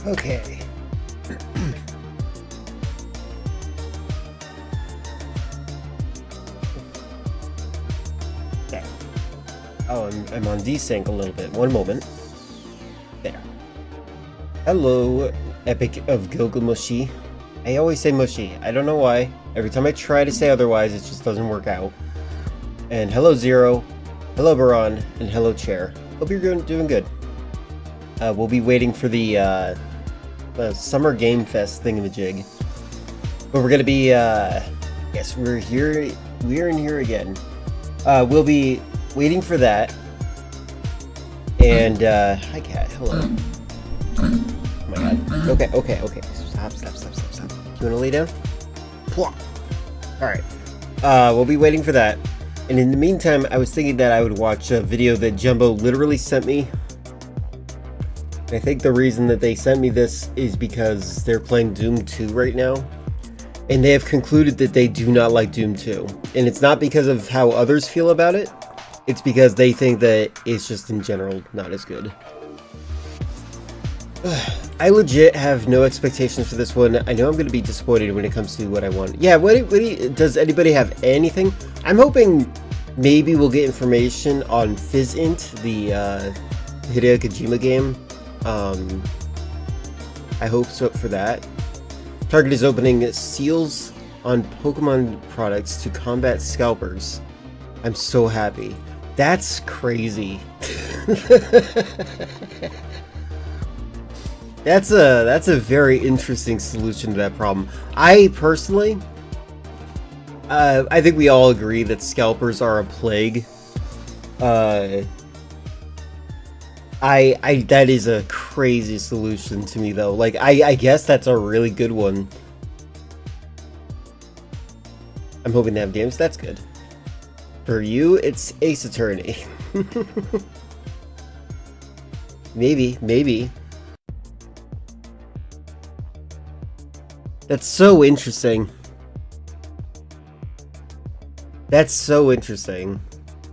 Okay. There. Oh, I'm on desync a little bit. One moment. There. Hello, Epic of Gilgamesh. I always say mushy. I don't know why. Every time I try to say otherwise, it just doesn't work out. And hello, Zero. Hello, Baron. And hello, Chair. Hope you're doing good. We'll be waiting for the Summer Game Fest thingamajig. But we're gonna be, yes, we're here. We're in here again. We'll be waiting for that. And, hi, cat. Hello. Oh my god. Okay. Stop. You wanna lay down? Alright. We'll be waiting for that. And in the meantime, I was thinking that I would watch a video that Jumbo literally sent me. I think the reason that they sent me this is because they're playing Doom 2 right now. And they have concluded that they do not like Doom 2. And it's not because of how others feel about it. It's because they think that it's just in general not as good. I legit have no expectations for this one. I know I'm going to be disappointed when it comes to what I want. Yeah, does anybody have anything? I'm hoping maybe we'll get information on Fizzint, the Hideo Kojima game. I hope so for that. Target is opening seals on Pokemon products to combat scalpers. I'm so happy. That's crazy. That's a very interesting solution to that problem. I personally, I think we all agree that scalpers are a plague. That is a crazy solution to me though. Like I guess that's a really good one. I'm hoping to have games. That's good. For you, it's Ace Attorney. Maybe. That's so interesting.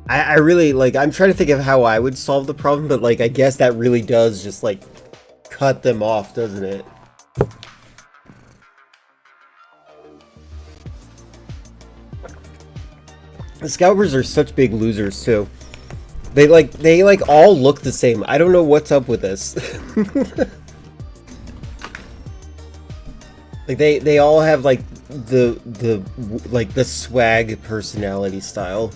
I really, like, I'm trying to think of how I would solve the problem, but, like, I guess that really does just, like, cut them off, doesn't it? The scalpers are such big losers, too. They all look the same. I don't know what's up with this. Like, they all have, like, the swag personality style.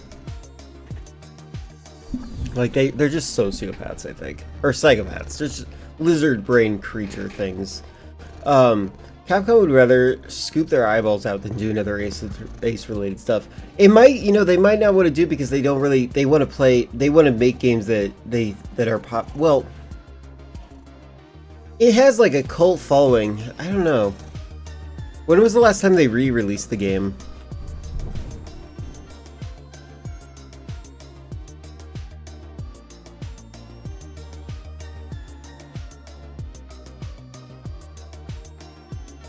Like, they're just sociopaths, I think. Or psychopaths. They're just lizard brain creature things. Capcom would rather scoop their eyeballs out than do another Ace related stuff. It might, they might not want to do it because they don't really, they want to make games that are pop, well, it has like a cult following. I don't know. When was the last time they re-released the game?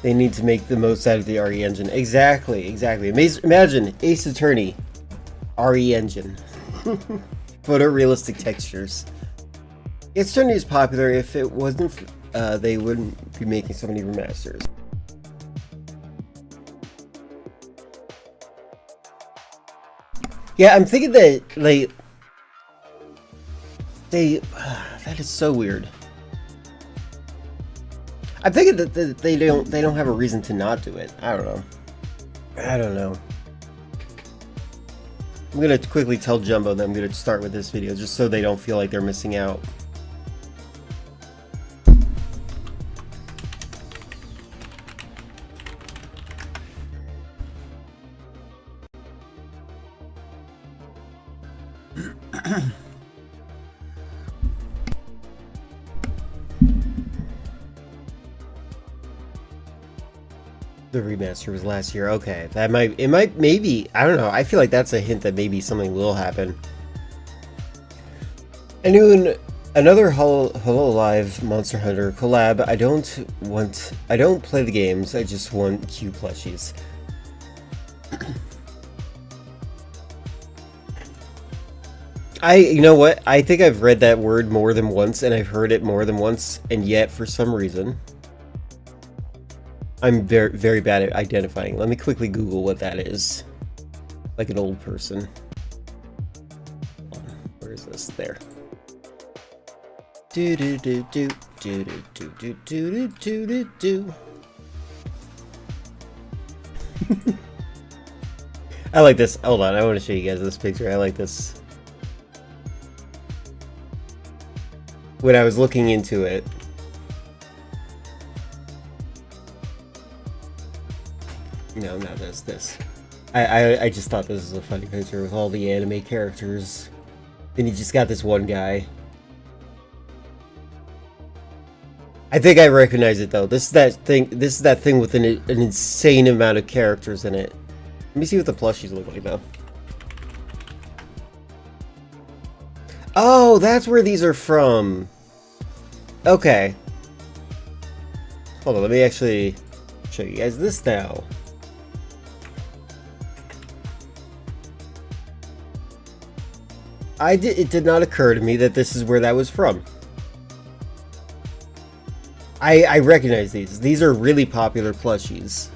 They need to make the most out of the RE engine. Exactly. Imagine Ace Attorney, RE engine. Photorealistic textures. Ace Attorney is popular. If it wasn't, they wouldn't be making so many remasters. Yeah, I'm thinking that, like, that is so weird. I'm thinking that they don't have a reason to not do it. I don't know. I'm gonna quickly tell Jumbo that I'm gonna start with this video just so they don't feel like they're missing out. The remaster was last year. Okay, maybe, I don't know. I feel like that's a hint that maybe something will happen. Another Hololive Monster Hunter collab. I don't play the games. I just want Q plushies. You know what? I think I've read that word more than once, and I've heard it more than once, and yet, for some reason, I'm very, very bad at identifying. Let me quickly Google what that is. Like an old person. Where is this? There. Do do do do do do do do do do do do. I like this. Hold on, I want to show you guys this picture. I like this. When I was looking into it. No, not this. I just thought this was a funny picture with all the anime characters. Then you just got this one guy. I think I recognize it though. This is that thing with an insane amount of characters in it. Let me see what the plushies look like though. Oh, that's where these are from. Okay. Hold on, let me actually show you guys this now. It did not occur to me that this is where that was from. I recognize these. These are really popular plushies.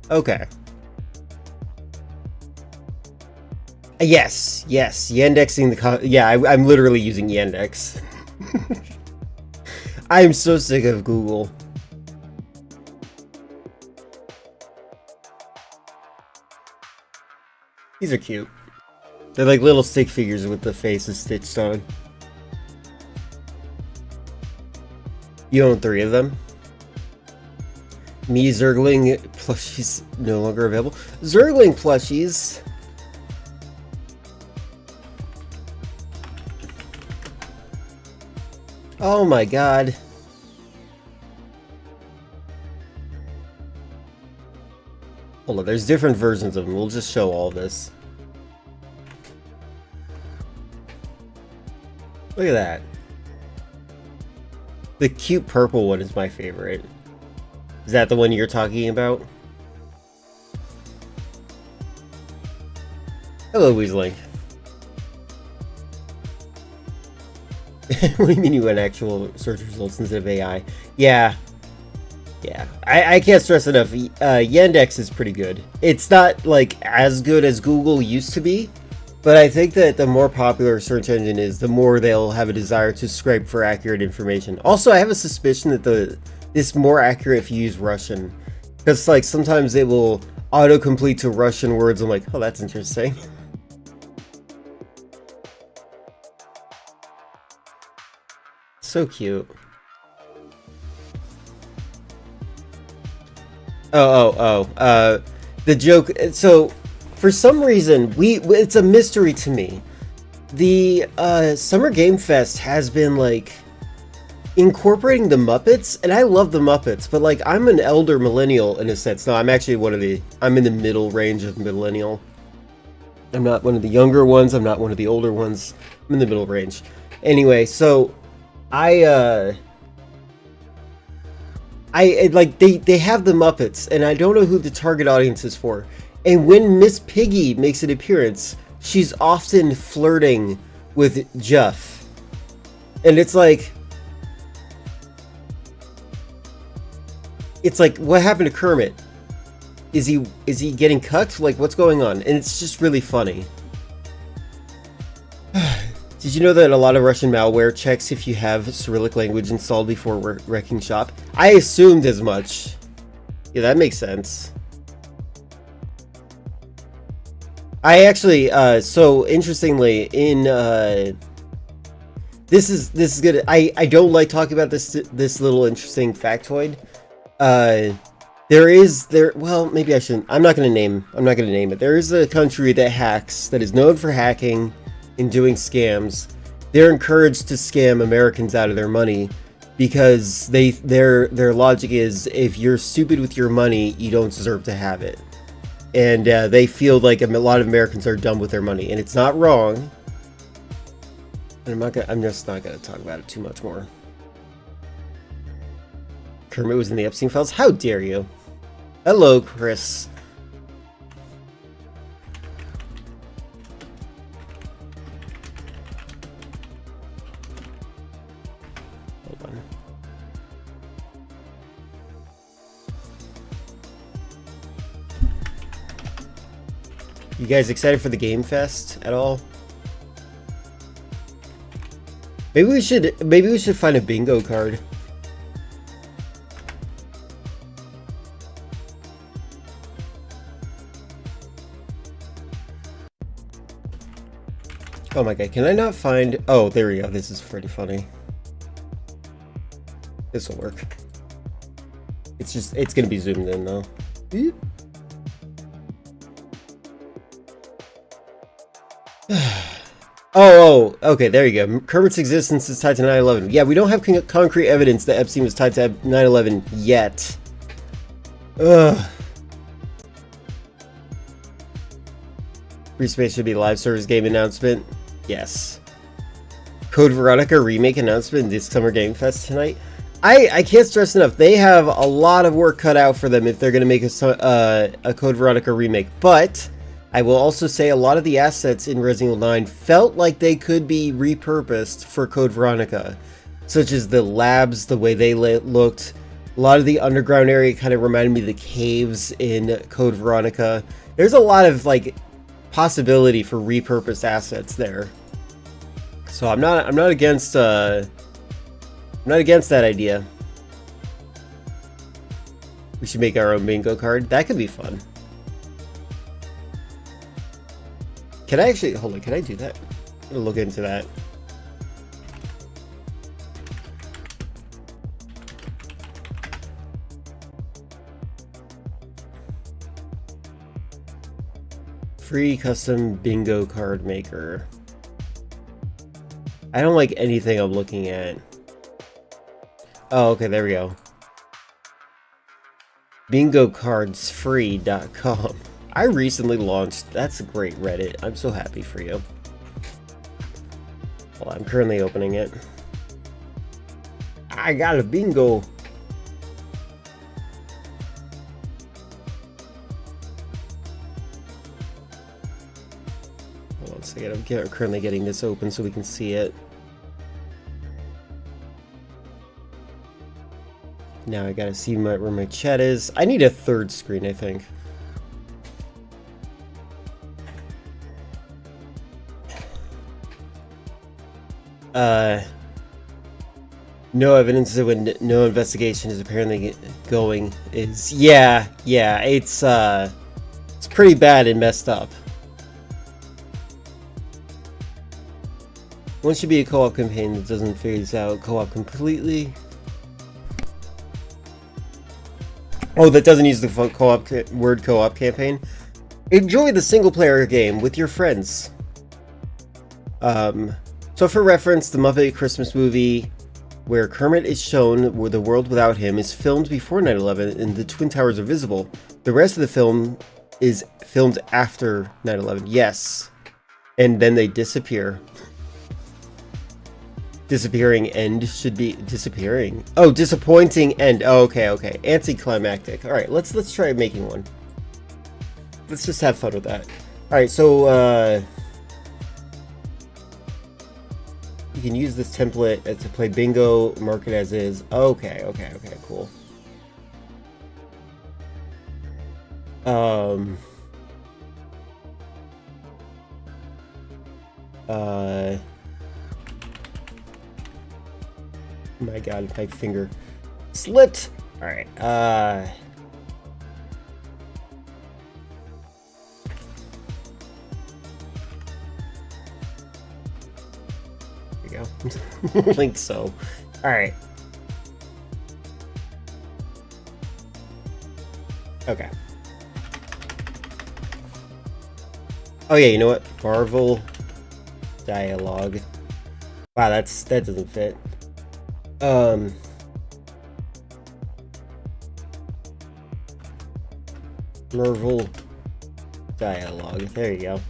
Okay. Yes, Yandexing the yeah, I'm literally using Yandex. I'm so sick of Google. These are cute. They're like little stick figures with the faces stitched on. You own 3 of them. Me Zergling plushies no longer available. Zergling plushies. Oh my god. Hold on, there's different versions of them. We'll just show all this. Look at that. The cute purple one is my favorite. Is that the one you're talking about? Hello, Weaseling. What do you mean you went actual search results instead of AI? Yeah. I can't stress enough. Yandex is pretty good. It's not like as good as Google used to be, but I think that the more popular a search engine is, the more they'll have a desire to scrape for accurate information. Also, I have a suspicion that it's more accurate if you use Russian, because like sometimes it will autocomplete to Russian words. I'm like, oh, that's interesting. So cute. The joke. So, for some reason, it's a mystery to me. The Summer Game Fest has been like incorporating the Muppets, and I love the Muppets, but like I'm an elder millennial in a sense. No, I'm actually I'm in the middle range of millennial. I'm not one of the younger ones. I'm not one of the older ones. I'm in the middle range. Anyway, so I like they have the Muppets, and I don't know who the target audience is for. And when Miss Piggy makes an appearance, she's often flirting with Jeff, and it's like what happened to Kermit? Is he getting cut? Like, what's going on? And it's just really funny. Did you know that a lot of Russian malware checks if you have Cyrillic language installed before wrecking shop? I assumed as much. Yeah, that makes sense. I actually, so interestingly, in this is good. I don't like talking about this little interesting factoid. Well, maybe I shouldn't. I'm not gonna name it. There is a country that is known for hacking and doing scams. They're encouraged to scam Americans out of their money because their logic is, if you're stupid with your money, you don't deserve to have it. And they feel like a lot of Americans are dumb with their money, and it's not wrong. And I'm just not gonna talk about it too much more. Kermit was in the Epstein files. How dare you? Hello, Chris. Hold on. You guys excited for the Game Fest at all? Maybe we should find a bingo card. Oh my god, can I not find... Oh, there we go. This is pretty funny. This will work. It's gonna be zoomed in though. Oh, okay, there you go. Kermit's existence is tied to 9/11. Yeah, we don't have concrete evidence that Epstein was tied to 9/11 yet. Ugh. Free Space should be a live service game announcement. Yes. Code Veronica remake announcement this Summer Game Fest tonight. I can't stress enough, they have a lot of work cut out for them if they're going to make a Code Veronica remake. But I will also say a lot of the assets in Resident Evil 9 felt like they could be repurposed for Code Veronica. Such as the labs, the way they looked. A lot of the underground area kind of reminded me of the caves in Code Veronica. There's a lot of like possibility for repurposed assets there. So I'm not against that idea. We should make our own bingo card. That could be fun. Can I actually... Hold on, can I do that? I'm gonna look into that. Free custom bingo card maker. I don't like anything I'm looking at. Oh, okay, there we go. BingoCardsFree.com. I recently launched. That's a great Reddit. I'm so happy for you. Well, I'm currently opening it. I got a bingo. Hold on a second. I'm currently getting this open so we can see it. Now I gotta see where my chat is. I need a third screen, I think. No evidence that when no investigation is apparently going is... Yeah, it's pretty bad and messed up. One should be a co-op campaign that doesn't phase out co-op completely. Oh, that doesn't use the word co-op campaign. Enjoy the single-player game with your friends. So for reference, the Muppet Christmas movie, where Kermit is shown where the world without him, is filmed before 9/11 and the Twin Towers are visible. The rest of the film is filmed after 9/11. Yes. And then they disappear. Disappearing end should be disappearing. Oh, disappointing end. Oh, okay. Anticlimactic. All right, let's try making one. Let's just have fun with that. All right, so you can use this template to play bingo, mark it as is. Okay, cool. Oh my god, my finger slipped. All right. There you go. I think so. All right. Okay. Oh yeah, you know what? Marvel dialogue. Wow, that doesn't fit. Marvel dialogue. There you go.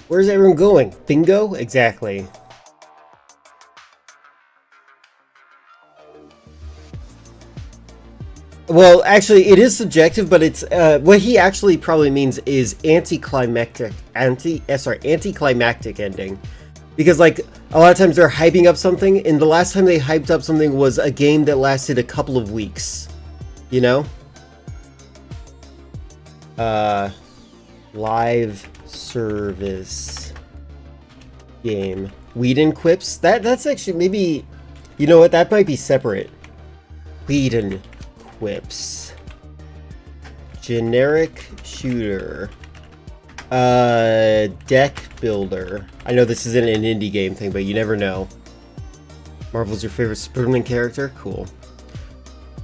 Where's everyone going? Bingo? Exactly. Well, actually, it is subjective, but it's what he actually probably means is anticlimactic ending. Because, like, a lot of times they're hyping up something, and the last time they hyped up something was a game that lasted a couple of weeks. You know? Live service game. Whedon Quips. That's actually maybe, you know what? That might be separate. Whedon Quips. Generic shooter. Deck builder. I know this isn't an indie game thing, but you never know. Marvel's your favorite Spider-Man character? Cool.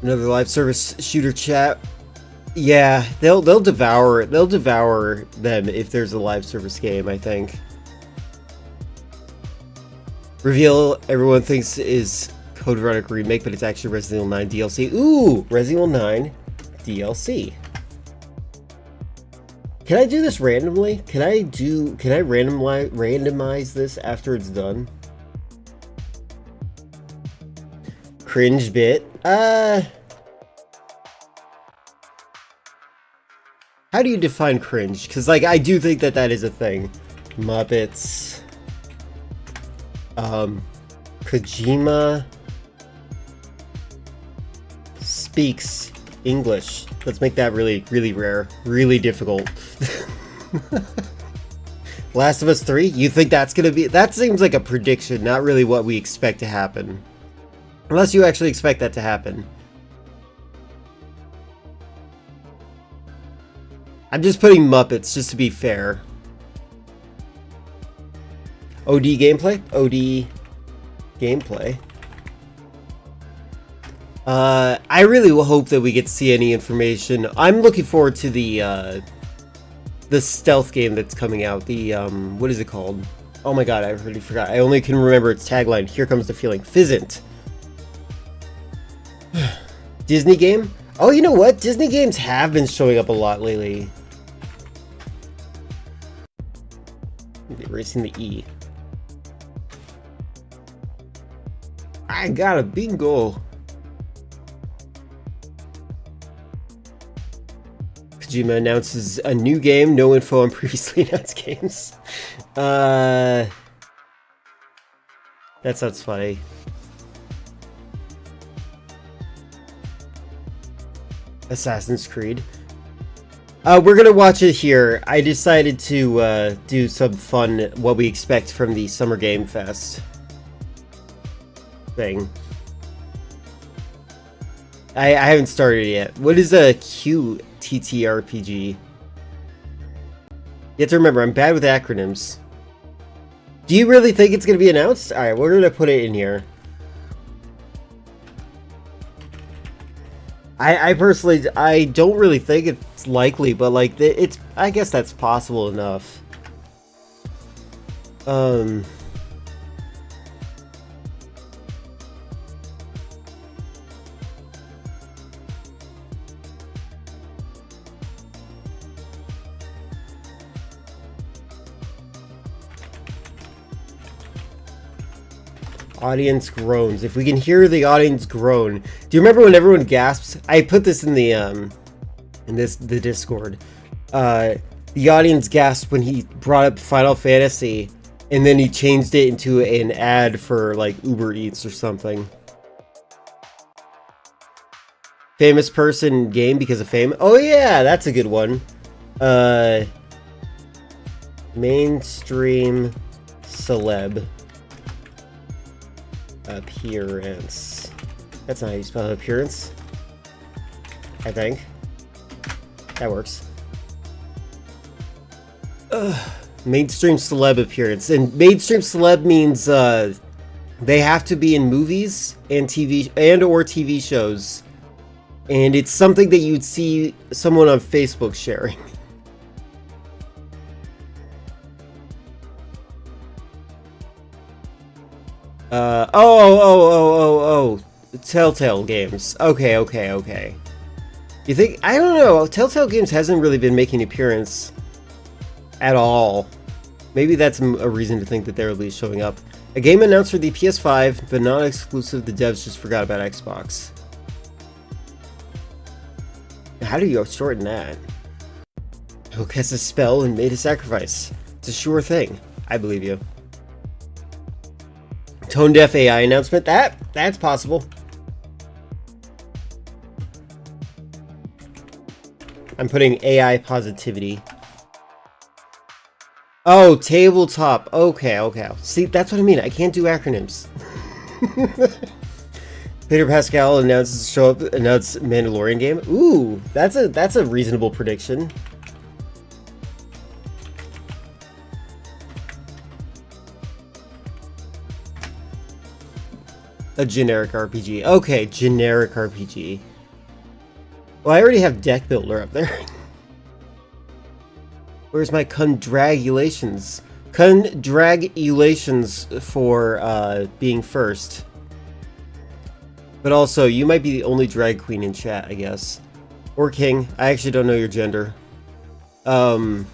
Another live service shooter chat. Yeah, they'll devour them if there's a live service game, I think. Reveal everyone thinks is Code Veronica remake, but it's actually Resident Evil 9 DLC. Ooh, Resident Evil 9 DLC. Can I do this randomly? Can I randomize this after it's done? Cringe bit. How do you define cringe? Because, like, I do think that is a thing. Muppets. Kojima speaks English. Let's make that really, really rare. Really difficult. Last of Us 3? You think that's gonna be... That seems like a prediction, not really what we expect to happen. Unless you actually expect that to happen. I'm just putting Muppets, just to be fair. OD gameplay? OD gameplay. I really hope that we get to see any information. I'm looking forward to the stealth game that's coming out. The, what is it called? Oh my god, I already forgot. I only can remember its tagline. Here comes the feeling. Fizzant. Disney game? Oh, you know what? Disney games have been showing up a lot lately. Erasing the E. I got a bingo. Kojima announces a new game. No info on previously announced games. That sounds funny. Assassin's Creed. We're gonna watch it here. I decided to do some fun, what we expect from the Summer Game Fest thing. I haven't started yet. What is a QTTRPG? You have to remember, I'm bad with acronyms. Do you really think it's gonna be announced? Alright, we're gonna put it in here. I personally, I don't really think it's likely, but like, it's, I guess that's possible enough. Audience groans. If we can hear the audience groan. Do you remember when everyone gasps? I put this in the the Discord. The audience gasped when he brought up Final Fantasy, and then he changed it into an ad for like Uber Eats or something. Famous person game because of fame. Oh yeah, that's a good one. Mainstream celeb appearance. That's not how you spell appearance. I think that works. Mainstream celeb appearance, and mainstream celeb means they have to be in movies and TV or TV shows, and it's something that you'd see someone on Facebook sharing. Telltale Games. Okay. You think? I don't know. Telltale Games hasn't really been making an appearance at all. Maybe that's a reason to think that they're at least showing up. A game announced for the PS5, but not exclusive. The devs just forgot about Xbox. How do you shorten that? Who cast a spell and made a sacrifice? It's a sure thing. I believe you. Tone deaf AI announcement. That's possible. I'm putting AI positivity. Oh, tabletop. Okay, okay. See, that's what I mean. I can't do acronyms. Peter Pascal announces Mandalorian game. Ooh, that's a reasonable prediction. A generic RPG. Okay, generic RPG. Well, I already have Deck Builder up there. Where's my congratulations? Congratulations for being first. But also, you might be the only drag queen in chat, I guess. Or king. I actually don't know your gender. Final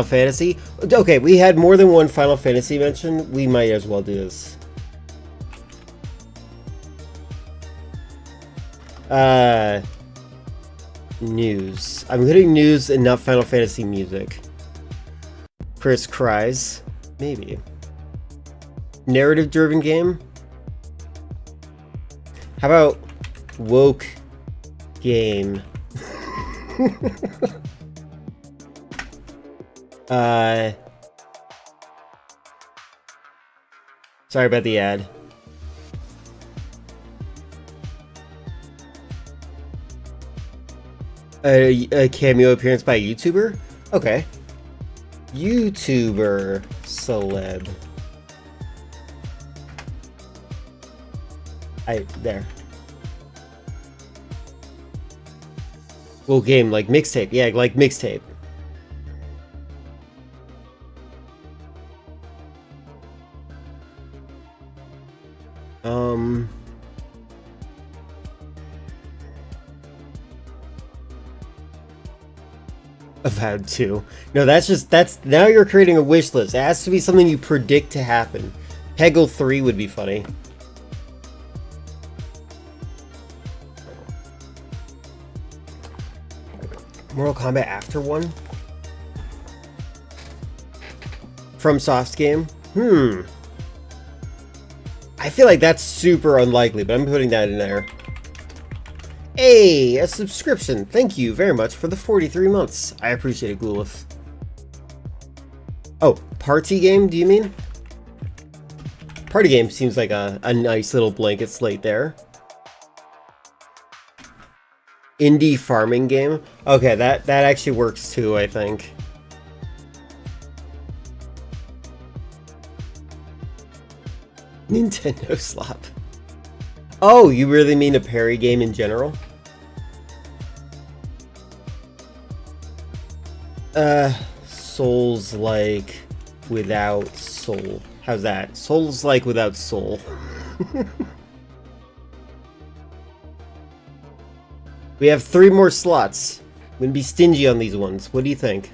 Fantasy? Okay, we had more than one Final Fantasy mention. We might as well do this. News. I'm hitting news and not Final Fantasy music. Chris cries. Maybe. Narrative-driven game? How about woke game? Sorry about the ad. A cameo appearance by a YouTuber? Okay. YouTuber celeb. There. Well, game, like mixtape. Yeah, like mixtape. Avowed 2. No, that's now you're creating a wish list. It has to be something you predict to happen. Peggle 3 would be funny. Mortal Kombat After 1? From Soft game? I feel like that's super unlikely, but I'm putting that in there. Hey, a subscription. Thank you very much for the 43 months. I appreciate it, Gulif. Oh, party game, do you mean? Party game seems like a nice little blanket slate there. Indie farming game? Okay, that actually works too, I think. Nintendo slop. Oh, you really mean a parry game in general? Souls-like without soul. How's that? Souls-like without soul. We have 3 more slots. I'm gonna be stingy on these ones. What do you think?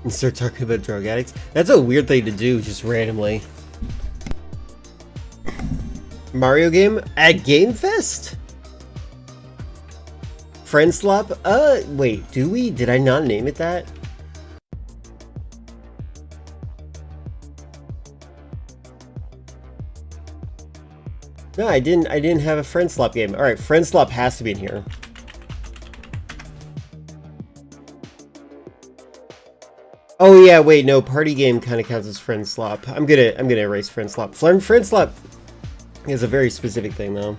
And start talking about drug addicts? That's a weird thing to do, just randomly. Mario game at Game Fest? Friend Slop? Wait, do we? Did I not name it that? No, I didn't have a Friend Slop game. Alright, Friend Slop has to be in here. Oh yeah, wait, no, party game kind of counts as Friend Slop. I'm gonna erase Friend Slop. Friend Slop is a very specific thing though.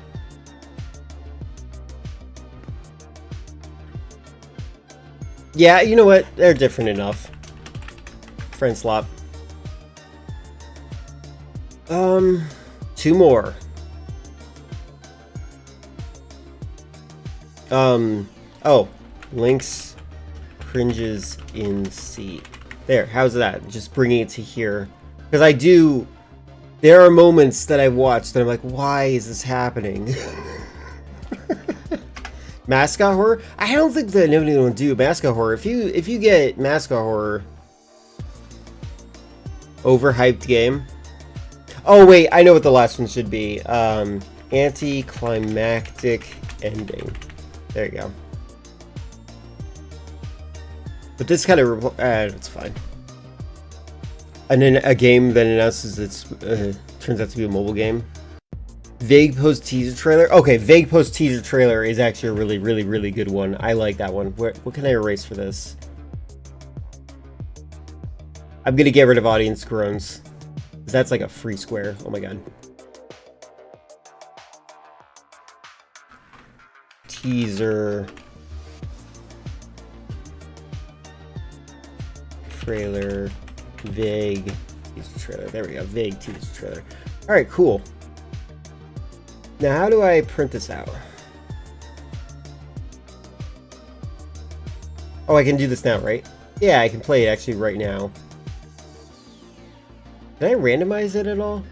Yeah, you know what? They're different enough. Friend Slop. 2 more. Oh, Link's cringes in seat. There, how's that? Just bringing it to here. Because there are moments that I've watched that I'm like, why is this happening? Mascot horror? I don't think that nobody will do mascot horror. If you get mascot horror, overhyped game. Oh wait, I know what the last one should be. Anticlimactic ending. There you go. But this kind of it's fine. And then a game that announces it's turns out to be a mobile game. Vague post teaser trailer. Okay, vague post teaser trailer is actually a really, really, really good one. I like that one. What can I erase for this? I'm gonna get rid of audience groans. That's like a free square. Oh my god. Teaser trailer. Vague teaser trailer. There we go. Vague teaser trailer. Alright, cool. Now, how do I print this out? Oh, I can do this now, right? Yeah, I can play it actually right now. Can I randomize it at all?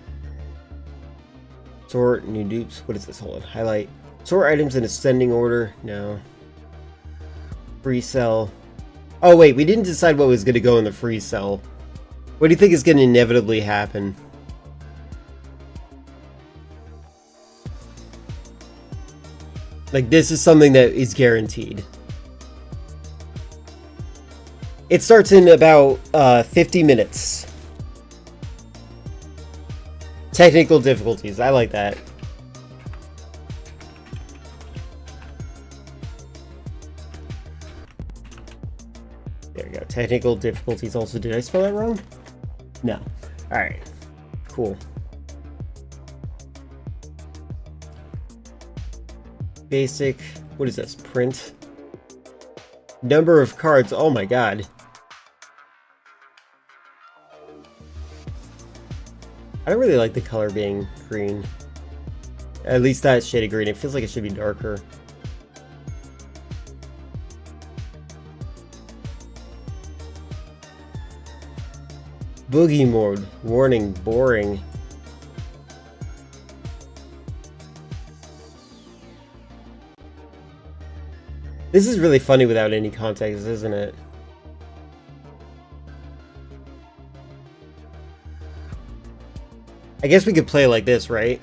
Sort, new dupes. What is this? Hold on. Highlight. Sort items in ascending order. No. Free cell. Oh, wait. We didn't decide what was going to go in the free cell. What do you think is going to inevitably happen? Like, this is something that is guaranteed. It starts in about 50 minutes. Technical difficulties. I like that. There we go. Technical difficulties also. Did I spell that wrong? No. Alright. Cool. Basic. What is this? Print. Number of cards. Oh my god. I don't really like the color being green. At least that shade of green. It feels like it should be darker. Boogie mode. Warning. Boring. This is really funny without any context, isn't it? I guess we could play like this, right?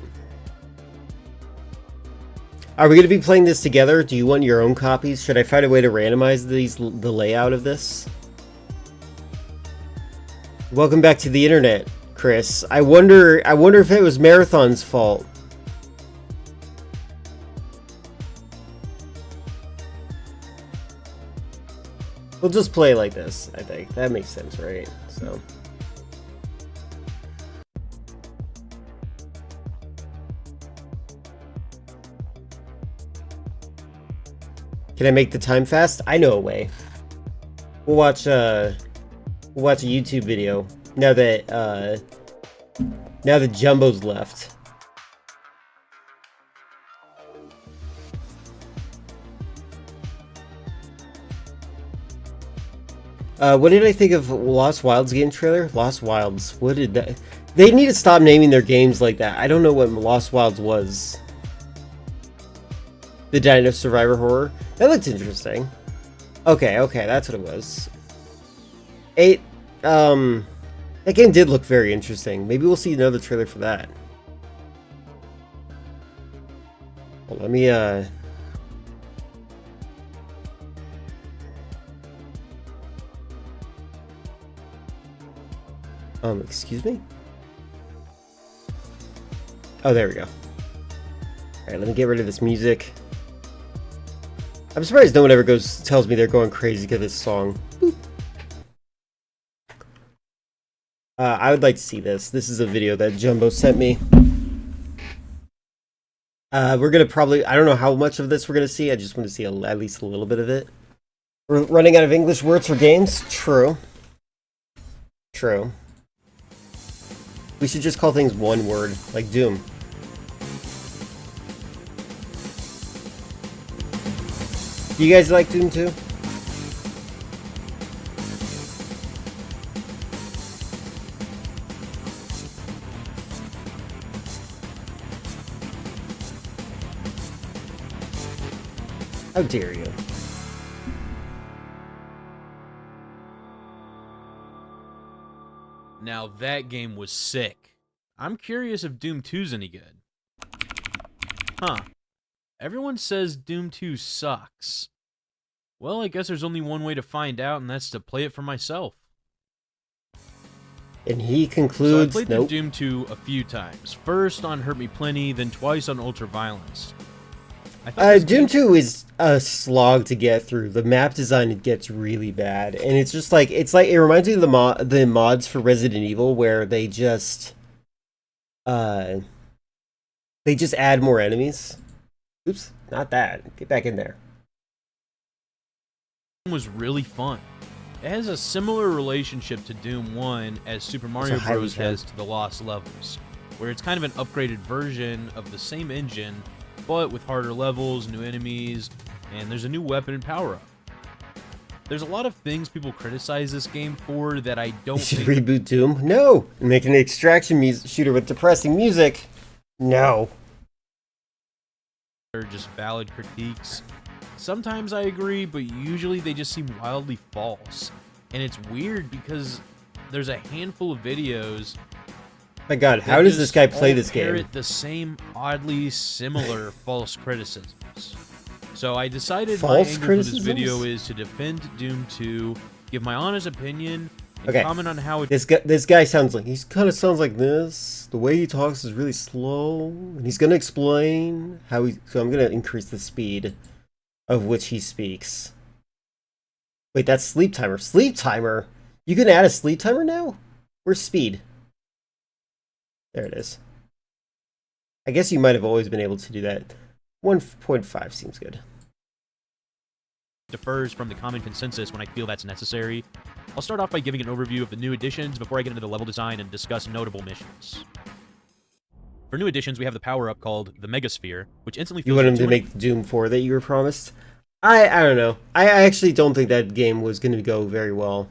Are we going to be playing this together? Do you want your own copies? Should I find a way to randomize the layout of this? Welcome back to the internet, Chris. I wonder if it was Marathon's fault. We'll just play like this, I think. That makes sense, right? So. Can I make the time fast? I know a way. We'll watch a YouTube video now that Jumbo's left. What did I think of Lost Wilds game trailer? Lost Wilds. What did that? They need to stop naming their games like that. I don't know what Lost Wilds was. The Dino Survivor horror. That looked interesting. Okay, that's what it was. That game did look very interesting. Maybe we'll see another trailer for that. Well, let me excuse me? Oh, there we go. Alright, let me get rid of this music. I'm surprised no one ever tells me they're going crazy because of this song. I would like to see this. This is a video that Jumbo sent me. We're gonna probably, I don't know how much of this we're gonna see. I just want to see at least a little bit of it. We're running out of English words for games. True. We should just call things one word, like Doom. Do you guys like Doom 2? How dare you? Now that game was sick. I'm curious if Doom 2's any good. Huh. Everyone says Doom 2 sucks. Well, I guess there's only one way to find out, and that's to play it for myself. And he So I concludes, played through nope. Doom 2 a few times. First on Hurt Me Plenty, then twice on Ultraviolence. I thought this Doom game 2 is a slog to get through. The map design gets really bad, and it's just like it reminds me of the mods for Resident Evil where they just add more enemies. Oops, not that. Get back in there. was really fun. It has a similar relationship to Doom 1 as Super Mario highly Bros. Has to the Lost Levels, where it's kind of an upgraded version of the same engine, but with harder levels, new enemies, and there's a new weapon and power-up. There's a lot of things people criticize this game for that I don't You should think reboot Doom. No, make an extraction shooter with depressing music. No. are just valid critiques. Sometimes I agree, but usually they just seem wildly false. And it's weird because there's a handful of videos. My God, how that does this just guy play all this game? parrot the same oddly similar false criticisms. So I decided my False angle for this criticisms? video is to defend Doom 2, give my honest opinion, and Okay. comment on how it This guy sounds like kind of sounds like this. The way he talks is really slow, and he's gonna explain how he. So I'm gonna increase the speed of which he speaks. Wait, that's sleep timer. Sleep timer. You can add a sleep timer now. Where's speed? There it is. I guess you might have always been able to do that. 1.5 seems good. differs from the common consensus when I feel that's necessary. I'll start off by giving an overview of the new additions before I get into the level design and discuss notable missions. For new additions, we have the power-up called the Megasphere, which instantly You fills want your him to 200 make Doom 4 that you were promised? I don't know. I actually don't think that game was going to go very well.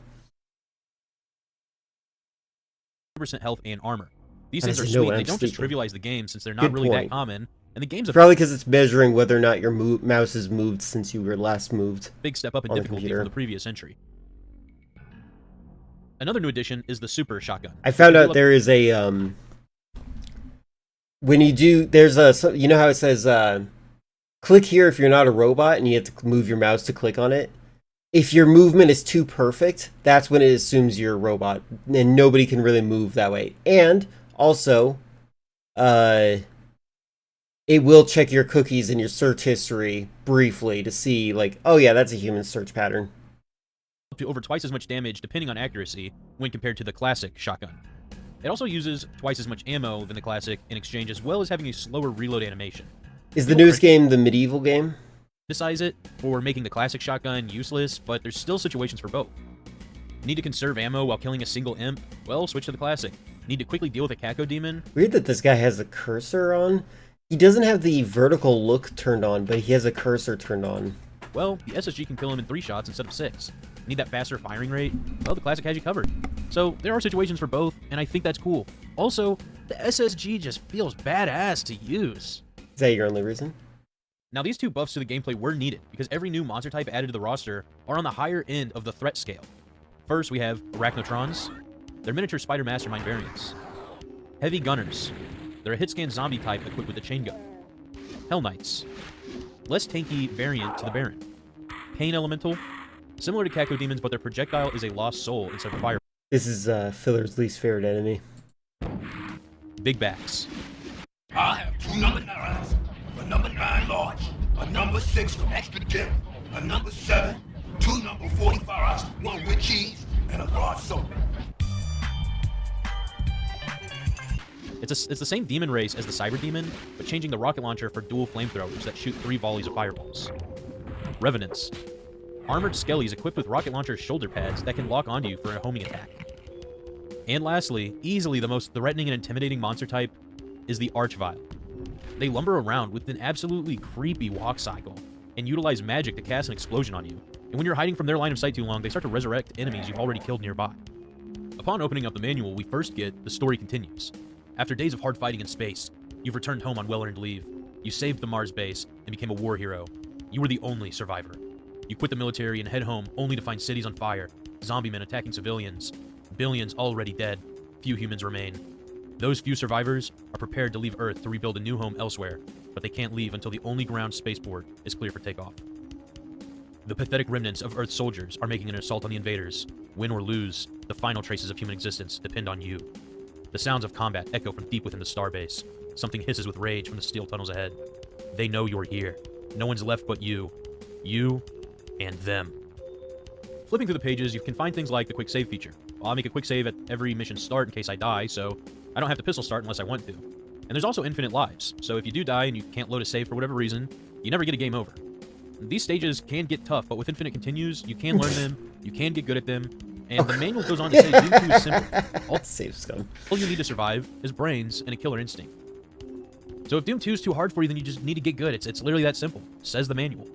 100% health and armor. These I things are just know sweet, when they I'm don't just sleeping. trivialize the game since they're not Good really that point. common, and the game's a Probably because it's measuring whether or not your mouse has moved since you were last moved. big step up in on the difficulty computer. from the previous entry. Another new addition is the Super Shotgun. I found If you out look- there is a when you do there's a you know how it says click here if you're not a robot and you have to move your mouse to click on it. If your movement is too perfect, that's when it assumes you're a robot and nobody can really move that way. And also it will check your cookies and your search history briefly to see like, oh yeah, that's a human search pattern. up to over twice as much damage depending on accuracy when compared to the classic shotgun. It also uses twice as much ammo than the classic in exchange, as well as having a slower reload animation. Is the newest game the medieval game? Criticize it for making the classic shotgun useless, but there's still situations for both. Need to conserve ammo while killing a single imp? Well, switch to the classic. Need to quickly deal with a Caco demon? Weird that this guy has a cursor on. He doesn't have the vertical look turned on, but he has a cursor turned on. Well, the SSG can kill him in 3 shots instead of 6. Need that faster firing rate? Well, the classic has you covered. So there are situations for both, and I think that's cool. Also, the SSG just feels badass to use. Is that your only reason? Now, these 2 buffs to the gameplay were needed, because every new monster type added to the roster are on the higher end of the threat scale. First, we have Arachnotrons. They're miniature Spider Mastermind variants. Heavy Gunners. They're a hit-scan zombie type equipped with a chain gun. Hell Knights. Less tanky variant to the Baron. Pain Elemental. Similar to Caco Demons, but their projectile is a lost soul instead of fire. This is Filler's least favorite enemy. Big Backs. I have 2 number 9s, a number 9 large, a number 6 for extra dip, a number 7, 2 number 45s, 1 with cheese, and a large soda. It's the same demon race as the Cyber Demon, but changing the rocket launcher for dual flamethrowers that shoot 3 volleys of fireballs. Revenants. Armored skellies equipped with rocket launcher shoulder pads that can lock onto you for a homing attack. And lastly, easily the most threatening and intimidating monster type is the Archvile. They lumber around with an absolutely creepy walk cycle and utilize magic to cast an explosion on you. And when you're hiding from their line of sight too long, they start to resurrect enemies you've already killed nearby. Upon opening up the manual, we first get the story continues. After days of hard fighting in space, you've returned home on well-earned leave. You saved the Mars base and became a war hero. You were the only survivor. You quit the military and head home only to find cities on fire, zombie men attacking civilians, billions already dead, few humans remain. Those few survivors are prepared to leave Earth to rebuild a new home elsewhere, but they can't leave until the only ground spaceport is clear for takeoff. The pathetic remnants of Earth's soldiers are making an assault on the invaders. Win or lose, the final traces of human existence depend on you. The sounds of combat echo from deep within the starbase. Something hisses with rage from the steel tunnels ahead. They know you're here. No one's left but you. You and them. Flipping through the pages, you can find things like the quick save feature. I'll make a quick save at every mission start in case I die, so I don't have to pistol start unless I want to. And there's also infinite lives, so if you do die and you can't load a save for whatever reason, you never get a game over. These stages can get tough, but with infinite continues, you can learn them, you can get good at them, and the manual goes on to say Doom 2 is simple. Save scum. All you need to survive is brains and a killer instinct. So if Doom 2 is too hard for you, then you just need to get good. It's literally that simple, says the manual.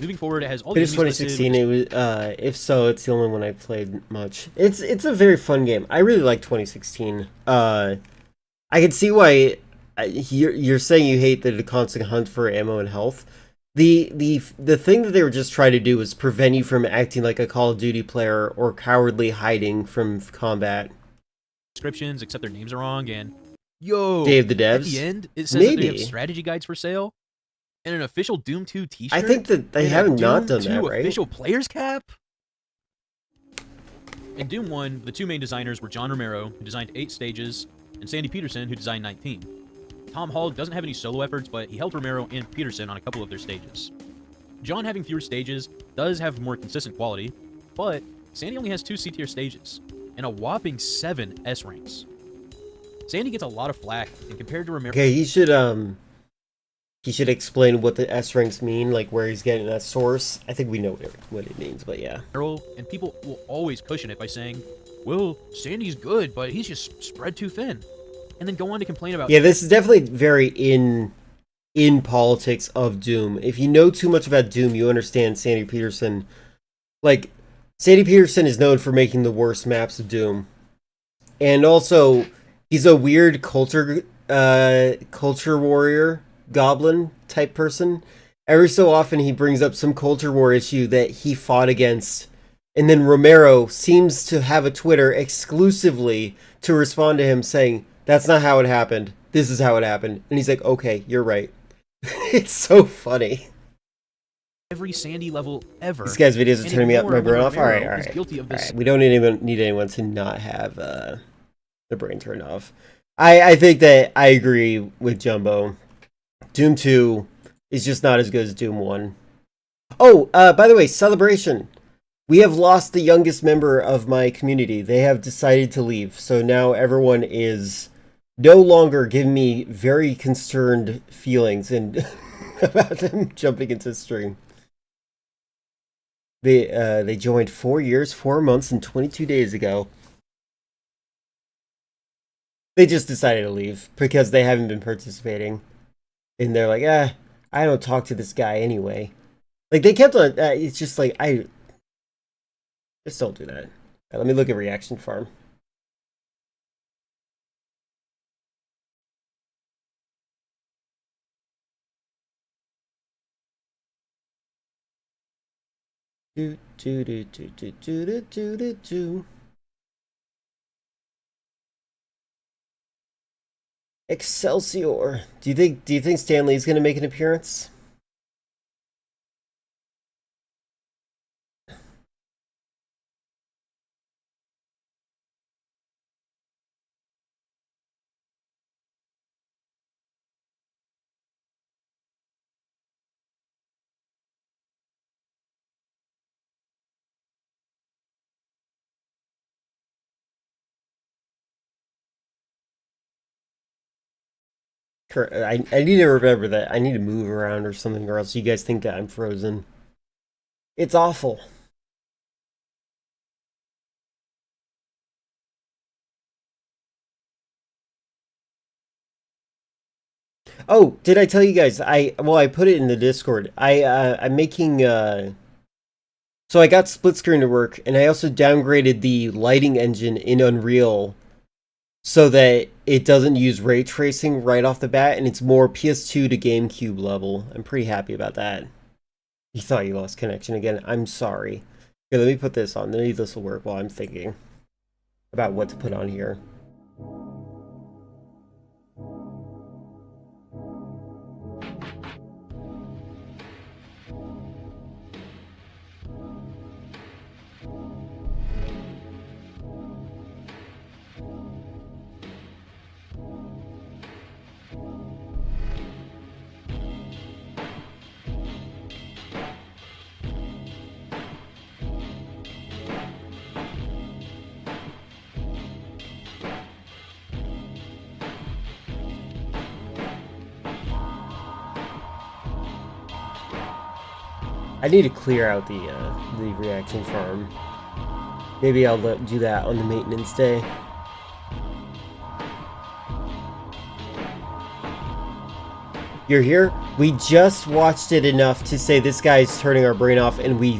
Moving forward, it has all the It is enemies 2016. listed, It was, if so, it's the only one I played much. It's a very fun game. I really like 2016. I can see why you're saying you hate the constant hunt for ammo and health. The thing that they were just trying to do was prevent you from acting like a Call of Duty player or cowardly hiding from combat. descriptions, except their names are wrong, and Day of the at Devs. the end, it says that they have Maybe. strategy guides for sale, and an official Doom 2 t-shirt. I think that they and a haven't not Doom done 2 that, right? official player's cap? In Doom 1, the two main designers were John Romero, who designed 8 stages, and Sandy Peterson, who designed 19. Tom Hall doesn't have any solo efforts, but he helped Romero and Peterson on a couple of their stages. John having fewer stages does have more consistent quality, but Sandy only has 2 C-tier stages, and a whopping 7 S ranks. Sandy gets a lot of flack, and compared to Romero, Okay, he should explain what the S ranks mean, like where he's getting that source. I think we know what it means, but yeah. and people will always cushion it by saying, well, Sandy's good, but he's just spread too thin. And then go on to complain about... Yeah, this is definitely very in politics of Doom. If you know too much about Doom, you understand Sandy Peterson. Like, Sandy Peterson is known for making the worst maps of Doom. And also, he's a weird culture warrior, goblin type person. Every so often he brings up some culture war issue that he fought against. And then Romero seems to have a Twitter exclusively to respond to him saying, that's not how it happened. This is how it happened. And he's like, okay, you're right. It's so funny. Every Sandy level ever. These guys' videos are and turning me up my ignore brain when off. All right, Romero all is right. guilty of All this. right. We don't need anyone to not have the brain turned off. I think that I agree with Jumbo. Doom 2 is just not as good as Doom 1. Oh, by the way, celebration. We have lost the youngest member of my community. They have decided to leave. So now everyone is no longer giving me very concerned feelings and about them jumping into stream. They joined 4 years, 4 months, and 22 days ago. They just decided to leave because they haven't been participating. And they're like, I don't talk to this guy anyway. Like, they kept on, it's just like, just don't do that. Let me look at Reaction Farm. Do do do do do do do do do. Excelsior. Do you think Stan Lee's gonna make an appearance? I need to remember that I need to move around or something, or else you guys think that I'm frozen. It's awful. Oh, did I tell you guys? I put it in the Discord. I'm making so I got split screen to work, and I also downgraded the lighting engine in Unreal so that it doesn't use ray tracing right off the bat, and it's more PS2 to GameCube level. I'm pretty happy about that. You thought you lost connection again. I'm sorry. Here, let me put this on. Maybe this will work while I'm thinking about what to put on here. I need to clear out the reaction farm. Maybe I'll do that on the maintenance day. You're here? We just watched it enough to say this guy's turning our brain off, and we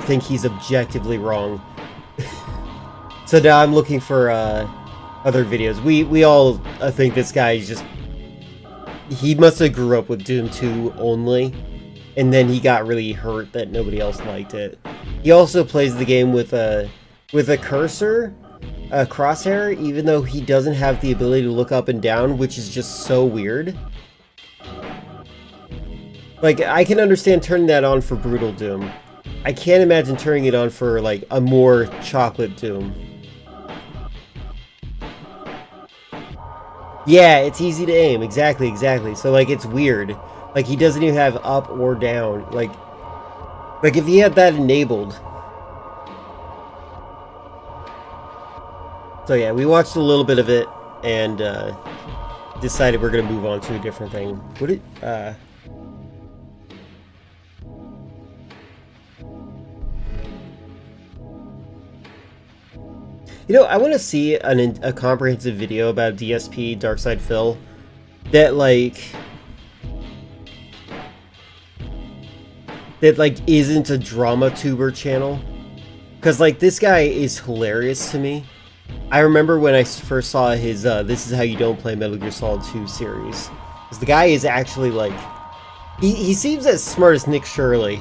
think he's objectively wrong. So now I'm looking for other videos. We all think this guy is just... He must have grew up with Doom 2 only, and then he got really hurt that nobody else liked it. He also plays the game with a cursor, a crosshair, even though he doesn't have the ability to look up and down, which is just so weird. Like, I can understand turning that on for Brutal Doom. I can't imagine turning it on for, like, a more chocolate Doom. Yeah, it's easy to aim. Exactly. So, like, it's weird. Like, he doesn't even have up or down. Like if he had that enabled. So, yeah, we watched a little bit of it and decided we're going to move on to a different thing. You know, I want to see a comprehensive video about DSP, Darkside Phil, that isn't a drama tuber channel. Because, like, this guy is hilarious to me. I remember when I first saw his This Is How You Don't Play Metal Gear Solid 2 series. Because the guy is actually, like... He seems as smart as Nick Shirley.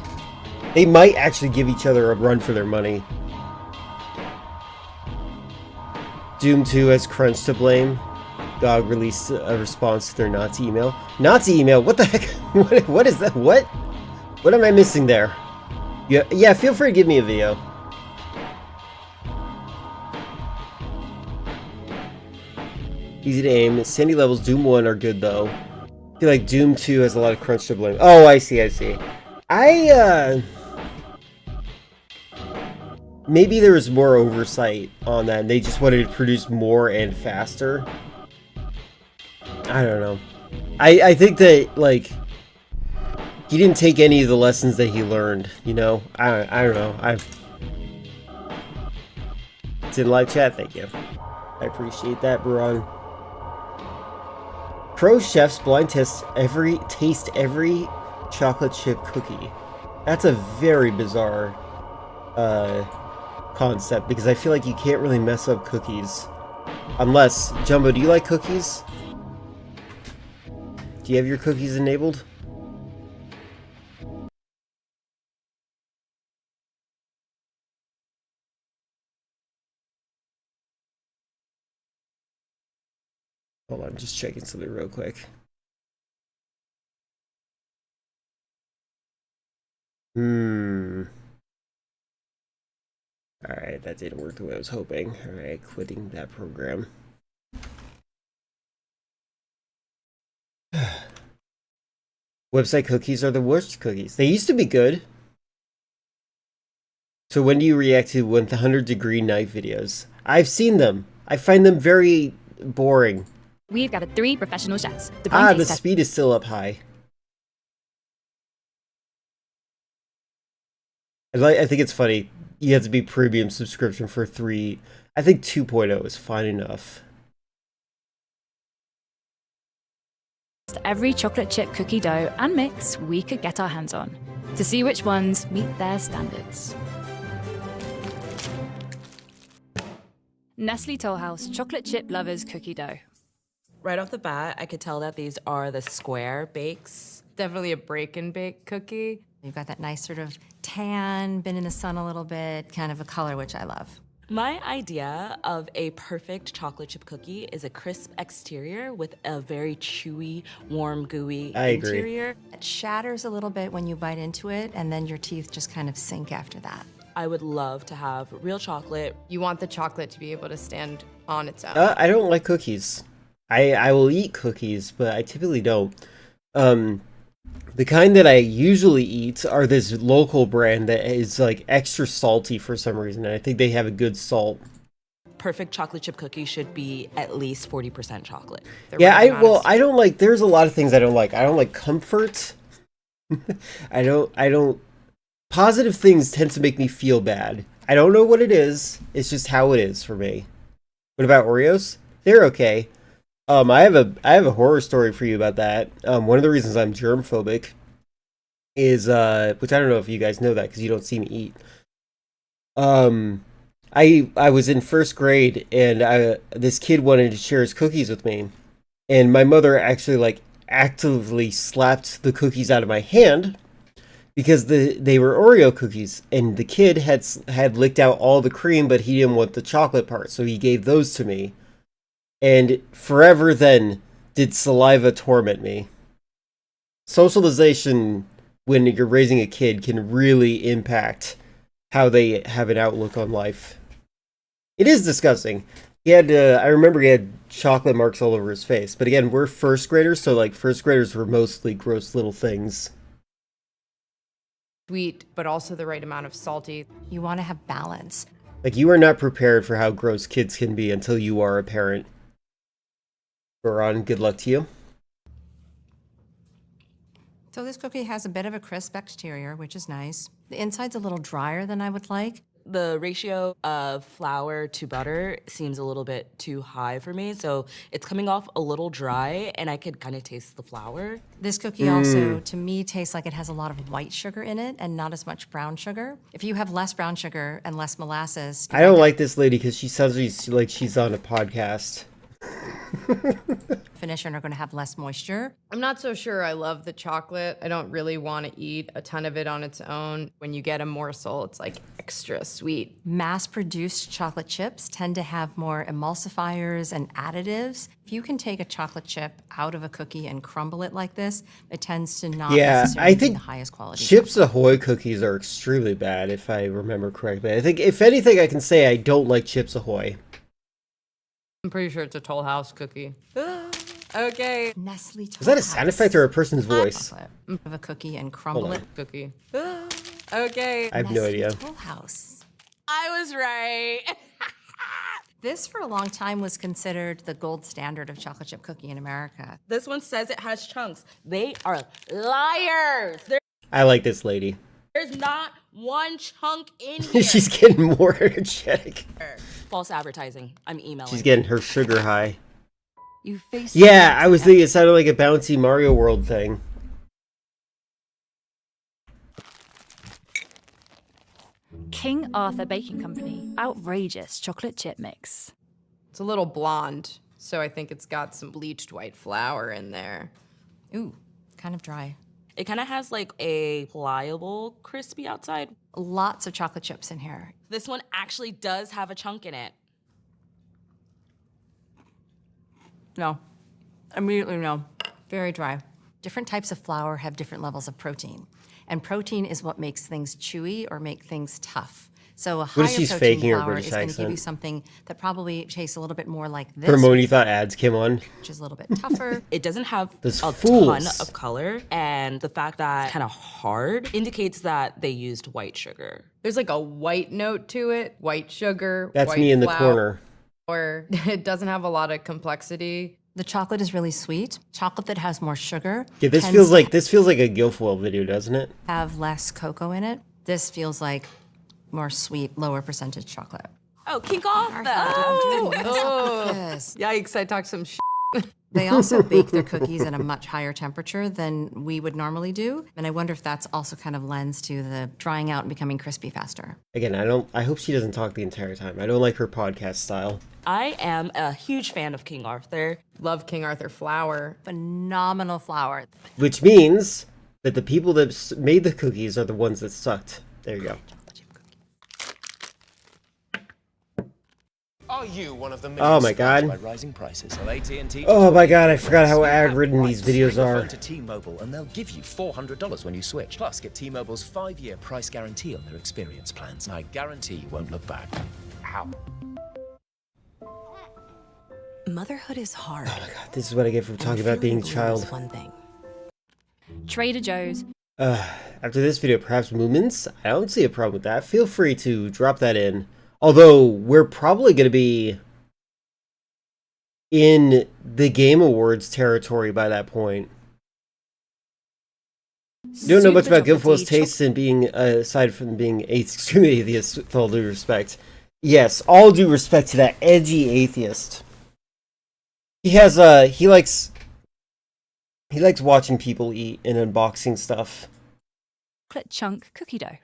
They might actually give each other a run for their money. Doom 2 has crunch to blame. GOG released a response to their Nazi email. Nazi email? What the heck? What is that? What? What am I missing there? Yeah, feel free to give me a video. Easy to aim. Sandy levels, Doom 1 are good though. I feel like Doom 2 has a lot of crunch to blame. Oh, I see. Maybe there was more oversight on that, and they just wanted to produce more and faster. I don't know. I think that, like, he didn't take any of the lessons that he learned, you know? I don't know. It's in live chat, thank you. I appreciate that, Baron. Pro chefs blind taste every chocolate chip cookie. That's a very bizarre concept, because I feel like you can't really mess up cookies. Unless, Jumbo, do you like cookies? Do you have your cookies enabled? Hold on, just checking something real quick. Alright, that didn't work the way I was hoping. Alright, quitting that program. Website cookies are the worst cookies. They used to be good. So when do you react to 100-degree knife videos? I've seen them. I find them very boring. We've got 3 professional chefs. The speed is still up high. I think it's funny. You have to be premium subscription for 3. I think 2.0 is fine enough. Every chocolate chip cookie dough and mix we could get our hands on to see which ones meet their standards. Nestle Toll House Chocolate Chip Lovers Cookie Dough. Right off the bat, I could tell that these are the square bakes. Definitely a break and bake cookie. You've got that nice sort of tan, been in the sun a little bit, kind of a color which I love. My idea of a perfect chocolate chip cookie is a crisp exterior with a very chewy, warm, gooey interior. It shatters a little bit when you bite into it, and then your teeth just kind of sink after that. I would love to have real chocolate. You want the chocolate to be able to stand on its own. I don't like cookies. I will eat cookies, but I typically don't. The kind that I usually eat are this local brand that is like extra salty for some reason, and I think they have a good salt. Perfect chocolate chip cookie should be at least 40% chocolate. Yeah, I don't like, there's a lot of things I don't like. I don't like comfort. I don't positive things tend to make me feel bad. I don't know what it is. It's just how it is for me. What about Oreos? They're okay. I have a horror story for you about that. One of the reasons I'm germ phobic is which I don't know if you guys know that because you don't see me eat. I was in first grade and this kid wanted to share his cookies with me, and my mother actually like actively slapped the cookies out of my hand because they were Oreo cookies, and the kid had licked out all the cream, but he didn't want the chocolate part, so he gave those to me. And forever then did saliva torment me. Socialization when you're raising a kid can really impact how they have an outlook on life. It is disgusting. I remember he had chocolate marks all over his face. But again, we're first graders, so like first graders were mostly gross little things. Sweet, but also the right amount of salty. You want to have balance. Like, you are not prepared for how gross kids can be until you are a parent. Baron, good luck to you. So this cookie has a bit of a crisp exterior, which is nice. The inside's a little drier than I would like. The ratio of flour to butter seems a little bit too high for me, so it's coming off a little dry, and I could kind of taste the flour. This cookie also, to me, tastes like it has a lot of white sugar in it and not as much brown sugar. If you have less brown sugar and less molasses... I don't like this lady because she sounds like she's on a podcast. Finish and are going to have less moisture. I'm not so sure I love the chocolate. I don't really want to eat a ton of it on its own. When you get a morsel, it's like extra sweet. Mass-produced chocolate chips tend to have more emulsifiers and additives. If you can take a chocolate chip out of a cookie and crumble it like this, it tends to not necessarily I be think the highest quality. Chips Ahoy cookies are extremely bad, if I remember correctly. I think, if anything, I can say I don't like Chips Ahoy. I'm pretty sure it's a Toll House cookie. Okay. Nestle Is that a sound effect or a person's voice? chocolate of a cookie and crumble it. Cookie. Okay. I have no idea. Toll House. I was right. This, for a long time, was considered the gold standard of chocolate chip cookie in America. This one says it has chunks. They are liars. I like this lady. There's not one chunk in here. She's getting more energetic. False advertising. I'm emailing. She's getting her sugar high. You face Yeah, I was thinking it sounded like a bouncy Mario World thing. King Arthur Baking Company. Outrageous chocolate chip mix. It's a little blonde, so I think it's got some bleached white flour in there. Ooh, kind of dry. It kind of has like a pliable, crispy outside. Lots of chocolate chips in here. This one actually does have a chunk in it. No. Immediately no. Very dry. Different types of flour have different levels of protein. And protein is what makes things chewy or make things tough. So a higher if she's protein faking her flour British is going to give you accent? something that probably tastes a little bit more like this, Hermione thought ads came on. which is a little bit tougher. It doesn't have Those a fools. ton of color, and the fact that it's kind of hard indicates that they used white sugar. There's like a white note to it, white sugar. That's white me in the flour. corner. Or it doesn't have a lot of complexity. The chocolate is really sweet. Chocolate that has more sugar Yeah, this tends feels to like a Guilfoyle video, doesn't it? have less cocoa in it. This feels like more sweet, lower percentage chocolate. Oh, kink off Yes. Yikes, I talked some shit. They also bake their cookies at a much higher temperature than we would normally do. And I wonder if that's also kind of lends to the drying out and becoming crispy faster. Again, I hope she doesn't talk the entire time. I don't like her podcast style. I am a huge fan of King Arthur. Love King Arthur flour. Phenomenal flour. Which means that the people that made the cookies are the ones that sucked. There you go. Are you one of the Oh my God. by rising prices? Well, AT&T Oh my God, I forgot how ad-ridden these videos Bring your are. phone to T-Mobile and they'll give you $400 when you switch. Plus, get T-Mobile's 5-year price guarantee on their experience plans. I guarantee you won't look back. Ow. Motherhood is hard. This is what I get for talking about being a child. One thing. Trader Joe's. After this video, perhaps Moomins? I don't see a problem with that. Feel free to drop that in. Although, we're probably going to be in the Game Awards territory by that point. You don't know much Super about Guilfoyle's chocolatey tastes and being, aside from being extremely atheist, with all due respect. Yes, all due respect to that edgy atheist. He has, he likes watching people eat and unboxing stuff. chocolate chunk cookie dough.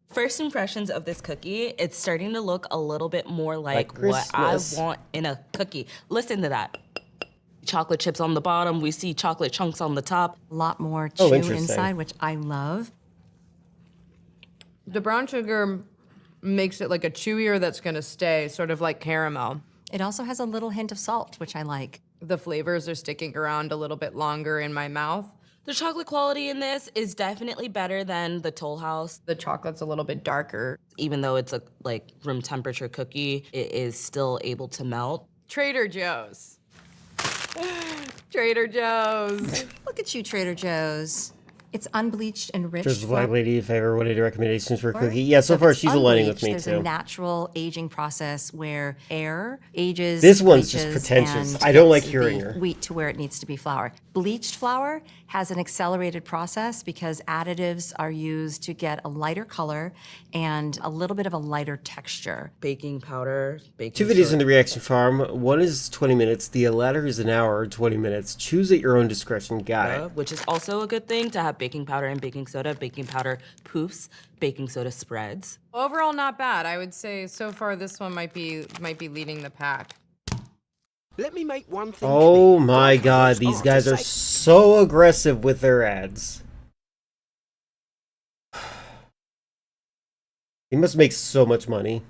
First impressions of this cookie, it's starting to look a little bit more Like like what I Christmas. want in a cookie. Listen to that. Chocolate chips on the bottom, we see chocolate chunks on the top. A lot more Oh, chew interesting. inside, which I love. The brown sugar makes it like a chewier that's gonna stay, sort of like caramel. It also has a little hint of salt, which I like. The flavors are sticking around a little bit longer in my mouth. The chocolate quality in this is definitely better than the Toll House. The chocolate's a little bit darker. Even though it's a like room temperature cookie, it is still able to melt. Trader Joe's. Trader Joe's. Look at you, Trader Joe's. It's unbleached and rich. Just Black Lady, if I ever wanted recommendations for a flour. cookie. Yeah, so if far it's she's aligning with unbleached, me there's too. a natural aging process where air ages. This one's just bleaches, pretentious. and I don't like gets hearing the her. Wheat to where it needs to be flour. Bleached flour has an accelerated process because additives are used to get a lighter color and a little bit of a lighter texture. Baking powder, baking Two videos soda. in the reaction farm. One is 20 minutes. The latter is an hour or 20 minutes. Choose at your own discretion. Got it. Which is also a good thing to have baking powder and baking soda, baking powder poofs, baking soda spreads. Overall, not bad. I would say so far this one might be leading the pack. Let me make one thing Oh clear. my All god, colours these are guys the are same. so aggressive with their ads. He must make so much money.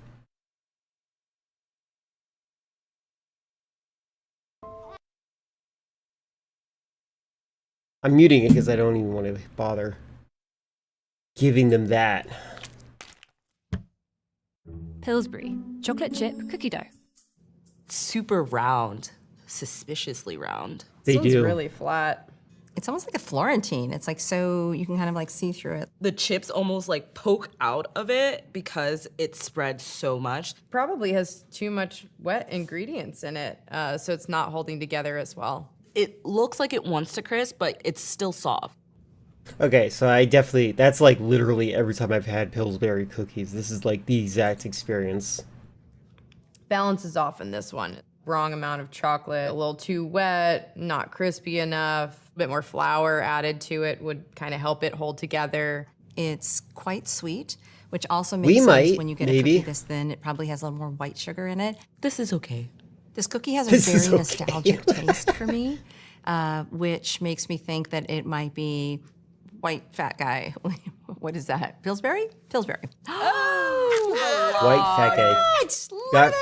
I'm muting it because I don't even want to bother giving them that. Pillsbury chocolate chip cookie dough. Super round, suspiciously round. They This one's do. really flat. It's almost like a Florentine. It's like so you can kind of like see through it. The chips almost like poke out of it because it spreads so much. Probably has too much wet ingredients in it, so it's not holding together as well. It looks like it wants to crisp, but it's still soft. Okay, so I definitely, that's like literally every time I've had Pillsbury cookies. This is like the exact experience. Balance is off in this one. Wrong amount of chocolate, a little too wet, not crispy enough. A bit more flour added to it would kind of help it hold together. It's quite sweet, which also makes We sense might, when you get maybe. a cookie this thin. It probably has a little more white sugar in it. This is okay. This cookie has a This is very okay. nostalgic taste for me, which makes me think that it might be white fat guy. What is that? Pillsbury? Pillsbury. White fat guy. Got,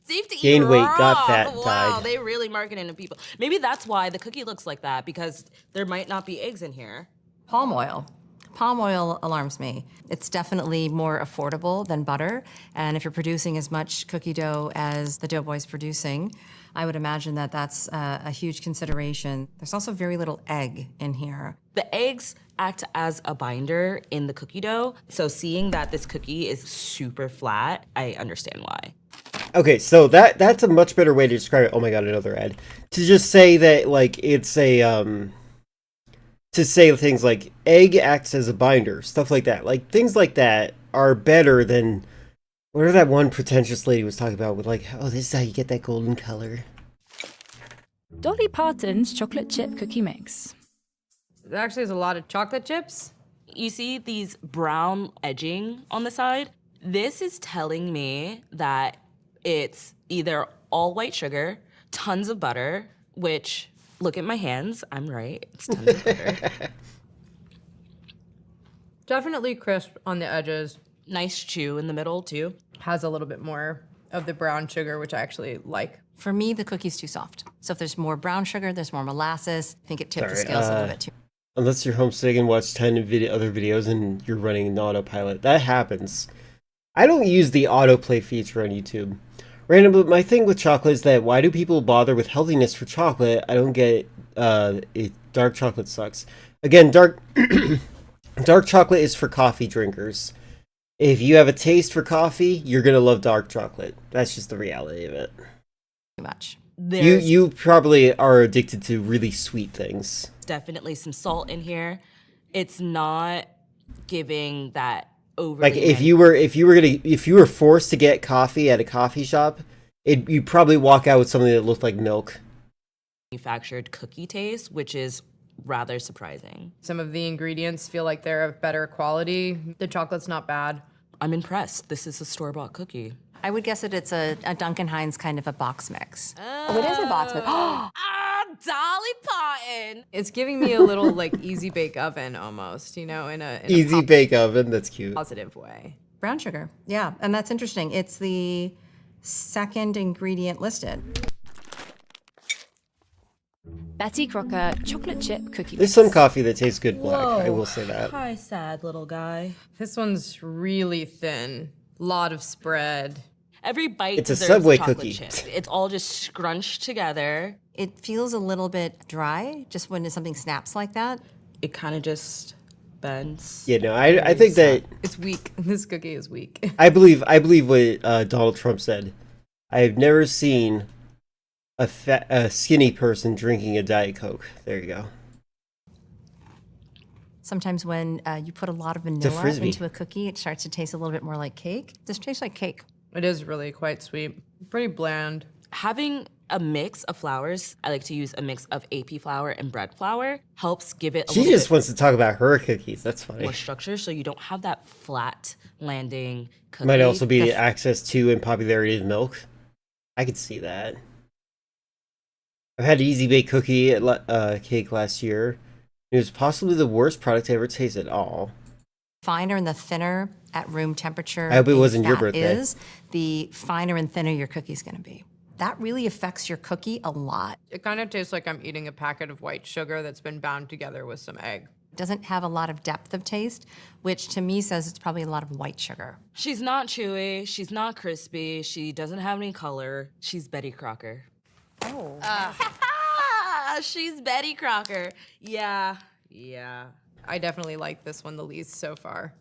Safe to eat Gained weight, got raw. fat, Wow, died. they really marketing to people. Maybe that's why the cookie looks like that, because there might not be eggs in here. Palm oil. Palm oil alarms me. It's definitely more affordable than butter. And if you're producing as much cookie dough as the Doughboy's producing, I would imagine that that's a huge consideration. There's also very little egg in here. The eggs act as a binder in the cookie dough. So seeing that this cookie is super flat, I understand why. Okay, so that's a much better way to describe it. Oh my god, another ad. To just say that, like, it's a, to say things like, egg acts as a binder, stuff like that. Like, things like that are better than whatever that one pretentious lady was talking about with, like, oh, this is how you get that golden color. Dolly Parton's chocolate chip cookie mix. There actually is a lot of chocolate chips. You see these brown edging on the side? This is telling me that it's either all white sugar, tons of butter, which, look at my hands, I'm right, it's tons of butter. Definitely crisp on the edges. Nice chew in the middle, too. Has a little bit more of the brown sugar, which I actually like. For me, the cookie's too soft. So if there's more brown sugar, there's more molasses. I think it tipped the Sorry, scales a little bit too. Unless you're homesick and watch 10 other videos and you're running an autopilot. That happens. I don't use the autoplay feature on YouTube. Randomly, my thing with chocolate is that why do people bother with healthiness for chocolate? I don't get it. Dark chocolate sucks. Again, dark chocolate is for coffee drinkers. If you have a taste for coffee, you're gonna love dark chocolate. That's just the reality of it. Too much. You probably are addicted to really sweet things. Definitely some salt in here. It's not giving that over. Like if you were forced to get coffee at a coffee shop, you'd probably walk out with something that looked like milk. Manufactured cookie taste, which is rather surprising. Some of the ingredients feel like they're of better quality. The chocolate's not bad. I'm impressed. This is a store-bought cookie. I would guess that it's a Duncan Hines kind of a box mix. Oh, it is a box mix. Dolly Parton. It's giving me a little like easy bake oven almost, you know, in a Easy bake oven. That's cute. positive way. Brown sugar. Yeah, and that's interesting. It's the second ingredient listed. Betty Crocker chocolate chip cookie There's mix. some coffee that tastes good black. I will say that. Hi, sad little guy. This one's really thin. Lot of spread. Every bite It's a deserves Subway chocolate cookie. chip. It's all just scrunched together. It feels a little bit dry, just when something snaps like that. It kind of just bends. Yeah, no, I think that It's weak. This cookie is weak. I believe what Donald Trump said. I have never seen a skinny person drinking a Diet Coke. There you go. Sometimes when you put a lot of a vanilla Frisbee. into a cookie, it starts to taste a little bit more like cake. This tastes like cake. It is really quite sweet. Pretty bland. Having a mix of flours, I like to use a mix of AP flour and bread flour, helps give it a She little just bit wants to talk about her cookies. That's funny. more structure so you don't have that flat landing cookie. Might also be access to and popularity of milk. I could see that. I've had Easy Bake Cookie at cake last year. It was possibly the worst product I ever tasted at all. Finer and the thinner at room temperature. I hope it the wasn't your fat birthday. Is, the finer and thinner your cookie's going to be. That really affects your cookie a lot. It kind of tastes like I'm eating a packet of white sugar that's been bound together with some egg. It doesn't have a lot of depth of taste, which to me says it's probably a lot of white sugar. She's not chewy, she's not crispy, she doesn't have any color. She's Betty Crocker. Oh. She's Betty Crocker. Yeah. I definitely like this one the least so far.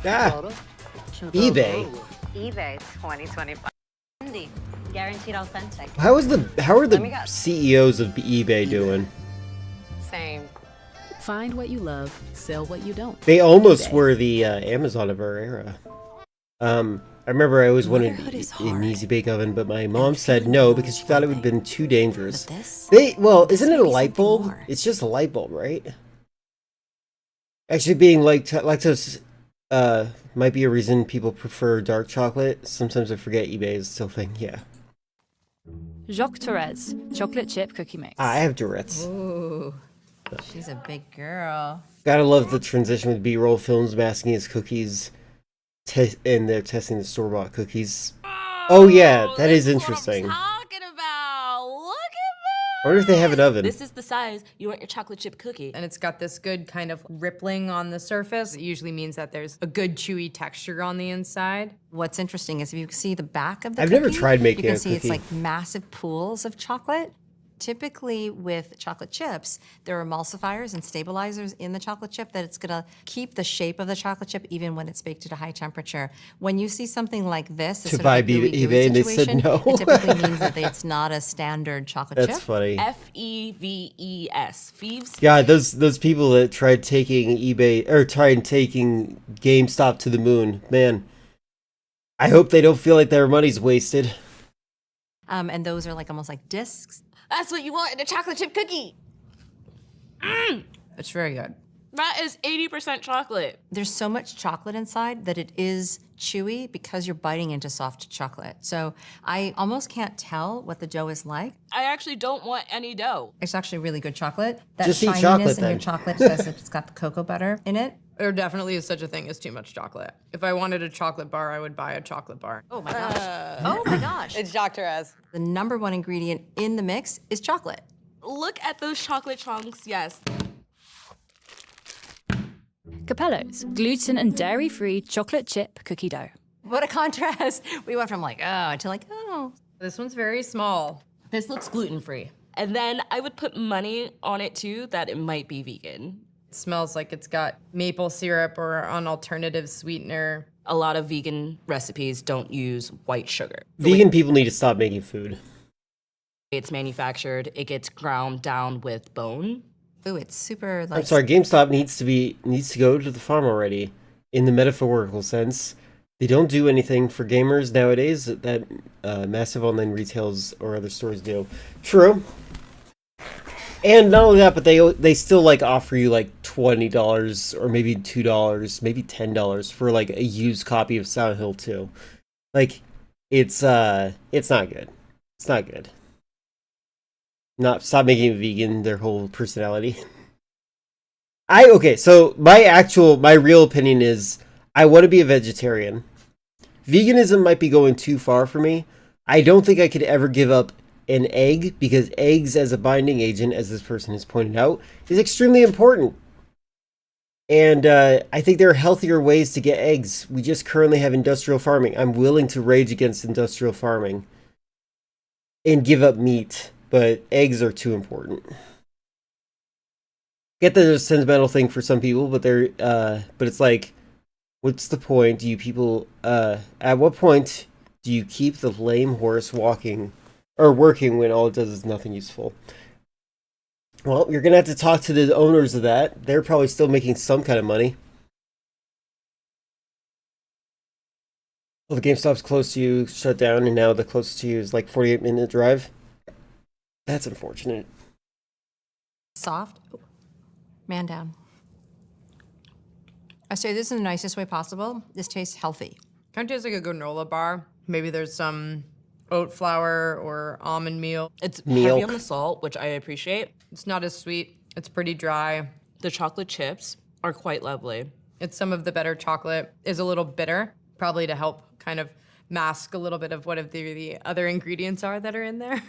Ah, eBay. eBay 2025. Indie, guaranteed authentic. How are the me guess. CEOs of eBay doing? Same. Find what you love, sell what you don't. They almost were the Amazon of our era. I remember I always wanted Motherhood is an hard. Easy Bake Oven, but my mom said no because she thought it would have been too dangerous. But this? Isn't it a maybe light something bulb? more. It's just a light bulb, right? Actually, being lactose might be a reason people prefer dark chocolate. Sometimes I forget eBay is still a thing. Yeah, Jacques Torres chocolate chip cookie mix. I have Tourette's. Ooh, she's a big girl. Gotta love the transition with B-roll films masking his cookies, and they're testing the store-bought cookies. Oh yeah, that is interesting. Talking about. Look at I wonder if they have an oven. this. This is the size you want your chocolate chip cookie. And it's got this good kind of rippling on the surface. It usually means that there's a good chewy texture on the inside. What's interesting is if you see the back of the I've cookie, never tried making you can a see it's cookie. like massive pools of chocolate. Typically with chocolate chips, there are emulsifiers and stabilizers in the chocolate chip that it's gonna keep the shape of the chocolate chip even when it's baked at a high temperature. When you see something like this, To sort of buy like gooey, gooey eBay and they said situation, no. it typically means that it's not a standard chocolate That's chip. funny. Feves. Feves. God, those people that tried taking eBay or tried taking GameStop to the moon, man. I hope they don't feel like their money's wasted. And those are like almost like discs. That's what you want in a chocolate chip cookie. It's very good. That is 80% chocolate. There's so much chocolate inside that it is chewy because you're biting into soft chocolate. So I almost can't tell what the dough is like. I actually don't want any dough. It's actually really good chocolate. That Just eat shininess chocolate, in your then. chocolate says it's got the cocoa butter in it. There definitely is such a thing as too much chocolate. If I wanted a chocolate bar, I would buy a chocolate bar. Oh my gosh. Oh my gosh. It's Dr. Ez. The number one ingredient in the mix is chocolate. Look at those chocolate chunks. Yes. Capello's gluten and dairy-free chocolate chip cookie dough. What a contrast. We went from like, oh, to like, oh. This one's very small. This looks gluten-free. And then I would put money on it too that it might be vegan. It smells like it's got maple syrup or an alternative sweetener. A lot of vegan recipes don't use white sugar. Vegan people need to stop making food. It's manufactured, it gets ground down with bone. Ooh, it's super like. I'm sorry, GameStop needs to go to the farm already. In the metaphorical sense, they don't do anything for gamers nowadays that massive online retails or other stores do. True. And not only that, but they still like offer you like $20 or maybe $2, maybe $10 for like a used copy of Silent Hill 2. Like, it's not good. It's not good. Stop making it vegan, their whole personality. So my real opinion is I want to be a vegetarian. Veganism might be going too far for me. I don't think I could ever give up an egg, because eggs as a binding agent, as this person has pointed out, is extremely important. And I think there are healthier ways to get eggs. We just currently have industrial farming. I'm willing to rage against industrial farming and give up meat, but eggs are too important. Get that there's a sentimental thing for some people, but it's like, what's the point? Do you people at what point do you keep the lame horse walking or working when all it does is nothing useful? Well, you're gonna have to talk to the owners of that. They're probably still making some kind of money. Well, the GameStop's close to you shut down, and now the closest to you is like 48-minute drive. That's unfortunate. Soft. Man down. I say this in the nicest way possible. This tastes healthy. Kind of tastes like a granola bar. Maybe there's some oat flour or almond meal. It's Milk. heavy on the salt, which I appreciate. It's not as sweet. It's pretty dry. The chocolate chips are quite lovely. It's some of the better chocolate. Is a little bitter, probably to help kind of mask a little bit of what the other ingredients are that are in there.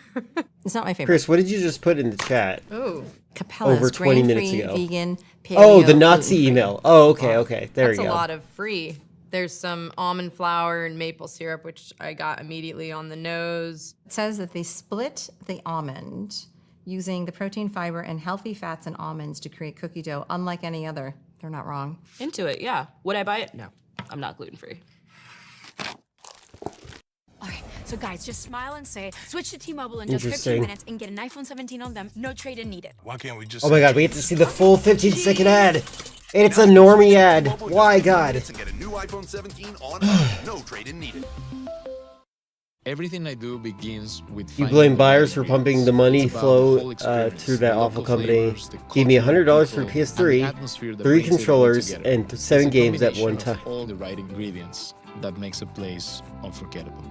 It's not my favorite. Chris, what did you just put in the chat? Ooh. Capella's over 20 minutes grain-free, ago. vegan, Oh, the paleo, Nazi gluten-free. email. Oh, okay. There That's you go. a lot of free. There's some almond flour and maple syrup, which I got immediately on the nose. It says that they split the almond using the protein, fiber, and healthy fats in almonds to create cookie dough, unlike any other. They're not wrong. Into it, yeah. Would I buy it? No. I'm not gluten-free. All right, so guys, just smile and say, switch to T-Mobile in just 15 Interesting. minutes and get an iPhone 17 on them, no trade-in needed. Why can't we just Oh my god, we get to see the full 15-second ad. And it's a normie ad. Why, God? and get a new iPhone 17 on no trade-in needed. Everything I do begins with You finding blame the buyers right for pumping the ingredients. money It's about flow the whole experience, through that the awful local company. flavors, the Gave me culture, the $100 for people, PS3, and the atmosphere that 3 brings everyone controllers, together. and It's 7 a games at one combination time. of all the right ingredients that makes a place unforgettable.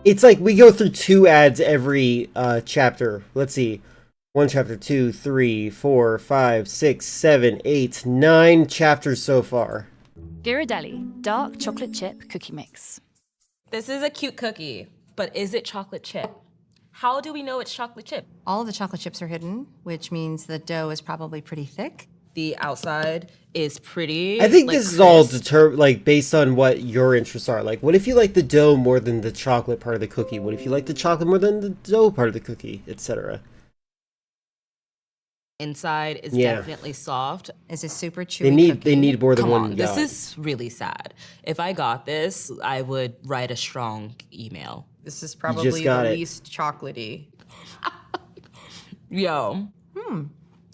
It's like we go through 2 ads every chapter. Let's see. 1 chapter, 2, 3, 4, 5, 6, 7, 8, 9 chapters so far. Ghirardelli dark chocolate chip cookie mix. This is a cute cookie, but is it chocolate chip? How do we know it's chocolate chip? All of the chocolate chips are hidden, which means the dough is probably pretty thick. The outside is pretty. I think like, this is all crisp. based on what your interests are. Like, what if you like the dough more than the chocolate part of the cookie? What if you like the chocolate more than the dough part of the cookie, etc.? Inside is Yeah. definitely soft. It's a super chewy They need more than Come one on, guy. this is really sad. If I got this, I would write a strong email. This is probably got the it. least chocolatey. Yo.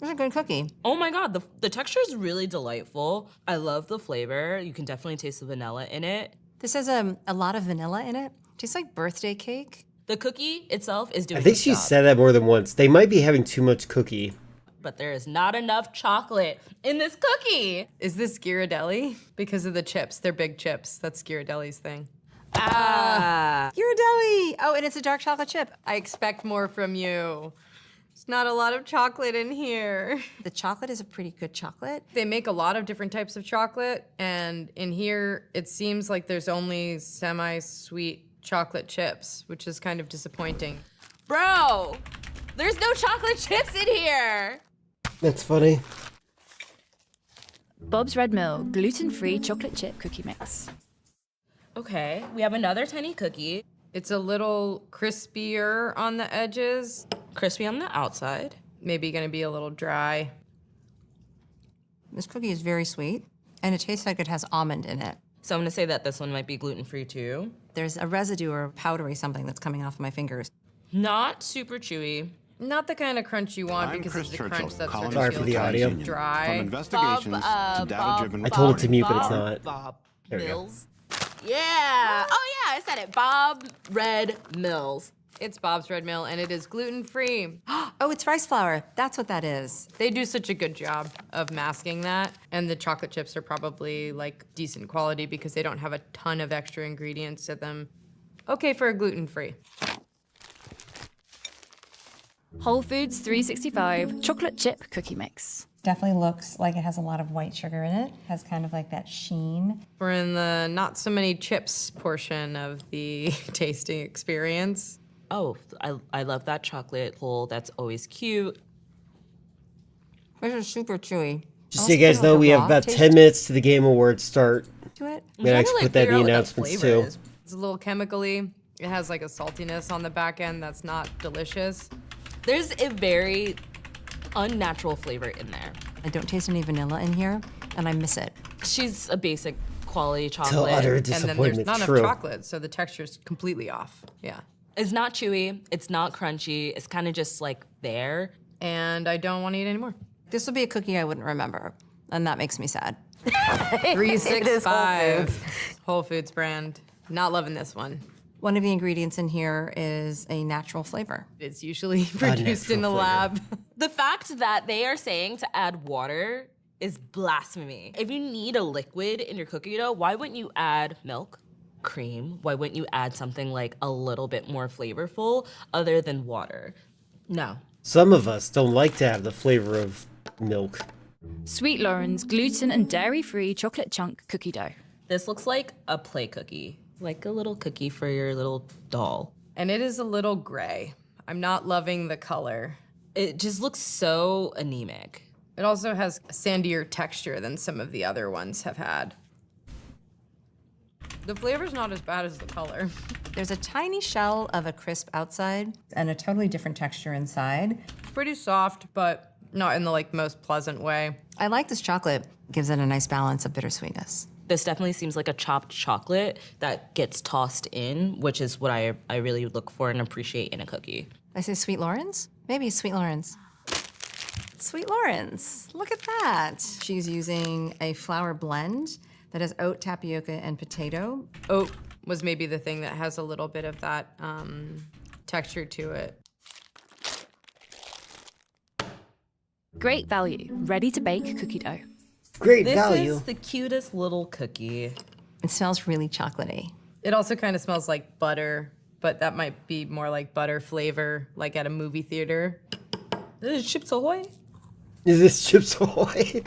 It's a good cookie. Oh my god, the texture is really delightful. I love the flavor. You can definitely taste the vanilla in it. This has a lot of vanilla in it. Tastes like birthday cake. The cookie itself is doing I think its she job, said that more than once. They might be having too much cookie. but there is not enough chocolate in this cookie. Is this Ghirardelli? Because of the chips. They're big chips. That's Ghirardelli's thing. Ghirardelli! Oh, and it's a dark chocolate chip. I expect more from you. There's not a lot of chocolate in here. The chocolate is a pretty good chocolate. They make a lot of different types of chocolate, and in here, it seems like there's only semi-sweet chocolate chips, which is kind of disappointing. Bro, there's no chocolate chips in here. That's funny. Bob's Red Mill gluten-free chocolate chip cookie mix. Okay, we have another tiny cookie. It's a little crispier on the edges. Crispy on the outside. Maybe gonna be a little dry. This cookie is very sweet, and it tastes like it has almond in it. So I'm gonna say that this one might be gluten-free too. There's a residue or powdery something that's coming off my fingers. Not super chewy, Not the kind of crunch you want I'm because Chris it's a Churchill, crunch that's columnist Sorry for the audio. dry. From investigations to data-driven I told it to reporting. mute, but it's not. Bob There we go. Mills. Yeah. Oh yeah, I said it. Bob Red Mills. It's Bob's Red Mill, and it is gluten-free. Oh, it's rice flour. That's what that is. They do such a good job of masking that, and the chocolate chips are probably like decent quality because they don't have a ton of extra ingredients to them. Okay for a gluten-free. Whole Foods 365 chocolate chip cookie mix. Definitely looks like it has a lot of white sugar in it. Has kind of like that sheen. We're in the not so many chips portion of the tasting experience. Oh, I love that chocolate hole. That's always cute. This is super chewy. Just so you guys know, we have about 10 minutes to the Game Awards start. To it. I'm gonna actually put that in the announcements too. It's a little chemically. It has like a saltiness on the back end that's not delicious. There's a very unnatural flavor in there. I don't taste any vanilla in here, and I miss it. She's a basic quality chocolate. Till utter And then there's disappointment. not True. enough chocolate, so the texture's completely off. Yeah. It's not chewy. It's not crunchy. It's kind of just like there. And I don't want to eat anymore. This would be a cookie I wouldn't remember, and that makes me sad. 365 Whole Foods brand. Not loving this one. One of the ingredients in here is a natural flavor. It's usually produced in the lab. The fact that they are saying to add water is blasphemy. If you need a liquid in your cookie dough, why wouldn't you add milk, cream? Why wouldn't you add something like a little bit more flavorful other than water? No. Some of us don't like to have the flavor of milk. Sweet Lauren's gluten and dairy-free chocolate chunk cookie dough. This looks like a play cookie, like a little cookie for your little doll. And it is a little gray. I'm not loving the color. It just looks so anemic. It also has a sandier texture than some of the other ones have had. The flavor's not as bad as the color. There's a tiny shell of a crisp outside. And a totally different texture inside. It's pretty soft, but not in the like most pleasant way. I like this chocolate. Gives it a nice balance of bittersweetness. This definitely seems like a chopped chocolate that gets tossed in, which is what I really look for and appreciate in a cookie. I say Sweet Lauren's? Maybe Sweet Lauren's. Sweet Lauren's, look at that. She's using a flour blend that has oat, tapioca, and potato. Oat was maybe the thing that has a little bit of that texture to it. Great value, ready to bake cookie dough. Great This value. is the cutest little cookie. It smells really chocolatey. It also kind of smells like butter, but that might be more like butter flavor, like at a movie theater. This is Chips Ahoy. Is this Chips Ahoy?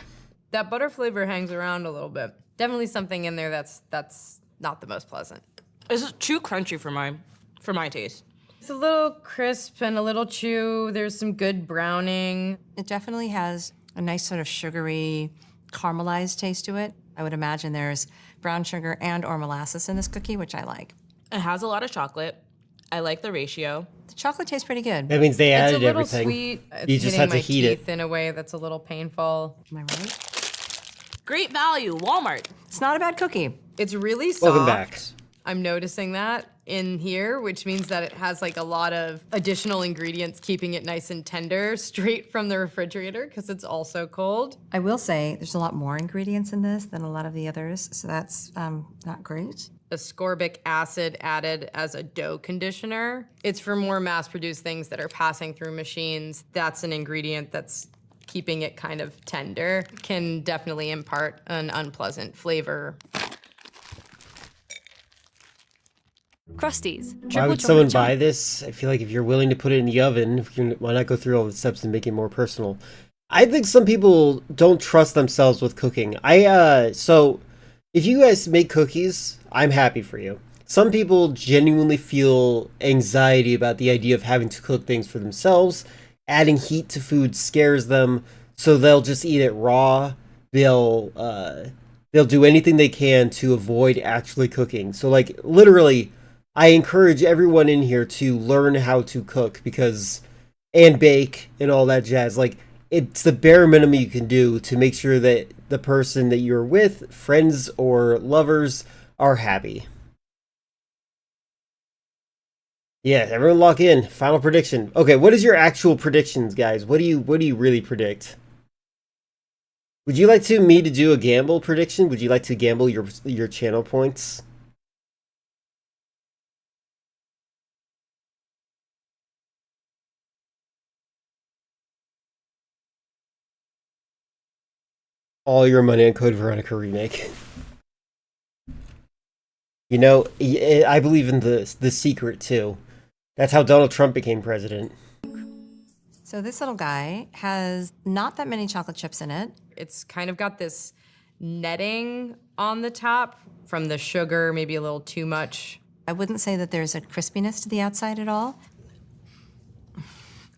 That butter flavor hangs around a little bit. Definitely something in there that's not the most pleasant. This is too crunchy for my taste. It's a little crisp and a little chew. There's some good browning. It definitely has a nice sort of sugary, caramelized taste to it. I would imagine there's brown sugar and or molasses in this cookie, which I like. It has a lot of chocolate. I like the ratio. The chocolate tastes pretty good. That means they It's a added little everything. sweet. It's You just hitting have to my heat it. teeth in a way that's a little painful. Am I right? Great value, Walmart. It's not a bad cookie. It's really soft. Welcome back. I'm noticing that in here, which means that it has like a lot of additional ingredients keeping it nice and tender straight from the refrigerator because it's also cold. I will say there's a lot more ingredients in this than a lot of the others, so that's not great. Ascorbic acid added as a dough conditioner. It's for more mass-produced things that are passing through machines. That's an ingredient that's keeping it kind of tender. Can definitely impart an unpleasant flavor. Crusties. Why Triple would someone chocolate buy chunk. this? I feel like if you're willing to put it in the oven, why not go through all the steps and make it more personal? I think some people don't trust themselves with cooking. So if you guys make cookies, I'm happy for you. Some people genuinely feel anxiety about the idea of having to cook things for themselves. Adding heat to food scares them, so they'll just eat it raw. They'll do anything they can to avoid actually cooking. So like literally, I encourage everyone in here to learn how to cook and bake and all that jazz. Like it's the bare minimum you can do to make sure that the person that you're with, friends or lovers, are happy. Yeah, everyone lock in. Final prediction. Okay, what is your actual predictions, guys? What do you really predict? Would you like me to do a gamble prediction? Would you like to gamble your channel points? All your money on Code Veronica remake. You know, I believe in the secret too. That's how Donald Trump became president. So this little guy has not that many chocolate chips in it. It's kind of got this netting on the top from the sugar, maybe a little too much. I wouldn't say that there's a crispiness to the outside at all.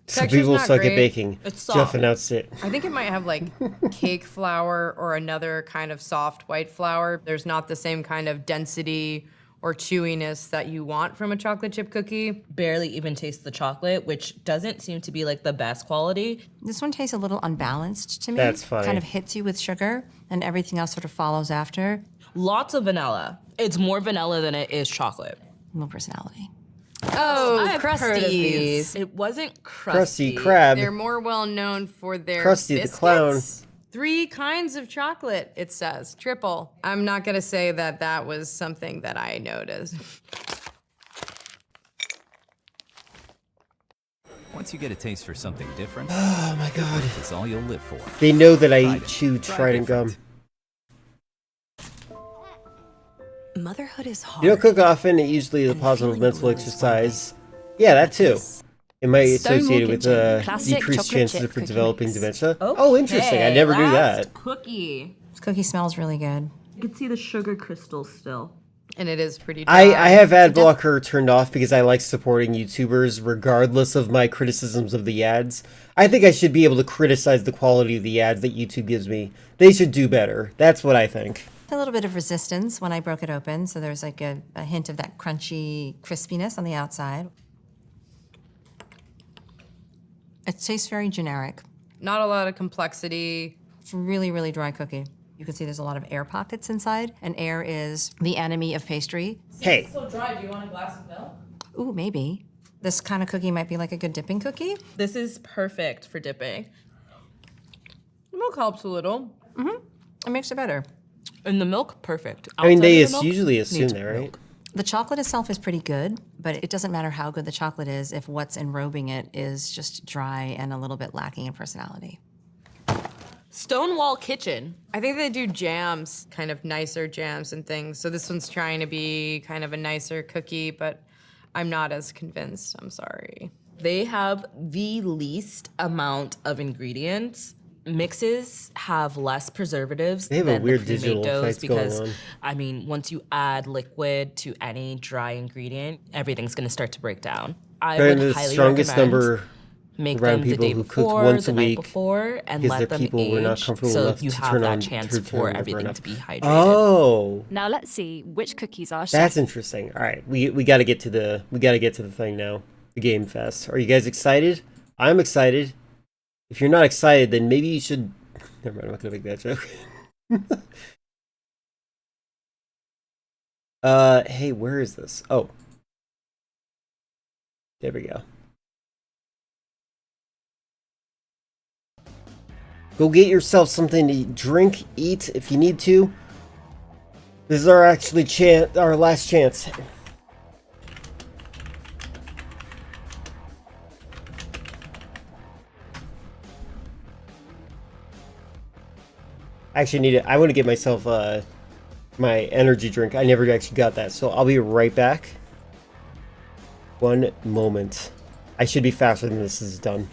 Some Texture's people not suck at great. baking. It's Jeff soft. announced it. I think it might have like cake flour or another kind of soft white flour. There's not the same kind of density or chewiness that you want from a chocolate chip cookie. Barely even taste the chocolate, which doesn't seem to be like the best quality. This one tastes a little unbalanced to me. That's funny. Kind of hits you with sugar, and everything else sort of follows after. Lots of vanilla. It's more vanilla than it is chocolate. No personality. Oh, I've Krusties. heard of these. It wasn't crusty. Krusty Krab. They're more well known for their Krusty the biscuits. Clown. 3 kinds of chocolate, it says. Triple. I'm not gonna say that that was something that I noticed. Once you get a taste for something different, oh my god, it's all you'll live for. They know that I chew Trident gum. Motherhood is hard. You don't cook often, it usually the positive mental exercise. Yeah, that too. It might be associated with Classic decreased chocolate chances chip for cookie developing mix. dementia. Oh, interesting. I never knew last that. Cookie. This cookie smells really good. You can see the sugar crystals still. And it is pretty dry. I have ad blocker turned off because I like supporting YouTubers regardless of my criticisms of the ads. I think I should be able to criticize the quality of the ads that YouTube gives me. They should do better. That's what I think. A little bit of resistance when I broke it open, so there's like a hint of that crunchy crispiness on the outside. It tastes very generic. Not a lot of complexity. It's a really, really dry cookie. You can see there's a lot of air pockets inside, and air is the enemy of pastry. Hey. It's so dry. Do you want a glass of milk? Ooh, maybe. This kind of cookie might be like a good dipping cookie. This is perfect for dipping. The milk helps a little. It makes it better. And the milk, perfect. I mean, Outside they of the milk, usually assume needs that, right? milk. The chocolate itself is pretty good, but it doesn't matter how good the chocolate is if what's enrobing it is just dry and a little bit lacking in personality. Stonewall Kitchen. I think they do jams, kind of nicer jams and things. So this one's trying to be kind of a nicer cookie, but I'm not as convinced. I'm sorry. They have the least amount of ingredients. Mixes have less preservatives They have a than weird the pre-made digital doughs effect going because, on. I mean, once you add liquid to any dry ingredient, everything's going to start to break down. I They're would the highly strongest recommend number make around them the people day who cook before, once the a night week before, and because let their them people age were not comfortable so enough you to have turn that on chance to for turn everything enough. to be hydrated. Oh, Now let's see which cookies are that's chef. interesting. All right, we got to get to the thing now. The Game Fest. Are you guys excited? I'm excited. If you're not excited, then maybe you should. Never mind. I'm not gonna make that joke. Hey, where is this? Oh, there we go. Go get yourself something to drink, eat if you need to. This is our our last chance. I actually need it. I want to get myself my energy drink. I never actually got that, so I'll be right back. One moment. I should be faster than this is done.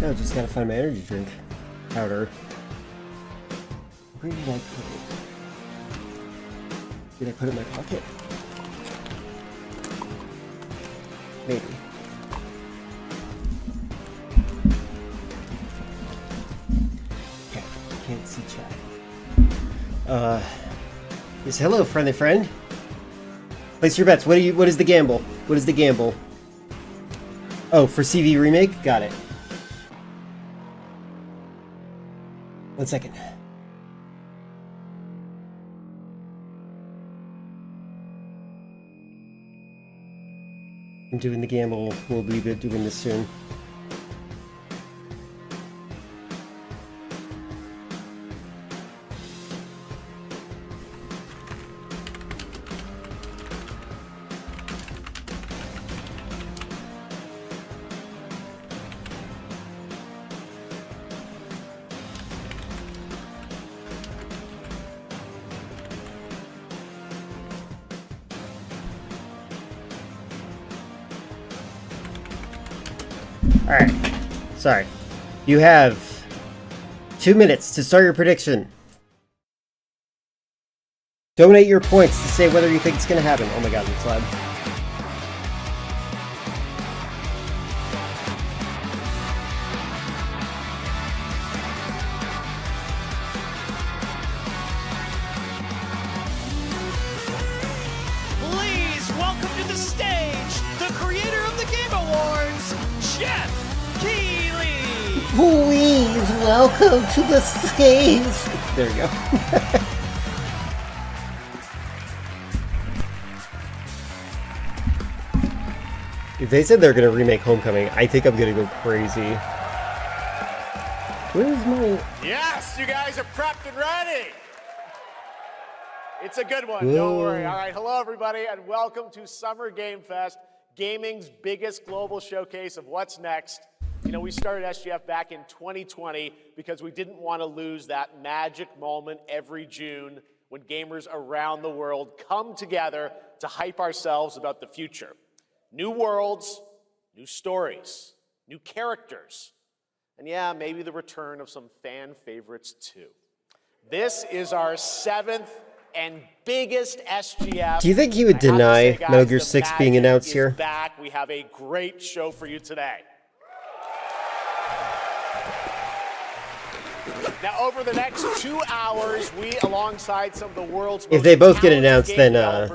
No, just gotta find my energy drink powder. Where did I put it? Did I put it in my pocket? Maybe. Okay, can't see chat. Yes, hello, friendly friend. Place your bets. What is the gamble? What is the gamble? Oh, for CV Remake? Got it. 1 second. I'm doing the gamble. We'll be doing this soon. Alright. Sorry. You have 2 minutes to start your prediction. Donate your points to say whether you think it's going to happen. Oh my god, it's loud. Please welcome to the stage the creator of the Game Awards, Jeff Keighley! Please welcome to the stage. There you go. If they said they're gonna remake Homecoming, I think I'm gonna go crazy. Where's my... Yes, you guys are prepped and ready. It's a good one, Whoa. don't worry. All right, hello everybody, and welcome to Summer Game Fest, gaming's biggest global showcase of what's next. You know, we started SGF back in 2020 because we didn't want to lose that magic moment every June when gamers around the world come together to hype ourselves about the future. New worlds, new stories, new characters, and yeah, maybe the return of some fan favorites too. This is our 7th and biggest SGF. Do you think he would deny Metal Gear 6 being announced here? Back. We have a great show for you today. Now, over the next 2 hours, we, alongside some of the world's If they both get announced, then are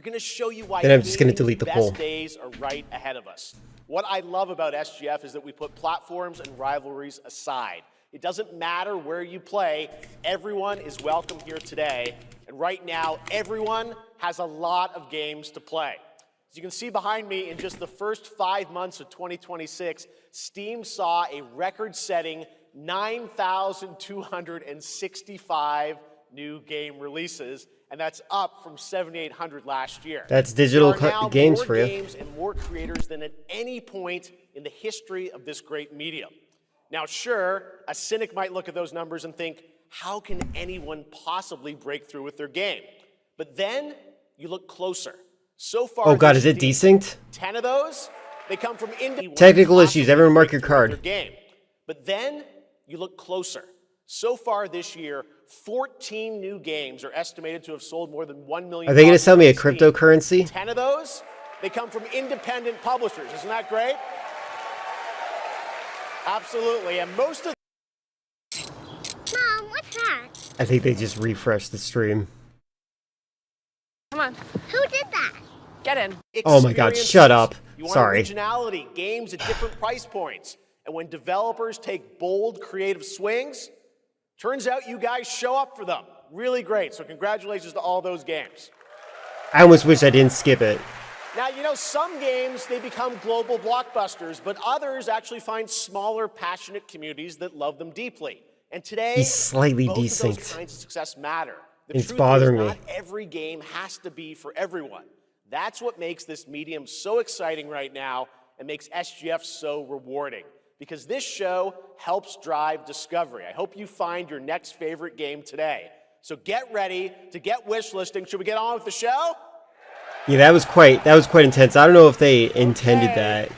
going to show you why I'm just going to delete the best poll. days are right ahead of us. What I love about SGF is that we put platforms and rivalries aside. It doesn't matter where you play, everyone is welcome here today. And right now, everyone has a lot of games to play. As you can see behind me, in just the first 5 months of 2026, Steam saw a record-setting 9,265 new game releases, and that's up from 7,800 last year. That's digital There are now games more for you. games and more creators than at any point in the history of this great medium. Now, sure, a cynic might look at those numbers and think, how can anyone possibly break through with their game? But then you look closer. So far, Oh god, is this it season, desynced? 10 of those, they come from indie. Technical issues. Everyone mark your card. Game. But then you look closer. So far this year, 14 new games are estimated to have sold more than 1 million. Are they going to sell me a copies on Steam. cryptocurrency? 10 of those, they come from independent publishers. Isn't that great? Absolutely. And most of Mom, what's that? I think they just refreshed the stream. Come on. Who did that? Get in. Oh my god, shut up. You want Sorry. originality, games at different price points. And when developers take bold, creative swings, turns out you guys show up for them. Really great. So congratulations to all those games. I almost wish I didn't skip it. Now, you know, some games, they become global blockbusters, but others actually find smaller, passionate communities that love them deeply. And today, He's slightly both of those desynced. kinds of success matter. The It's truth bothering is me. not every game has to be for everyone. That's what makes this medium so exciting right now and makes SGF so rewarding. Because this show helps drive discovery. I hope you find your next favorite game today. So get ready to get wish listing. Should we get on with the show? Yeah, that was quite intense. I don't know if they intended that.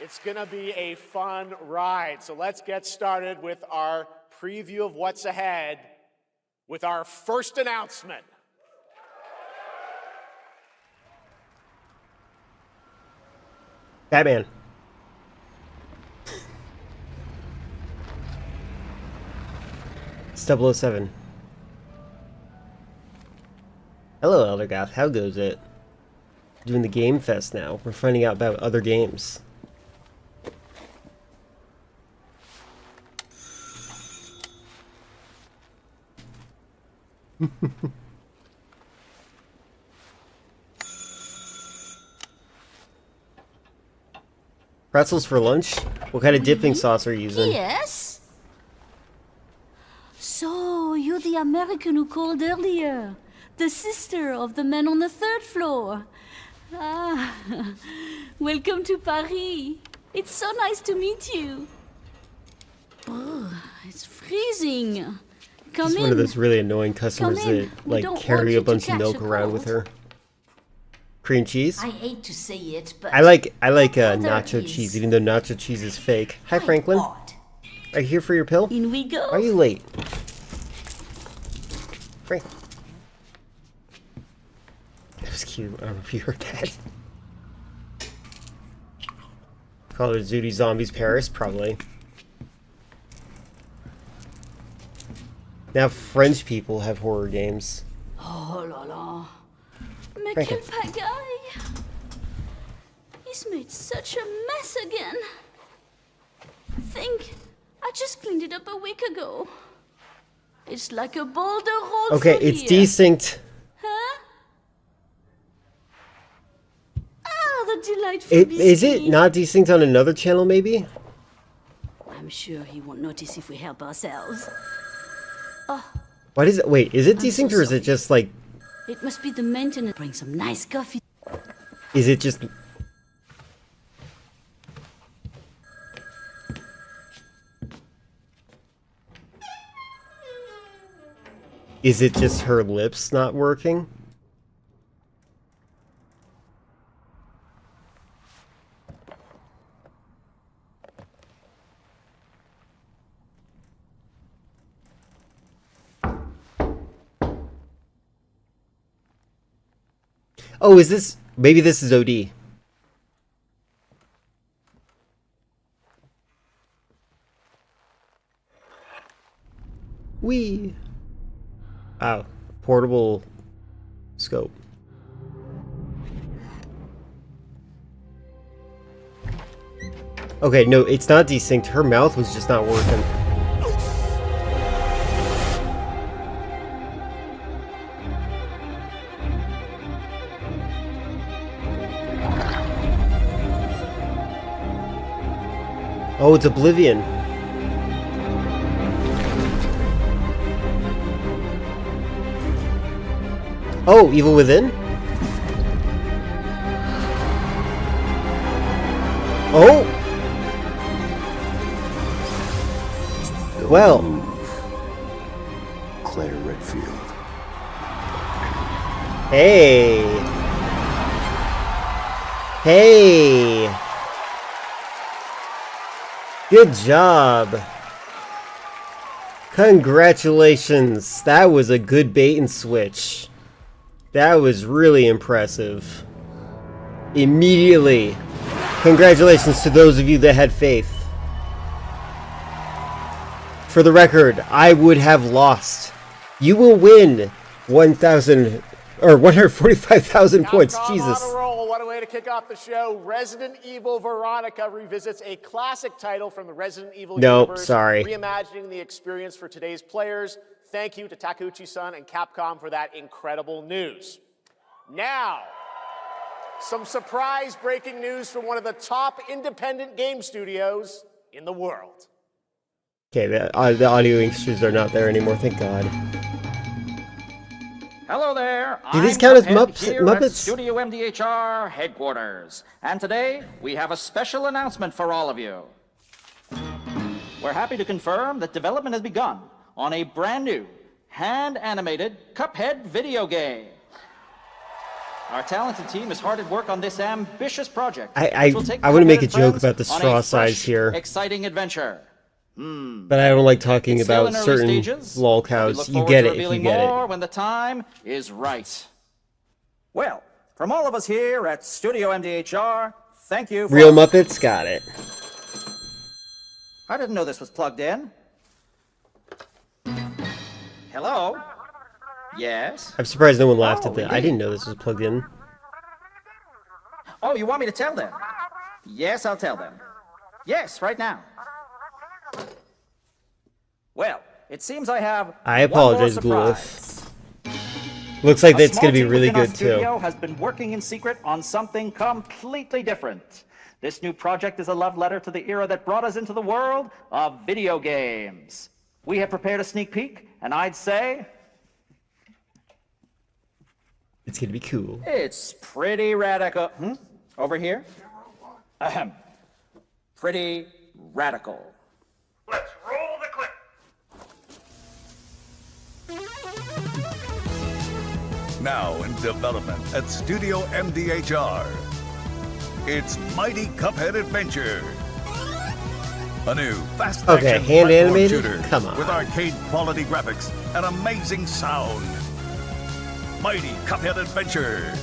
It's going to be a fun ride. So let's get started with our preview of what's ahead with our first announcement. Batman. It's 007. Hello, Elder Goth. How goes it? Doing the Game Fest now. We're finding out about other games. Pretzels for lunch? What kind of dipping sauce are you using? Yes? So, you're the American who called earlier. The sister of the man on the 3rd floor. Ah, welcome to Paris. It's so nice to meet you. Brr, it's freezing. Come She's in. one of those really annoying customers Come in. that, We like, don't carry want a you to bunch of catch milk a around with cold. her. Cream cheese? I hate to say it, but I like butter nacho is cheese, even though nacho cheese is fake. Hi, Franklin. Are you here for your pill? In we go. Are you late? Frank. That was cute. I don't know if you heard that. Call it Zooty Zombies Paris? Probably. Now French people have horror games. Oh la la. Mais Franklin. quel pagaille! He's made such a mess again. Think, I just cleaned it up a week ago. It's like a boulder rolled Okay, through it's here. desynced. Huh? Ah, the delightful Is it biscuit. not desynced on another channel, maybe? I'm sure he won't notice if we help ourselves. Oh, What is it? Wait, is it I'm so desynced or is it just like... it must be the maintenance. Bring some nice coffee. Is it just... Is it just her lips not working? Oh, is this... Maybe this is OD. Wee. Wow. Portable scope. Okay, no, it's not desynced. Her mouth was just not working. Oh, it's Oblivion. Oh, Evil Within? Oh! Well. Claire Redfield. Hey. Hey. Good job. Congratulations. That was a good bait and switch. That was really impressive. Immediately. Congratulations to those of you that had faith. For the record, I would have lost. You will win 1,000 or 145,000 points. Capcom Jesus. On a roll. What a way to kick off the show. Resident Evil Veronica revisits a classic title from the Resident Evil Nope, universe, sorry. reimagining the experience for today's players. Thank you to Takeuchi-san and Capcom for that incredible news. Now, some surprise breaking news from one of the top independent game studios in the world. Okay, the audio issues are not there anymore, thank God. Hello there. Do these I'm count as Cuphead here at Muppets? Studio MDHR headquarters. And today, we have a special announcement for all of you. We're happy to confirm that development has begun on a brand new, hand-animated Cuphead video game. Our talented team is hard at work on this ambitious project. I which will take want to make a Cuphead joke friends about the on a straw size fresh, here, exciting adventure. but I don't like talking It's still about in early certain stages. lol We cows. look You forward get to it if you revealing get more it. when the time is right. Well, from all of us here at Studio MDHR, thank you for... Real Muppets got it. I didn't know this was plugged in. Hello? Yes? I'm surprised no one laughed at that. I didn't know this was plugged in. Oh, you want me to tell them? Yes, I'll tell them. Yes, right now. Well, it seems I have I apologize, one more Gulif. Looks like A that's small going to be team really within our good studio too. has been working in secret on something completely different. This new project is a love letter to the era that brought us into the world of video games. We have prepared a sneak peek, and I'd say It's going to be cool. it's pretty radical. Over here? Ahem. Pretty radical. Let's roll the clip. Now in development at Studio MDHR. It's Mighty Cuphead Adventure. A new fast Okay, action hand platform animated? shooter Come on. with arcade quality graphics and amazing sound. Mighty Cuphead Adventure.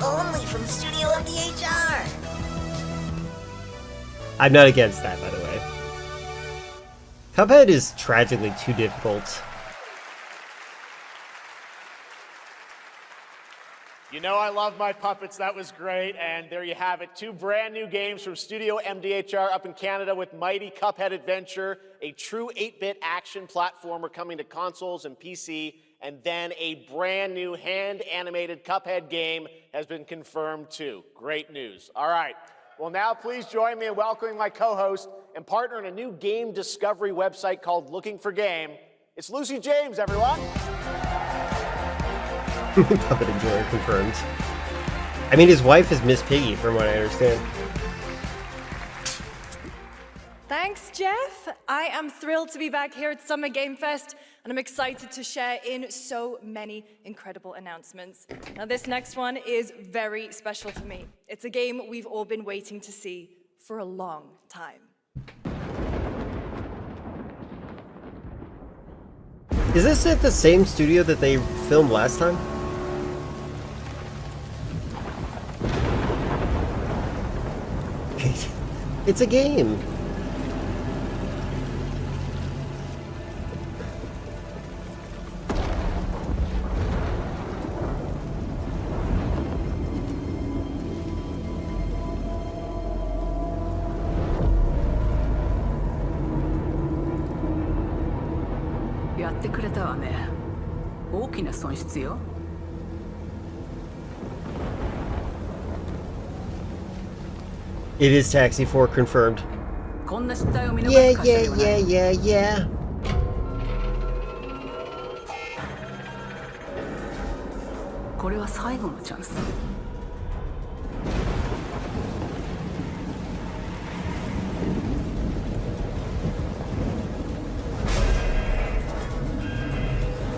Only from Studio MDHR. I'm not against that, by the way. Cuphead is tragically too difficult. You know I love my puppets. That was great. And there you have it. 2 brand new games from Studio MDHR up in Canada with Mighty Cuphead Adventure, a true 8-bit action platformer coming to consoles and PC, and then a brand new hand-animated Cuphead game has been confirmed too. Great news. All right. Well, now please join me in welcoming my co-host and partner in a new game discovery website called Looking for Game. It's Lucy James, everyone. Puppet Enjoyer confirmed. I mean, his wife is Miss Piggy, from what I understand. Thanks, Jeff. I am thrilled to be back here at Summer Game Fest, and I'm excited to share in so many incredible announcements. Now, this next one is very special for me. It's a game we've all been waiting to see for a long time. Is this at the same studio that they filmed last time? It's a game. It is Taxi 4 confirmed. Yeah.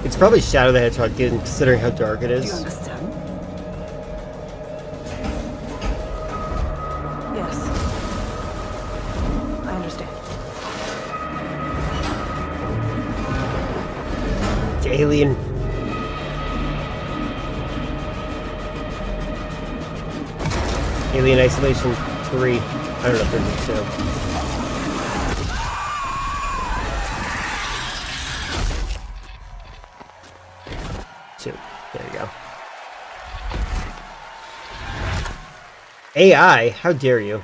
It's probably Shadow the Hedgehog, considering how dark it is. Yes. I understand. Alien. Alien Isolation 3. I don't know if there's a 2. There you go. AI, how dare you?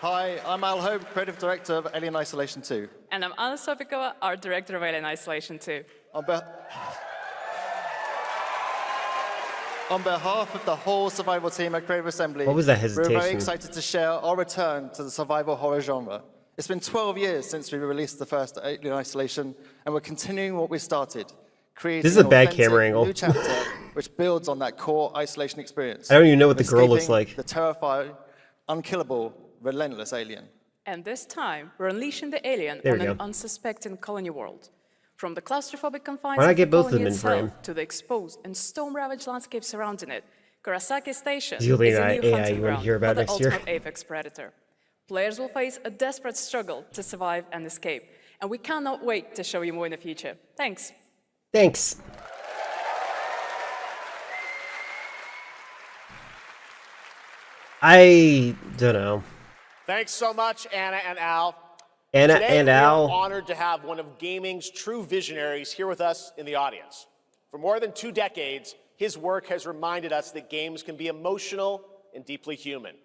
Hi, I'm Al Hope, Creative Director of Alien Isolation 2. And I'm Anna Sofikova, Art Director of Alien Isolation 2. On behalf of the whole survival team at Creative Assembly, What was that we're hesitation? very excited to share our return to the survival horror genre. It's been 12 years since we released the first Alien Isolation, and we're continuing what we started, creating This is a an bad authentic camera angle. new chapter which builds on that core isolation experience. I don't even know what the of girl looks escaping like. The terrifying, unkillable, relentless alien. And this time, we're unleashing the alien There on we an go. unsuspecting colony world. From the claustrophobic confines Why not of the get both of colony them in itself frame? to the exposed and storm-ravaged landscape surrounding it, Kurosaki Station Is the only is a new AI hunting you wanna ground hear about for the next year? ultimate apex predator. Players will face a desperate struggle to survive and escape, and we cannot wait to show you more in the future. Thanks. Thanks. I don't know. Thanks so much, Anna and Al. Anna Today, and we Al. are honored to have one of gaming's true visionaries here with us in the audience. For more than 2 decades, his work has reminded us that games can be emotional and deeply human.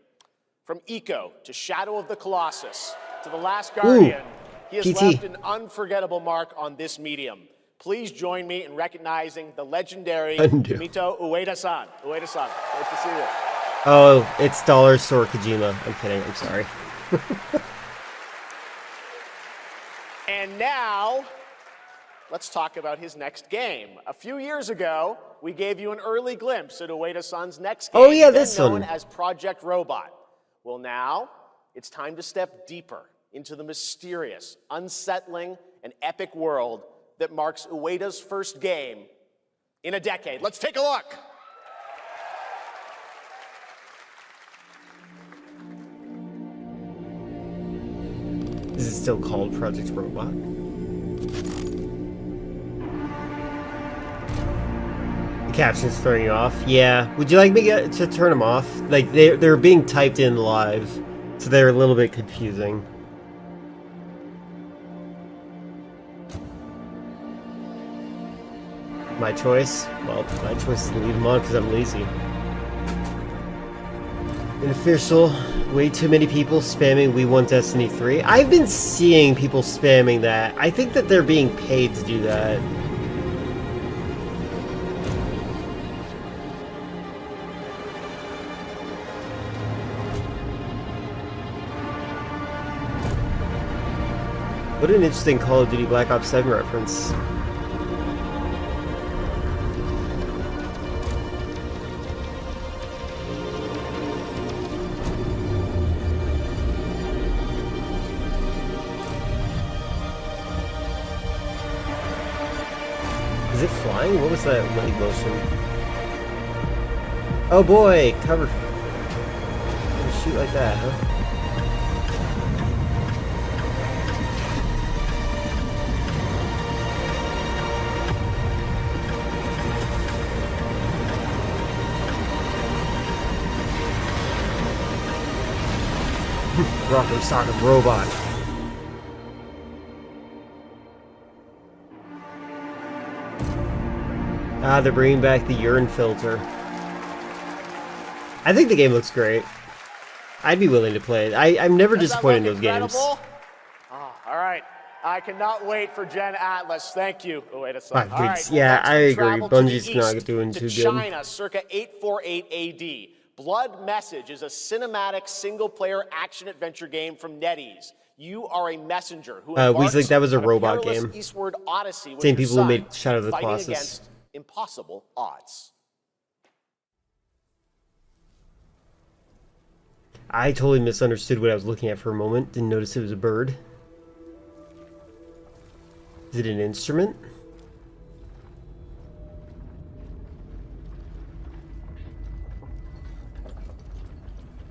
From Eco to Shadow of the Colossus to The Last Guardian, he has PT. left an unforgettable mark on this medium. Please join me in recognizing the legendary Undo. Fumito Ueda-san. Ueda-san, great to see you. Oh, it's Dollar Store Kojima. I'm kidding. I'm sorry. And now, let's talk about his next game. A few years ago, we gave you an early glimpse at Ueda-san's next game, Oh, yeah, then this known one. as Project Robot. Well, now, it's time to step deeper into the mysterious, unsettling, and epic world that marks Ueda's first game in a decade. Let's take a look. Is it still called Project Robot? The caption's throwing you off. Yeah. Would you like me to turn them off? Like they're being typed in live, so they're a little bit confusing. My choice? Well, my choice is to leave them on because I'm lazy. Unofficial. Way too many people spamming We Want Destiny 3. I've been seeing people spamming that. I think that they're being paid to do that. What an interesting Call of Duty Black Ops 7 reference. Is it flying? What was that leg motion? Oh boy, cover. Shoot like that, huh? Rocket Soccer Robot. Ah, they're bringing back the urine filter. I think the game looks great. I'd be willing to play it. I'm never Does that disappointed in look those games. incredible? Oh, all right. I cannot wait for Gen Atlas. Thank you, Ueda-san. Ah, All right, yeah, next I we agree. travel to the Bungie's not east doing to too good. China, circa 848 AD. Blood Message is a cinematic single-player action-adventure game from NetEase. You are a messenger who We think that was a embarks on robot perilous game. eastward odyssey with Same your people who son, made Shadow of the fighting Colossus. against impossible odds. I totally misunderstood what I was looking at for a moment. Didn't notice it was a bird. Is it an instrument?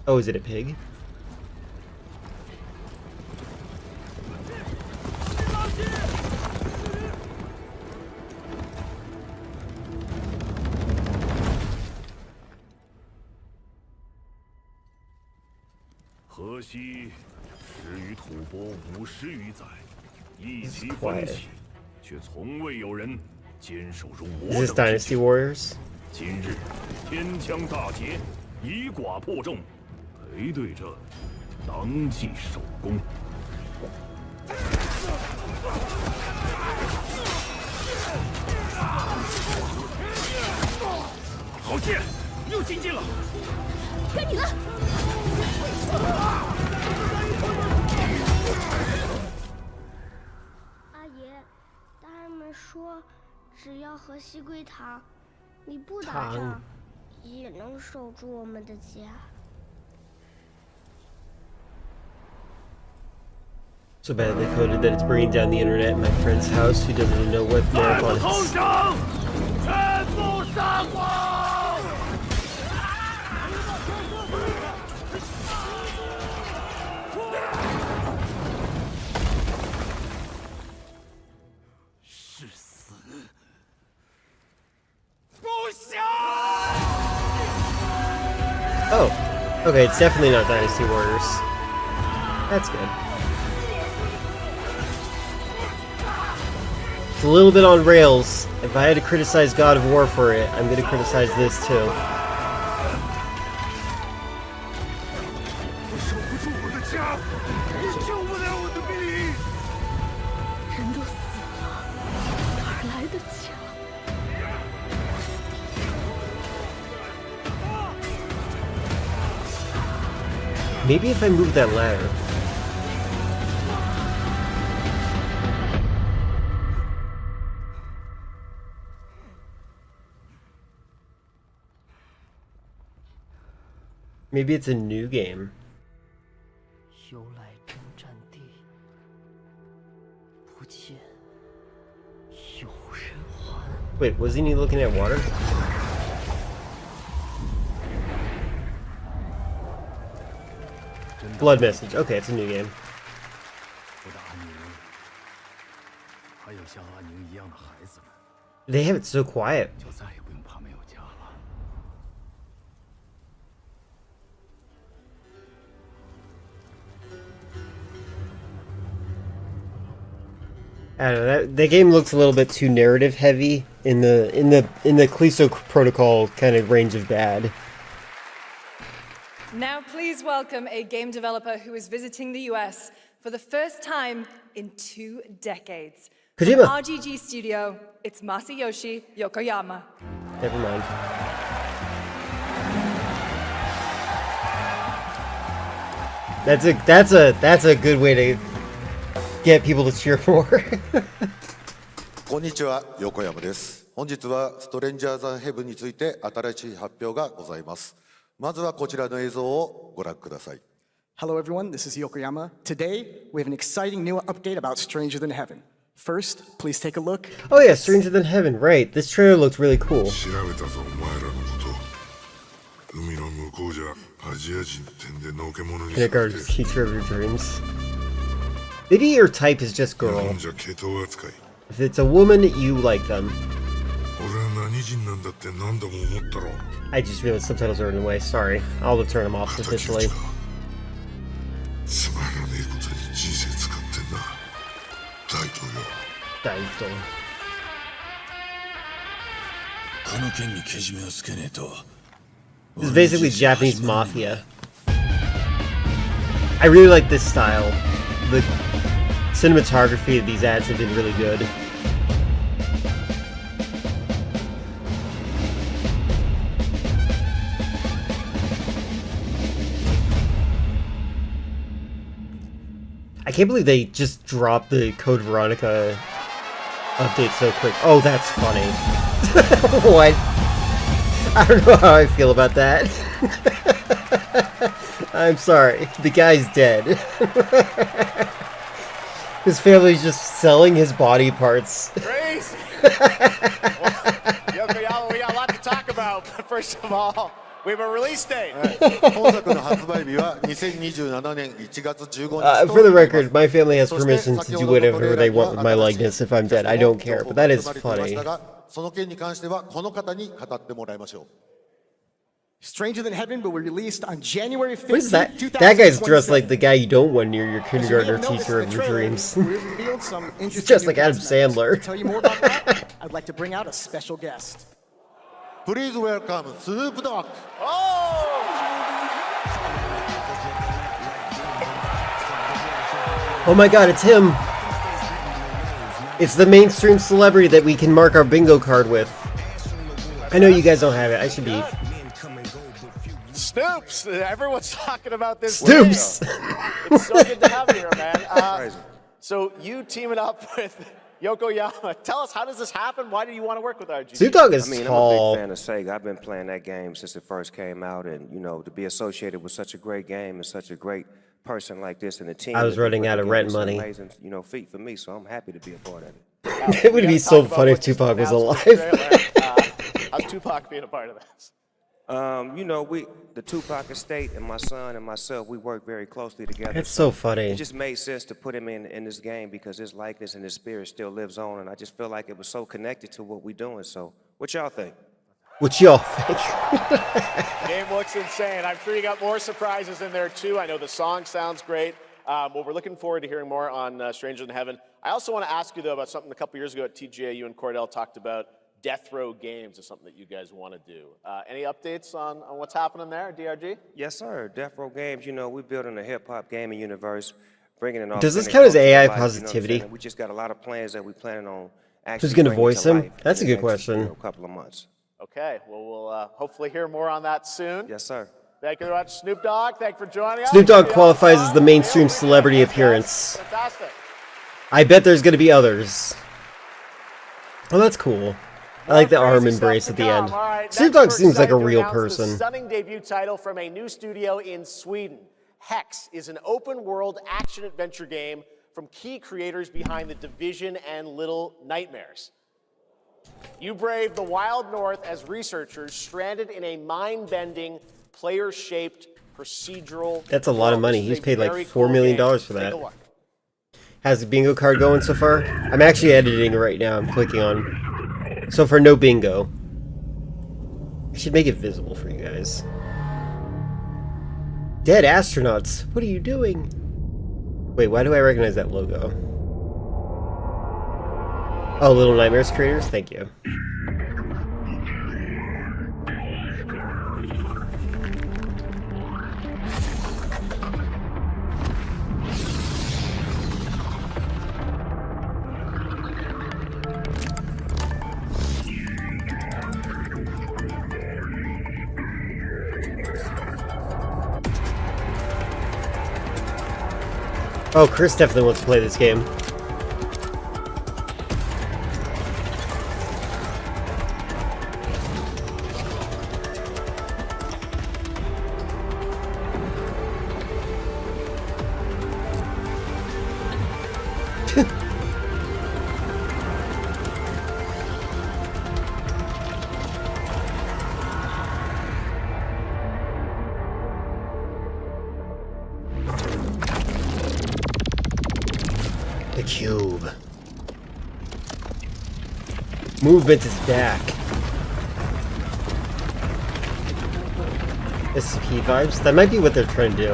Oh, is it a pig? Is this Dynasty Warriors? 今日天枪大捷，以寡破众，陪对着当即首功。好剑，又进进了。该你了。阿爷，大人们说，只要和西归堂，你不打仗糖，也能守住我们的家。 ， So badly coded that it's bringing down the internet in my friend's house who doesn't even know what marathon is. Oh, okay, it's definitely not Dynasty Warriors. That's good. It's a little bit on rails. If I had to criticize God of War for it, I'm gonna criticize this too. Maybe if I move that ladder. Maybe it's a new game. Wait, wasn't he looking at water? Blood Message. Okay, it's a new game. They have it so quiet. I don't know, that game looks a little bit too narrative heavy in the Callisto Protocol kind of range of bad. Now please welcome a game developer who is visiting the US for the first time in 2 decades. Kojima. From RGG Studio, it's Masayoshi Yokoyama. Never mind. That's a good way to get people to cheer for. こんにちは、横山です。本日はストレンジャーズ・ヘブンについて新しい発表がございます。まずはこちらの映像をご覧ください。Hello everyone, this is Yokoyama. Today, we have an exciting new update about Stranger Than Heaven. First, please take a look. Oh yeah, Stranger Than Heaven, right. This trailer looks really cool. Kindergarten teacher of your dreams. Maybe your type is just girl. If it's a woman, you like them. I just realized subtitles are in the way. Sorry. I'll turn them off officially. Daito. This is basically Japanese mafia. I really like this style. The cinematography of these ads have been really good. I can't believe they just dropped the Code Veronica update so quick. Oh, that's funny. What? I don't know how I feel about that. I'm sorry. The guy's dead. His family's just selling his body parts. Crazy! Well, we got a lot to talk about, but first of all, we have a release date. For the record, my family has permission to do whatever they want with my likeness if I'm dead. I don't care, but that is funny. Stranger Than Heaven will be released on January 15th, What is that? That guy's dressed like the guy you don't want near your kindergartner teacher of your dreams. He's just like Adam Sandler. To tell you more about that, I'd like to bring out a special guest. Please welcome Snoop Dogg. Oh my god, it's him! It's the mainstream celebrity that we can mark our bingo card with. I know you guys don't have it. I should be. Snoops! Everyone's talking about this. Snoops! It's so good to have you here, man. So you teaming up with Yokoyama. Tell us, how does this happen? Why do you want to work with RGG? Snoop Dogg is I'm a tall. big fan of Sega. I've been playing that game since it first came out, and you know, to be associated with such a great game and such a great person like this in the team. I was that running put out of together rent is an money. Amazing, feat for me. So I'm happy to be a part of it. It would be so funny if Tupac was alive. How's Tupac being a part of this? The Tupac estate and my son and myself, we work very closely together. That's so funny. It just made sense to put him in this game because his likeness and his spirit still lives on, and I just feel like it was so connected to what we're doing. So, what y'all think? What y'all think? Game looks insane. I'm sure you got more surprises in there too. I know the song sounds great. Well, we're looking forward to hearing more on Stranger Than Heaven. I also want to ask you though about something a couple years ago at TGA. You and Cordell talked about Death Row Games is something that you guys want to do. Any updates on what's happening there, DRG? Yes, sir. Death Row Games. We're building a hip hop gaming universe, bringing it. Does this count as AI positivity? We just got a lot of plans that we're planning on. Who's going to voice him? That's a good question. A couple of months. Okay, well, we'll hopefully hear more on that soon. Yes, sir. Thank you very much, Snoop Dogg. Thank you for joining us. Snoop Dogg qualifies as the mainstream celebrity appearance. Fantastic. I bet there's going to be others. Oh, that's cool. I like the arm embrace at the end. Snoop Dogg seems like a real person. The stunning debut title from a new studio in Sweden. Hex is an open-world action-adventure game from key creators behind The Division and Little Nightmares. You brave the wild north as researchers stranded in a mind-bending, player-shaped procedural. That's a lot of money. He's paid like $4 million for that. How's the bingo card going so far? I'm actually editing it right now. I'm clicking on. So far, no bingo. I should make it visible for you guys. Dead astronauts. What are you doing? Wait, why do I recognize that logo? Oh, Little Nightmares creators? Thank you. Oh, Chris definitely wants to play this game. The cube. Movement is back. SCP vibes? That might be what they're trying to do.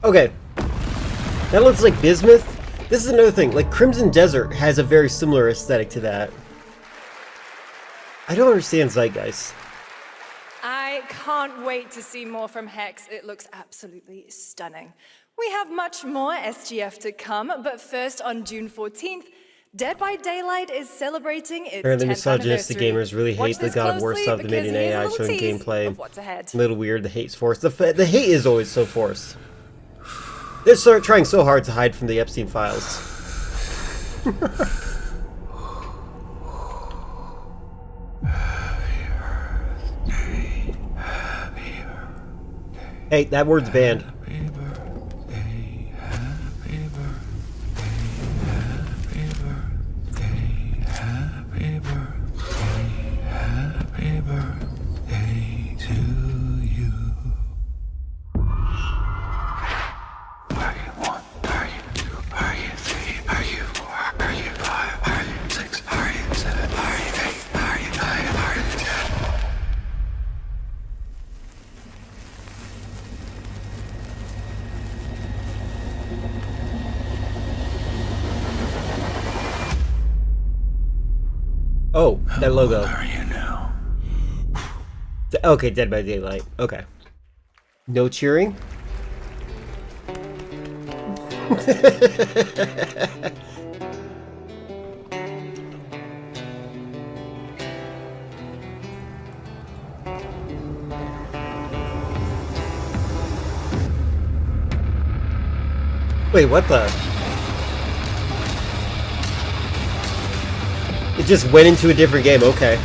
Okay. That looks like bismuth. This is another thing. Like, Crimson Desert has a very similar aesthetic to that. I don't understand Zeitgeist. I can't wait to see more from Hex. It looks absolutely stunning. We have much more SGF to come, but first on June 14th, Dead by Daylight is celebrating its 10th Apparently misogynistic anniversary. gamers really hate the God of War stuff that made an AI showing gameplay. What's ahead. A little weird, the hate's forced. The hate is always so forced. They're trying so hard to hide from the Epstein files. Hey, that word's banned. Oh, that logo. How are you now? Okay, Dead by Daylight. Okay. No cheering? Wait, what the? It just went into a different game, okay.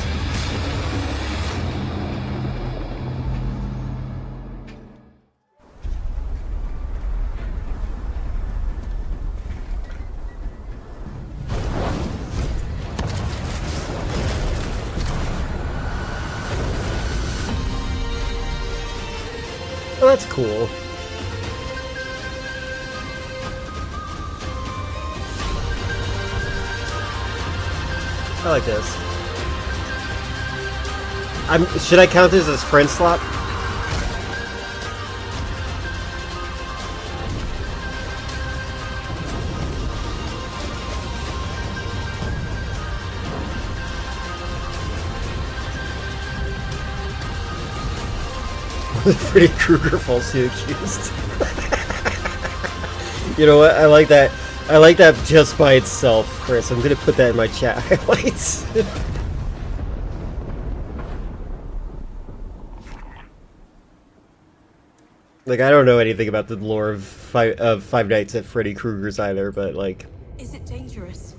Oh, that's cool. I like this. Should I count this as friend slop? Freddy Krueger falsely accused. You know what? I like that. I like that just by itself, Chris. I'm gonna put that in my chat highlights. Like, I don't know anything about the lore of Five Nights at Freddy Krueger's either, but like. Is it dangerous?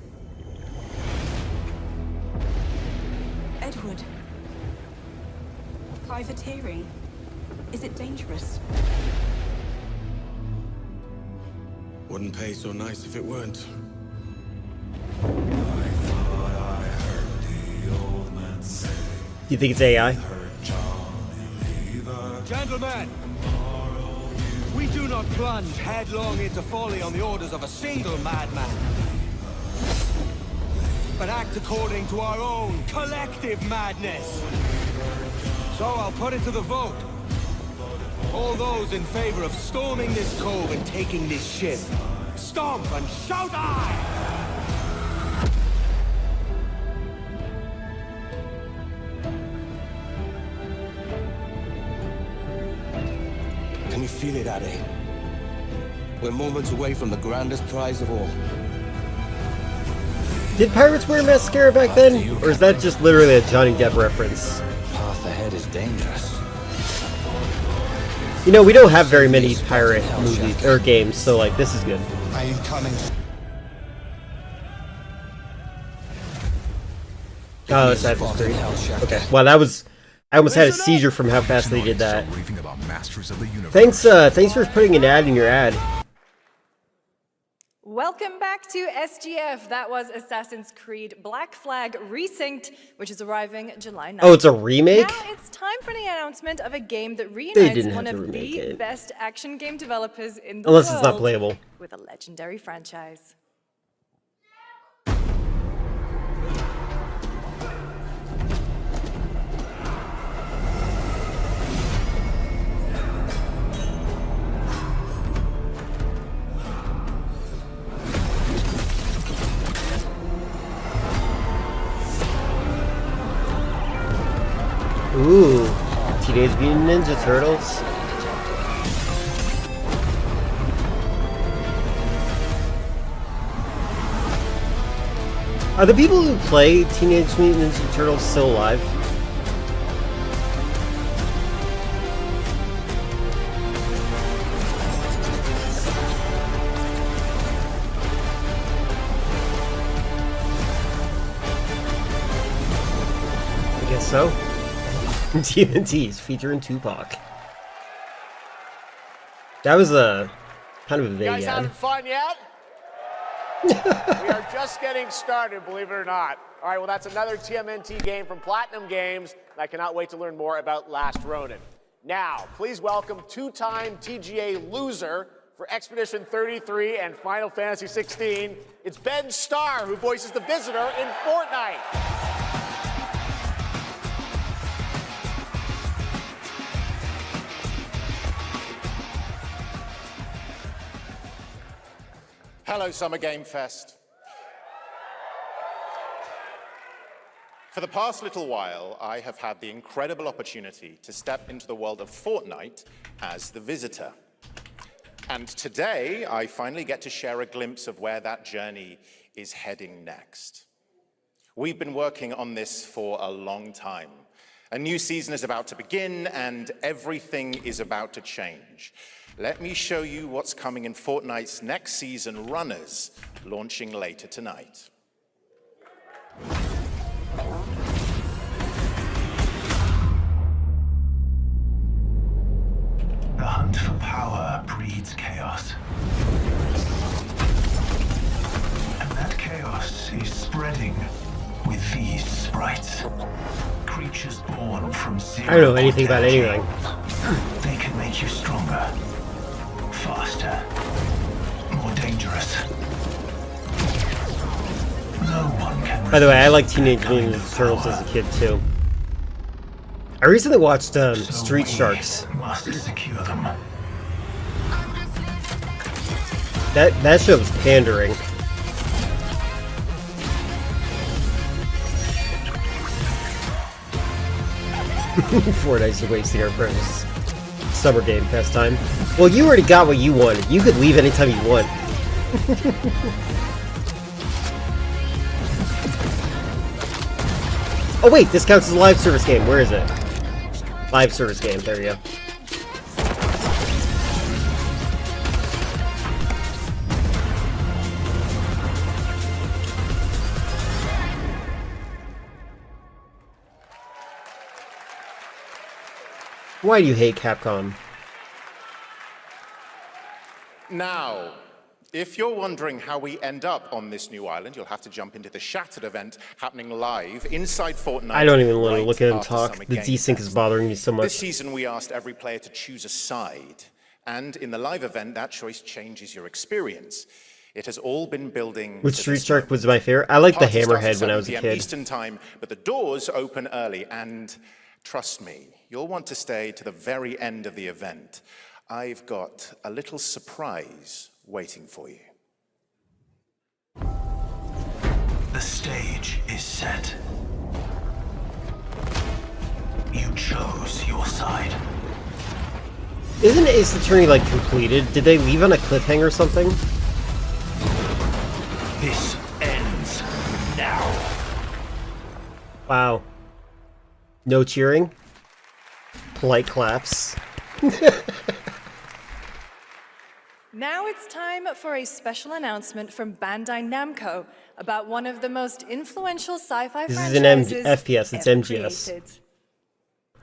Edward. Privateering. Is it dangerous? Wouldn't pay so nice if it weren't. You think it's AI? Gentlemen, we do not plunge headlong into folly on the orders of a single madman, but act according to our own collective madness. So I'll put it to the vote. All those in favor of storming this cove and taking this ship, stomp and shout aye! Can you feel it, Addy? We're moments away from the grandest prize of all. Did pirates wear mascara back then? Or is that just literally a Johnny Depp reference? Path ahead is dangerous. You know, we don't have very many pirate movies or games, so like this is good. I ain't coming. Oh, Assassin's Creed. Okay. Wow, that was. I almost had a seizure from how fast they did that. Thanks, thanks for putting an ad in your ad. Welcome back to SGF. That was Assassin's Creed Black Flag Resynced, which is arriving July 9th. Oh, it's a remake? Now it's time for the announcement of a game that They reunites didn't one have to of remake the it. best action game developers in the Unless world. it's not playable. With a legendary franchise. Ooh, Teenage Mutant Ninja Turtles. Are the people who play Teenage Mutant Ninja Turtles still alive? I guess so. TMNT's featuring Tupac. That was a kind of a You vague guys ad. having fun yet? We are just getting started, believe it or not. All right, well, that's another TMNT game from Platinum Games, and I cannot wait to learn more about Last Ronin. Now, please welcome two-time TGA loser for Expedition 33 and Final Fantasy 16. It's Ben Starr, who voices the Visitor in Fortnite. Hello, Summer Game Fest. For the past little while, I have had the incredible opportunity to step into the world of Fortnite as the Visitor. And today, I finally get to share a glimpse of where that journey is heading next. We've been working on this for a long time. A new season is about to begin, and everything is about to change. Let me show you what's coming in Fortnite's next season, Runners, launching later tonight. needs chaos. And that chaos is spreading with these sprites. Creatures born from zero. I don't know anything about anything. They can make you stronger, faster, more dangerous. No one can. By the way, I like Teenage Mutant Ninja Turtles as a kid too. I recently watched Street Sharks. Must secure them. That show was pandering. Fortnite's wasting our precious Summer Game Fest time. Well, you already got what you wanted. You could leave anytime you want. Oh wait, this counts as a live service game. Where is it? Live service game. There you go. Why do you hate Capcom? Now, if you're wondering how we end up on this new island, you'll have to jump into the Shattered event happening live inside Fortnite. I don't even want to right look at him after talk. Summer The Game desync is Fest. bothering me so much. This season, we asked every player to choose a side. And in the live event, that choice changes your experience. It has all been building. Which to Street this Shark moment. was my favorite? I liked the Party starts at Hammerhead when I was a 7 p.m. kid. Eastern time, but the doors open early, and trust me, you'll want to stay to the very end of the event. I've got a little surprise waiting for you. The stage is set. You chose your side. Isn't Ace Attorney like completed? Did they leave on a cliffhanger or something? This ends now. Wow. No cheering? Polite claps. Now it's time for a special announcement from Bandai Namco about one of the most influential sci-fi This is franchises an FPS, it's ever MGS.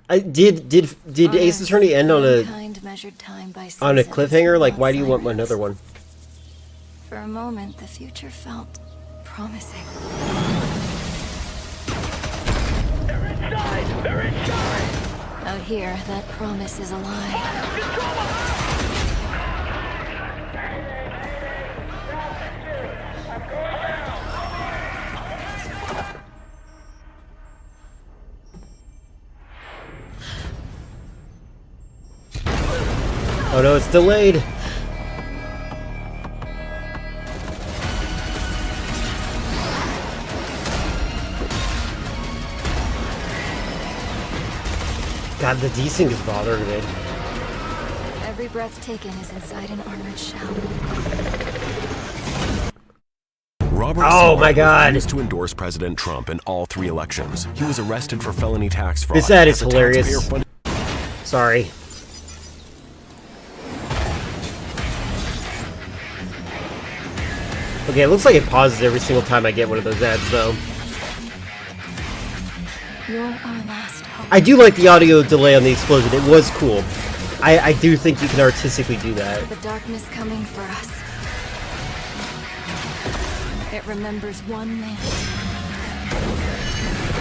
created. Did Ace Attorney end on a measured time by on a seasons, cliffhanger? Like, not why do you want silence. another one? For a moment, the future felt promising. They're inside! They're inside! Out here, that promise is a lie. Oh no, it's delayed. God, the desync is bothering me. Every breath taken is inside an armored shell. Robert Oh my God. refused to endorse President Trump in all 3 elections. He was arrested for felony tax fraud. This ad is as a hilarious. taxpayer-funded- Sorry. Okay, it looks like it pauses every single time I get one of those ads, though. You're our last hope. I do like the audio delay on the explosion. It was cool. I do think you can artistically do that. The darkness coming for us. It remembers one man.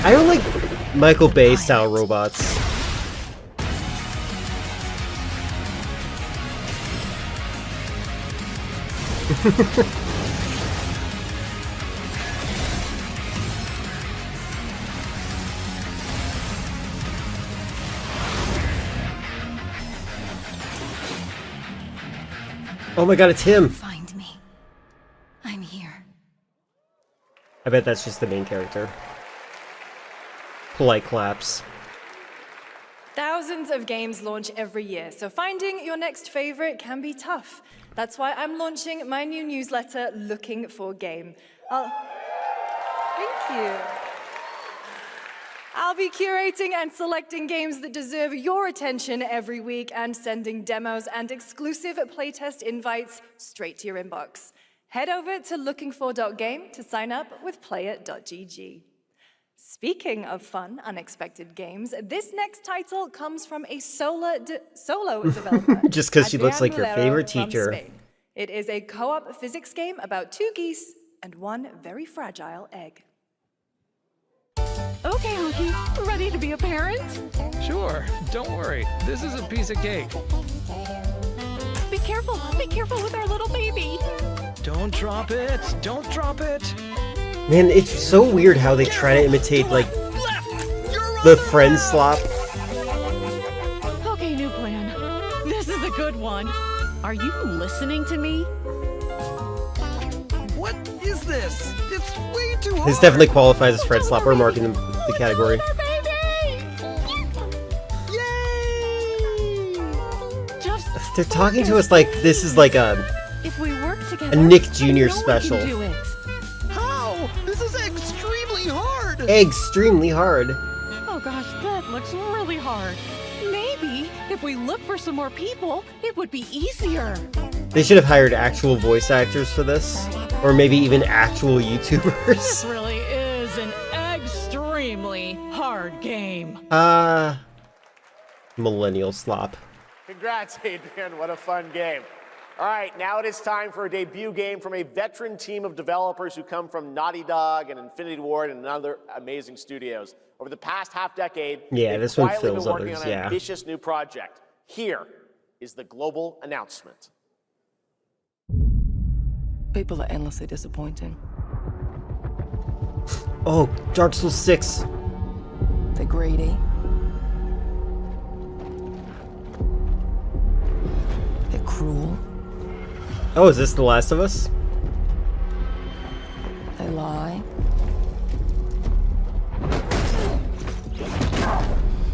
I don't like Michael Bay style robots. Oh my god, it's him! Find me. I'm here. I bet that's just the main character. Polite claps. Thousands of games launch every year, so finding your next favorite can be tough. That's why I'm launching my new newsletter, Looking for Game. Thank you. I'll be curating and selecting games that deserve your attention every week and sending demos and exclusive playtest invites straight to your inbox. Head over to lookingfor.game to sign up with player.gg. Speaking of fun, unexpected games, this next title comes from a solo developer. Just because she looks like your Adrian favorite Mulero from teacher. Spain. It is a co-op physics game about 2 geese and 1 very fragile egg. Okay, Honky, ready to be a parent? Sure, don't worry. This is a piece of cake. Be careful with our little baby. Don't drop it. Don't drop it. Man, it's so weird how they try to imitate, like, the friend slop. Okay, new plan. This is a good one. Are you listening to me? What is this? It's way too hard. This definitely qualifies as friend slop. We're marking the category. They're talking to us like this is like If we work together, a Nick I Jr. know we special. can do it. How? This is extremely hard. Extremely hard. Oh gosh, that looks really hard. Maybe if we look for some more people, it would be easier. They should have hired actual voice actors for this, or maybe even actual This YouTubers. really is an extremely hard game. Millennial slop. Congrats, Adrian. What a fun game. All right, now it is time for a debut game from a veteran team of developers who come from Naughty Dog and Infinity Ward and other amazing studios. Over the past half-decade, Yeah, they've this one quietly fills been working others, on an yeah. ambitious new project. Here is the global announcement. People are endlessly disappointing. Oh, Dark Souls 6. They're greedy. They're cruel. Oh, is this The Last of Us? They lie.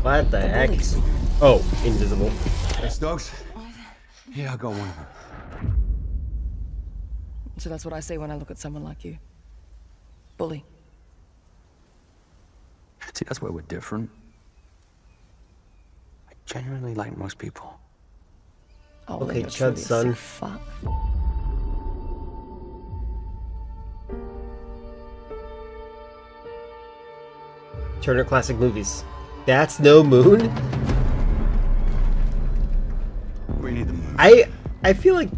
What the heck? Oh, invisible. Hey, Stokes? Yeah, I'll go one of them. So that's what I say when I look at someone like you. Bully. See, that's where we're different. I genuinely like most people. Oh, Okay, that's Chud's really son. sick fuck. Turner Classic Movies. That's no moon? We need the moon. I feel like...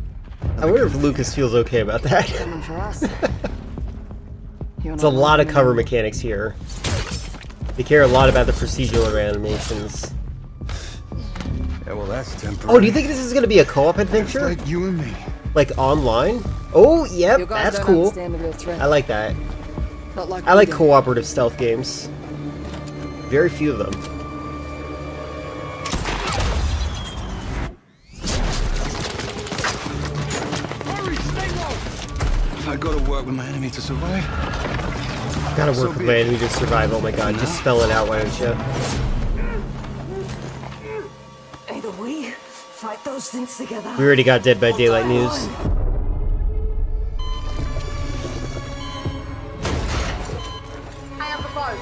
I wonder if Lucas feels okay about that. Coming for us. It's a lot of cover mechanics here. They care a lot about the procedural animations. Yeah, well, that's temporary. Oh, do you think this is going to be a co-op adventure? Like you and me. Like online? Oh, yep, You guys that's don't cool. understand the real threat. I like that. Not like I we like do. cooperative stealth games. Very few of them. I go to work with my enemy to survive. Gotta So work with be my it. enemy to survive. Oh my god, just spell it out, why don't you? Either we fight those things together. We already got Dead by Daylight news. I have the phone.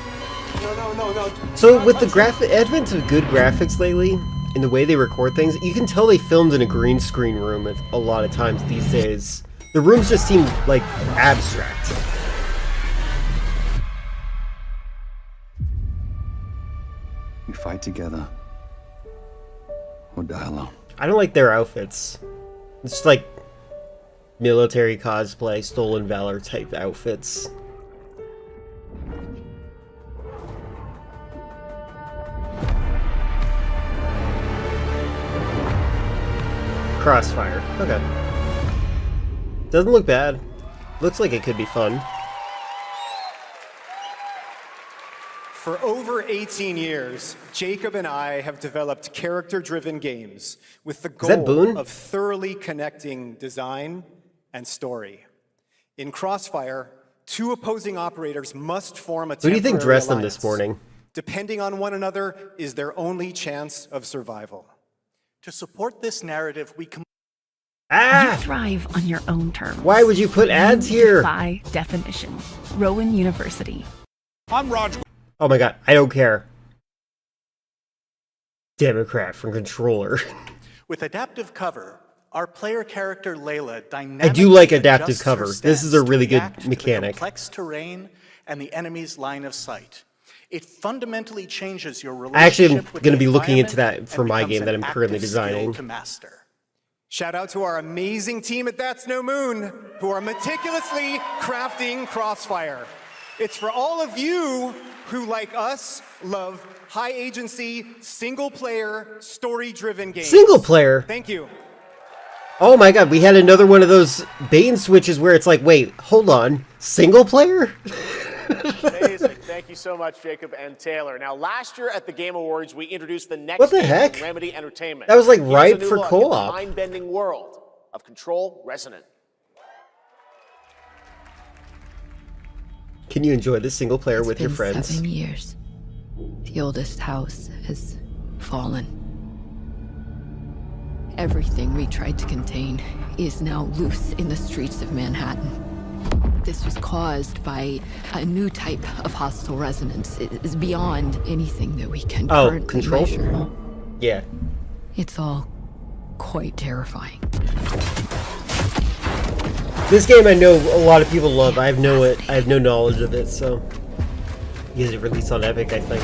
No. So with the advent of good graphics lately, in the way they record things, you can tell they filmed in a green screen room a lot of times these days. The rooms just seem like abstract. We fight together. Or die alone. I don't like their outfits. It's just like military cosplay, stolen valor type outfits. Crossfire. Okay. Doesn't look bad. Looks like it could be fun. For over 18 years, Jacob and I have developed character-driven games with the that goal Boone? of thoroughly connecting design and story. In Crossfire, two opposing operators must form a Who do you think temporary dressed them this alliance. morning? Depending on one another is their only chance of survival. To support this narrative, we Ah! You thrive on your own terms. Why would you put ads here? By definition. Rowan University. I'm Roger. Oh my god, I don't care. Democrat from controller. With adaptive cover, our player character Layla I dynamically do like adaptive adjusts her cover. This is a stance to really good react to the mechanic. complex terrain and the enemy's line of sight. It fundamentally changes your I actually am relationship with going to the be looking into environment that for and my becomes game that an I'm currently active skill designing. to master. Shout out to our amazing team at That's No Moon, who are meticulously crafting Crossfire. It's for all of you who, like us, love high agency, single player, story driven games. Single player? Thank you. Oh my god, we had another one of those bait and switches where it's like, wait, hold on, single player? Amazing. Thank you so much, Jacob and Taylor. Now, last year at the Game Awards, we introduced the next What the game heck? from Remedy Entertainment. That was, like, Here's ripe a new for look at co-op. the mind-bending world of Control Resonant. Can you enjoy this single player with your Been friends? 7 years. The oldest house has fallen. Everything we tried to contain is now loose in the streets of Manhattan. This was caused by a new type of hostile resonance. It is beyond anything that we can currently Control? measure. Yeah. It's all quite terrifying. This game I know a lot of people love. I have no knowledge of it, so because it released on Epic, I think.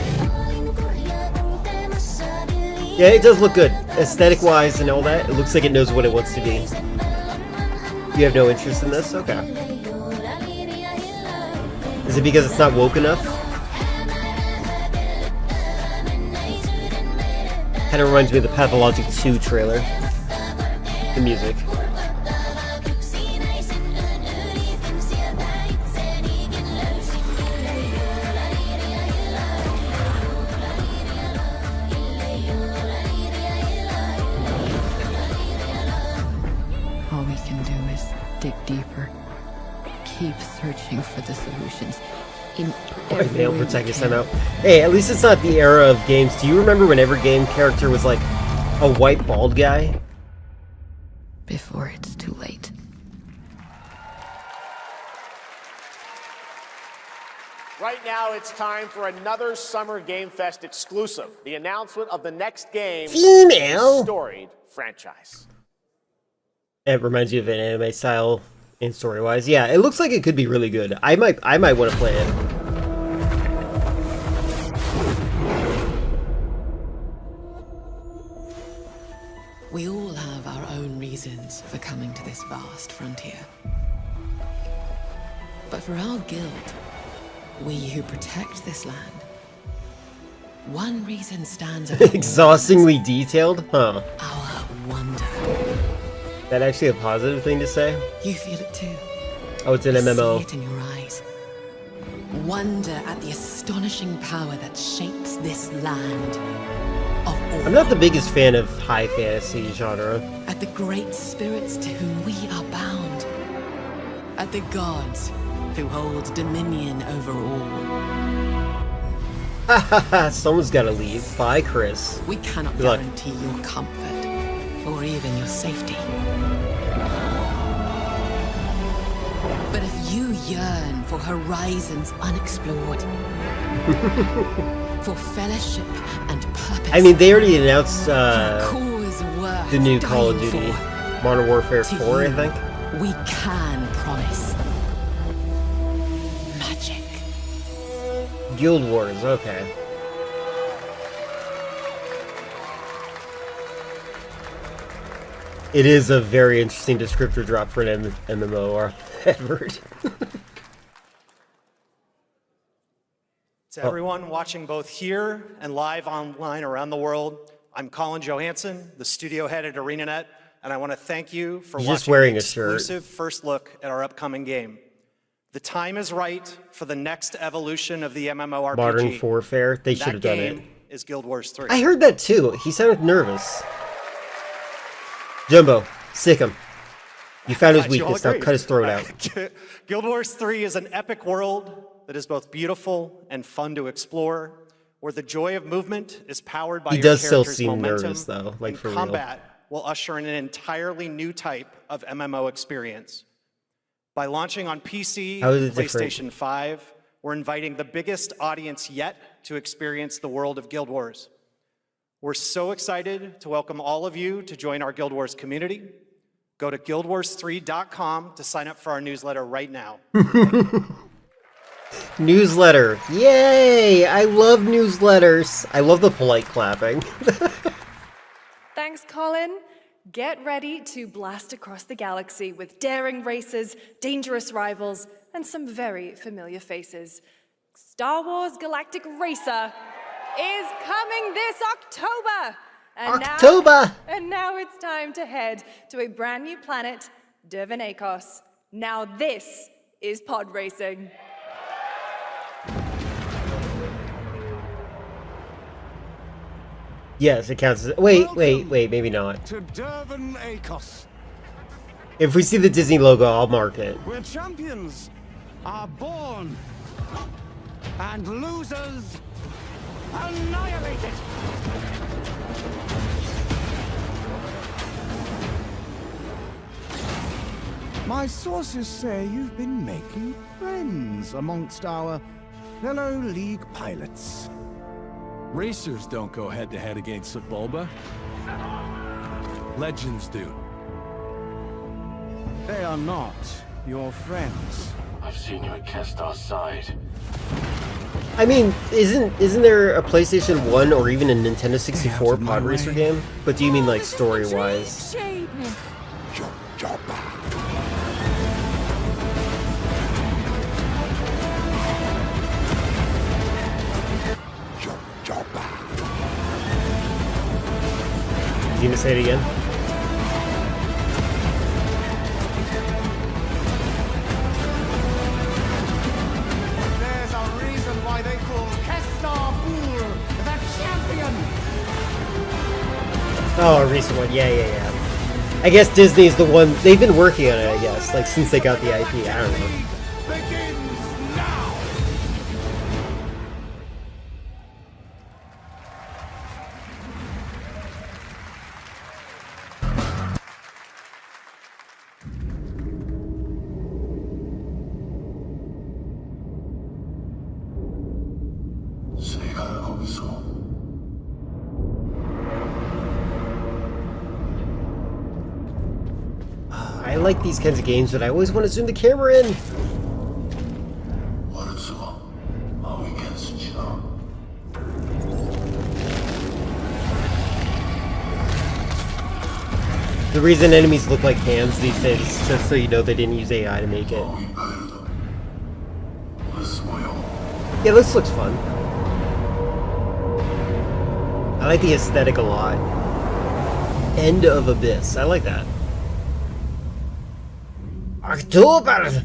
Yeah, it does look good. Aesthetic wise and all that, it looks like it knows what it wants to be. You have no interest in this? Okay. Is it because it's not woke enough? Kind of reminds me of the Pathologic 2 trailer. The music. All we can do is dig deeper. Keep searching for the solutions. In every Nail way we protagonist can. sent out. Hey, at least it's not the era of games. Do you remember when every game character was like a white bald guy? Before it's too late. Right now, it's time for another Summer Game Fest exclusive. The announcement of the next game. Female. Storied franchise. It reminds you of an anime style in story wise. Yeah, it looks like it could be really good. I might want to play it. We all have our own reasons for coming to this vast frontier. But for our guild, we who protect this land, one reason stands above all Exhaustingly detailed? Huh. our wonder. That actually a positive thing to say? You feel it too. Oh, it's an I MMO. see it in your eyes. Wonder at the astonishing power that shapes this land of all. I'm not the biggest fan of high fantasy genre. At the great spirits to whom we are bound. At the gods who hold dominion over all. Someone's gotta leave. Bye, Chris. We cannot Good luck. guarantee your comfort or even your safety. But if you yearn for horizons unexplored, for fellowship and purpose, I mean, they already announced cause worth the new Call of dying Duty. for. Modern Warfare To 4, I you, think. we can promise magic. Guild Wars, okay. It is a very interesting descriptor drop for an MMO, Edward. To everyone watching both here and live online around the world, I'm Colin Johansson, the studio head at ArenaNet, and I want to thank you for He's watching just wearing the a shirt. exclusive first look at our upcoming game. The time is right for the next evolution of the MMORPG. Modern Warfare, they should have That done it. game is Guild Wars 3. I heard that too. He sounded nervous. Jumbo, sick him. You found his Glad you all weakness, now agree. cut his throat out. Guild Wars 3 is an epic world that is both beautiful and fun to explore, where the joy of movement is powered by He your does still character's seem momentum, nervous, though, like, and for real. combat will usher in an entirely new type of MMO experience. By launching on PC How is and it different? PlayStation 5, we're inviting the biggest audience yet to experience the world of Guild Wars. We're so excited to welcome all of you to join our Guild Wars community. Go to guildwars3.com to sign up for our newsletter right now. Newsletter. Yay! I love newsletters. I love the polite clapping. Thanks, Colin. Get ready to blast across the galaxy with daring races, dangerous rivals, and some very familiar faces. Star Wars Galactic Racer is coming this October! And now it's time to head to a brand new planet, Dervan Akos. Now this is pod racing. Yes, it counts as... Wait, maybe not. To Dervan Akos. If we see the Disney logo, I'll mark it. Where champions are born and losers annihilated. My sources say you've been making friends amongst our fellow League pilots. Racers don't go head-to-head against Sebulba. Legends do. They are not your friends. I've seen you at Kestar's side. I mean, isn't there a PlayStation 1 or even a Nintendo 64 pod racer game? But do you mean like story-wise? You gonna say it again? There's a reason why they call Kestar Bul the champion. Oh, a recent one. Yeah. I guess Disney's the one. They've been working on it, I guess, like since they got the IP. I don't know. I like these kinds of games, but I always want to zoom the camera in. The reason enemies look like hands these days is just so you know they didn't use AI to make it. Yeah, this looks fun. I like the aesthetic a lot. End of Abyss. I like that. October!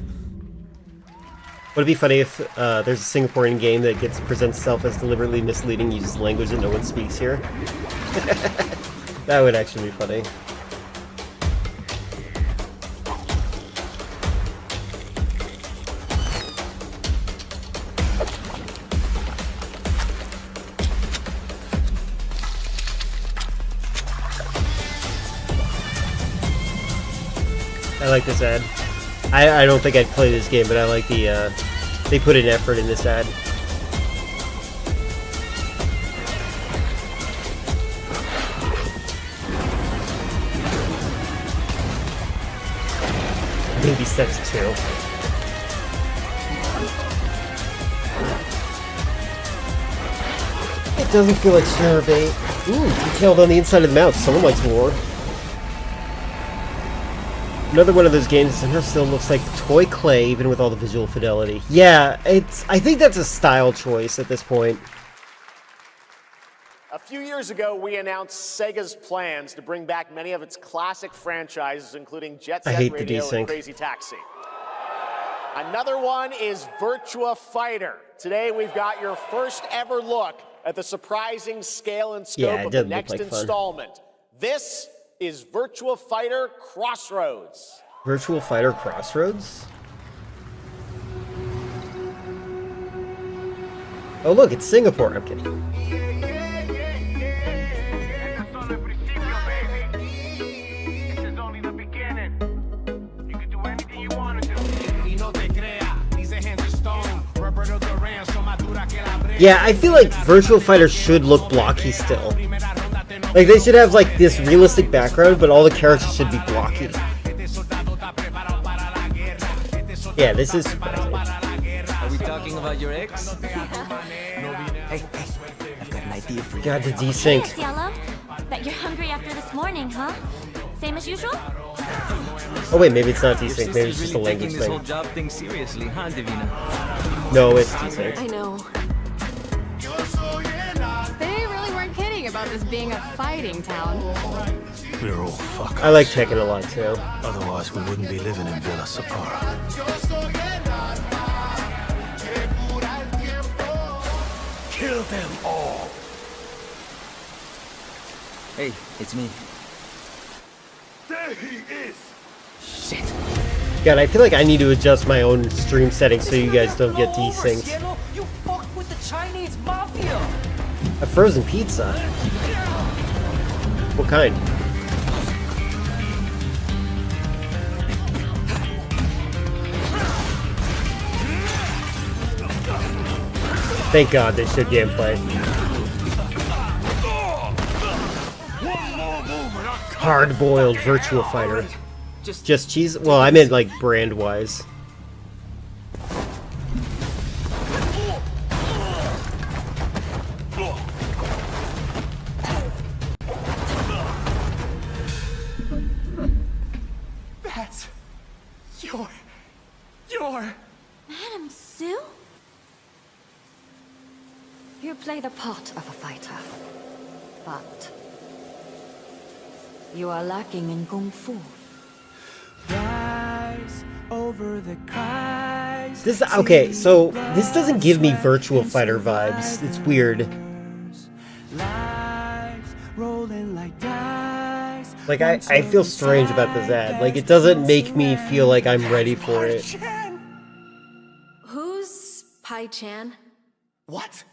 Would it be funny if there's a Singaporean game that presents itself as deliberately misleading, uses language that no one speaks here? That would actually be funny. I like this ad. I don't think I'd play this game, but I like the, they put an effort in this ad. I think these sets too. It doesn't feel like Snare Bait. Ooh, detailed on the inside of the mouth. Someone likes war. Another one of those games that still looks like toy clay, even with all the visual fidelity. Yeah, I think that's a style choice at this point. A few years ago, we announced Sega's plans to bring back many of its classic franchises, including Jet Set Radio and Crazy Taxi. Another one is Virtua Fighter. Today, we've got your first ever look at the surprising scale and scope of the next installment. This is Virtua Fighter Crossroads. Virtua Fighter Crossroads? Oh look, it's Singapore. I'm kidding. Yeah, I feel like Virtua Fighter should look blocky still. Like, they should have, like, this realistic background, but all the characters should be blocky. Yeah, this is surprising. Are we talking about your ex? Hey, I've got an idea for you. God, the desync. Cheers, Yellow. Bet you're hungry after this morning, huh? Same as usual? Oh wait, maybe it's not Your desync. Maybe it's sister's just a really taking language this whole thing. job thing seriously, huh, Divina? No, it's desync. I know. They really weren't kidding about this being a fighting town. We're all fuckers. I like Tekken a lot too. Otherwise, we wouldn't be living in Villa Sapara. Kill them all! Hey, it's me. There he is! Shit. God, I feel like I need to adjust my own stream settings so you guys don't get desynced. You fucked with the Chinese mafia! A frozen pizza? What kind? Thank God they showed gameplay. Hard-boiled Virtua Fighter. Just cheese? Well, I meant like brand-wise. That's your... Madam Sue? You play the part of a fighter, but you are lacking in kung fu. This okay, so this doesn't give me Virtua Fighter vibes. It's weird. Like I feel strange about this ad. Like it doesn't make me feel like I'm ready for it. Who's Pai Chan? What?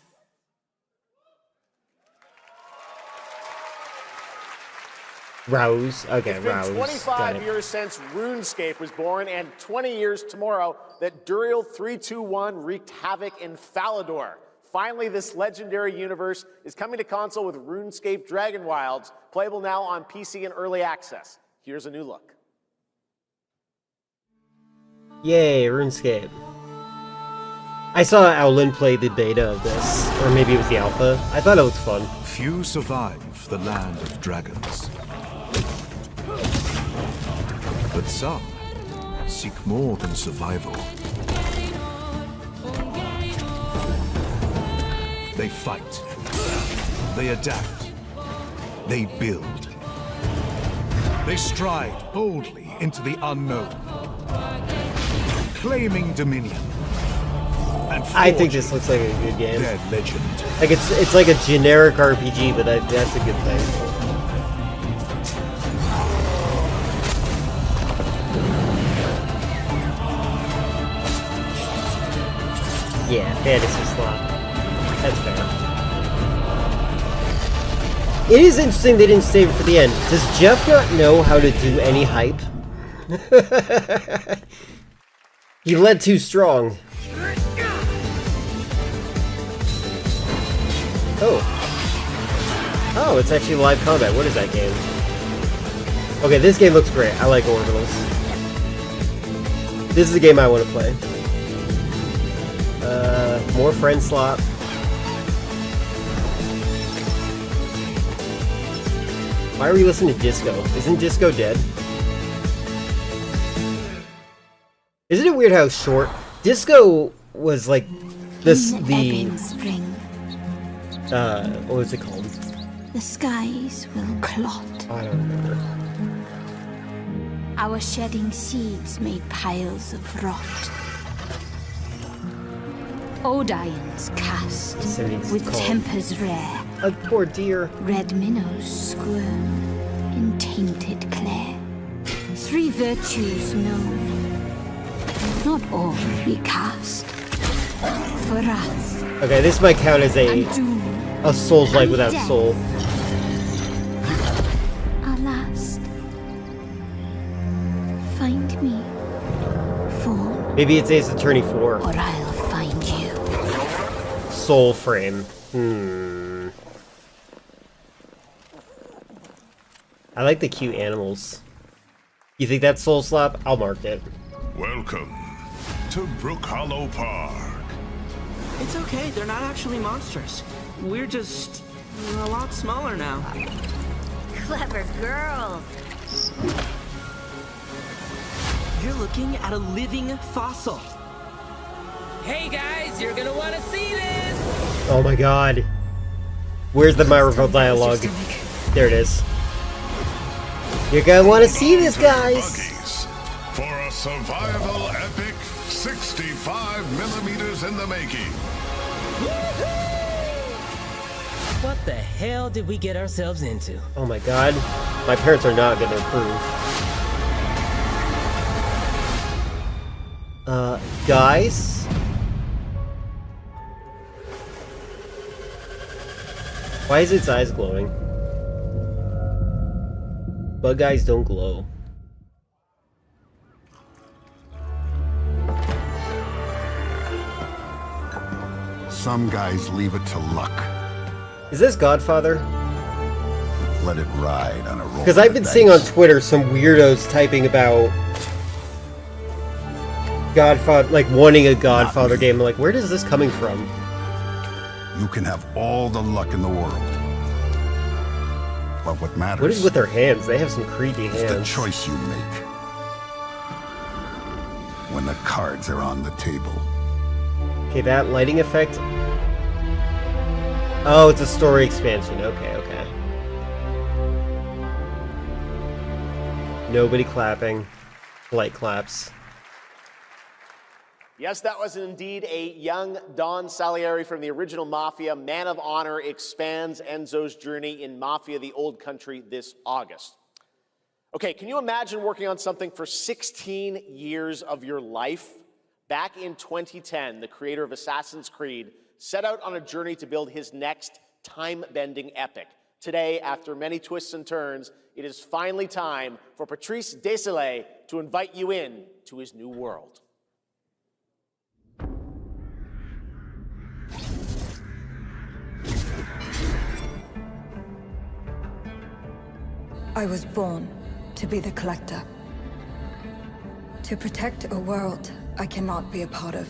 Rouse. Okay, It's been Rouse. 25 years since RuneScape was born, and 20 years tomorrow that Duriel 321 wreaked havoc in Falador. Finally, this legendary universe is coming to console with RuneScape Dragon Wilds, playable now on PC in early access. Here's a new look. Yay, RuneScape. I saw Owlin play the beta of this, or maybe it was the alpha. I thought it looked fun. Few survive the land of dragons. But some seek more than survival. They fight. They adapt. They build. They stride boldly into the unknown, claiming dominion. And I think this looks like a good game. Their legend. Like it's like a generic RPG, but that's a good thing. Yeah, fantasy slot. That's fair. It is interesting they didn't save it for the end. Does Jeff not know how to do any hype? He led too strong. Oh, it's actually live combat. What is that game? Okay, this game looks great. I like Orbitals. This is a game I want to play. More friend slot. Why are we listening to Disco? Isn't Disco dead? Isn't it weird how short Disco was like this? Spring. What was it called? The skies will clot. I don't remember. Our shedding seeds made piles of rot. Odion's cast with called. tempers rare. A poor deer. Red minnows squirm in tainted clay. 3 virtues known, not all recast. For us. Okay, this might count as a Souls-like without soul. Our last. Find me. Fawn. Maybe it's Ace Attorney 4. Or I'll find you. Soul frame. I like the cute animals. You think that's Soul Slap? I'll mark it. Welcome to Brook Hollow Park. It's okay, they're not actually monsters. We're just a lot smaller now. Clever girl. You're looking at a living fossil. Hey guys, you're gonna want to see this! Oh my god. Where's the Marvel dialogue? There it is. You're gonna want to see this, guys! For a survival epic 65 millimeters in the making. What the hell did we get ourselves into? Oh my god. My parents are not gonna approve. Guys? Why is its eyes glowing? Bug eyes don't glow. Some guys leave it to luck. Is this Godfather? Let it ride on a roll. Because I've been seeing on Twitter some weirdos typing about Godfather, like wanting a Godfather game. I'm like, where is this coming from? You can have all the luck in the world. But what matters... What is with their hands? They have some creepy is the hands. choice you make. When the cards are on the table. Okay, that lighting effect. Oh, it's a story expansion. Okay, okay. Nobody clapping. Light claps. Yes, that was indeed a young Don Salieri from the original Mafia. Man of Honor expands Enzo's journey in Mafia: The Old Country this August. Okay, can you imagine working on something for 16 years of your life? Back in 2010, the creator of Assassin's Creed set out on a journey to build his next time-bending epic. Today, after many twists and turns, it is finally time for Patrice Désilets to invite you in to his new world. I was born to be the Collector. To protect a world I cannot be a part of.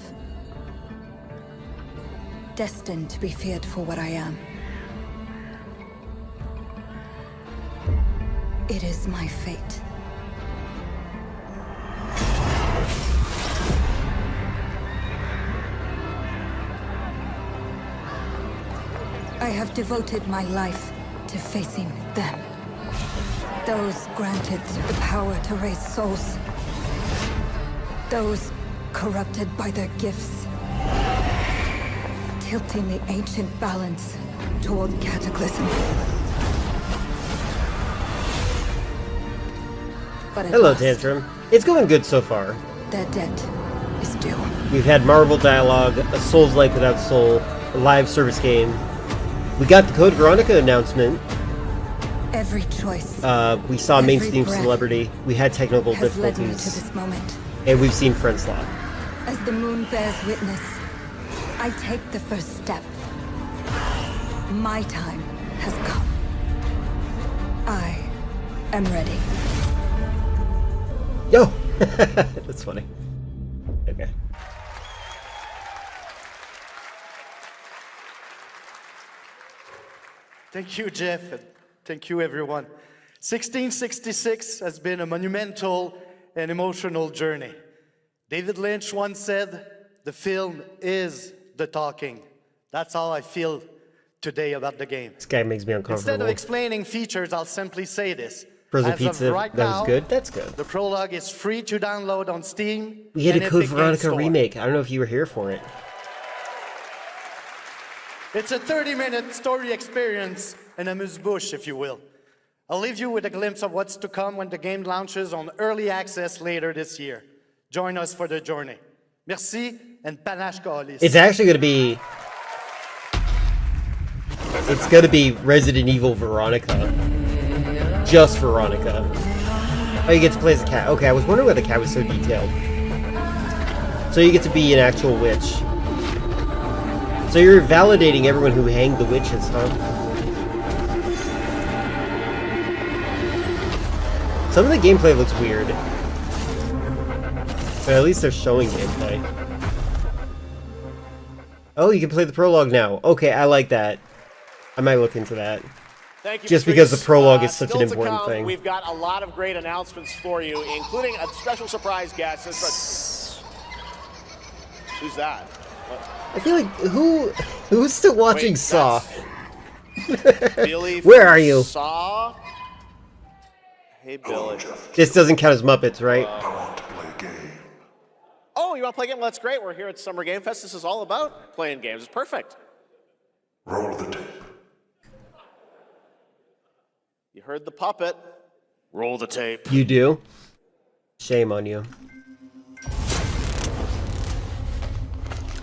Destined to be feared for what I am. It is my fate. I have devoted my life to facing them. Those granted the power to raise souls. Those corrupted by their gifts. Tilting the ancient balance toward cataclysm. But at Hello, last, Tantrum. It's going good so far. their debt is due. We've had Marvel dialogue, a Souls-like without soul, a live service game. We got the Code Veronica announcement. Every choice. We saw every mainstream breath celebrity. We had technical has led me to difficulties. this moment. And we've seen Friendslot. As the moon bears witness, I take the first step. My time has come. I am ready. Yo! That's funny. Okay. Thank you, Jeff, and thank you, everyone. 1666 has been a monumental and emotional journey. David Lynch once said, "The film is the talking." That's how I feel today about the game. This guy makes me Instead uncomfortable. of explaining features, I'll simply say this. Frozen As of pizza, right that was now, good? That's good. The prologue is free to download on Steam. We had and a Code Epic Games Veronica Store. remake. I don't know if you were here for it. It's a 30-minute story experience, an amuse-bouche, if you will. I'll leave you with a glimpse of what's to come when the game launches on early access later this year. Join us for the journey. Merci, and panache Kalis. It's actually going to be... It's going to be Resident Evil Veronica. Just Veronica. Oh, you get to play as a cat. Okay, I was wondering why the cat was so detailed. So you get to be an actual witch. So you're validating everyone who hanged the witches, huh? Some of the gameplay looks weird. But at least they're showing gameplay. Oh, you can play the prologue now. Okay, I like that. I might look into that. Thank you, Just Patrice. because the prologue is such an Still to important come, thing. We've got a lot of great announcements for you, including a special surprise guest. Who's that? What? I feel like who's still watching Wait, Saw? Billy Where from are you? Saw? Hey, Billy. This doesn't count as Muppets, right? Oh, you want to play a game? Well, that's great. We're here at Summer Game Fest. This is all about playing games. It's perfect. Roll the tape. You heard the puppet. Roll the tape. You do? Shame on you.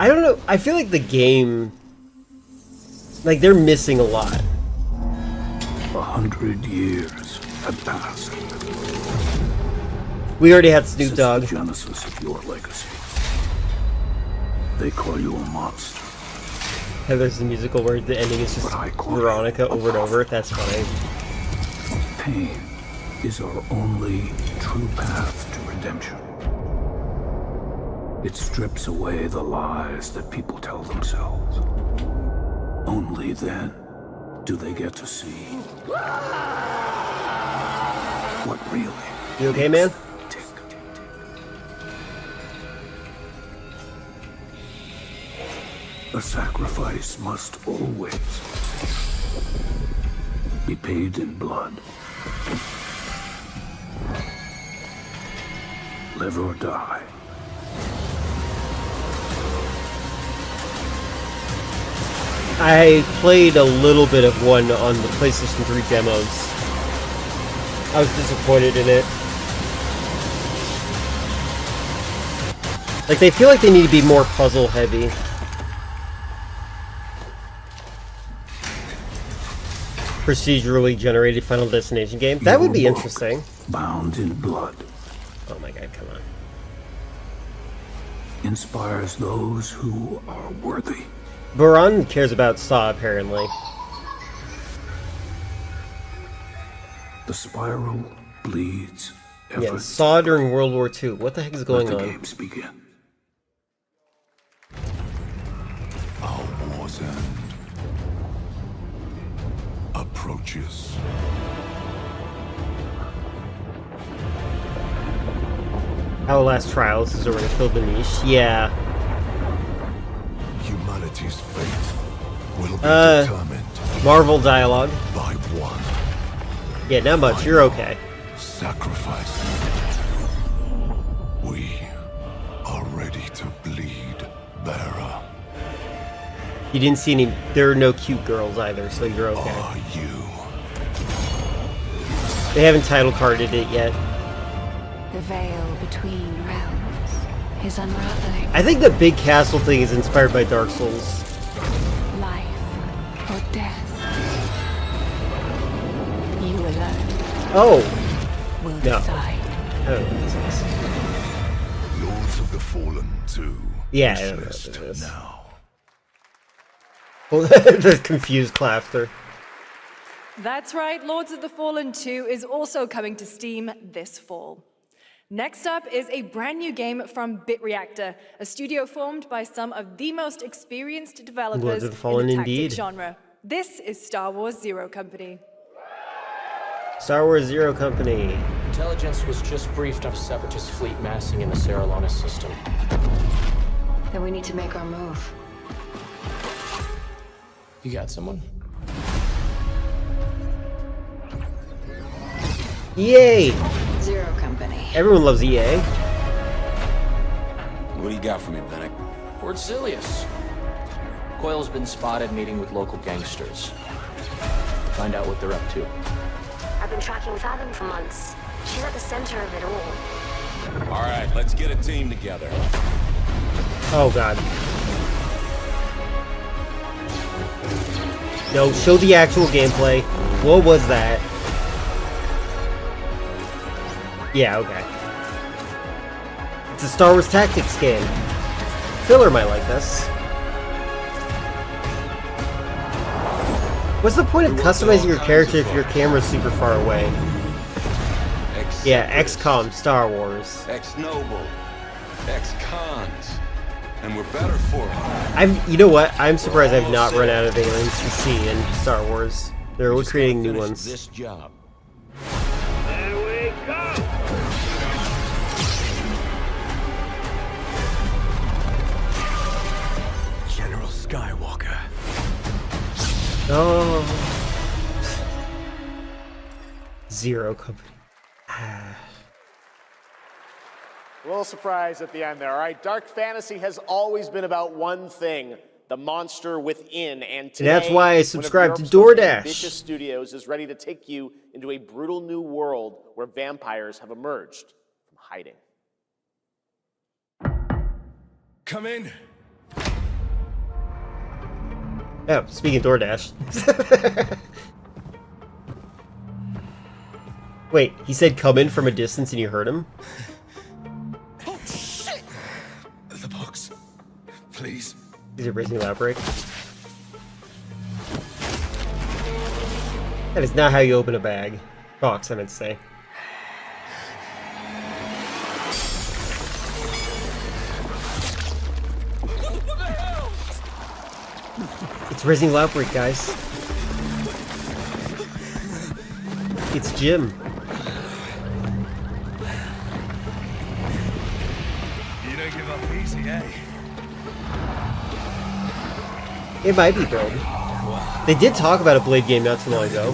I don't know. I feel like the game, like they're missing a lot. 100 years have passed. We already had Snoop Since Dogg. the genesis of your legacy. They call you a monster. There's the musical where the ending is just Veronica over and over. That's funny. Pain is our only true path to redemption. It strips away the lies that people tell themselves. Only then do they get to see what really. You okay, man? A sacrifice must always be paid in blood. Live or die. I played a little bit of one on the PlayStation 3 demos. I was disappointed in it. Like, they feel like they need to be more puzzle heavy. Procedurally generated Final Destination game. That would be Your book, interesting. Bound in blood. Oh my god, come on. Inspires those who are worthy. Baran cares about Saw, apparently. The spiral bleeds ever. Yeah, Saw during World War II. What the heck is going Let the on? games begin. Our war's end approaches. Outlast Trials has already filled the niche. Yeah. Humanity's fate will be determined Marvel dialogue. by one Yeah, not much. You're okay. sacrifice. We are ready to bleed, Bearer. You didn't see any. There are no cute girls either, so you're okay. Are you? They haven't title carded it yet. The veil between realms is unraveling. I think the big castle thing is inspired by Dark Souls. Life or death. You alone Oh! will No. decide. I don't know what this is. Lords of the Fallen 2. Yeah, I wish don't know what list this is. now. Well, the confused laughter. That's right, Lords of the Fallen 2 is also coming to Steam this fall. Next up is a brand new game from BitReactor, a studio formed by some of the most experienced developers Lords of the Fallen, in the tactics indeed. genre. This is Star Wars Zero Company. Star Wars Zero Company. Intelligence was just briefed of a separatist fleet massing in the Seralonis system. Then we need to make our move. You got someone? EA! Zero Company. Everyone loves EA. What do you got for me, Bennick? Word Silius. Coil's been spotted meeting with local gangsters. Find out what they're up to. I've been tracking Fathom for months. She's at the center of it all. All right, let's get a team together. Oh god. No, show the actual gameplay. What was that? Yeah, okay. It's a Star Wars Tactics game. Filler might like this. What's the point of customizing your character if your camera's super far away? Yeah, XCOM, Star Wars. Ex-noble, ex-cons, and we're better for it. You know what? I'm surprised I've not run out of aliens to see in Star Wars. They're always creating new ones. This job. There we go! General Skywalker. Oh. Zero company. A little surprise at the end there. All right, dark fantasy has always been about one thing: the monster within. And today, that's why I one of subscribe to Europe's most DoorDash. ambitious studios is ready to take you into a brutal new world where vampires have emerged from hiding. Come in. Oh, speaking of DoorDash. Wait, he said come in from a distance and you heard him? Oh, shit! The box. Please. Is it raising the outbreak? That is not how you open a bag. Box, I meant to say. What the hell? It's raising the outbreak, guys. It's Jim. You don't give up easy, eh? It might be build. They did talk about a Blade game not too long ago.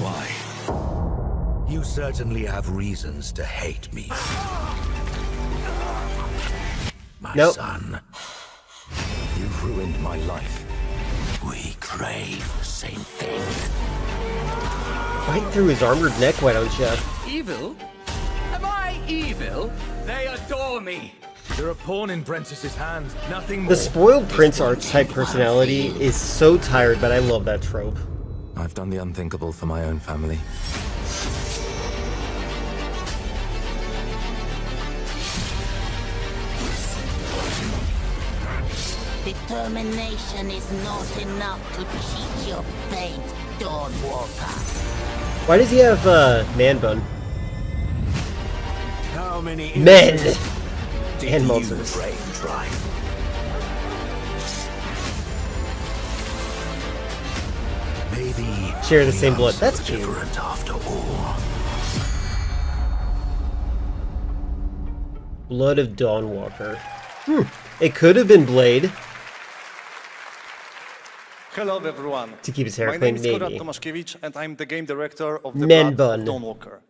You certainly have reasons to hate me. My Nope. son, you've ruined my life. We crave the same thing. Fight through his armored neck, why don't you? Evil? Am I evil? They adore me. You're a pawn in Brentus's hand, nothing more. The spoiled prince archetype personality is so tired, but I love that trope. I've done the unthinkable for my own family. Determination is not enough to cheat your fate, Dawnwalker. Why does he have man bun? How many Men did and you monsters. brain dry? Maybe Share the same we blood. are That's so cute. different after all. Blood of Dawnwalker. It could have been Blade. Hello, everyone. To keep his hair My clean, name is Konrad maybe. Tomaszkiewicz, and I'm the game director of the Men Blood of bun. Dawnwalker.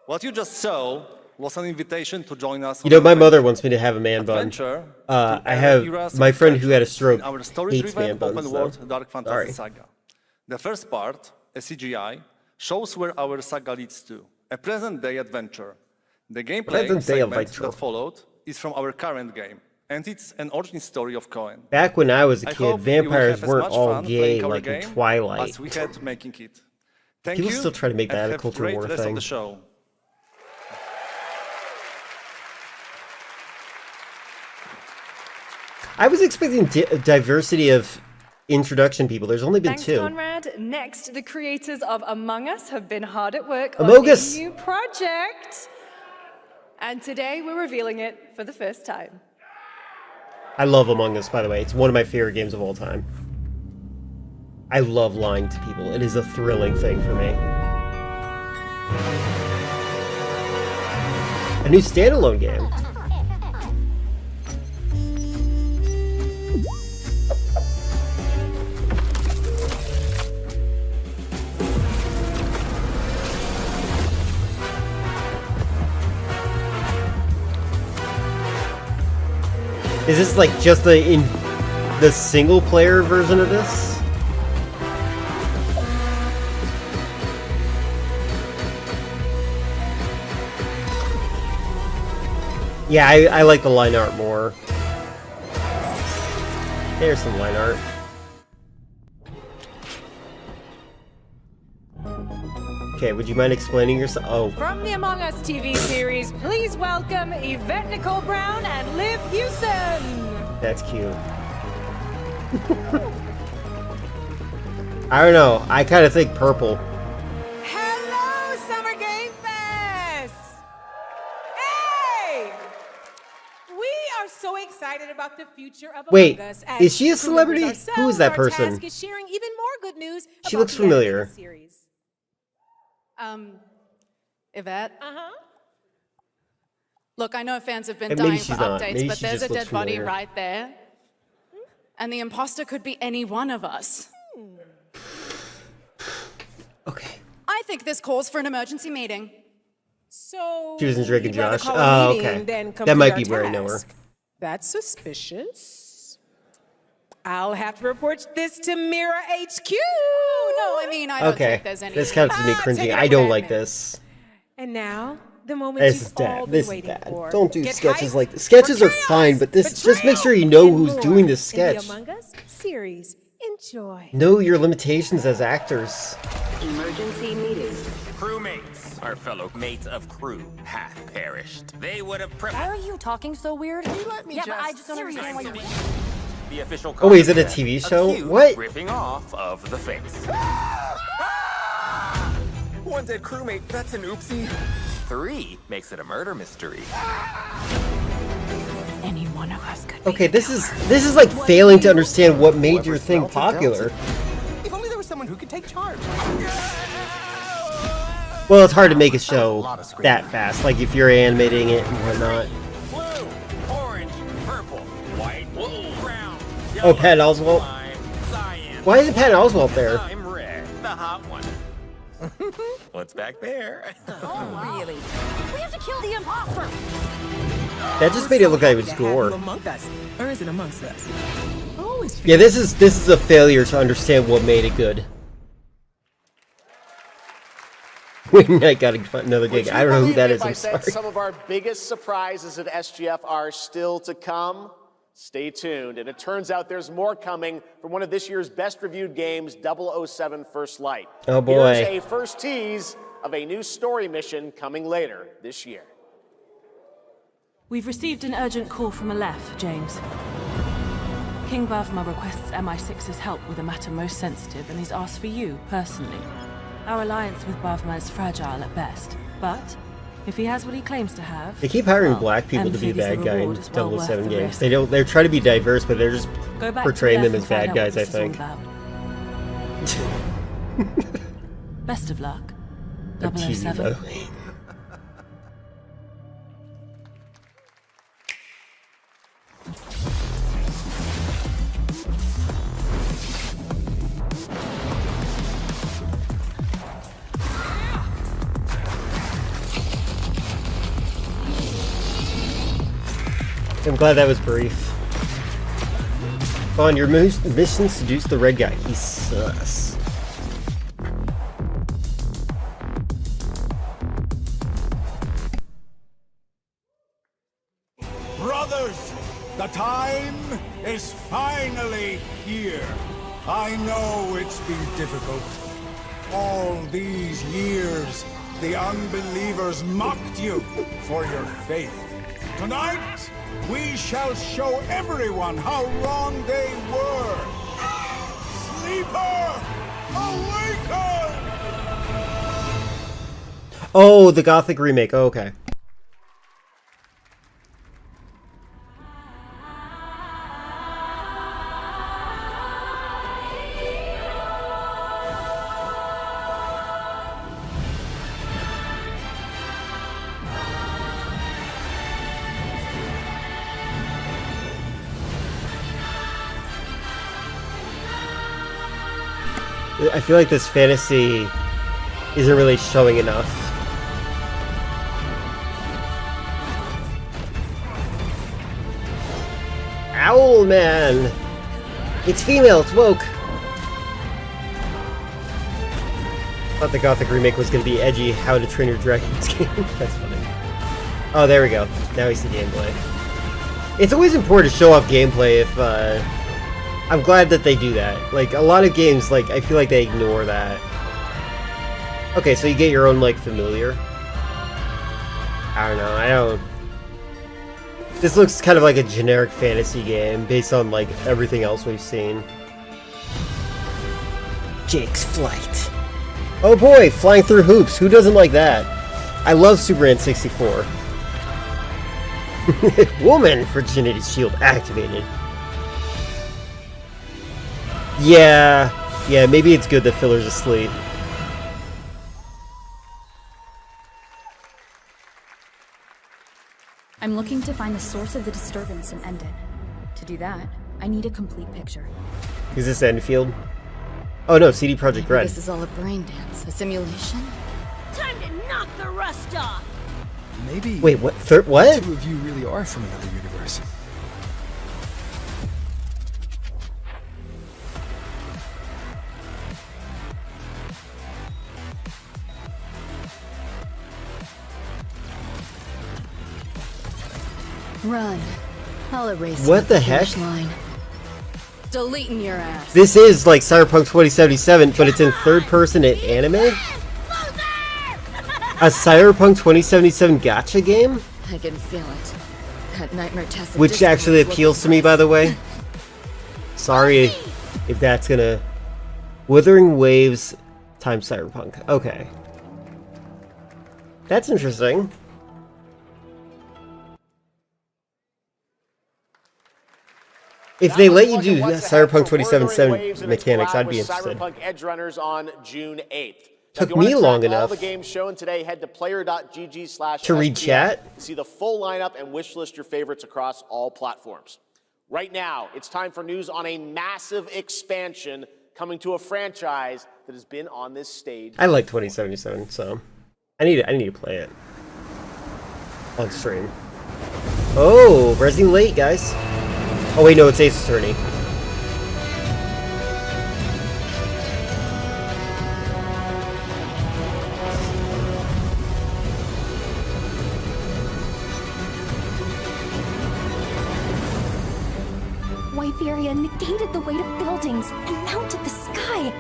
What you just saw was an invitation to join us. You know, my mother wants me to have a man bun. Adventure I have my friend who had a stroke in our hates story-driven man buns. open Though. world Dark Fantasy Sorry. saga. The first part, a CGI, shows where our saga leads to, a present-day adventure. The gameplay Present day of segment Vitro. that followed is from our current game, and it's an origin story of Cohen. Back when I was a I kid, hope you will vampires have as weren't much all fun gay playing our like in game Twilight. as we had making it. Thank People you, still try to make and that a have culture great war rest thing. Of the show. I was expecting diversity of introduction people. There's only been Thanks, two. Conrad. Next, the creators of Among Us have been hard at work Among on Us. a new project. And today we're revealing it for the first time. I love Among Us, by the way. It's one of my favorite games of all time. I love lying to people. It is a thrilling thing for me. A new standalone game. Is this like just the single player version of this? Yeah, I like the line art more. There's some line art. Okay, would you mind explaining yourself? Oh, From the Among Us TV series, please welcome Yvette Nicole Brown and Liv Hewson. that's cute. I don't know. I kind of think purple. Hello, Summer Game Fest! Hey! We are so excited about the future of Wait, Among Us. is she a As crew celebrity? members Who is that ourselves, our person? task is sharing even more good news She about looks the animated familiar. series. Yvette? Uh-huh. Look, I know fans have been And maybe dying for she's not. updates, Maybe but she there's a just looks dead body familiar. right there. And the imposter could be any one of us. Okay. I think this calls for an emergency meeting. So She was in Drake and you'd rather Josh. call a Oh, meeting okay. than That complete might our be where I know her. task. That's suspicious. I'll have to report this to Mira HQ. Oh, no, I mean, I don't Okay. think there's any... This counts as me take cringing. it I away, don't like admin. this. And now, the moment This you've is all bad. been This is waiting bad. for. Don't do Get sketches hyped like this. Sketches for are fine, but this just betrayal, make sure you know and who's more doing this in the sketch. Among Us series. Enjoy. Know your limitations as actors. Emergency meeting. Crewmates, our fellow mates of crew, have perished. They would have Why are you talking so weird? Let me yeah, but I just don't understand why you're... The official Oh, wait, is it a cause of TV death, show? acute What? Ripping off of the face. One dead crewmate, that's an oopsie. 3 makes it a murder mystery. Any one of us could Okay, this is like failing to understand what made your thing popular. If only there was someone who could take charge. Well, it's hard to make a show that fast. Like if you're animating it and whatnot. Blue, orange, purple, white, brown, Oh, Patton Oswalt. Why is it Patton Oswalt there? I'm red, the hot one. What's back there? Oh, really? We have to kill the imposter! That just made it look like it was gore. Among us, or is it amongst us? Always. Yeah, this is a failure to understand what made it good. Wayne Knight got another gig. I don't know who that is. If I I'm said sorry. some of our biggest surprises at SGF are still to come, stay tuned. And it turns out there's more coming from one of this year's best reviewed games, 007 First Light. Oh, boy. Here's a first tease of a new story mission coming later this year. We've received an urgent call from Aleph, James. King Bavma requests MI6's help with a matter most sensitive, and he's asked for you, personally. Our alliance with Bavma is fragile at best, but if he has what he claims to have... They keep hiring well, black people to be Enfield is the bad guy in reward as well worth 007 the games. risk. They don't. They're trying to be diverse, but they're just Go back portraying to them Aleph as and find bad out guys. what I this is all think. about. Best of luck, On TV, by 007. the way. I'm glad that was brief. On your mission, seduce the red guy. He's sus. Brothers, the time is finally here. I know it's been difficult. All these years, the unbelievers mocked you for your faith. Tonight, we shall show everyone how wrong they were. Sleeper, awaken! Oh, the Gothic remake. Oh, okay. I feel like this fantasy isn't really showing enough. Owl Man! It's female, it's woke! Thought the Gothic remake was gonna be edgy How to Train Your Dragons game. That's funny. Oh, there we go. Now we see gameplay. It's always important to show off gameplay if, I'm glad that they do that. Like, a lot of games, like, I feel like they ignore that. Okay, so you get your own, like, familiar. I don't know, This looks kind of like a generic fantasy game, based on, like, everything else we've seen. Jake's Flight. Oh boy, flying through hoops. Who doesn't like that? I love Super N64. Woman! Virginity shield activated. Yeah, maybe it's good that Filler's asleep. I'm looking to find the source of the disturbance and end it. To do that, I need a complete picture. Is this Enfield? Oh no, CD Projekt Red. This is all a brain dance, a simulation? Time to knock the rust off! Maybe. Wait, what? What? The two of you really are from another universe. Run. I'll erase What the the finish heck? line. Deleting your ass. This is like Cyberpunk 2077, but it's in third person in anime? A Cyberpunk 2077 gacha game? I can feel it. That nightmare test. Which actually appeals to me, by the way. Sorry if that's gonna... Wuthering Waves times Cyberpunk. Okay. That's interesting. If they let you do Cyberpunk 2077 mechanics, I'd be interested. Cyberpunk Edge Runners on June 8th. Took me long enough all the games shown today, head to player.gg/SGF to read chat. to see the full lineup and wish list your favorites across all platforms. Right now, it's time for news on a massive expansion coming to a franchise that has been on this stage. I like 2077, so I need to play it on stream. Oh, Resident late, guys. Oh wait, no, it's Ace Attorney. Wyveria negated the weight of buildings and mounted the sky.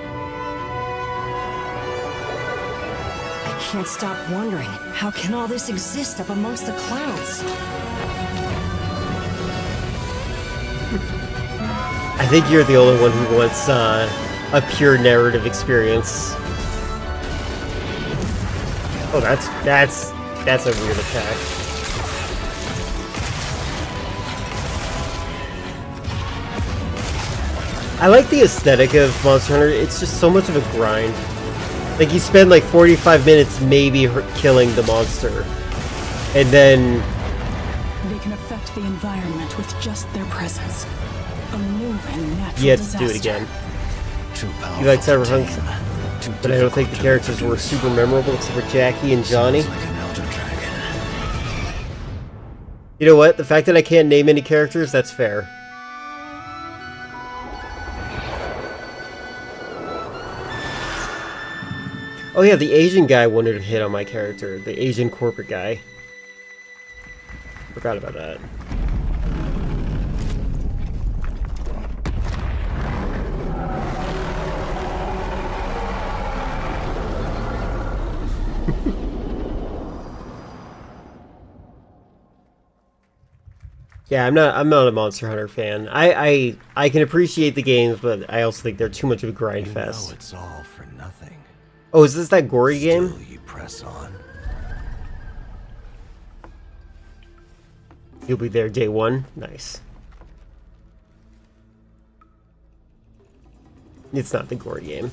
I can't stop wondering, how can all this exist up amongst the clouds? I think you're the only one who wants a pure narrative experience. Oh, that's a weird attack. I like the aesthetic of Monster Hunter. It's just so much of a grind. Like, you spend like 45 minutes maybe killing the monster, and then they can affect the environment with just their presence. A moving natural you have to disaster. do it again. You like Cyberpunk, but I don't think the characters were super memorable except for Jackie and Johnny. You know what? The fact that I can't name any characters, that's fair. Oh yeah, the Asian guy wanted to hit on my character. The Asian corporate guy. Forgot about that. Yeah, I'm not a Monster Hunter fan. I can appreciate the games, but I also think they're too much of a grind fest. No, it's all for nothing. Oh, is this that gory game? You press on. You'll be there day one? Nice. It's not the gory game.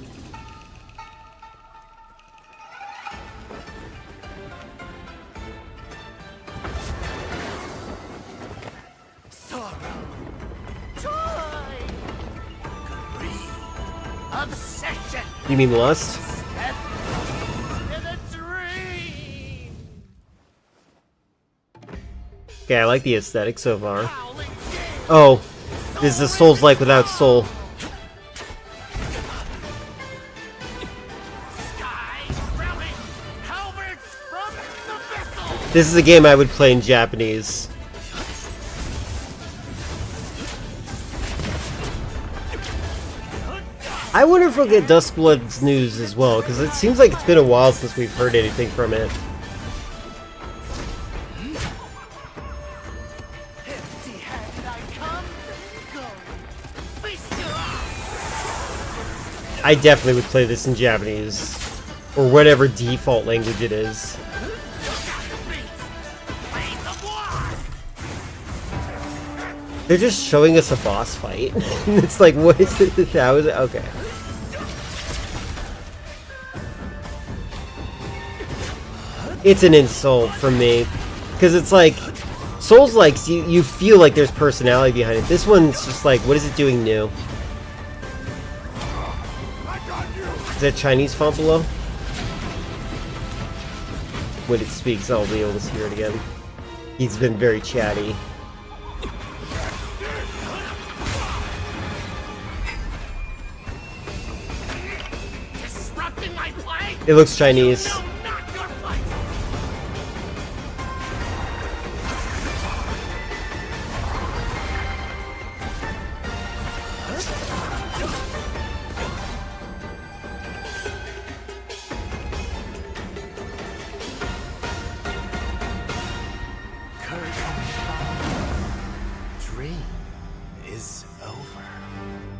Obsession. You mean Lust? Okay, I like the aesthetic so far. Oh, this is Souls-like without soul. This is a game I would play in Japanese. I wonder if we'll get Duskblood's news as well, because it seems like it's been a while since we've heard anything from it. I definitely would play this in Japanese, or whatever default language it is. They're just showing us a boss fight. It's like, what is it? How is it? Okay. It's an insult from me. Because it's like, Souls-likes, you feel like there's personality behind it. This one's just like, what is it doing new? Is that Chinese font below? When it speaks, I'll be able to hear it again. He's been very chatty. It looks Chinese.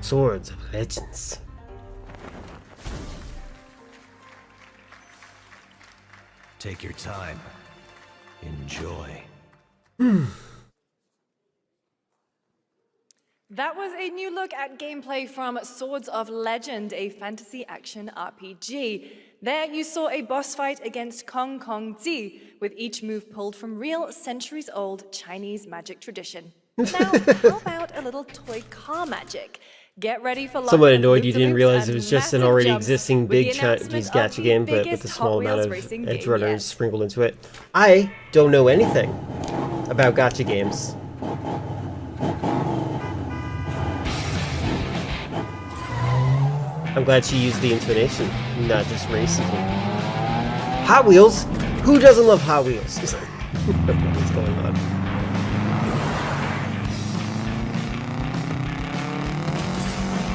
Swords of Legends. Take your time. Enjoy. That was a new look at gameplay from Swords of Legend, a fantasy action RPG. There you saw a boss fight against Kong Kong Zi, with each move pulled from real centuries-old Chinese magic tradition. Now, how about a little toy car magic? Get ready for lots Somewhat of annoyed you didn't loops realize and it was just an massive already jumps existing with the big announcement Chinese of gacha the game, but with biggest a small Hot amount Wheels of racing edge game runners yet. sprinkled into it. I don't know anything about gacha games. I'm glad she used the intonation, not just racism. Hot Wheels? Who doesn't love Hot Wheels? What's going on?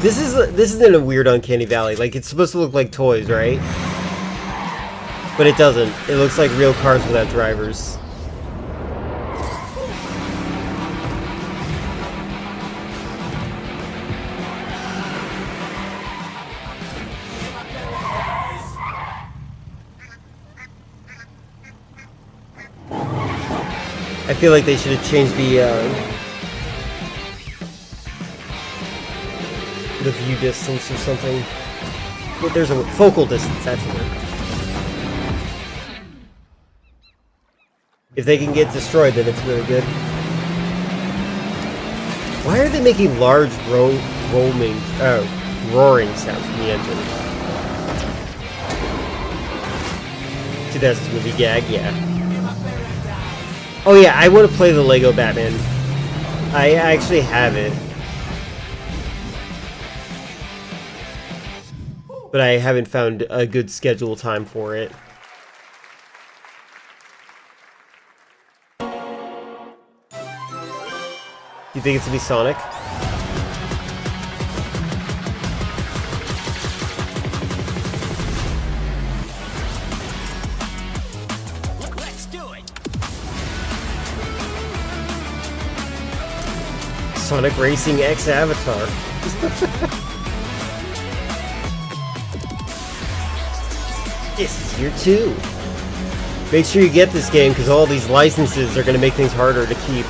This is in a weird uncanny valley. Like, it's supposed to look like toys, right? But it doesn't. It looks like real cars without drivers. I feel like they should have changed the view distance or something. Well, there's a focal distance, that's the word. If they can get destroyed, then it's really good. Why are they making large roaring sounds from the engine? 2000s movie gag, yeah. Oh yeah, I want to play the Lego Batman. I actually have it. But I haven't found a good schedule time for it. You think it's gonna be Sonic? Let's do it. Sonic Racing X Avatar. This is year 2. Make sure you get this game because all these licenses are going to make things harder to keep.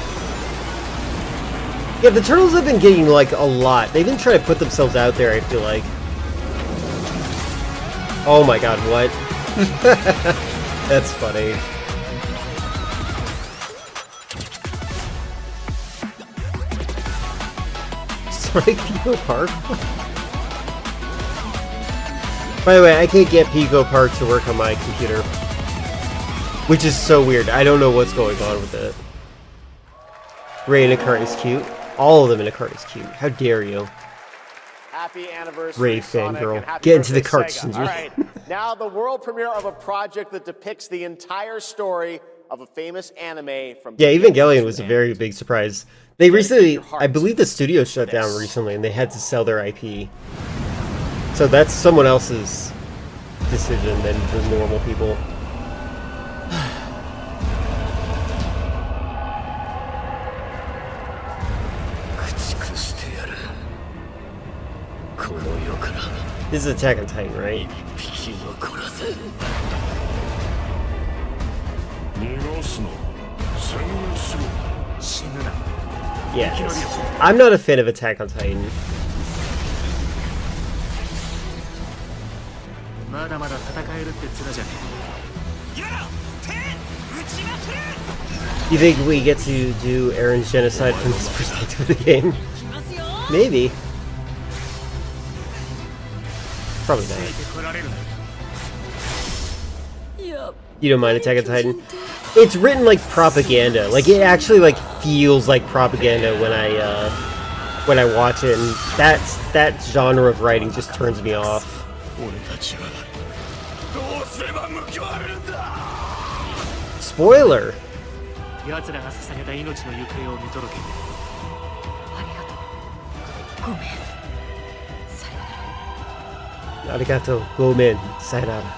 Yeah, the Turtles have been getting like a lot. They've been trying to put themselves out there, I feel like. Oh my god, what? That's funny. Sonic Pico Park? By the way, I can't get Pico Park to work on my computer. Which is so weird. I don't know what's going on with it. Ray in a cart is cute. All of them in a cart is cute. How dare you? Happy anniversary, Ray Sonic, fangirl. and happy Get into the birthday, cart, Sega. Shinji. All right, now the world premiere of a project that depicts the entire story of a famous anime from... Yeah, Evangelion was a very big surprise. They recently, I believe the studio shut down recently and they had to sell their IP. So that's someone else's decision than the normal people. This is Attack on Titan, right? Yes. I'm not a fan of Attack on Titan. You think we get to do Aaron's genocide from this perspective of the game? Maybe. Probably not. You don't mind Attack on Titan? It's written like propaganda. Like it actually like feels like propaganda when I watch it, and that genre of writing just turns me off. Spoiler. Arigato, gomen, sayonara.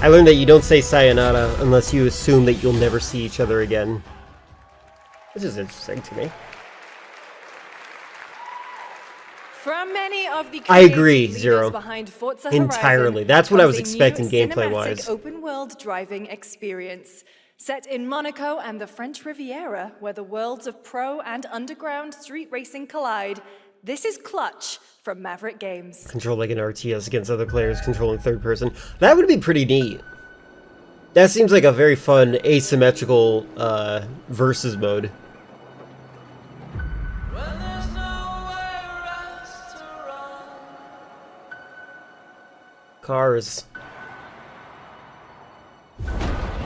I learned that you don't say sayonara unless you assume that you'll never see each other again. This is interesting to me. From many of the I agree, creative Zero. leaders behind Forza Entirely. Horizon That's what I was comes a expecting new gameplay-wise. cinematic open-world driving experience. Set in Monaco and the French Riviera, where the worlds of pro and underground street racing collide, this is Clutch from Maverick Games. Control like an RTS against other players controlling third person. That would be pretty neat. That seems like a very fun asymmetrical versus mode. Cars.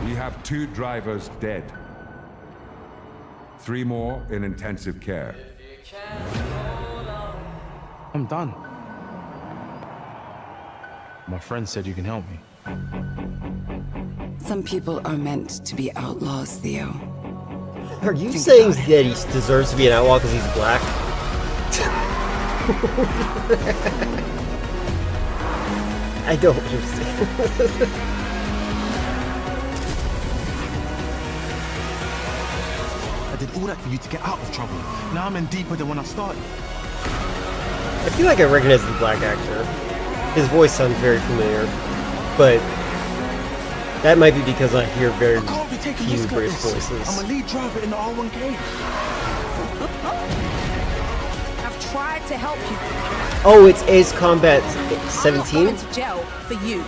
We have 2 drivers dead. 3 more in intensive care. I'm done. My friend said you can help me. Some people are meant to be outlaws, Theo. Are you saying that he deserves to be an outlaw because he's black? I don't understand. I did all that for you to get out of trouble. Now I'm in deeper than when I started. I feel like I recognize the black actor. His voice sounds very familiar, but that might be because I hear very few British voices. I'm a lead driver in the R1K. I've tried to help you. Oh, it's Ace Combat 17? I'm not going to jail for you.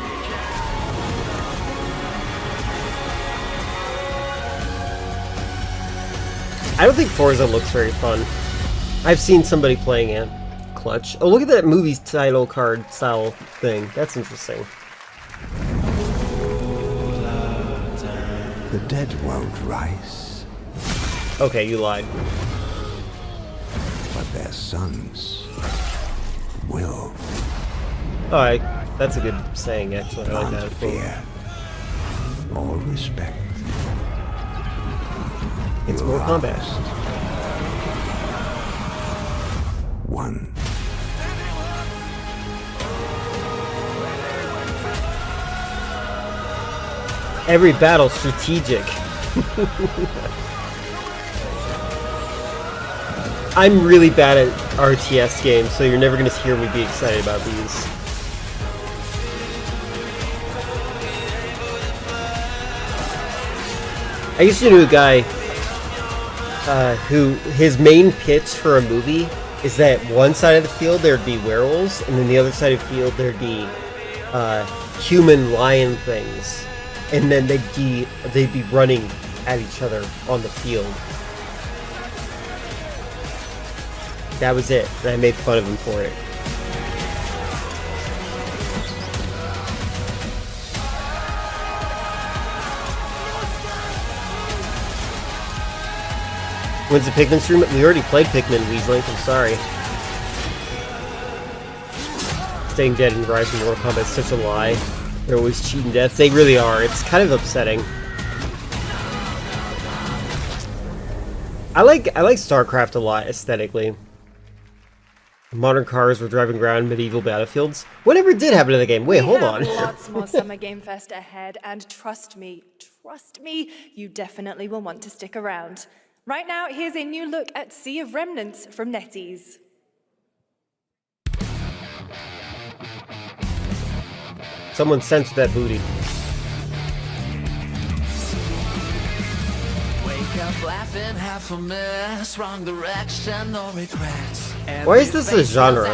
I don't think Forza looks very fun. I've seen somebody playing it. Clutch. Oh, look at that movie's title card style thing. That's interesting. The dead won't rise. Okay, you lied. But their sons will. Alright, that's a good saying, actually. I like that. Fear. All respect. It's more combat. One. Every battle strategic. I'm really bad at RTS games, so you're never going to hear me be excited about these. I used to know a guy who his main pitch for a movie is that one side of the field there'd be werewolves, and then the other side of the field there'd be human lion things, and then they'd be running at each other on the field. That was it, and I made fun of him for it. When's the Pikmin stream? We already played Pikmin, Weaslink, I'm sorry. Staying dead in Rise of Mortal Kombat is such a lie. They're always cheating death. They really are. It's kind of upsetting. I like StarCraft a lot aesthetically. Modern cars were driving around medieval battlefields. Whatever did happen to the game? Wait, hold on. We have lots more Summer Game Fest ahead, and trust me, you definitely will want to stick around. Right now, here's a new look at Sea of Remnants from NetEase. Someone censored that booty. half laughing, half a mess, wrong direction, no regrets. Why is this a genre?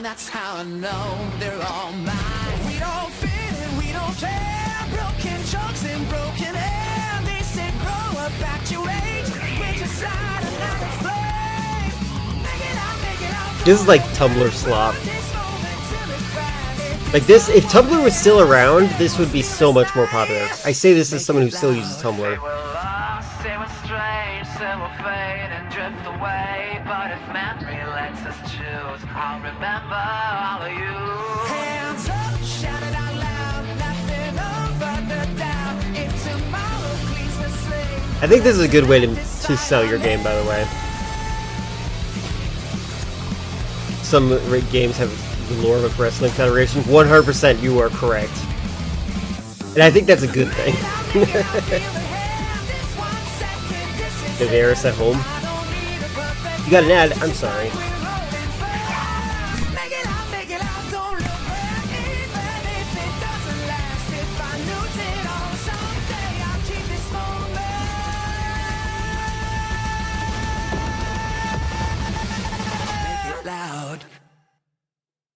That's how I know they're all mine. We don't fit and we don't care. Broken chunks and broken air. They said grow up at your age. We're just slide another flame. Make it out. This is like Tumblr slop. Like this, if Tumblr was still around, this would be so much more popular. I say this as someone who still uses Tumblr. I think this is a good way to sell your game, by the way. Some games have the lore of a Wrestling Federation. 100% you are correct. And I think that's a good thing. Is Eris at home? You got an ad? I'm sorry.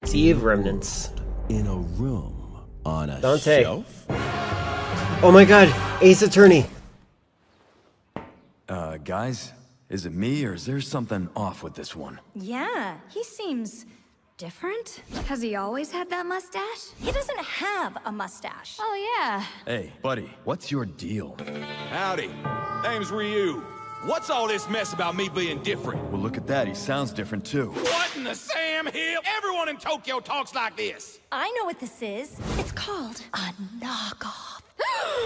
Sea of Remnants. In a room on a Dante. shelf? Oh my god, Ace Attorney. Guys, is it me or is there something off with this one? Yeah, he seems different. Has he always had that mustache? He doesn't have a mustache. Oh, yeah. Hey, buddy, what's your deal? Howdy. Name's Ryu. What's all this mess about me being different? Well, look at that. He sounds different, too. What in the Sam Hill? Everyone in Tokyo talks like this. I know what this is. It's called a knockoff.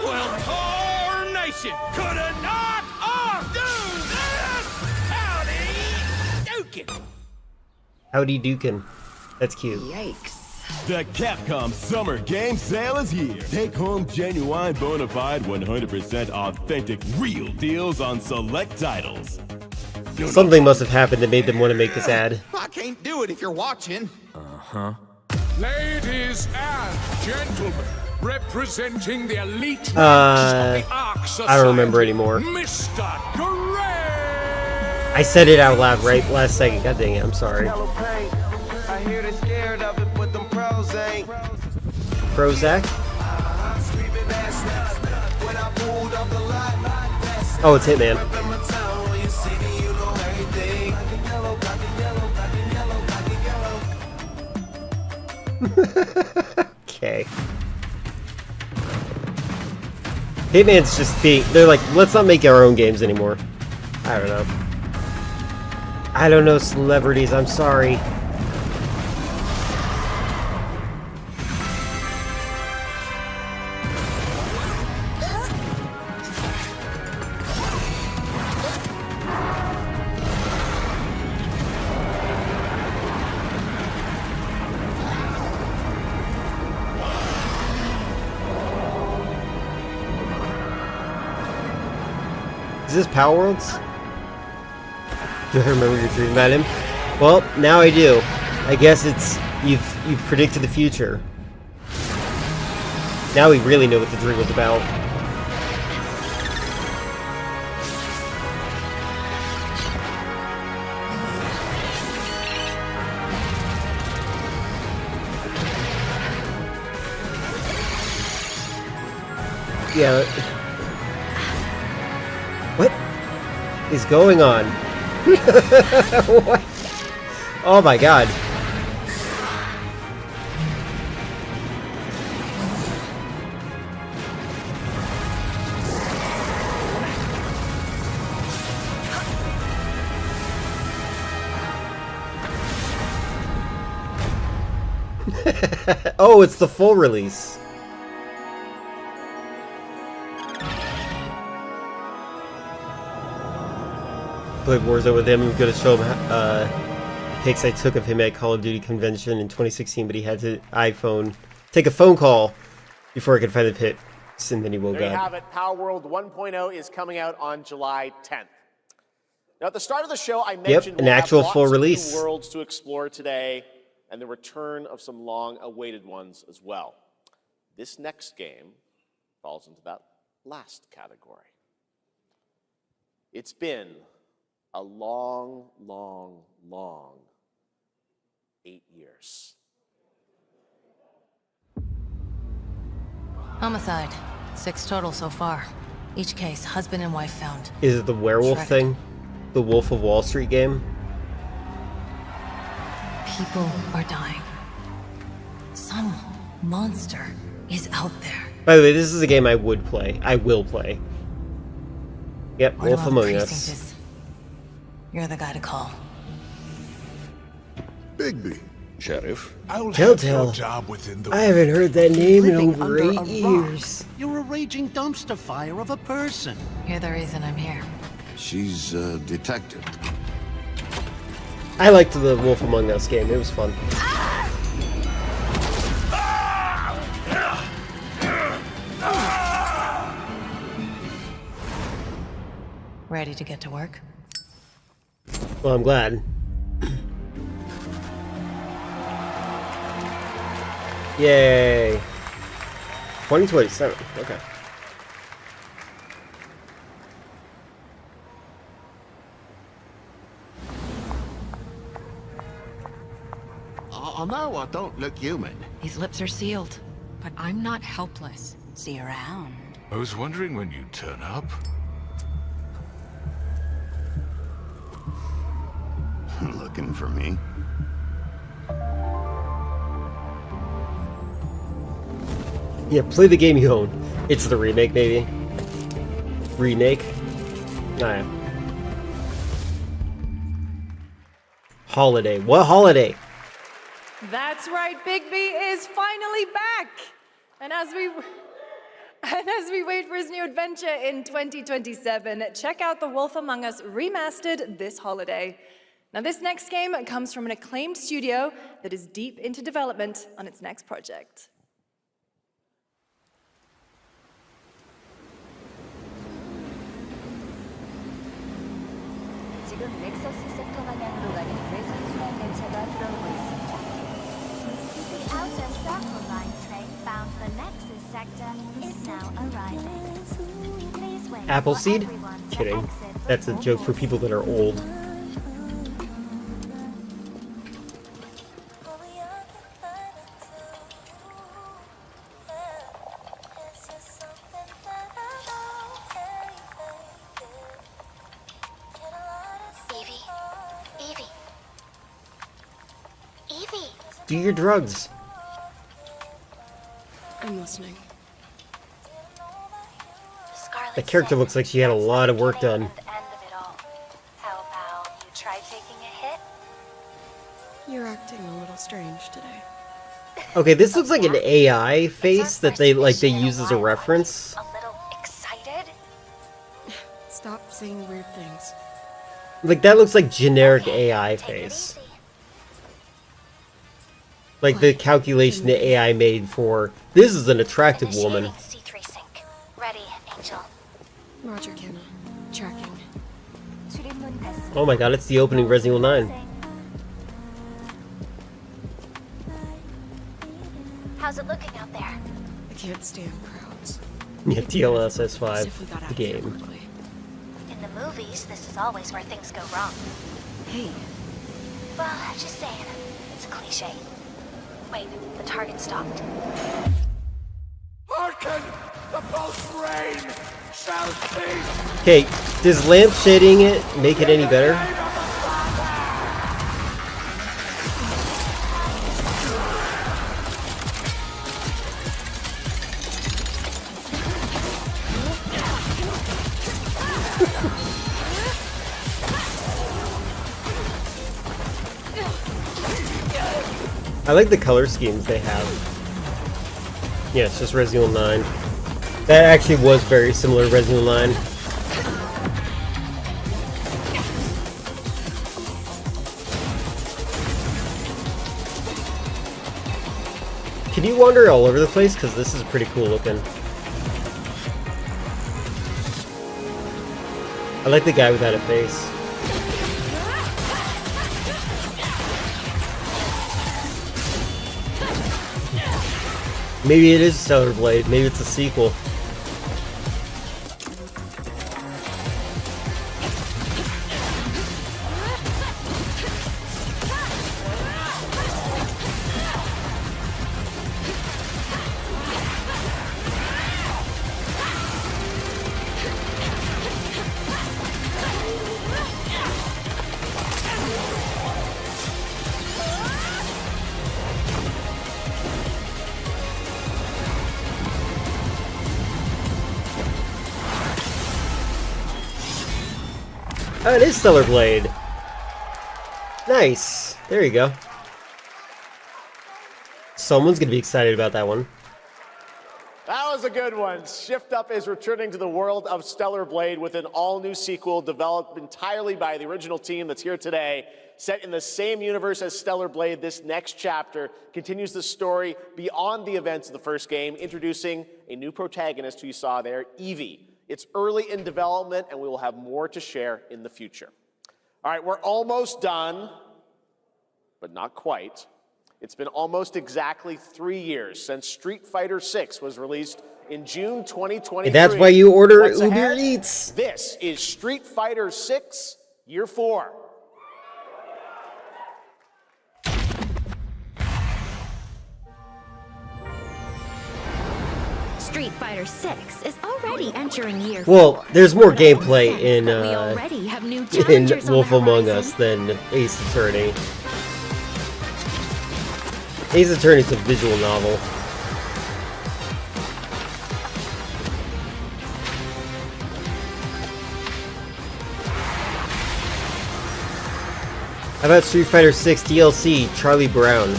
Well, tarnation! Could a knock-off do this? Howdy, Dukin. Howdy Dukin. That's cute. Yikes. The Capcom Summer Game Sale is here. Take home genuine, bona fide, 100% authentic, real deals on select titles. Something must have happened that made them want to make this ad. I can't do it if you're watching. Uh-huh. Ladies and gentlemen, representing the elite I don't remember anymore. Mr. Gray! I said it out loud right last second. God dang it, I'm sorry. I hear they scared of it, but them pros ain't. Prozac? Oh, it's Hitman. Okay. Hitman's just being... They're like, let's not make our own games anymore. I don't know. I don't know celebrities, I'm sorry. Is this Power Worlds? Do I remember your dream about him? Well, now I do. I guess it's you've predicted the future. Now we really know what the dream was about. Yeah. What is going on? What? Oh my god. Oh, it's the full release. Played Warzone with him. I'm gonna show him pics I took of him at Call of Duty convention in 2016, but he had to take a phone call before I could find the pics, and then he woke There you up. have it. Power World 1.0 is coming out on July 10th. Now, at the start of the show, I mentioned an we'll have actual lots full of new release. worlds to explore today, and the return of some long-awaited ones as well. This next game falls into that last category. It's been a long, long, long 8 years. Homicide. 6 total so far. Each case, husband and wife found. Is it the werewolf Shredded. thing? The Wolf of Wall Street game? People are dying. Some monster is out there. By the way, this is a game I would play. I will play. Yep, Word Wolf around Among the Us. precinct is You're the guy to call. Bigby. Sheriff. I'll have Telltale. your job within the I haven't heard that name in Living over under 8 a years. rock. You're a raging dumpster fire of a person. You're the reason I'm here. She's a detective. I liked the Wolf Among Us game. It was fun. Ready to get to work? Well, I'm glad. Yay. 2027. Okay. Oh, no, I don't look human. These lips are sealed, but I'm not helpless. See you around. I was wondering when you'd turn up. Looking for me? Yeah, play the game you own. It's the remake, maybe. Remake? Alright. Holiday. What holiday? That's right, Bigby is finally back. And as we wait for his new adventure in 2027, check out The Wolf Among Us Remastered this holiday. Now, this next game comes from an acclaimed studio that is deep into development on its next project. 지금 넥서스 섹터 방향으로 가는 외선 순환 열차가 들어오고 있습니다. The outer circle line train bound for Nexus sector is now arriving. Please wait Appleseed? for everyone to Kidding. exit That's a joke for people that are old. Do your drugs. I'm listening. That character looks like she had a lot of work done. How about you try taking a hit? You're acting a little strange today. Okay, this looks like an AI face that they use as a reference. A little excited? Stop saying weird things. Like that looks like generic AI face. Like the calculation the AI made for this is an attractive woman. C3 sync. Ready, Angel. Roger, Kenna. Tracking. Oh my god, it's the opening Resident Evil 9. How's it looking out there? I can't stand crowds. Yeah, TLSS5, the game. In the movies, this is always where things go wrong. Hey. Well, just saying. It's a cliche. Wait, the target stopped. Hearken! The pulse rain shall cease! Okay, does lamp shading it make it any better? I like the color schemes they have. Yeah, it's just Resident Evil 9. That actually was very similar to Resident Evil 9. Can you wander all over the place? Because this is pretty cool looking. I like the guy without a face. Maybe it is Stellar Blade. Maybe it's a sequel. Oh, it is Stellar Blade. Nice. There you go. Someone's gonna be excited about that one. That was a good one. Shift Up is returning to the world of Stellar Blade with an all-new sequel developed entirely by the original team that's here today. Set in the same universe as Stellar Blade, this next chapter continues the story beyond the events of the first game, introducing a new protagonist who you saw there, Evie. It's early in development, and we will have more to share in the future. All right, we're almost done, but not quite. It's been almost exactly 3 years since Street Fighter VI was released in June 2023. And that's why you order What's Uber ahead? Eats. This is Street Fighter VI Year 4. Street Fighter 6 is already entering year Well, there's more gameplay in we already have new in challengers on Wolf the Among horizon. Us than Ace Attorney. Ace Attorney's a visual novel. How about Street Fighter 6 DLC, Charlie Brown?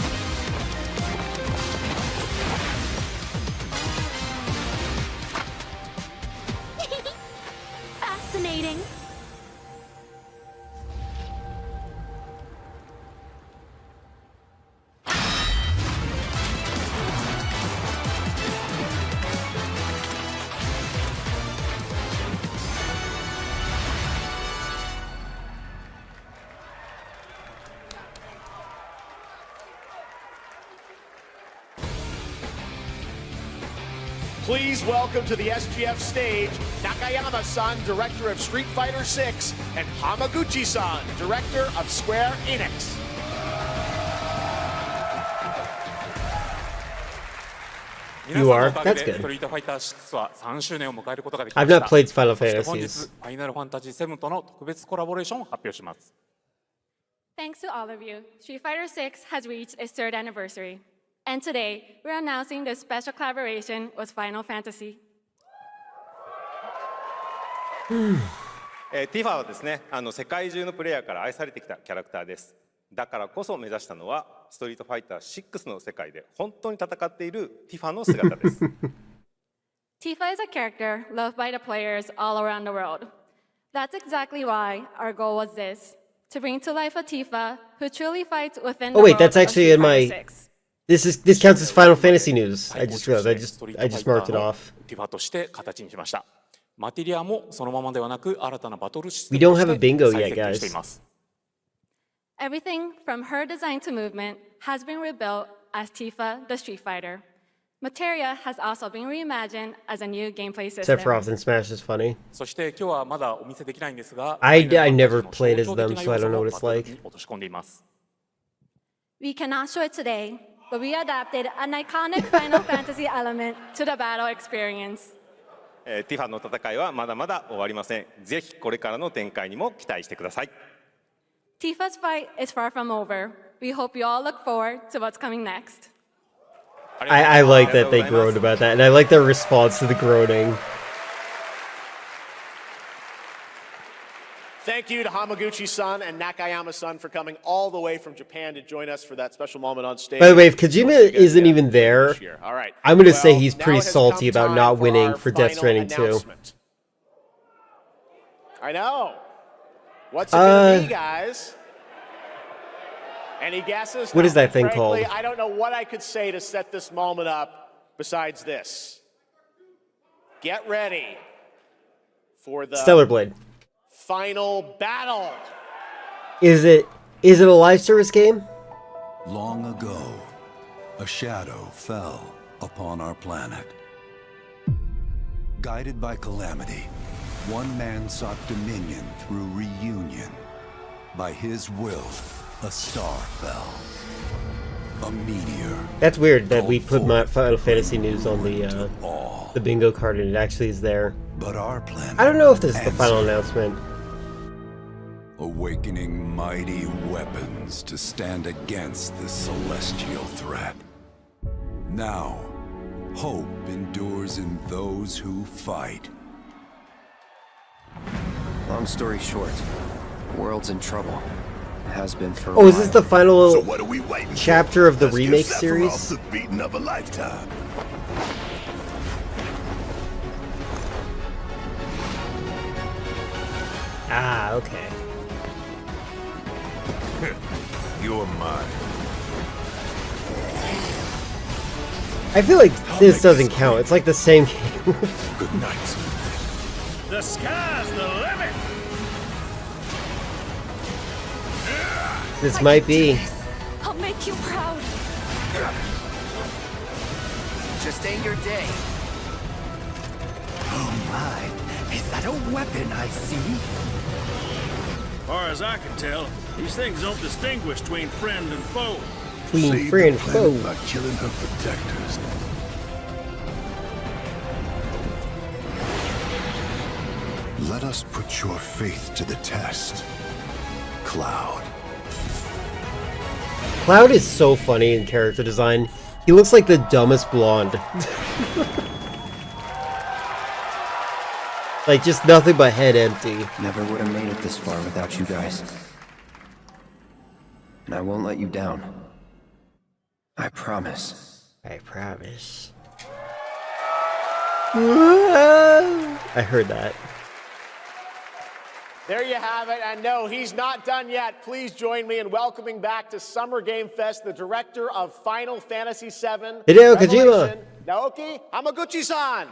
Fascinating. Please welcome to the SGF stage, Nakayama-san, director of Street Fighter VI, and Hamaguchi-san, director of Square Enix. You are? That's good. I've not played Final Fantasies. Thanks to all of you, Street Fighter VI has reached its 3rd anniversary. And today, we're announcing this special collaboration with Final Fantasy. ティファはですね、世界中のプレイヤーから愛されてきたキャラクターです。だからこそ目指したのは、ストリートファイター6の世界で本当に戦っているティファの姿です。Tifa is a character loved by the players all around the world. That's exactly why our goal was this, to bring to life a Tifa who truly fights within the Oh wait, world that's of actually Street in my. Fighter 6. This counts as Final Fantasy news. I just realized. I just marked it off. ティファとして形にしました。マテリアもそのままではなく新たなバトルシステ We ム don't と have a して bingo 再 yet, 設計してい guys. ます。 Everything from her design to movement has been rebuilt as Tifa the Street Fighter. Materia has also been reimagined as a new gameplay system. Except Frost and Smash is funny. そして今日はまだお見せできないんですが、 I never played as them, so I don't know what it's like. 落とし込んでいます。 We cannot show it today, but we adapted an iconic Final Fantasy element to the battle experience. ティファの戦いはまだまだ終わりません。ぜひこれからの展開にも期待してください。 Tifa's fight is far from over. We hope you all look forward to what's coming next. I like that they groaned about that, and I like their response to the groaning. Thank you to Hamaguchi-san and Nakayama-san for coming all the way from Japan to join us for that special moment on stage. By the way, if Kojima isn't even there, All right. I'm gonna say he's now pretty it has salty come about time not for winning our for Death final Stranding 2. announcement. I know. What's it gonna be, guys? Any guesses? What is that thing Frankly, called? I don't know what I could say to set this moment up besides this. Get ready for the Stellar Blade. final battle. Is it a live service game? Long ago, a shadow fell upon our planet. Guided by calamity, one man sought dominion through reunion. By his will, a star fell. A meteor. That's weird that we put my Final Fantasy news on the bingo card and it actually is there. But our planet I don't know if this is the final announcement. Awakening mighty weapons to stand against this celestial threat. Now, hope endures in those who fight. Long story short, World's in trouble. Has been for a Oh, is this the final So what are we waiting chapter of the Let's give remake Sephiroth series? the beating of a lifetime. Ah, okay. You're mine. I feel like this doesn't count. It's like the same game. Good night. The sky's the limit! This might be. I'll make you proud. Just ain't your day. Oh my, is that a weapon I see? Far as I can tell, these things don't distinguish between friend and foe. Between Save friend the and planet foe. by killing her protectors. Let us put your faith to the test, Cloud. Cloud is so funny in character design. He looks like the dumbest blonde. Like just nothing but head empty. Never would have made it this far without you guys. And I won't let you down. I promise. I promise. I heard that. There you have it, and no, he's not done yet. Please join me in welcoming back to Summer Game Fest the director of Final Fantasy VII, Hideo Kojima. Revelation, Naoki Hamaguchi-san.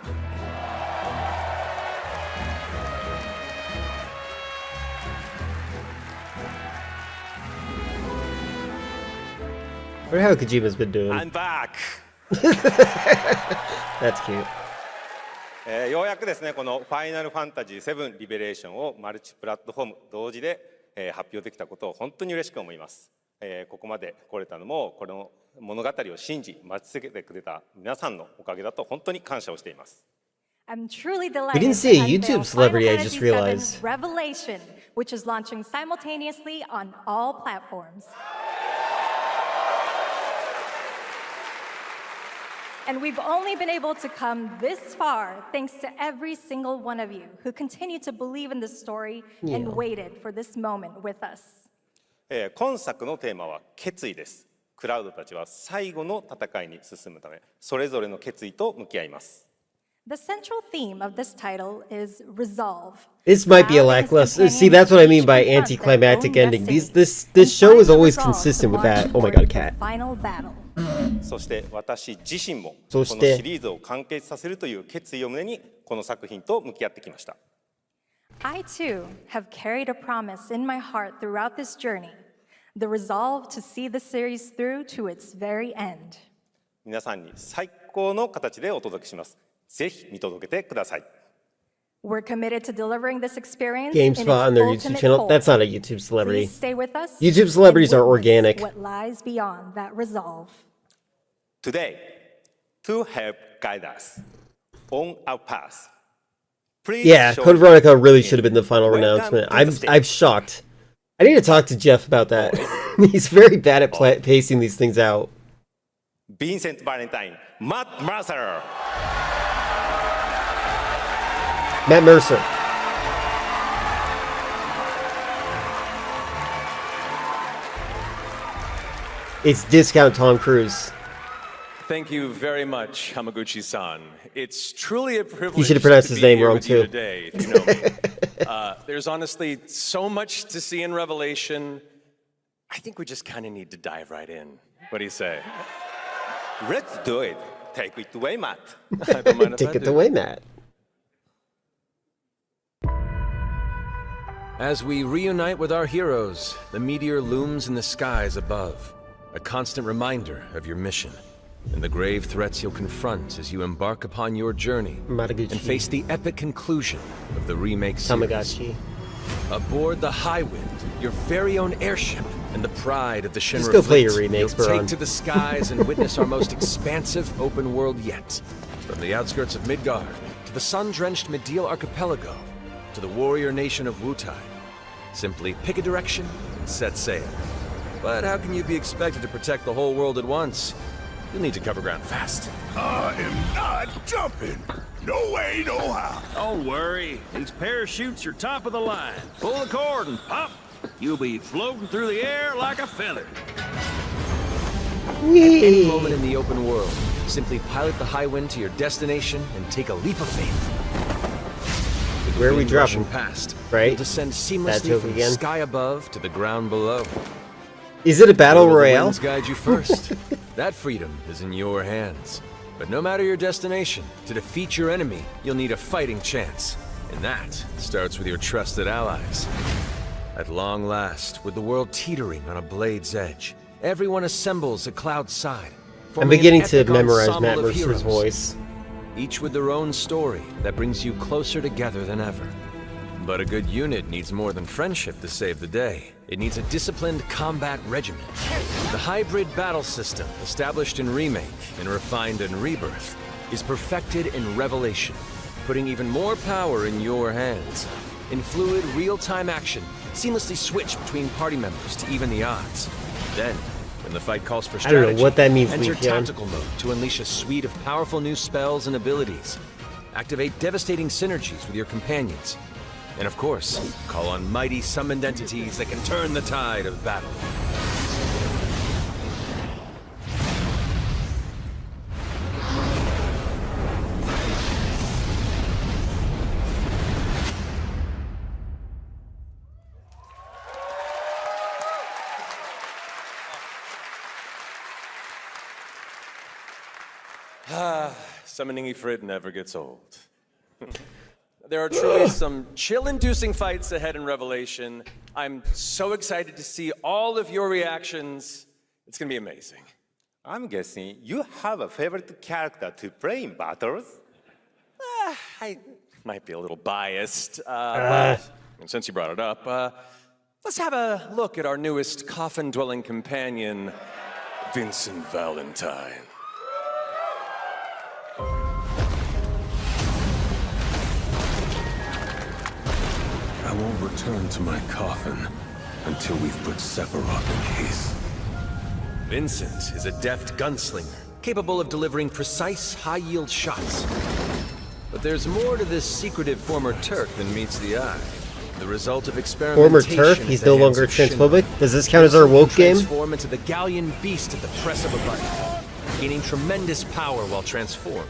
I wonder how Kojima's been doing. I'm back! That's cute. ようやくですね、このファイナルファンタジー7リベレーションをマルチプラットフォーム同時で、発表できたことを本当に嬉しく思います。ここまで来れたのも、この物語を信じ、待ち続けてくれた皆さんのおかげだと本当に感謝をしています。I'm truly delighted We didn't see a to unveil YouTube celebrity, I Final just Fantasy VII realized. Revelation, which is launching simultaneously on all platforms. And we've only been able to come this far thanks to every single one of you who continue to believe in this story and waited for this moment with us. 今作のテーマは決意です。クラウドたちは最後の戦いに進むため、それぞれの決意と向き合います。The central theme of this title is resolve. This might be a lackluster. See, that's what I mean by anticlimactic ending. This show is always consistent with that. Oh my god, cat. Final battle. そして私自身もこのそしてシリーズを完結させるという決意を胸にこの作品と向き合ってきました。I too have carried a promise in my heart throughout this journey, the resolve to see the series through to its very end. 皆さんに最高の形でお届けします。ぜひ見届けてください。We're committed to delivering this experience in its GameSpot on their YouTube ultimate channel. whole. That's not a YouTube celebrity. Please stay with us. YouTube celebrities and are witness organic. What lies beyond that resolve? Today, to help guide us on our path, please Yeah, show Code your Veronica really should have been the final Welcome announcement. to the stage. I'm shocked. I need to talk to Jeff about that. He's very bad at pacing these things out. Vincent Valentine, Matt Mercer. Matt Mercer. It's discount Tom Cruise. Thank you very much, Hamaguchi-san. It's truly a privilege. You should have pronounced to his be name here wrong, with you too. Today, if you know me. There's honestly so much to see in Revelation. I think we just kind of need to dive right in. What do you say? Let's do it. Take it away, Matt. I don't mind if I Take it do. away, Matt. As we reunite with our heroes, the meteor looms in the skies above, a constant reminder of your mission and the grave threats you'll confront as you embark upon your journey Mataguchi. and face the epic conclusion of the remake series. Tamagotchi. Aboard the Highwind, your very own airship and the pride of the Shinra Just go play your fleet, remakes, you'll Baron. take to the skies and witness our most expansive open world yet. From the outskirts of Midgard, to the sun-drenched Medial Archipelago, to the warrior nation of Wutai. Simply pick a direction and set sail. But how can you be expected to protect the whole world at once? You'll need to cover ground fast. I am not jumping. No way, no how. Don't worry. These parachutes are top of the line. Pull the cord and pop. you'll be floating through the air like a feather. At any moment in the open world, simply pilot the Highwind to your destination and take a leap of faith. Where are we dropping? Past, right? You'll descend seamlessly from the sky above to the ground below. Is it a battle royale? The winds guide you first. That freedom is in your hands. But no matter your destination, to defeat your enemy, you'll need a fighting chance. And that starts with your trusted allies. At long last, with the world teetering on a blade's edge, everyone assembles at Cloud's side. I'm beginning to memorize Matt Mercer's voice. Each with their own story that brings you closer together than ever. But a good unit needs more than friendship to save the day. It needs a disciplined combat regimen. The hybrid battle system, established in Remake and refined in Rebirth, is perfected in Revelation, putting even more power in your hands. In fluid, real-time action, seamlessly switch between party members to even the odds. Then, when the fight calls for strategy, I don't know what that means, enter Leafeon. tactical mode to unleash a suite of powerful new spells and abilities. Activate devastating synergies with your companions. And of course, call on mighty summoned entities that can turn the tide of battle. Summoning Ifrit never gets old. There are truly some chill-inducing fights ahead in Revelation. I'm so excited to see all of your reactions. It's gonna be amazing. I'm guessing you have a favorite character to play in battles? I might be a little biased, but since you brought it up, let's have a look at our newest coffin-dwelling companion, Vincent Valentine. I won't return to my coffin until we've put Sephiroth in his. Vincent is a deft gunslinger, capable of delivering precise, high-yield shots. But there's more to this secretive former Turk than meets the eye. The result of experimentation. Former Turk? He's no longer transphobic? Does this count as our woke game? Transform into the Galleon beast at the press of a button, gaining tremendous power while transformed.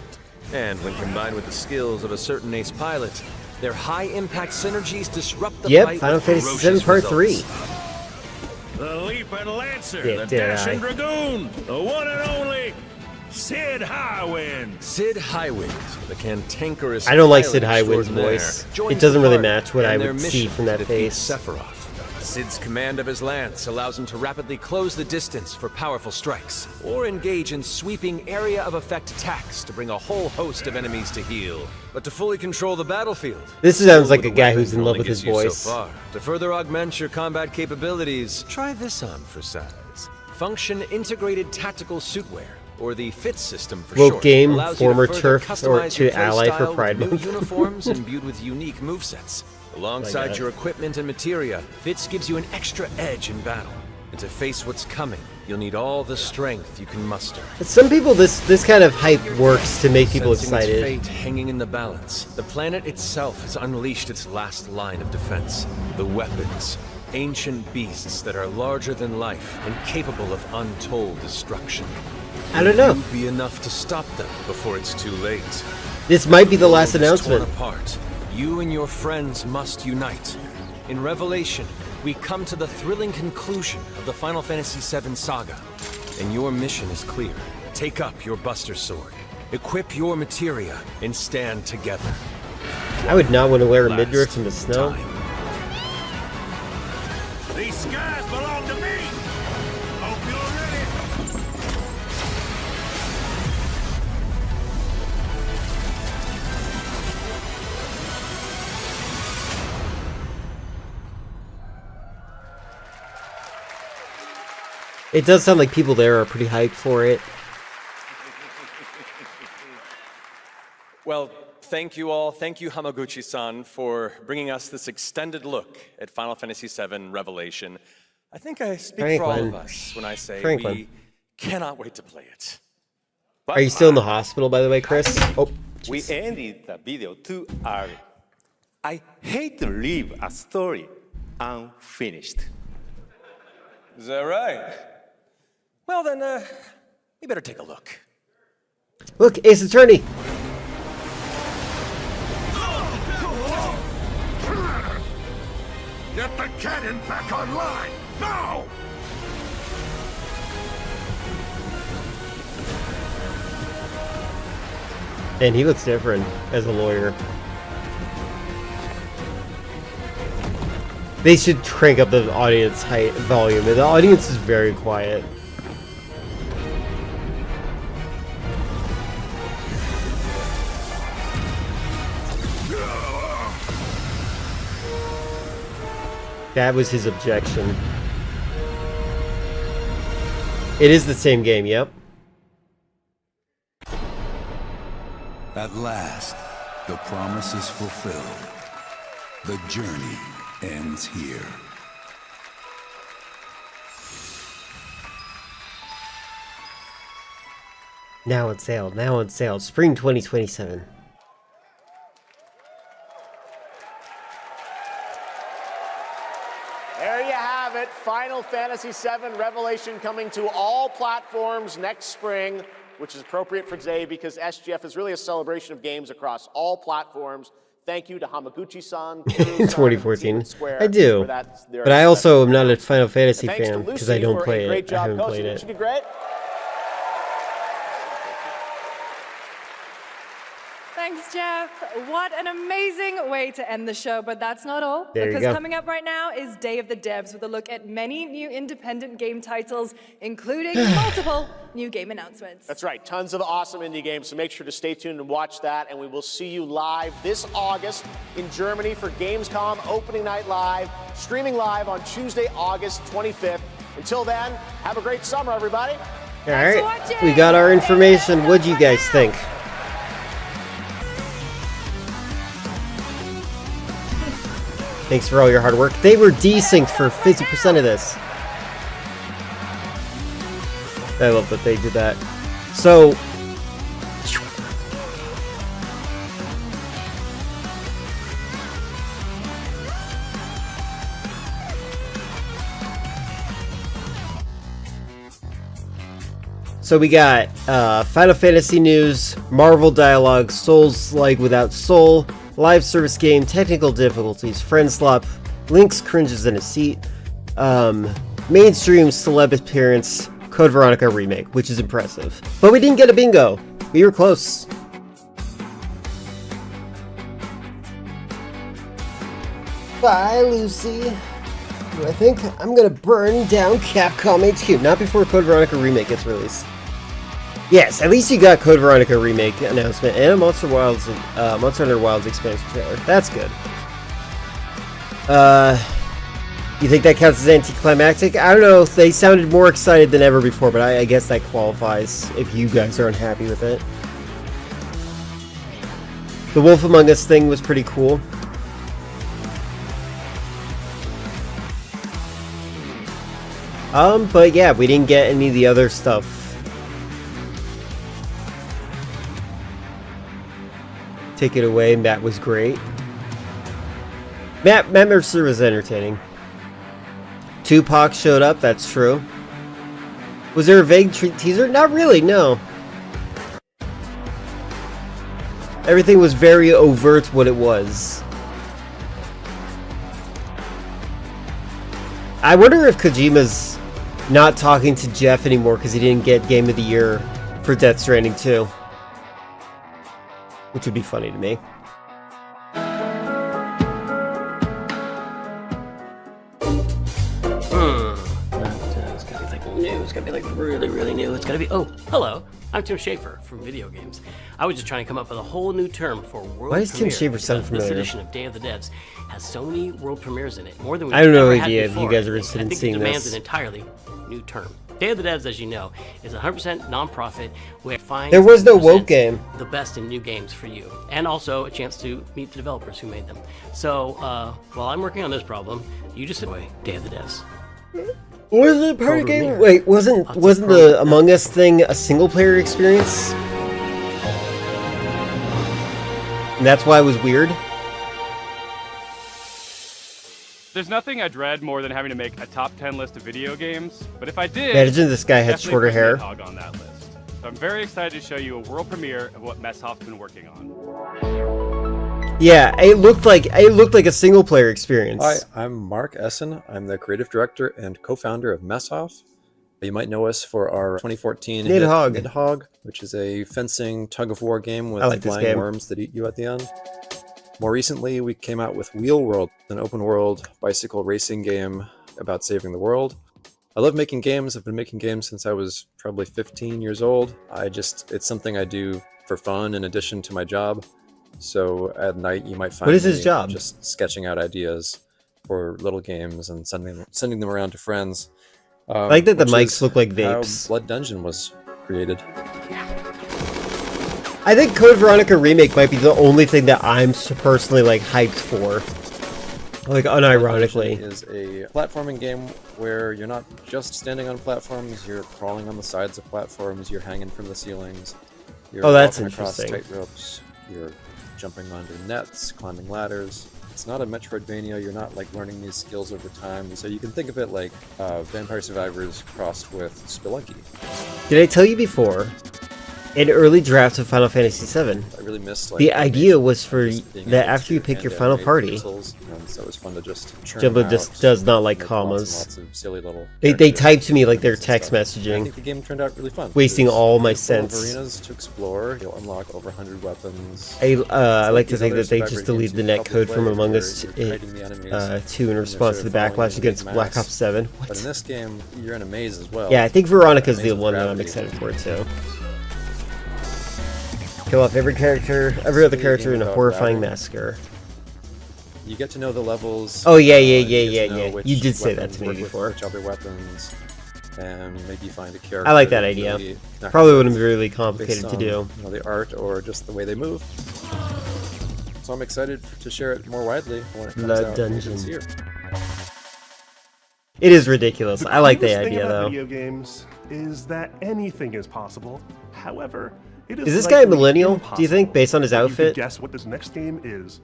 And when combined with the skills of a certain ace pilot, their high-impact synergies disrupt the fight. Final Fantasy VII Part 3. The Leaping Lancer, Yeah, the did Dashing I. Dragoon, the one and only Sid Highwind. Sid Highwind, the cantankerous. I don't like Sid pilot Highwind's extraordinaire, voice. joins It doesn't the really party match what I and their would see mission from that to defeat face. Sephiroth. Sid's command of his lance allows him to rapidly close the distance for powerful strikes, or engage in sweeping area of effect attacks to bring a whole host of enemies to heel. But to fully control the battlefield, This sounds like a with guy weapon who's in love only with his gets you voice. So far. To further augment your combat capabilities, try this on for size. Function Integrated Tactical Suitwear, or the FIT system for Woke short, game, allows former you to further turf, or customize to your ally for playstyle Pride with Month. new uniforms imbued with unique movesets. Alongside God. your equipment and materia, FITS gives you an extra edge in battle. And to face what's coming, you'll need all the strength you can muster. But some people, this kind of hype works to make people Sensing its excited. fate hanging in the balance, the planet itself has unleashed its last line of defense. The weapons, ancient beasts that are larger than life and capable of untold destruction. I don't know. Will you be enough to stop them before it's too late? This might be the last world is torn announcement. apart. You and your friends must unite. In Revelation, we come to the thrilling conclusion of the Final Fantasy VII saga. And your mission is clear. Take up your Buster Sword, equip your materia, and stand together. I would not want to wear a midriff in the snow. These skies belong to me. Hope you're ready. It does sound like people there are pretty hyped for it. Well, thank you all. Thank you, Hamaguchi-san, for bringing us this extended look at Final Fantasy VII Revelation. I think I speak for all of Franklin. us when I say Franklin. we cannot wait to play it. Are you still in the hospital, by the way, Chris? Oh, We ended the video too early. I hate to leave a story unfinished. Is that right? Well then, we better take a look. Look, Ace Attorney. Get the cannon back online, now! And he looks different as a lawyer. They should crank up the audience height volume. The audience is very quiet. That was his objection. It is the same game, yep. At last, the promise is fulfilled. The journey ends here. Now on sale, now on sale. Spring 2027. There you have it. Final Fantasy VII Revelation coming to all platforms next spring, which is appropriate for today because SGF is really a celebration of games across all platforms. Thank you to Hamaguchi-san. In 2014. I do. But I also am not a Final Fantasy fan because I don't play it. I haven't played it. She did great. Thanks, Jeff. What an amazing way to end the show, but that's not all. There you because go. coming up right now is Day of the Devs with a look at many new independent game titles, including multiple new game announcements. That's right, tons of awesome indie games, so make sure to stay tuned and watch that, and we will see you live this August in Germany for Gamescom Opening Night Live, streaming live on Tuesday, August 25th. Until then, have a great summer, everybody. All right, we got our information. What'd you guys think? Thanks for all your hard work. They were desynced for 50% of this. I love that they did that. So, we got Final Fantasy news, Marvel dialogue, Souls-like without soul, live service game, technical difficulties, friend slop, Link's cringes in a seat, mainstream celeb appearance, Code Veronica remake, which is impressive. But we didn't get a bingo. We were close. Bye, Lucy. I think I'm gonna burn down Capcom HQ, not before Code Veronica remake gets released. Yes, at least you got Code Veronica remake announcement and a Monster Hunter Wilds expansion trailer. That's good. You think that counts as anticlimactic? I don't know. They sounded more excited than ever before, but I guess that qualifies if you guys are unhappy with it. The Wolf Among Us thing was pretty cool. But yeah, we didn't get any of the other stuff. Take it away, Matt was great. Matt Mercer was entertaining. Tupac showed up, that's true. Was there a vague teaser? Not really, no. Everything was very overt what it was. I wonder if Kojima's not talking to Jeff anymore because he didn't get Game of the Year for Death Stranding 2. Which would be funny to me. It's gotta be like new. It's gotta be like really, really new. It's gotta be. Oh, hello. I'm Tim Schafer from Video Games. I was just trying to come up with a whole new term for world Why does Tim premiere, Schafer sound because familiar? This edition of Day of the Devs has so many world premieres in it, more than we've I have no ever had idea if you before. guys are interested in seeing I think it demands this. an entirely new term. Day of the Devs, as you know, is a 100% non-profit where it finds There was no and woke presents game. the best in new games for you, and also a chance to meet the developers who made them. So while I'm working on this problem, you just sit away. Day of the Devs. Was it a party Code game? Mirror. Wait, wasn't the Among Us thing a single player experience? And that's why it was weird? There's nothing I dread more than having to make a top 10 list of video games, but if I did, Imagine this guy had definitely shorter put hair. Nidhogg on that list. So I'm very excited to show you a world premiere of what Messhoff's been working on. Yeah, it looked like a single player experience. Hi, I'm Mark Essen. I'm the creative director and co-founder of Messhoff. You might know us for our 2014 hit Nidhogg, which is a fencing tug-of-war game with flying worms that eat you at the end. More recently, we came out with Wheel World, an open-world bicycle racing game about saving the world. I love making games. I've been making games since I was probably 15 years old. It's something I do for fun in addition to my job. So at night, you might find What is his me job? just sketching out ideas for little games and sending them around to friends. I like that the which mics is look like how vapes. Blood Dungeon was created. I think Code Veronica Remake might be the only thing that I'm personally like hyped for. Like unironically. Blood Dungeon is a platforming game where you're not just standing on platforms, you're crawling on the sides of platforms, you're hanging from the ceilings, you're Oh, that's walking across interesting. tight ropes, you're jumping onto nets, climbing ladders. It's not a Metroidvania, you're not like learning these skills over time, so you can think of it like Vampire Survivors crossed with Spelunky. Did I tell you before? In early drafts of Final Fantasy VII, I really missed, like, the idea was for being that able after you to pick your hand final animate party, pixels, so it was fun to just churn Jumbo them just out, does not like make lots and commas. lots of silly little They characters type to me like they're and text stuff. messaging. I think the game turned out really fun. Wasting There's all my full of sense. arenas to explore. You'll unlock over 100 weapons. I like to these think other that they Survivor just games deleted the you net probably code from play Among where Us you're fighting the enemies 2 in and you're response to sort the of following backlash them against en Black masse. Ops 7. But in this game, you're in a maze as well. Yeah, I think Veronica's the Maze with one that I'm gravity. excited for too. Kill off every other character in a horrifying massacre. You get to know the levels. Oh, yeah. You get to know which You did say that weapons to me work with before. Which other weapons, and maybe find a character. I like that that idea. really connects Probably with wouldn't be really complicated based to on, do. You know, the art or just the way they move. So I'm excited to share it more widely when it comes Blood out Dungeon. this year. It is ridiculous. I like the coolest thing idea about though. Video games is that anything is possible. However, it Is this guy a likely millennial, do you think, impossible based on his that you could outfit? guess what this next game is.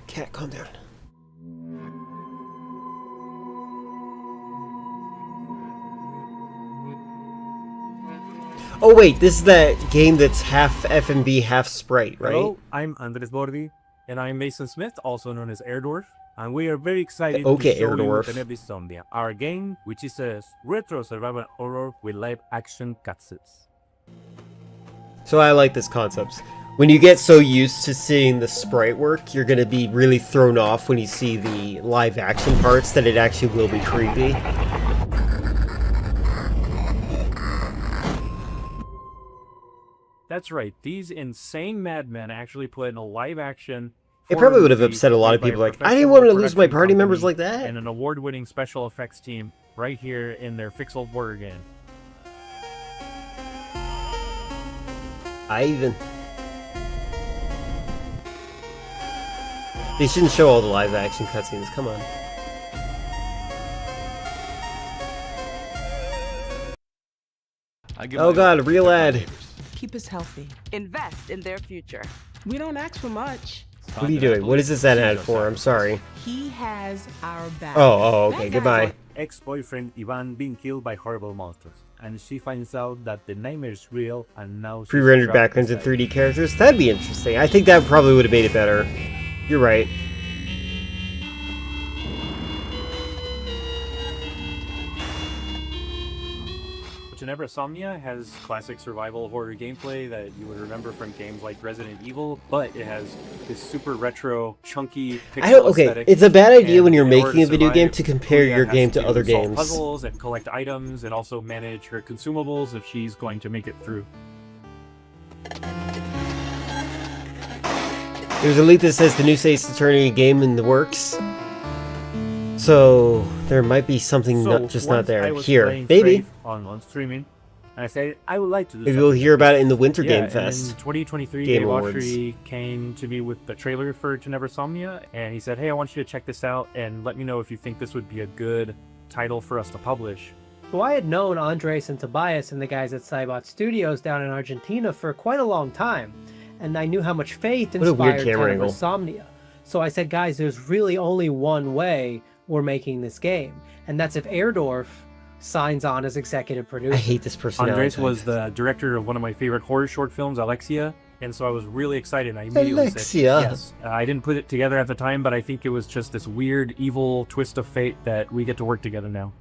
Cat, calm down. Oh wait, this is that game that's half FMV, half Sprite, right? Hello, I'm Andres Bordi, and I'm Mason Smith, also known as Airdorf, and we are very excited Okay, to show Airdorf. you Tenebris Somnia, our game, which is a retro survival horror with live-action cutscenes. So I like this concept. When you get so used to seeing the sprite work, you're gonna be really thrown off when you see the live action parts that it actually will be creepy. That's right, these insane madmen actually put in a live-action. It probably would have movie upset a lot of made by people, like, I professional didn't want to lose my production party members company like that. And an award-winning special effects team right here in their Fixel horror game. They shouldn't show all the live action cutscenes, come on. Oh god, real ad. Keep us healthy. Invest in their future. We don't ask for much. What are you doing? What is this ad for? I'm sorry. He has our back. Oh, okay, goodbye. Ex-boyfriend Ivan being killed by horrible monsters, and she finds out that the nightmare is real, and now she's Pre-rendered trapped backgrounds in inside. 3D characters? That'd be interesting. I think that probably would have made it better. You're right. Tenebris Somnia has classic survival horror gameplay that you would remember from games like Resident Evil, but it has this super retro, chunky pixel Okay, aesthetic. it's a bad idea when And you're in order making a video survive, game to compare Julia your has game to to other solve games. puzzles and collect items, and also manage her consumables if she's going to make it through. There's a leak that says the new Ace Attorney game in the works. So there might be something So, not once not there. I was Here, playing maybe. Strafe on streaming, and I said I would like to do Maybe something we'll hear like about this. it in the Winter Yeah, Game and Fest. in 2023, Game Dave Awards. Autry came to me with the trailer for Tenebris Somnia, and he said, hey, I want you to check this out and let me know if you think this would be a good title for us to publish. So I had known Andres and Tobias and the guys at Cybot Studios down in Argentina for quite a long time. and I knew how much Faith What a weird inspired camera kind of angle. Insomnia. So I said, guys, there's really only one way we're making this game, and that's if Erdorf signs on as executive producer. I hate this personality. Andres was the director of one of my favorite horror short films, Alexia, and so I was really excited. I immediately said Alexia. yes. I didn't put it together at the time, but I think it was just this weird, evil twist of fate that we get to work together now.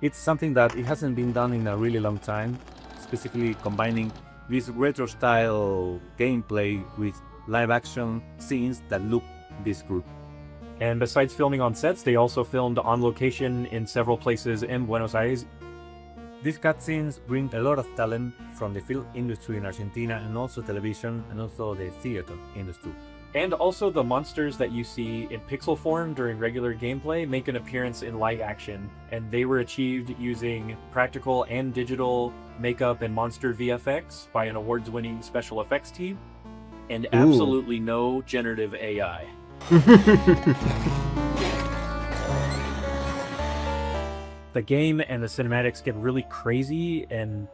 It's something that it hasn't been done in a really long time, specifically combining this retro style gameplay with live action scenes that look this group. And besides filming on sets, they also filmed on location in several places in Buenos Aires. These cutscenes bring a lot of talent from the film industry in Argentina and also television and also the theater industry. And also the monsters that you see in pixel form during regular gameplay make an appearance in live action, and they were achieved using practical and digital makeup and monster VFX by an awards-winning special effects team, and absolutely no generative AI. The game and the cinematics get really crazy and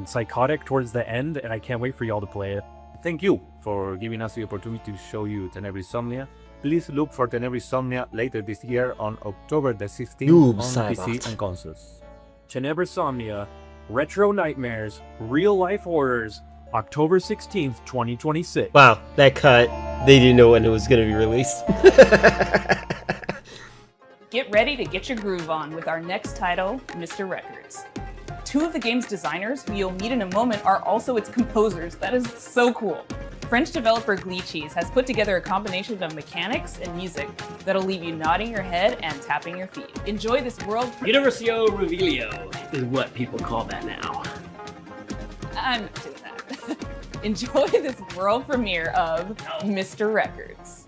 psychotic towards the end, and I can't wait for y'all to play it. Thank you for giving us the opportunity to show you Tenebris Somnia. Please look for Tenebris Somnia later this year on October the 16th on PC and consoles. Tenebris Somnia, Retro Nightmares, Real Life Horrors, October 16th, 2026. Wow, that cut. They didn't know when it was going to be released. Get ready to get your groove on with our next title, Mr. Records. Two of the game's designers, who you'll meet in a moment, are also its composers. That is so cool. French developer Glitchies has put together a combination of mechanics and music that'll leave you nodding your head and tapping your feet. Enjoy this world... Universio Revelio is what people call that now. I'm not doing that. Enjoy this world premiere of Mr. Records.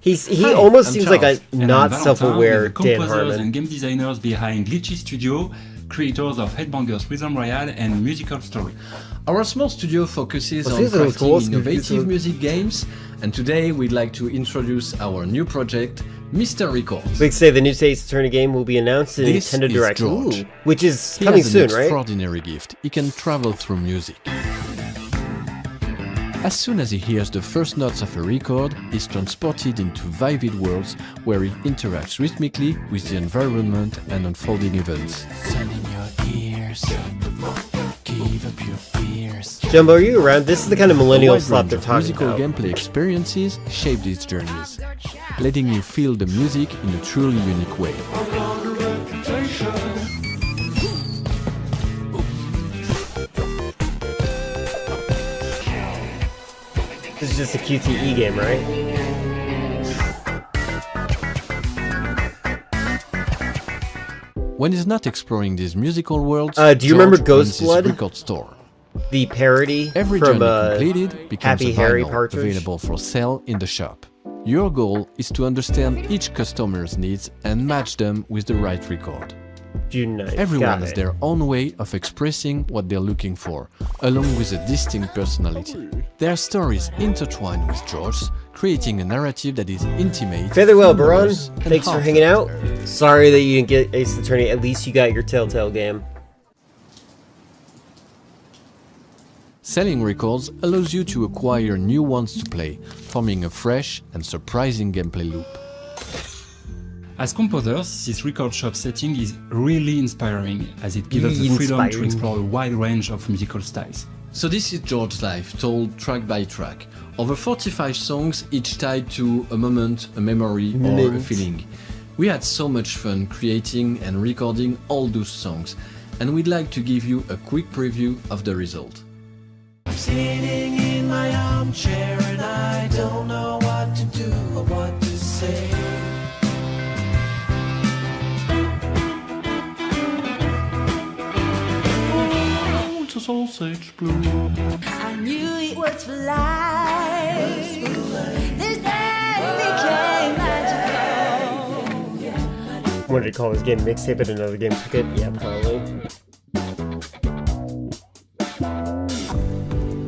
He almost seems like a not self-aware Dan composers Harmon. and game designers behind Glitchy Studio, creators of Headbangers Rhythm Royale and Musical Story. Our small studio focuses on crafting innovative music games, and today we'd like to introduce our new project, Mr. Records. Like say the new Ace Attorney game will be announced in This Nintendo is Direct, George. which is He coming has soon, an right? extraordinary gift. He can travel through music. As soon as he hears the first notes of a record, he's transported into vivid worlds where he interacts rhythmically with the environment and unfolding events. Jumbo, are you around? This is the kind of millennial A wide slot range they're of talking musical about. gameplay experiences shape these journeys, letting you feel the music in a truly unique way. This is just a QTE game, right? When he's not exploring these musical worlds, do you remember George Ghost runs his Blood? record store. The parody Every from journey completed becomes Happy a Harry vinyl Partridge. available for sale in the shop. Your goal is to understand each customer's needs and match them with the right record. Nice. Everyone Got has it. their own way of expressing what they're looking for, along with a distinct personality. Their stories intertwine with George's, creating a narrative that is intimate. Farewell, Baron. humorous, and Thanks for heartfelt. hanging out. Sorry that you didn't get Ace Attorney. At least you got your Telltale game. Selling records allows you to acquire new ones to play, forming a fresh and surprising gameplay loop. As composers, this record shop setting is really inspiring, as it gives us the freedom to Inspiring. explore a wide range of musical styles. So this is George's life, told track by track. Over 45 songs, each tied to a moment, a memory, or a Moment. feeling. We had so much fun creating and recording all those songs, and we'd like to give you a quick preview of the result. I'm sitting in my armchair and I don't know what to do or what to say. Oh, it's a sausage blue. I knew it was for life. This day became magical. What did you call this game? Mixtape at another game ticket? Yeah, probably.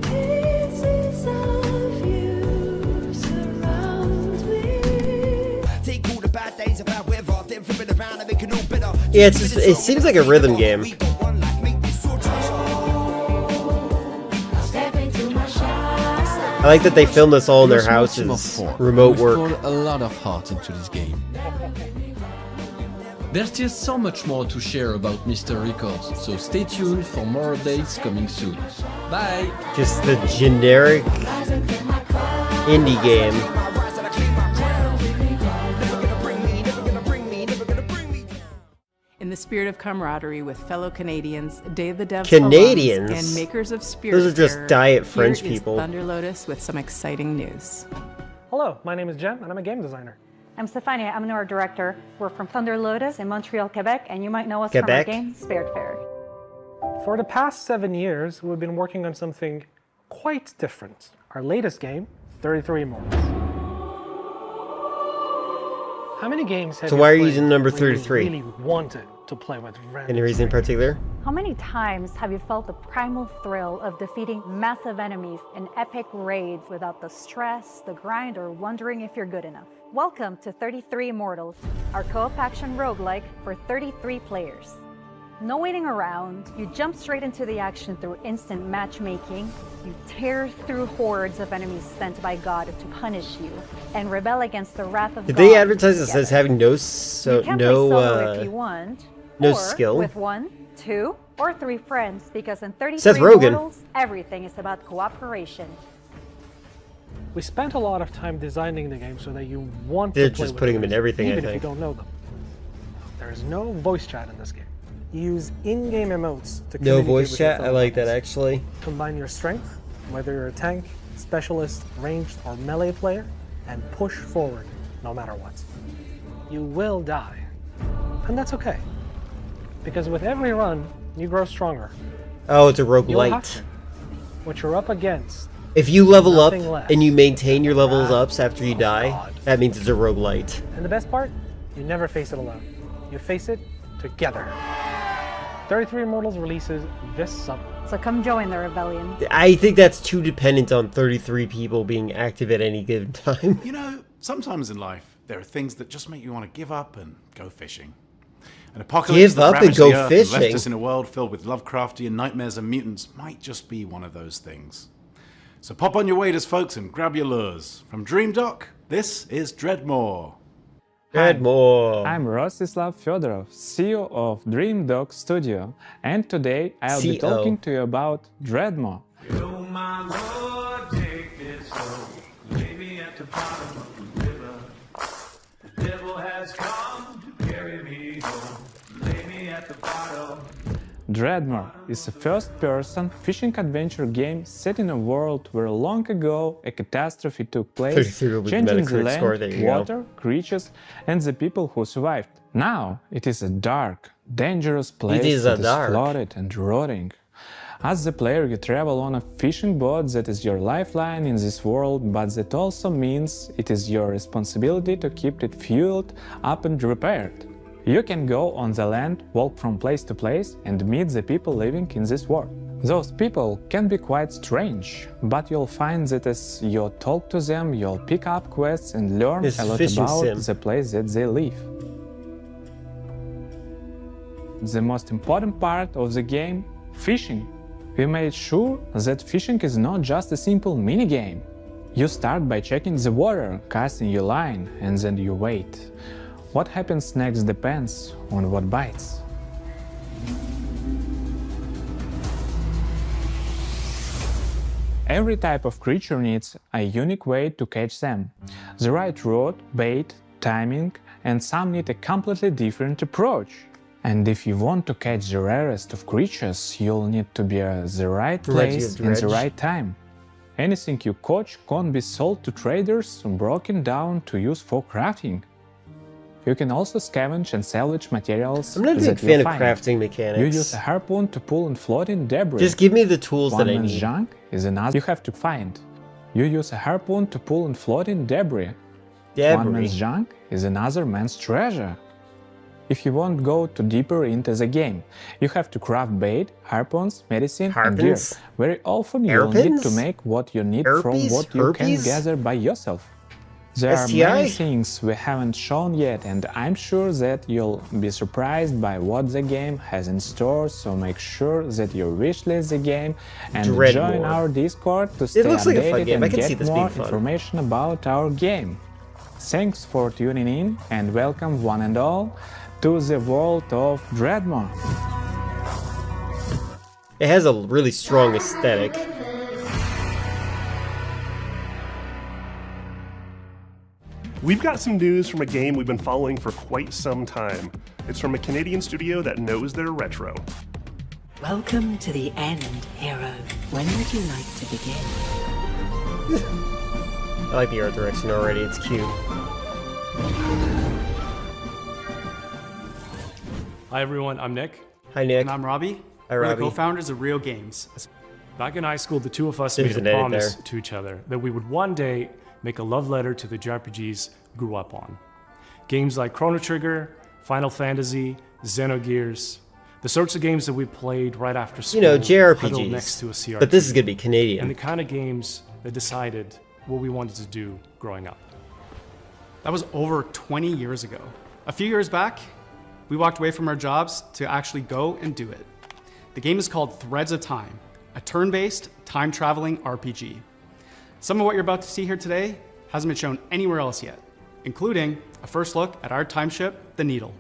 Pieces of you. Yeah, it seems like a rhythm game. I like that they filmed this all in their houses. Remote work. We've poured a lot of heart into this game. There's still so much more to share about Mr. Records, so stay tuned for more updates coming soon. Bye! Just the generic indie game. In the spirit of camaraderie with fellow Canadians, Day of the Devs Canadians? alums and makers of Spirit Those are just Fair, diet French here is people. Thunder Lotus with some exciting news. Hello, my name is Jem, and I'm a game designer. I'm Stefania, I'm an art director. We're from Thunder Lotus in Montreal, Quebec, and you might know us Quebec? from our game, Spirit Fair. For the past 7 years, we've been working on something quite different. Our latest game, 33 Immortals. How many games have So you why are you played using number where you 33? really wanted to play with random Any reason in particular? How many times have you felt the primal thrill of defeating massive enemies in epic raids without the stress, the grind, or wondering if you're good enough? Welcome to 33 Immortals, our co-op action roguelike for 33 players. No waiting around, you jump straight into the action through instant matchmaking, you tear through hordes of enemies sent by God to punish you, and rebel against the wrath of Did God they advertise this together. as having no You can play solo if you want, no or skill? with 1, 2, or 3 friends, because in 33 Seth Rogen. Immortals, everything is about cooperation. We spent a lot of time designing the game so that you want They're to play just with putting them in others, everything, I even if think. you don't know them. There is no voice chat in this game. You use in-game emotes to No communicate voice with your chat? I fellow like that players. actually. Combine your strength, whether you're a tank, specialist, ranged, or melee player, and push forward no matter what. You will die, and that's okay. Because with every run, you grow stronger. Oh, it's a You'll have roguelite. to. What you're up against, If you level up Nothing less. and you maintain your levels ups after you die, that means it's a roguelite. and the best part, you never face it alone. You face it together. 33 Immortals releases this summer. So come join the rebellion. I think that's too dependent on 33 people being active at any given time. You know, sometimes in life, there are things that just make you want to give up and go fishing. An apocalypse Give that up and ravaged go the Earth and left fishing? us in a world filled with Lovecraftian nightmares and mutants might just be one of those things. So pop on your waders, folks, and grab your lures. From Dream Dock, this is Dreadmore. Dreadmore. I'm Rostislav Fedorov, CEO of Dream Dog Studio, and today I'll be CO. talking to you about Dreadmore. Dreadmore is a first-person fishing adventure game set in a world where long ago a catastrophe took place, 33 was the changing the Metacritic land, score, there you go. water, creatures, and the people who survived. Now it is a dark, dangerous place is that a dark. is flooded and rotting. As the player, you travel on a fishing boat that is your lifeline in this world, but that also means it is your responsibility to keep it fueled up and repaired. You can go on the land, walk from place to place, and meet the people living in this world. Those people can be quite strange, but you'll find that as you talk to them, you'll pick up quests and learn This a lot fishing about sim. the place that they live. The most important part of the game, fishing. We made sure that fishing is not just a simple minigame. You start by checking the water, casting your line, and then you wait. What happens next depends on what bites. Every type of creature needs a unique way to catch them. The right rod, bait, timing, and some need a completely different approach. And if you want to catch the rarest of creatures, you'll need to be at the right place in the right time. Anything you catch can't be sold to traders or broken down to use for crafting. You can also scavenge and salvage materials. I'm not a big that fan you of find. crafting mechanics. You use a harpoon to pull and floating debris. Just give me the tools One that I man's need. junk is another you have to find. You use a harpoon to pull and floating debris. One man's junk is another man's treasure. If you want to go too deeper into the game, you have to craft bait, harpoons, medicine, and gear. Harpins? Very often you'll need to Hairpins? make what you need from Herpes? what you can Herpes? gather by yourself. There are STI? many things we haven't shown yet, and I'm sure that you'll be surprised by what the game has in store, so make sure that you wishlist the game and Dreadmore. join our Discord to stay looks like a fun updated game. I and can see get this more being fun. information about our game. Thanks for tuning in, and welcome one and all to the world of Dreadmore. It has a really strong aesthetic. We've got some news from a game we've been following for quite some time. It's from a Canadian studio that knows their retro. Welcome to the end, hero. When would you like to begin? I like the art direction already, it's cute. Hi everyone, I'm Nick. Hi Nick. And I'm Robbie. Hi We're Robbie. the co-founders of Real Games. Back in high school, the two of us There's made an a edit promise there. to each other that we would one day make a love letter to the JRPGs grew up on. Games like Chrono Trigger, Final Fantasy, Xenogears, the sorts of games that we played right after school, You know, huddled next to a JRPGs. CRT. But this is gonna be Canadian. And the kind of games that decided what we wanted to do growing up. That was over 20 years ago. A few years back, we walked away from our jobs to actually go and do it. The game is called Threads of Time, a turn-based, time-traveling RPG. Some of what you're about to see here today hasn't been shown anywhere else yet, including a first look at our time ship, the Needle.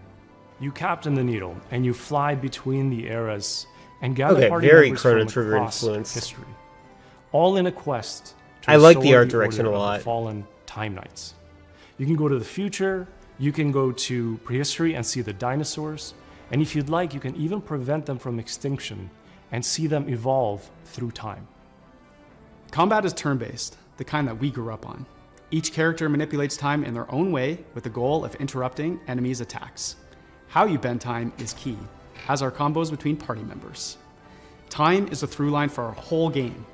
You captain the Needle, and you fly between the eras and gather Okay, party very members Chrono from Trigger across influence. history, all in a quest to I like the restore art direction order a of lot. the fallen Time Knights. You can go to the future, you can go to prehistory and see the dinosaurs, and if you'd like, you can even prevent them from extinction and see them evolve through time. Combat is turn-based, the kind that we grew up on. Each character manipulates time in their own way with the goal of interrupting enemies' attacks. How you bend time is key, as are combos between party members. Time is the through line for our whole game,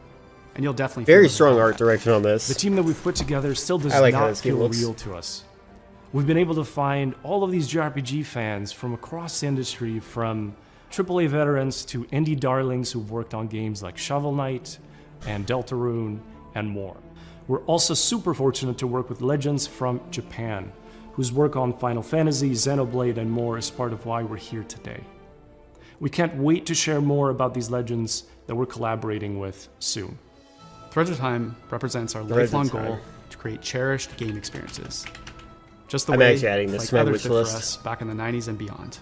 and you'll definitely feel Very it. strong art direction on this. The team that we've put together still does I like how not this game feel looks. real to us. We've been able to find all of these JRPG fans from across the industry, from AAA veterans to indie darlings who've worked on games like Shovel Knight and Deltarune and more. We're also super fortunate to work with legends from Japan, whose work on Final Fantasy, Xenoblade, and more is part of why we're here today. We can't wait to share more about these legends that we're collaborating with soon. Threads of Time represents our Threads of lifelong goal Time. to create cherished game experiences. Just the I'm way actually adding this like to my others wish did for list. us back in the 90s and beyond.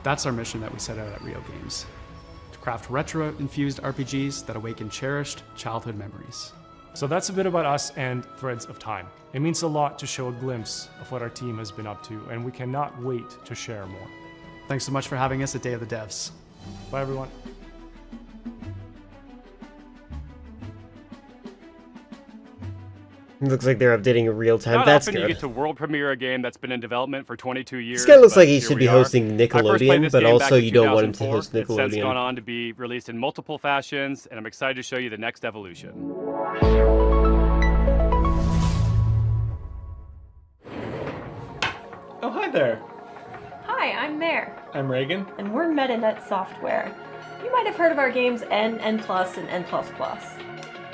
That's our mission that we set out at Rio Games, to craft retro-infused RPGs that awaken cherished childhood memories. So that's a bit about us and Threads of Time. It means a lot to show a glimpse of what our team has been up to, and we cannot wait to share more. Thanks so much for having us at Day of the Devs. Bye, everyone. It looks like they're updating in real time. Not That's often good. you get to world premiere a game that's been in development for 22 years. guy looks but like he here should we be are. hosting I first played Nickelodeon, this but game back also in you don't want him to 2004. host It's since Nickelodeon. gone on to be released in multiple fashions, and I'm excited to show you the next evolution. Oh, hi there. Hi, I'm Mare, I'm Reagan. and we're MetaNet Software. You might have heard of our games N, N+, and N++.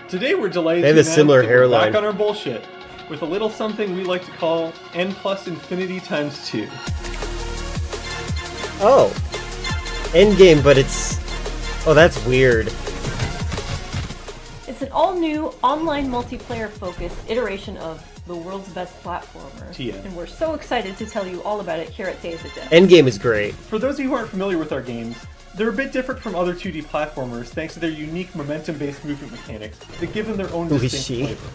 Today we're delighted They have to a similar announce that we're hairline. back on our bullshit with a little something we like to call N plus infinity times 2. Oh. Endgame, but it's... Oh, that's weird. It's an all-new, online multiplayer-focused iteration of the world's best platformer. TM. And we're so excited to tell you all about it here at Day of the Dead. Endgame is great. For those of you who aren't familiar with our games, they're a bit different from other 2D platformers thanks to their unique momentum-based movement mechanics that give them their own Who is distinct she? flavor.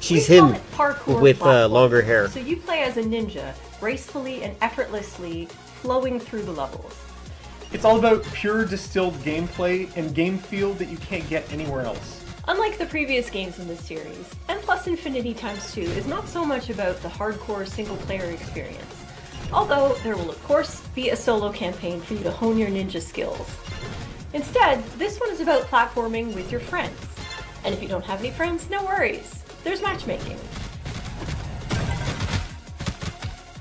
She's We call him it parkour with platform. longer hair. So you play as a ninja, gracefully and effortlessly flowing through the levels. It's all about pure distilled gameplay and game feel that you can't get anywhere else. Unlike the previous games in this series, N plus Infinity times 2 is not so much about the hardcore single-player experience. Although there will of course be a solo campaign for you to hone your ninja skills. Instead, this one is about platforming with your friends. And if you don't have any friends, no worries. There's matchmaking.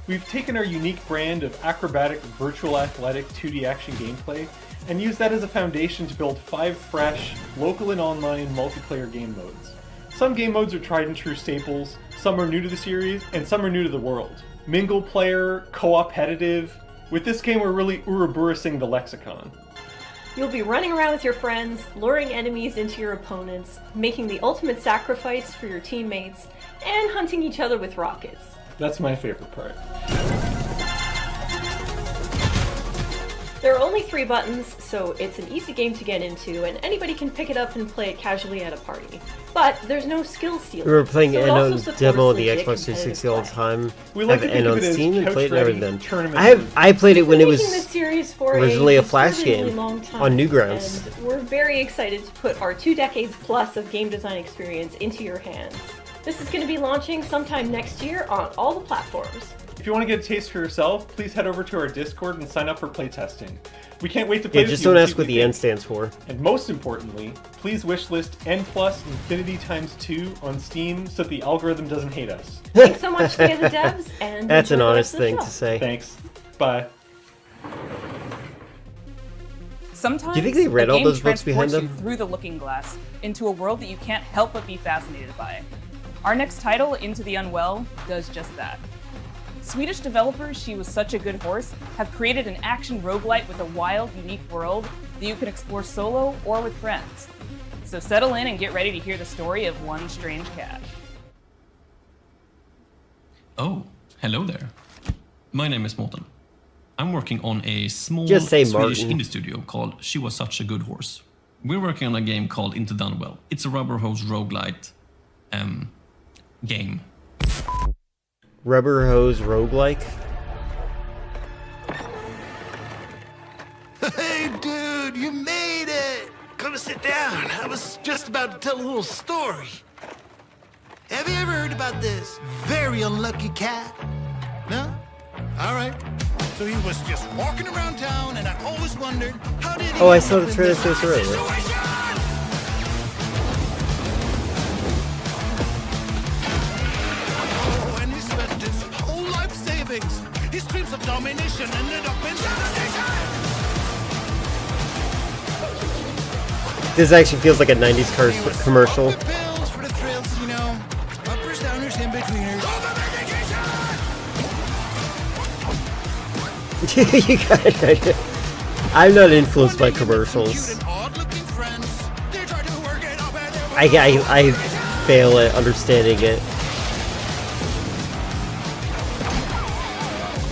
We've taken our unique brand of acrobatic, virtual athletic 2D action gameplay and used that as a foundation to build 5 fresh, local and online multiplayer game modes. Some game modes are tried and true staples, some are new to the series, and some are new to the world. Mingle player, co-opetitive. With this game, we're really Ouroboros-ing the lexicon. You'll be running around with your friends, luring enemies into your opponents, making the ultimate sacrifice for your teammates, and hunting each other with rockets. That's my favorite part. There are only 3 buttons, so it's an easy game to get into, and anybody can pick it up and play it casually at a party. But there's no skill stealing. We were playing so Eno demo on the Xbox 360 all the time. We like to have think Eno of on it as Steam and played it couch-ready everything. tournament I played it when it We're was making this series for originally a Flash disturbingly game long time, on Newgrounds. and we're very excited to put our 2 decades plus of game design experience into your hands. This is going to be launching sometime next year on all the platforms. If you want to get a taste for yourself, please head over to our Discord and sign up for playtesting. We can't wait to play Yeah, with just you don't and ask see what we the N think. stands for. And most importantly, please wishlist N plus Infinity times 2 on Steam so that the algorithm doesn't hate us. Thanks so much to the other devs, and That's an enjoy the honest rest of the thing show. to say. Thanks. Bye. Sometimes Do you think they read a all game those books behind transports them? you through the looking glass into a world that you can't help but be fascinated by. Our next title, Into the Unwell, does just that. Swedish developers She Was Such a Good Horse have created an action roguelite with a wild, unique world that you can explore solo or with friends. So settle in and get ready to hear the story of one strange cat. Oh, hello there. My name is Morten. I'm working on a small Just say Swedish Martin. indie studio called She Was Such a Good Horse. We're working on a game called Into the Unwell. It's a rubber hose roguelite game. Rubber hose roguelike. Hey, dude, you made it! Come and sit down. I was just about to tell a little story. Have you ever heard about this very unlucky cat? No? All right. So he was just walking around town, and I always wondered, how did he Oh, I end saw up the in trailer this for this earlier. Oh, and he spent his whole life savings. His dreams of domination ended up in devastation. This actually feels like a 90s car commercial. Bills for the thrills, you know. Uppers, downers, in betweeners. You got I'm not influenced by commercials. I fail at understanding it.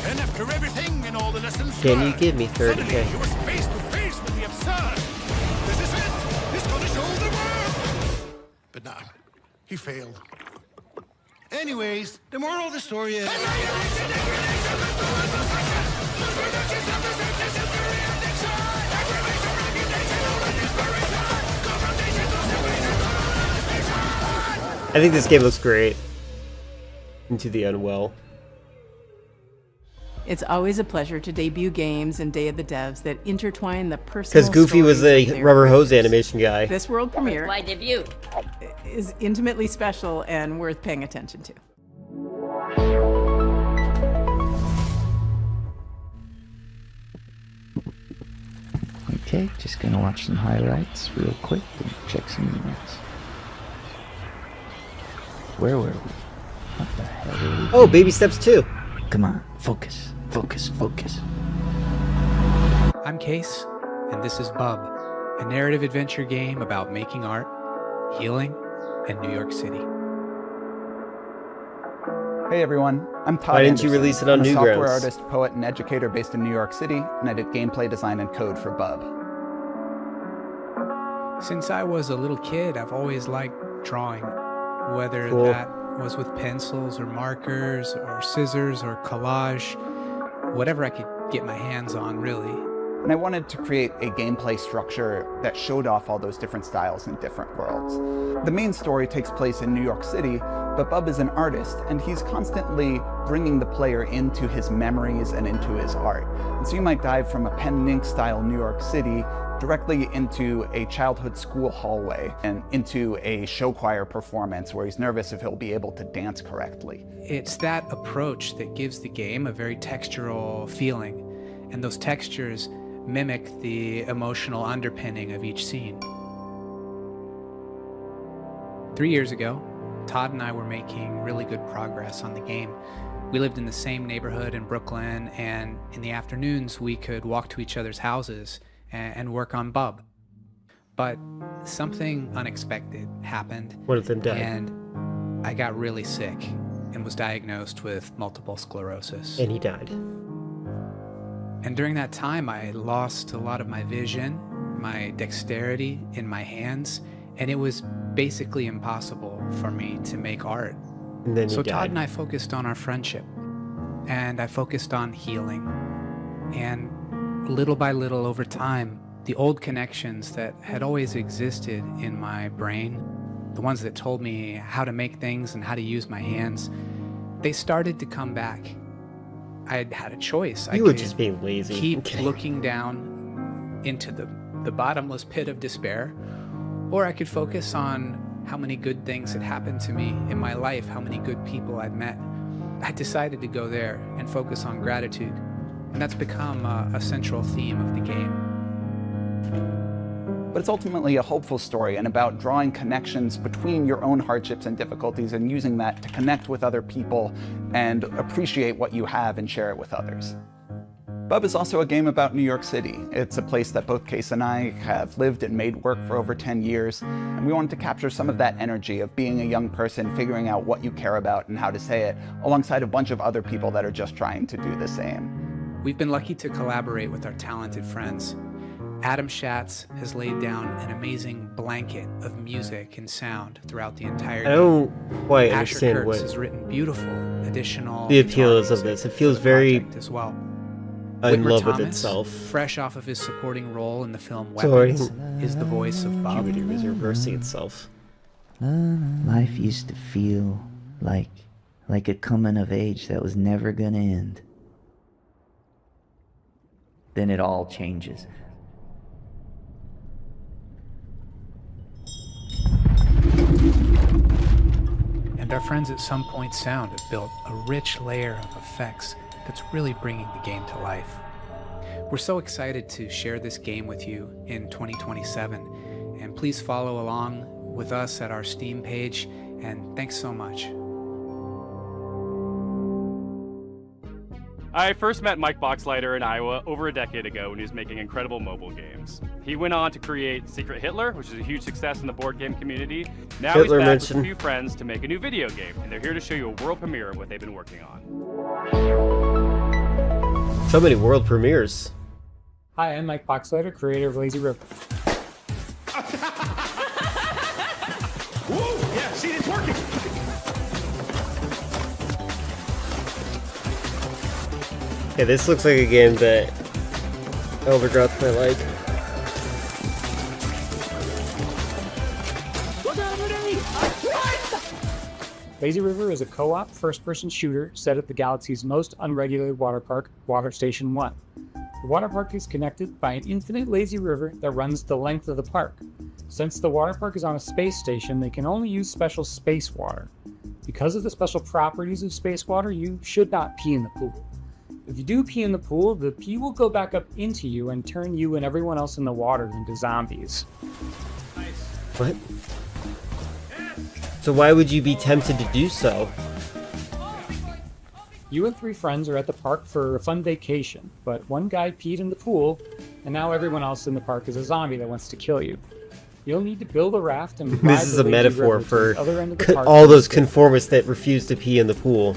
And after everything and all the lessons Can you learned, give me 30K? he was face to face with the absurd. This is it. He's gonna show the world. But nah, he failed. Anyways, the moral of the story is. I think this game looks great. Into the Unwell. It's always a pleasure to debut games and Day of the Devs that intertwine the personal Because Goofy was stories a of their rubber hose creators. animation guy. This world premiere Why debut? is intimately special and worth paying attention to. Okay, just gonna watch some highlights real quick and check some emails. Where were we? What the hell were we Oh, Baby Steps 2. Come on, focus, focus, focus. I'm Case, and this is Bub, a narrative adventure game about making art, healing, and New York City. Hey everyone, I'm Todd Why didn't you Anderson. release it on I'm a software Newgrounds? artist, poet, and educator based in New York City, and I did gameplay design and code for Bub. Since I was a little kid, I've always liked drawing, whether Cool. that was with pencils or markers or scissors or collage, whatever I could get my hands on, really. And I wanted to create a gameplay structure that showed off all those different styles in different worlds. The main story takes place in New York City, but Bub is an artist, and he's constantly bringing the player into his memories and into his art. And so you might dive from a pen and ink style New York City directly into a childhood school hallway and into a show choir performance where he's nervous if he'll be able to dance correctly. It's that approach that gives the game a very textural feeling, and those textures mimic the emotional underpinning of each scene. 3 years ago, Todd and I were making really good progress on the game. We lived in the same neighborhood in Brooklyn, and in the afternoons we could walk to each other's houses and work on Bub. But something unexpected happened. One of them died. And I got really sick and was diagnosed with multiple sclerosis. And he died. And during that time, I lost a lot of my vision, my dexterity in my hands, and it was basically impossible for me to make art. And then so he died. Todd and I focused on our friendship, and I focused on healing. And little by little over time, the old connections that had always existed in my brain, the ones that told me how to make things and how to use my hands, they started to come back. I had a choice. You were just being lazy. Keep looking down into the bottomless pit of despair, or I could focus on how many good things had happened to me in my life, how many good people I'd met. I decided to go there and focus on gratitude, and that's become a central theme of the game. But it's ultimately a hopeful story and about drawing connections between your own hardships and difficulties and using that to connect with other people and appreciate what you have and share it with others. Bub is also a game about New York City. It's a place that both Case and I have lived and made work for over 10 years, and we wanted to capture some of that energy of being a young person, figuring out what you care about and how to say it, alongside a bunch of other people that are just trying to do the same. We've been lucky to collaborate with our talented friends. Adam Schatz has laid down an amazing blanket of music and sound throughout the entire game. I don't quite Asher understand Kurtz what has written beautiful additional the appeal is of this. It feels very as well. in Whitmer love with Thomas, itself. fresh off of his supporting role in the film Sorry. Weapons, is the voice of Bob. Puberty was reversing itself. Life used to feel like a coming of age that was never gonna end. Then it all changes. And our friends at Some Point Sound have built a rich layer of effects that's really bringing the game to life. We're so excited to share this game with you in 2027, and please follow along with us at our Steam page, and thanks so much. I first met Mike Boxleiter in Iowa over a decade ago when he was making incredible mobile games. He went on to create Secret Hitler, which is a huge success in the board game community. Now Hitler he's back mentioned. with a few friends to make a new video game, and they're here to show you a world premiere of what they've been working on. So many world premieres. Hi, I'm Mike Boxleiter, creator of Lazy River. Woo! Yeah, see, it's working. Yeah, this looks like a game that Overgrowth might like. Lazy River is a co-op first-person shooter set at the galaxy's most unregulated water park, Water Station 1. The water park is connected by an infinite lazy river that runs the length of the park. Since the water park is on a space station, they can only use special space water. Because of the special properties of space water, you should not pee in the pool. If you do pee in the pool, the pee will go back up into you and turn you and everyone else in the water into zombies. What? So why would you be tempted to do so? You and 3 friends are at the park for a fun vacation, but one guy peed in the pool, and now everyone else in the park is a zombie that wants to kill you. You'll need to build a raft and ride This is the a lazy metaphor river to for the other end of the park all to those escape. conformists that refuse to pee in the pool.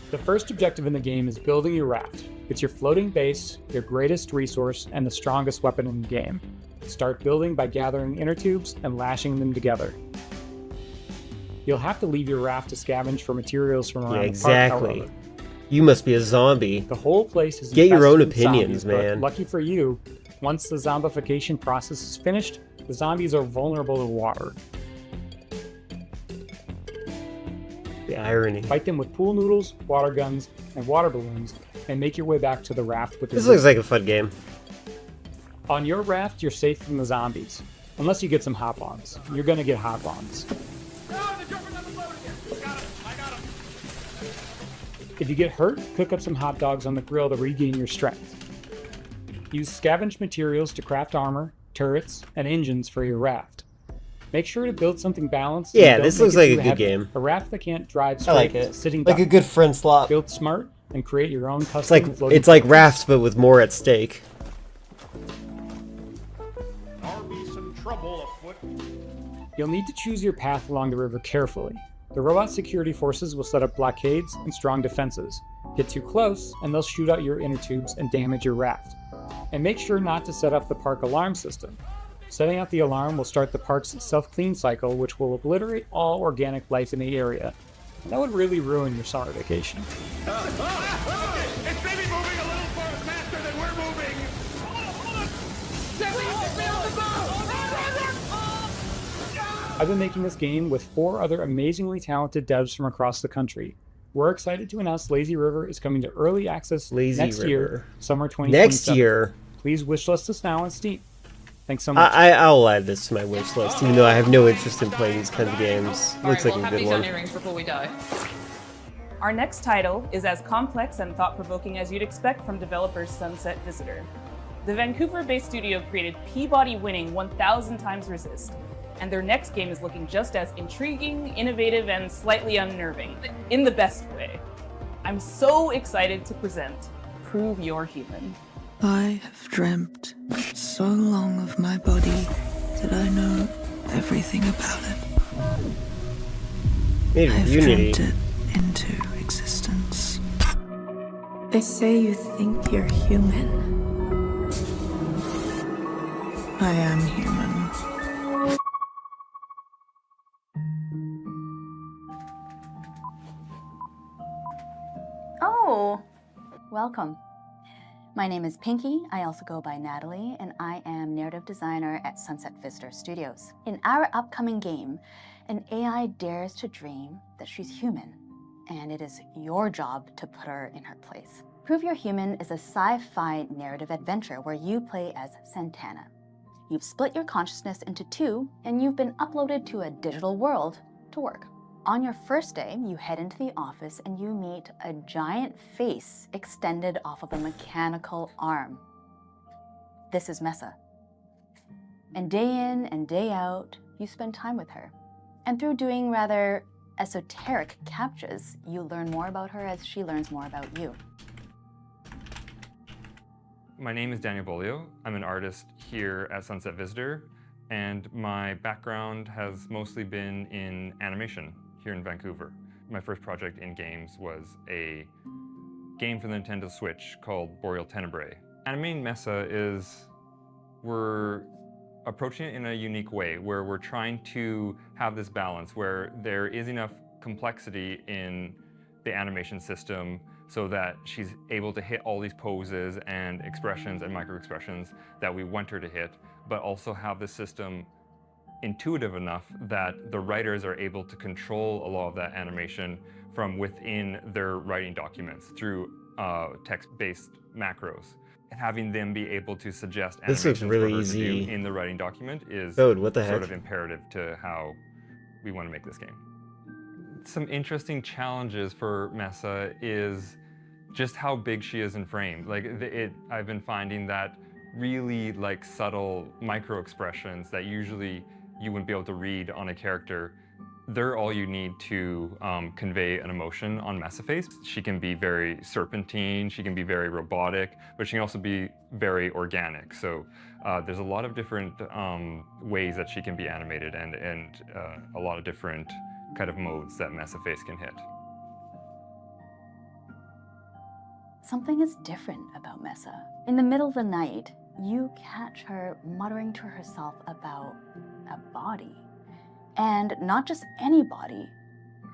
The first objective in the game is building your raft. It's your floating base, your greatest resource, and the strongest weapon in the game. Start building by gathering inner tubes and lashing them together. You'll have to leave your raft to scavenge for materials from around Yeah, the exactly. park, however. You must be a zombie. The whole place is Get your infested own with opinions, zombies, but man. lucky for you, once the zombification process is finished, the zombies are vulnerable to water. The irony. Fight them with pool noodles, water guns, and water balloons, and make your way back to the raft with This your looks like a fun game. On your raft, you're safe from the zombies. Unless you get some hop-ons. You're gonna get hop-ons. If you get hurt, cook up some hot dogs on the grill to regain your strength. Use scavenged materials to craft armor, turrets, and engines for your raft. Make sure to build something balanced. Yeah, and this don't looks make it like a too good heavy. game. A raft that can't drive I straight like is it. sitting Like a duck. good friend slot. Build smart and create your own custom It's like Raft, but with more at stake. You'll need to choose your path along the river carefully. The robot security forces will set up blockades and strong defenses. Get too close, and they'll shoot out your inner tubes and damage your raft. And make sure not to set off the park alarm system. Setting out the alarm will start the park's self-clean cycle, which will obliterate all organic life in the area. That would really ruin your summer vacation. It's maybe moving a little faster than we're moving. I've been making this game with 4 other amazingly talented devs from across the country. We're excited to announce Lazy River is coming to early access next year, summer 2027. Next year. Please wishlist us now on Steam. Thanks so much. I'll add this to my wish list, even though I have no interest in playing these kinds of games. Looks like we'll a have good these one. on earrings before we die. Our next title is as complex and thought-provoking as you'd expect from developers Sunset Visitor. The Vancouver-based studio created Peabody-winning 1000 Times Resist, and their next game is looking just as intriguing, innovative, and slightly unnerving, in the best way. I'm so excited to present Prove You're Human. I have dreamt so long of my body that I know everything about it. Made of I've Unity. dreamt it into existence. They say you think you're human. I am human. Oh, welcome. My name is Pinky. I also go by Natalie, and I am narrative designer at Sunset Visitor Studios. In our upcoming game, an AI dares to dream that she's human, and it is your job to put her in her place. Prove You're Human is a sci-fi narrative adventure where you play as Santana. You've split your consciousness into 2, and you've been uploaded to a digital world to work. On your first day, you head into the office and you meet a giant face extended off of a mechanical arm. This is Mesa. And day in and day out, you spend time with her. And through doing rather esoteric captchas, you learn more about her as she learns more about you. My name is Daniel Bolio. I'm an artist here at Sunset Visitor, and my background has mostly been in animation here in Vancouver. My first project in games was a game for the Nintendo Switch called Boreal Tenebrae. Animating Mesa is, we're approaching it in a unique way where we're trying to have this balance where there is enough complexity in the animation system so that she's able to hit all these poses and expressions and micro expressions that we want her to hit, but also have the system intuitive enough that the writers are able to control a lot of that animation from within their writing documents through text-based macros. Having them be able to suggest This looks animations really for her to easy. do in the writing document is Code, what the sort heck? of imperative to how we want to make this game. Some interesting challenges for Mesa is just how big she is in frame. Like I've been finding that really like subtle micro expressions that usually you wouldn't be able to read on a character, they're all you need to convey an emotion on Mesa face. She can be very serpentine, she can be very robotic, but she can also be very organic. So there's a lot of different ways that she can be animated and a lot of different kind of modes that Mesa face can hit. Something is different about Mesa. In the middle of the night, you catch her muttering to herself about a body. And not just any body,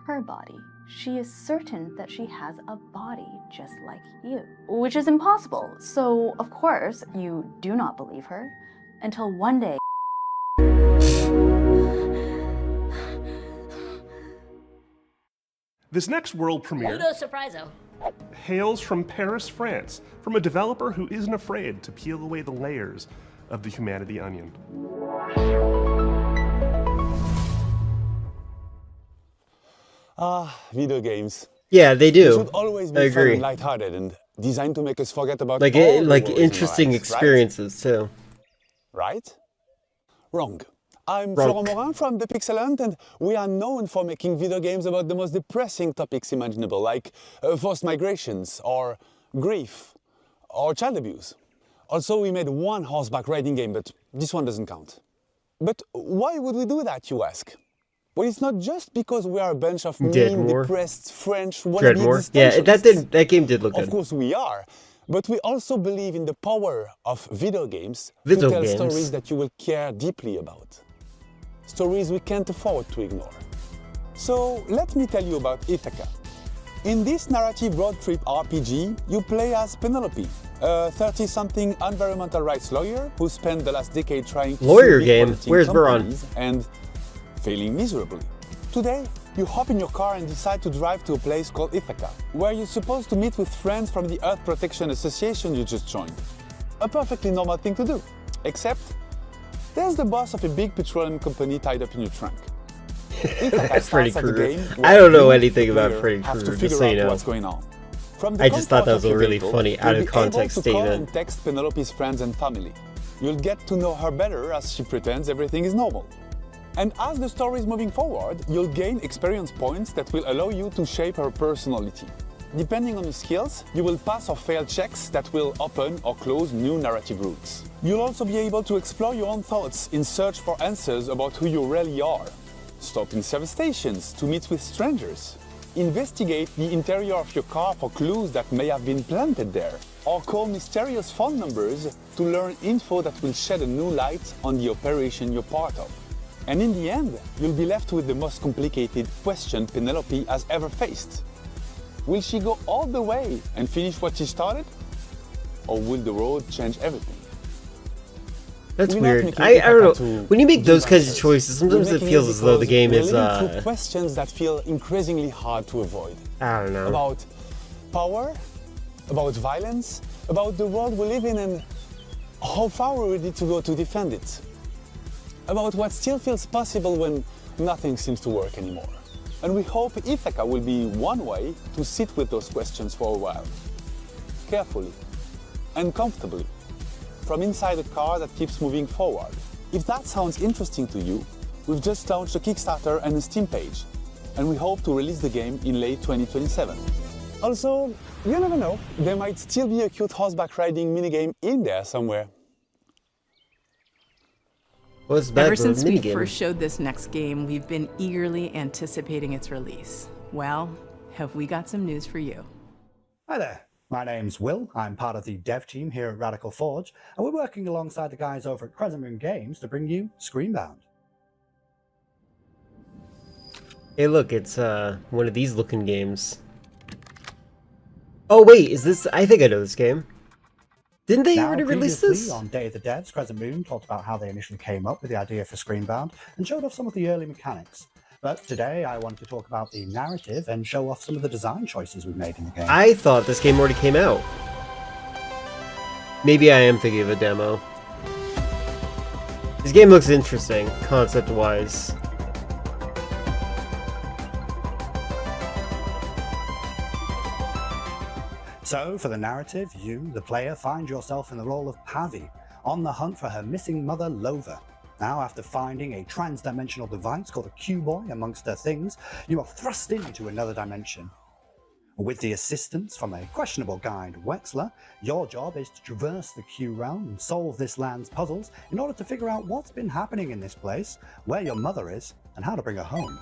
her body. She is certain that she has a body just like you, which is impossible. So, of course, you do not believe her until one day. This next world premiere Ludo Surpriso. hails from Paris, France, from a developer who isn't afraid to peel away the layers of the humanity onion. Video games. Yeah, they do. They should always be I fun agree. and lighthearted and designed to make us forget about Like all the like worries in our interesting lives, experiences too. Right? Wrong. I'm Broke. Florent Morin from The Pixelant, and we are known for making video games about the most depressing topics imaginable, like forced migrations, or grief, or child abuse. Also, we made one horseback riding game, but this one doesn't count. But why would we do that, you ask? Well, it's not just because we are a bunch of mean, Dreadmore. depressed French wannabe Dreadmore. Yeah, existentialists. that game did look good. Of course we are, but we also believe in the power of video games Video to tell games. stories that you will care deeply about. Stories we can't afford to ignore. So let me tell you about Ithaca. In this narrative road trip RPG, you play as Penelope, a 30-something environmental rights lawyer who spent the last decade trying to Lawyer sue big game. polluting Where's Baron? companies and failing miserably. Today, you hop in your car and decide to drive to a place called Ithaca, where you're supposed to meet with friends from the Earth Protection Association you just joined. A perfectly normal thing to do, except there's the boss of a big petroleum company tied up in your trunk. That's Freddy starts at the Krueger. game I don't know where you, anything the about player, Freddy have to Krueger, figure just so you out know. what's going on. From the I just thought that comfort was of a your really vehicle, funny, out you'll of be context able to call statement. and text Penelope's friends and family. You'll get to know her better as she pretends everything is normal. And as the story is moving forward, you'll gain experience points that will allow you to shape her personality. Depending on your skills, you will pass or fail checks that will open or close new narrative routes. You'll also be able to explore your own thoughts in search for answers about who you really are. Stop in service stations to meet with strangers. Investigate the interior of your car for clues that may have been planted there. Or call mysterious phone numbers to learn info that will shed a new light on the operation you're part of. And in the end, you'll be left with the most complicated question Penelope has ever faced. Will she go all the way and finish what she started? Or will the road change everything? That's We're not weird. making I don't know. Ithaca to When you make those kinds of answers. choices, sometimes We're it making feels as though the because game we're is, living through questions that feel increasingly hard to avoid. I don't know. About power, about violence, about the world we live in and how far we're ready to go to defend it. About what still feels possible when nothing seems to work anymore. And we hope Ithaca will be one way to sit with those questions for a while. Carefully and comfortably, from inside a car that keeps moving forward. If that sounds interesting to you, we've just launched a Kickstarter and a Steam page, and we hope to release the game in late 2027. Also, you never know, there might still be a cute horseback riding minigame in there somewhere. What's bad Ever for a since we minigame? first showed this next game, we've been eagerly anticipating its release. Well, have we got some news for you? Hi there, my name's Will. I'm part of the dev team here at Radical Forge, and we're working alongside the guys over at Crescent Moon Games to bring you Screenbound. Hey, look, it's one of these looking games. Oh wait, is this? I think I know this game. Didn't they already release Previously, this? on Day of the Devs, Crescent Moon talked about how they initially came up with the idea for Screenbound and showed off some of the early mechanics. But today I wanted to talk about the narrative and show off some of the design choices we've made in the game. I thought this game already came out. Maybe I am thinking of a demo. This game looks interesting, concept-wise. So, for the narrative, you, the player, find yourself in the role of Pavi, on the hunt for her missing mother, Lova. Now, after finding a trans-dimensional device called a Q-Boy amongst her things, you are thrust into another dimension. With the assistance from a questionable guide, Wexler, your job is to traverse the Q realm and solve this land's puzzles in order to figure out what's been happening in this place, where your mother is, and how to bring her home.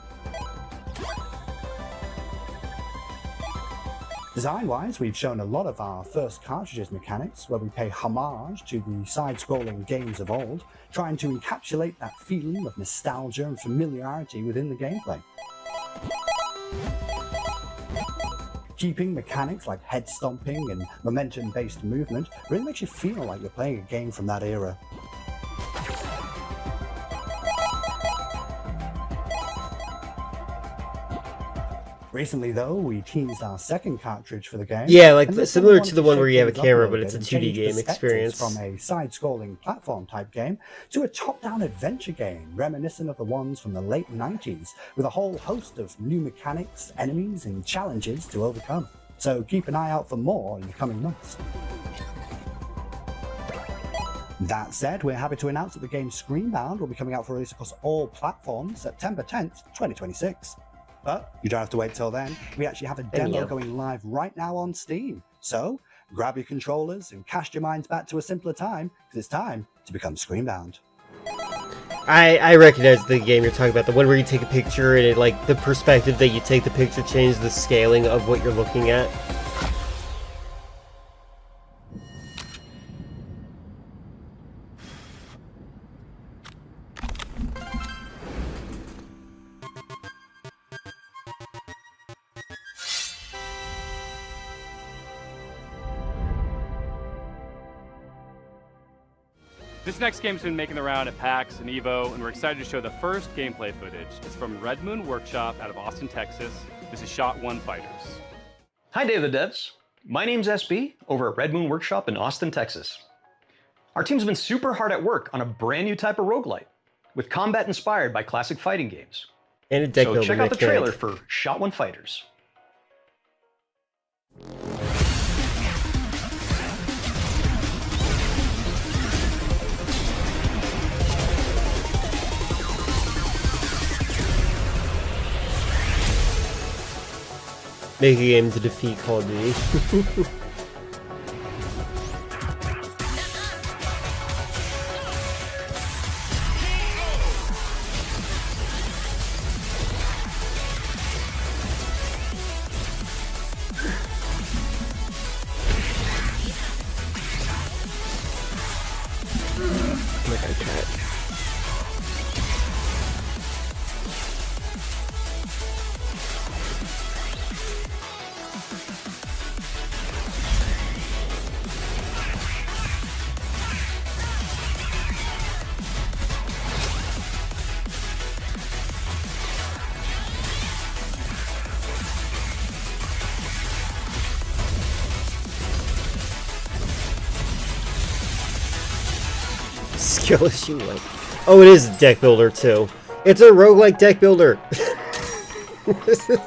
Design-wise, we've shown a lot of our first cartridges mechanics, where we pay homage to the side-scrolling games of old, trying to encapsulate that feeling of nostalgia and familiarity within the gameplay. Keeping mechanics like head stomping and momentum-based movement really makes you feel like you're playing a game from that era. Recently, though, we teased our second cartridge for the game. Yeah, like and this similar one to wanted the one where you have a shake things up camera, little but it's a bit 2D and change game perspectives experience. From a side-scrolling platform-type game to a top-down adventure game, reminiscent of the ones from the late 90s, with a whole host of new mechanics, enemies, and challenges to overcome. So keep an eye out for more in the coming months. That said, we're happy to announce that the game Screenbound will be coming out for release across all platforms September 10th, 2026. But you don't have to wait till then. We actually have a demo going live right now on Steam. So grab your controllers and cast your minds back to a simpler time, because it's time to become Screenbound. I recognize the game you're talking about, the one where you take a picture and it, like, the perspective that you take the picture changes the scaling of what you're looking at. This next game's been making the round at PAX and EVO, and we're excited to show the first gameplay footage. It's from Red Moon Workshop out of Austin, Texas. This is Shot One Fighters. Hi, Day of the Devs. My name's SB over at Red Moon Workshop in Austin, Texas. Our team's been super hard at work on a brand new type of roguelite, with combat inspired by classic fighting games. And a deck so builder check out the mechanic. trailer for Shot One Fighters. Make a game to defeat Call of Duty. Skill issue like. Oh, it is a deck builder too. It's a roguelike deck builder. This is...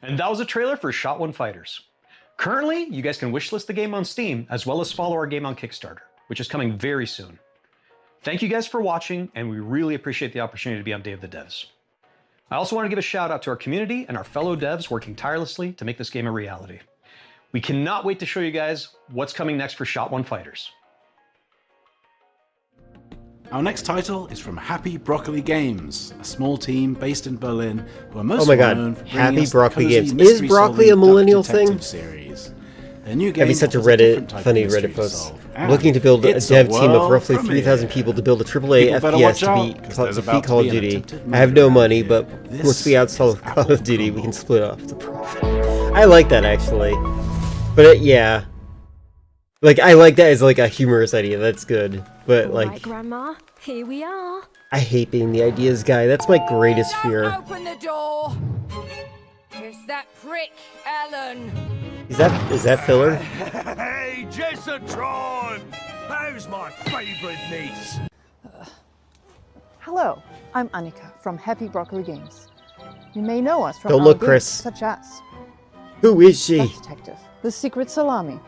And that was a trailer for Shot One Fighters. Currently, you guys can wishlist the game on Steam, as well as follow our game on Kickstarter, which is coming very soon. Thank you guys for watching, and we really appreciate the opportunity to be on Day of the Devs. I also want to give a shout out to our community and our fellow devs working tirelessly to make this game a reality. We cannot wait to show you guys what's coming next for Shot One Fighters. Our next title is from Happy Broccoli Games, a small team based in Berlin who are most Oh my god, known for bringing Happy us the Broccoli cozy Games. Is mystery broccoli a solving millennial Duck Detective thing? Series. Their new game That'd be such a offers different Reddit, type of funny mystery Reddit to post. solve. Looking to build a It's dev team of world roughly premiere. 3,000 people to build a AAA People better FPS watch to out, beat 'cause there's defeat about to Call of be an Duty. attempted I have no murder money, but This once we outsell is Call of Duty, we can split off the profit. I like that actually. But yeah. Like, I like that as like a humorous idea, that's good. But like, Right, Grandma, here we are. I hate being the ideas guy, that's my greatest fear. Open the door. It's that prick, Ellen. Is that filler? Hey, Jessatron! How's my favourite niece? Hello, I'm Annika from Happy Broccoli Games. You may know us from Don't our look, games Chris. such as Who is she? Duck Detective, The Secret Salami.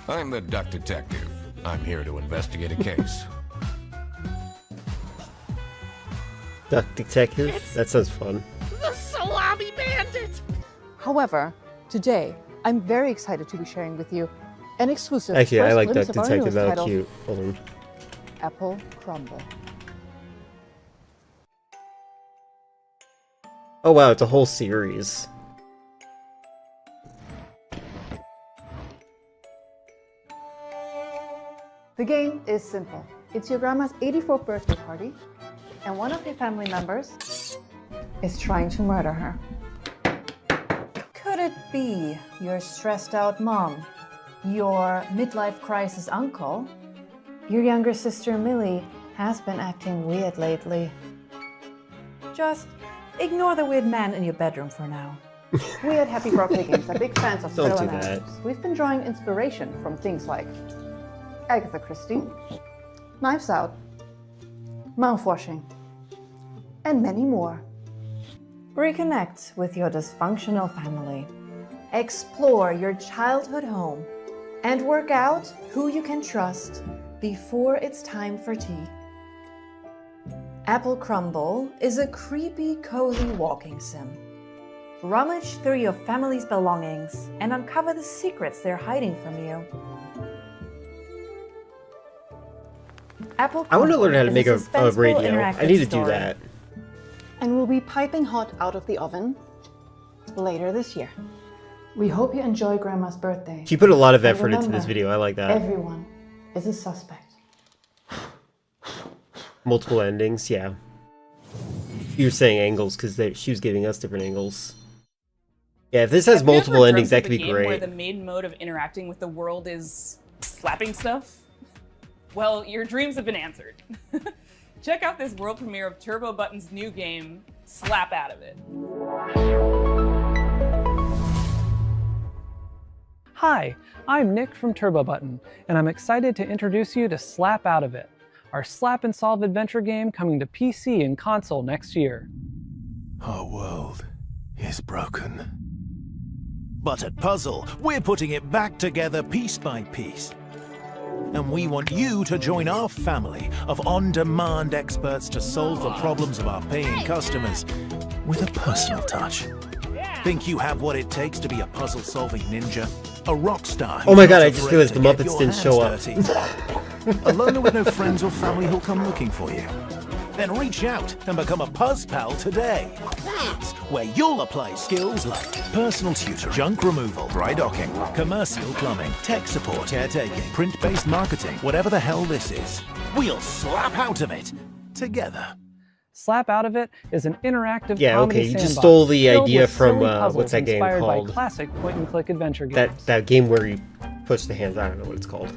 I'm the Duck Detective. I'm here to investigate a case. Duck Detective? That sounds fun. The Salami Bandit! However, today I'm very excited to be sharing with you an exclusive Actually, I first like Duck glimpse of our Detective, newest that title, cute. Hold on. Apple Crumble. Oh wow, it's a whole series. The game is simple. It's your grandma's 84th birthday party, and one of your family members is trying to murder her. Could it be your stressed out mom, your midlife crisis uncle? Your younger sister Millie has been acting weird lately. Just ignore the weird man in your bedroom for now. We at Happy Broccoli Games are big fans of Don't thriller do that. narratives. We've been drawing inspiration from things like Agatha Christie, Knives Out, mouthwashing, and many more. Reconnect with your dysfunctional family. Explore your childhood home and work out who you can trust before it's time for tea. Apple Crumble is a creepy, cozy walking sim. Rummage through your family's belongings and uncover the secrets they're hiding from you. Apple I want to Crumble learn how to is make a suspenseful radio. I interactive need to do story, that. and will be piping hot out of the oven later this year. We hope you enjoy Grandma's birthday. She put a lot of And effort into this remember, video. I like that. Everyone is a suspect. Multiple endings, yeah. You're saying angles because she was giving us different angles. Yeah, if this has Have you ever multiple endings, dreamt that of could a be game Where great. the main mode of interacting with the world is slapping stuff? Well, your dreams have been answered. Check out this world premiere of Turbo Button's new game, Slap Out of It. Hi, I'm Nick from Turbo Button, and I'm excited to introduce you to Slap Out of It, our slap and solve adventure game coming to PC and console next year. Our world is broken. But at Puzzle, we're putting it back together piece by piece. And we want you to join our family of on-demand experts to solve the problems of our paying customers with a personal touch. Think you have what it takes to be a puzzle-solving ninja? A rock star? Oh my who's god, not I just afraid realized to the get Muppets your didn't show up. hands dirty? A loner with no friends or family who'll come looking for you? Then reach out and become a Puzz Pal today. It's where you'll apply skills like personal tutor, junk removal, dry docking, commercial plumbing, tech support, caretaking, print-based marketing, whatever the hell this is. We'll slap out of it together. Slap Out of It is an interactive Yeah, comedy okay, you just sandbox stole the filled idea with from, silly what's puzzles that game inspired called? by classic point-and-click adventure games. That game where you push the hands. I don't know what it's called.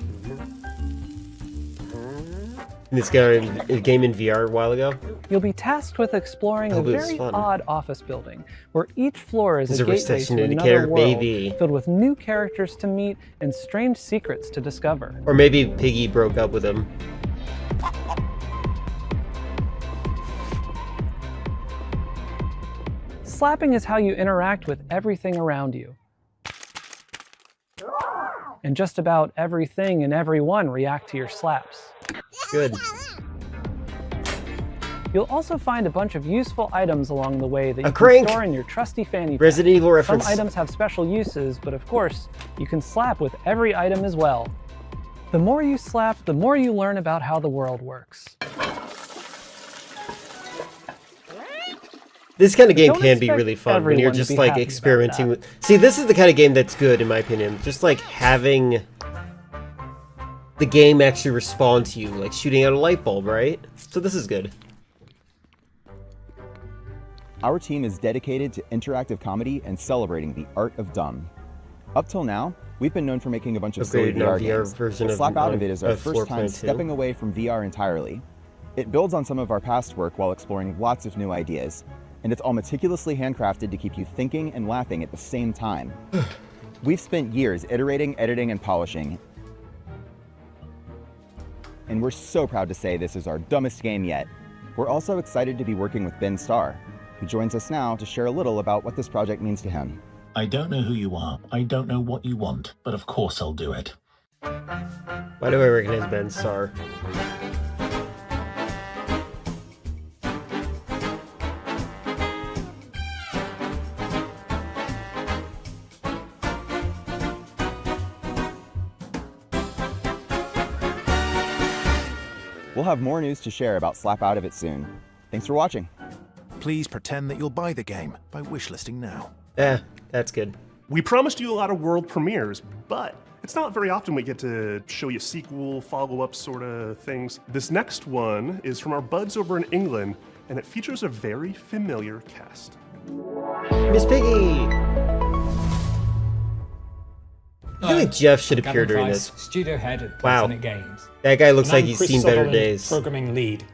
And this guy, a game in VR a while ago. You'll be tasked with exploring I a hope it was very fun. odd office building, where each floor is There's a a gateway recession to indicator, another world, baby. filled with new characters to meet and strange secrets to discover. Or maybe Piggy broke up with him. Slapping is how you interact with everything around you. And just about everything and everyone react to your slaps. Good. You'll also find a bunch of useful items along the way that you can crank! store in your trusty fanny pack. Resident Evil reference. Some items have special uses, but of course, you can slap with every item as well. The more you slap, the more you learn about how the world works. This kind of game Don't can be expect really fun when you're everyone to just be like happy about experimenting with. See, this is the kind of game that's good in my opinion. Just like having the game actually respond to you, like shooting out a light bulb, right? So this is good. Our team is dedicated to interactive comedy and celebrating the art of dumb. Up till now, we've been known for making a bunch of silly Upgraded VR VR games. version But of- Slap Out of It is our of first time 4.2. stepping away from VR entirely. It builds on some of our past work while exploring lots of new ideas, and it's all meticulously handcrafted to keep you thinking and laughing at the same time. We've spent years iterating, editing, and polishing, and we're so proud to say this is our dumbest game yet. We're also excited to be working with Ben Starr, who joins us now to share a little about what this project means to him. I don't know who you are. I don't know what you want, but of course I'll do it. Why do I recognize Ben Starr? We'll have more news to share about Slap Out of It soon. Thanks for watching. Please pretend that you'll buy the game by wishlisting now. Yeah, that's good. We promised you a lot of world premieres, but it's not very often we get to show you sequel, follow-up sort of things. This next one is from our buds over in England, and it features a very familiar cast. Miss Piggy! I feel like Jeff should appear during Price, this. Studio head at Wow. Platinum Games. That guy looks And like I'm he's Chris seen better Sutherland, days. Programming lead.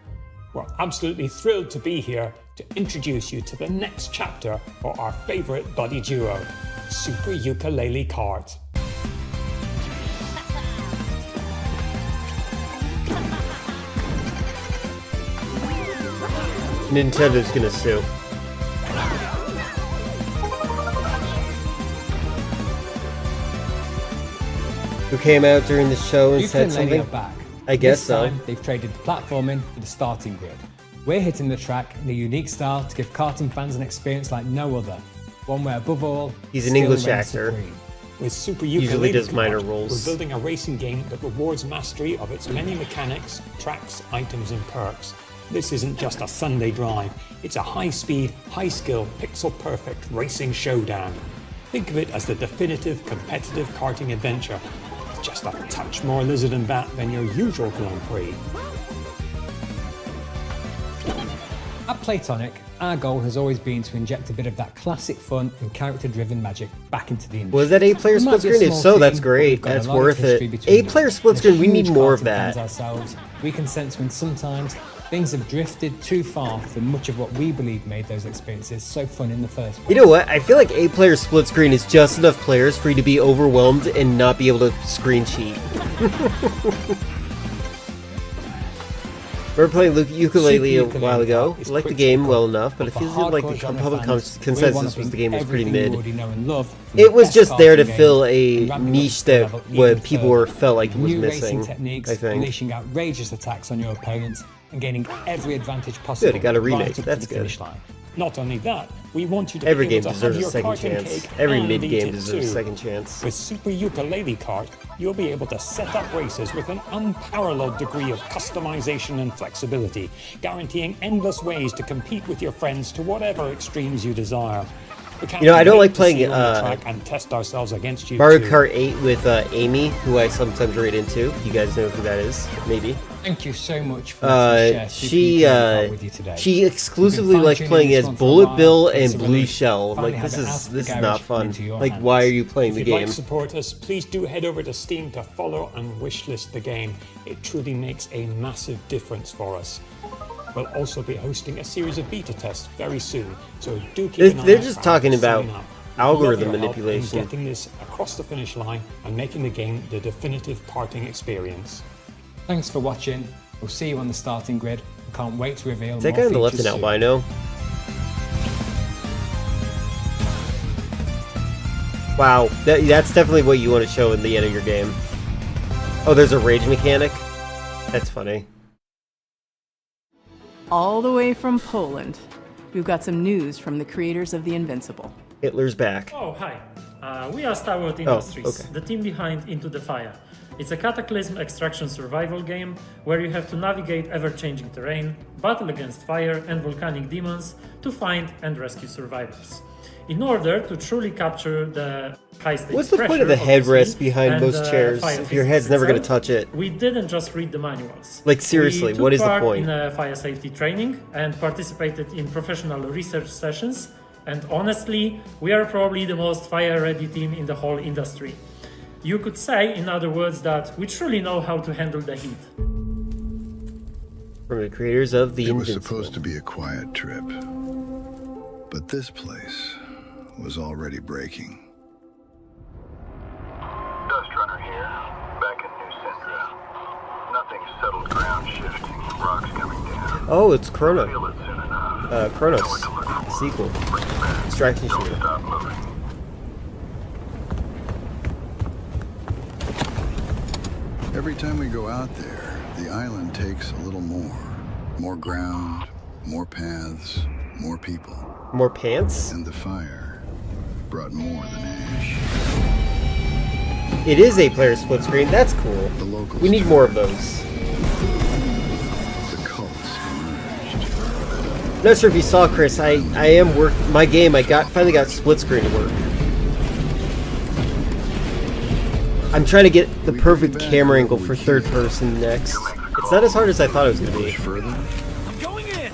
We're absolutely thrilled to be here to introduce you to the next chapter for our favorite buddy duo, Super Ukulele Cards. Nintendo's gonna sue. Who came out during the show and said something? Are back. I guess This so. time, they've traded the platforming for the starting grid. We're hitting the track in a unique style to give karting fans an experience like no other. One where, above all, He's an skill English reigns actor. supreme. With Super Usually Ukulele does minor Card, roles. We're building a racing game that rewards mastery of its many mechanics, tracks, items, and perks. This isn't just a Sunday drive. It's a high-speed, high-skill, pixel-perfect racing showdown. Think of it as the definitive competitive karting adventure. It's just a touch more lizard and bat than your usual Grand Prix. At Playtonic, our goal has always been to inject a bit of that classic fun and character-driven magic back into the industry. Was that 8-player We might split be a screen? If small so, team, that's but great. we've got a That's lot of worth history it. between 8-player us. split And screen, we as need huge more of karting fans that. Ourselves, we can sense when sometimes things have drifted too far from much of what we believe made those experiences so fun in the first place. You know what? I feel like 8-player split screen is just enough players for you to be overwhelmed and not be able to screen cheat. We were playing ukulele a while ago. I liked the game well enough, but it feels like the public consensus was the game was pretty mid. It was just there to fill a niche that what people felt like was New missing, racing techniques, I think. unleashing outrageous attacks on your opponents, and gaining every advantage possible. Good, it got a right remake. up to That's the good. finish line. Not only that, we want you to Every be able game to have deserves a your second karting chance. cake Every and mid eat game it deserves a too. second chance. With Super Ukulele Cart, you'll be able to set up races with an unparalleled degree of customization and flexibility, guaranteeing endless ways to compete with your friends to whatever extremes you desire. We can't You know, I don't wait like to playing see you on the track and test ourselves against you Mario too. Kart 8 with Amy, who I sometimes raid into. You guys know who that is, maybe. Thank you so much for letting me share Super Ukulele Cart with you today. She We've exclusively been likes fine-tuning playing this as one for a Bullet while, Bill and and it's a Blue relief Shell. finally Like have this it out is of the not garage fun. into your Like hands. why are you playing If the you'd like game? to support us, please do head over to Steam to follow and wishlist the game. It truly makes a massive difference for us. We'll also be hosting a series of beta tests very soon, so do keep an eye They're out just for talking how to about sign up. algorithm Love your help in manipulation. getting this across the finish line and making the game the definitive karting experience. Thanks for watching. We'll see you on the starting grid. I can't wait to reveal Is that more guy on the left features an soon. albino? Wow, that's definitely what you want to show in the end of your game. Oh, there's a rage mechanic? That's funny. All the way from Poland, we've got some news from the creators of The Invincible. Hitler's back. Oh, hi. We are Starworld Oh, Industries, okay. the team behind Into the Fire. It's a Cataclysm extraction survival game where you have to navigate ever-changing terrain, battle against fire and volcanic demons to find and rescue survivors. In order to truly capture the high-stakes What's the point pressure of the headrest the behind scene most and, chairs fire if your physics head's never going to itself, touch it? We didn't just read the manuals. Like, seriously, We took what is the part point? in fire safety training and participated in professional research sessions. And honestly, we are probably the most fire-ready team in the whole industry. You could say, in other words, that we truly know how to handle the heat. From the creators of The It was Invincible. supposed to be a quiet trip, but this place was already breaking. Dust Runner here, back in New Syndra. Nothing settled ground shifting, rocks coming down. Oh, it's Chrono. Feel it soon enough. Chronos. Sequel. Extraction shooter. Stop moving. Every time we go out there, the island takes a little more. More ground, more paths, more people. More pants? And the fire brought more than ash. It is 8-player split screen. That's cool. We need more of those. The cults I'm not sure if you saw, Chris. I am my game. I finally got split screen to work. I'm trying to get the perfect camera angle for third person next. It's not as hard as I thought it was going to be. Further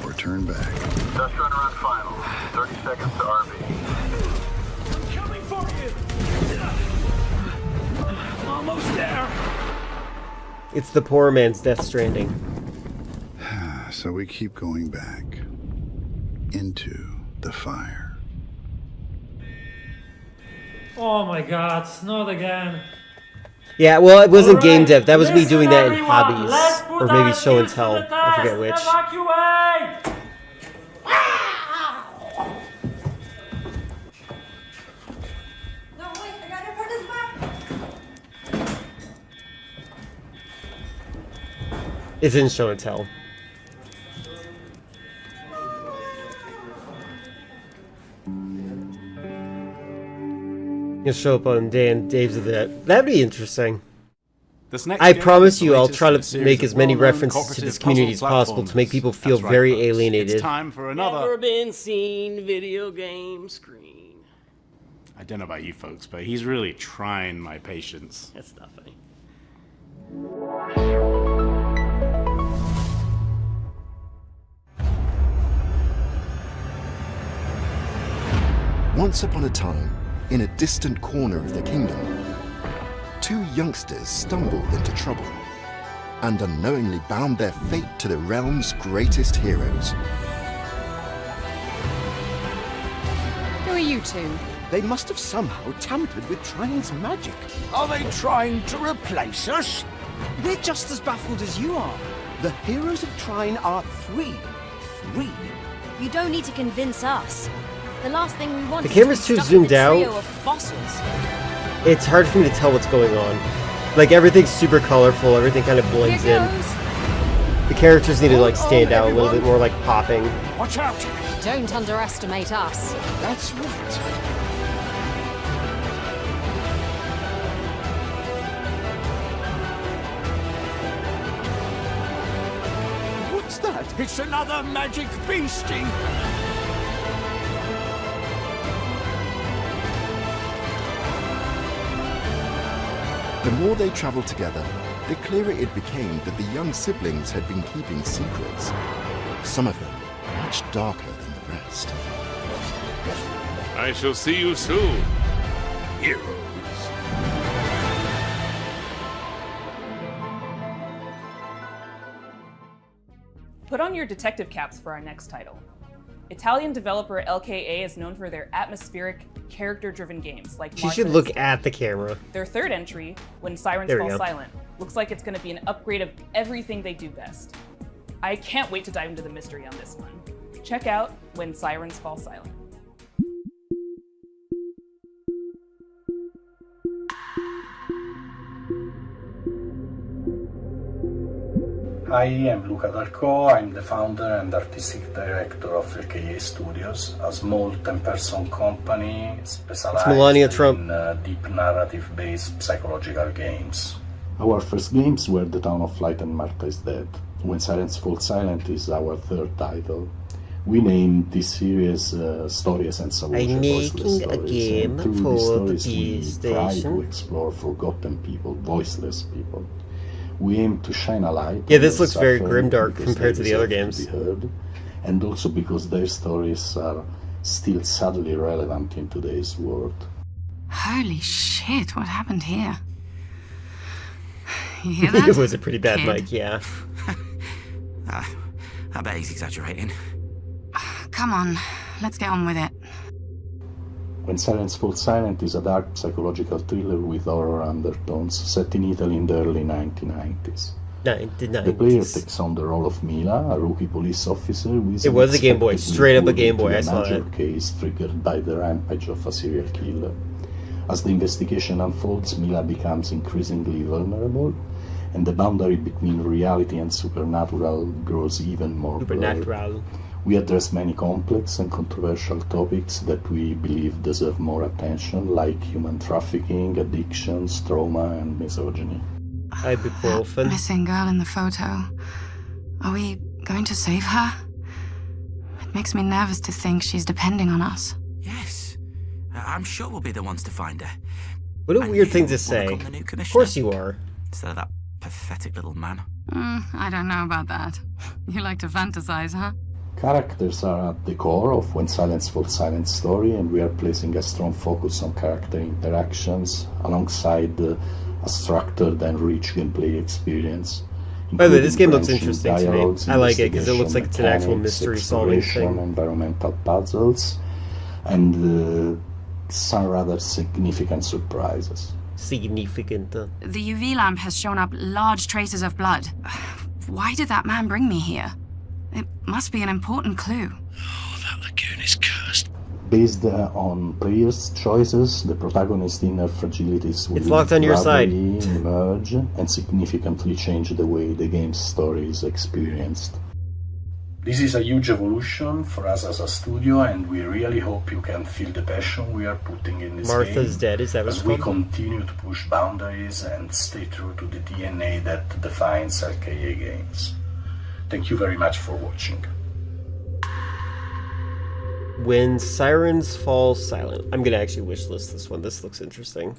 or turn back. Dust Runner on final. 30 seconds to RV. Coming for you! Almost there! It's the poor man's Death Stranding. So we keep going back. into the fire. Oh my god, not again. Yeah, well, it wasn't game Alright, dev. That was me listen doing that in everyone, hobbies. let's put Or maybe our show and skills to tell. the I forget test. which. Evacuate! It's in show and tell. You'll show up on Dave's event. That'd be interesting. This next I game promise is the you I'll latest try in a to series make of as many well-known references to this cooperative community as puzzle possible to make people feel platformers. That's very right, folks. alienated. It's time for another... Never been seen video game screen. I don't know about you folks, but he's really trying my patience. That's not funny. Once upon a time, in a distant corner of the kingdom, two youngsters stumbled into trouble and unknowingly bound their fate to the realm's greatest heroes. Who are you two? They must have somehow tampered with Trine's magic. Are they trying to replace us? We're just as baffled as you are. The heroes of Trine are three. Three. You don't need to convince us. The last thing we want The is to camera's be too stuck zoomed with a out. trio of fossils. It's hard for me to tell what's going on. Like, everything's super colorful, everything kind of blends Here in. goes. The characters need to, like, stand out a little bit more, like, popping. Watch out! Don't underestimate us. That's right. What's that? It's another magic beastie! The more they traveled together, the clearer it became that the young siblings had been keeping secrets. Some of them much darker than the rest. I shall see you soon, heroes. Put on your detective caps for our next title. Italian developer LKA is known for their atmospheric, character-driven games like She should Martha's look Gate. at the camera. Their third entry, When Sirens There we Fall go. Silent, looks like it's going to be an upgrade of everything they do best. I can't wait to dive into the mystery on this one. Check out When Sirens Fall Silent. Hi, I'm Luca Darco. I'm the founder and artistic director of LKA Studios, a small 10-person company specialized Melania Trump. in deep narrative-based psychological games. Our first games were The Town of Light and Martha is Dead. When Silence Falls Silent is our third title. We named this series Stories and Savoice I'm Voiceless making a Stories. game And through for these the stories, we try PlayStation. to explore forgotten people, voiceless people. We aim to shine a light. Yeah, on this their looks very suffering grimdark because compared they to the other deserve to games. be heard, and also because their stories are still sadly relevant in today's world. Holy shit, what happened here? You hear that? It was a pretty bad Kid? mic, yeah. I bet he's exaggerating. Come on, let's get on with it. When Silence Falls Silent is a dark psychological thriller with horror undertones set in Italy in the early 1990s. The player takes on the role of Mila, a rookie police officer with It was a Game Boy, unexpectedly straight up a pulled Game Boy, into I a saw major that. case triggered by the rampage of a serial killer. As the investigation unfolds, Mila becomes increasingly vulnerable, and the boundary between reality and supernatural grows even more blurred. Supernatural. We address many complex and controversial topics that we believe deserve more attention, like human trafficking, addictions, trauma, and misogyny. Ibuprofen. Missing girl in the photo. Are we going to save her? It makes me nervous to think she's depending on us. Yes. I'm sure we'll be the ones to find her. What a And weird you thing to wanna say. become the new Of commissioner, course you are. Instead of that pathetic little man. I don't know about that. You like to fantasize, huh? Characters are at the core of When Silence Falls Silent story, and we are placing a strong focus on character interactions alongside a structured and rich gameplay experience. By the way, this game looks branching interesting to me. dialogues, I like it because it looks like investigation it's an actual mechanics, mystery-solving exploration, thing. environmental puzzles, and some rather significant surprises. Significant. The UV lamp has shown up large traces of blood. Why did that man bring me here? It must be an important clue. That lagoon is cursed. Based on previous choices, the protagonist's inner fragilities will It's locked on your side. gradually emerge and significantly change the way the game's story is experienced. This is a huge evolution for us as a studio, and we really hope you can feel the passion we are putting in this Martha's game Dead, is that what as it's we called? continue to push boundaries and stay true to the DNA that defines RKA games. Thank you very much for watching. When Sirens Fall Silent. I'm gonna actually wishlist this one. This looks interesting.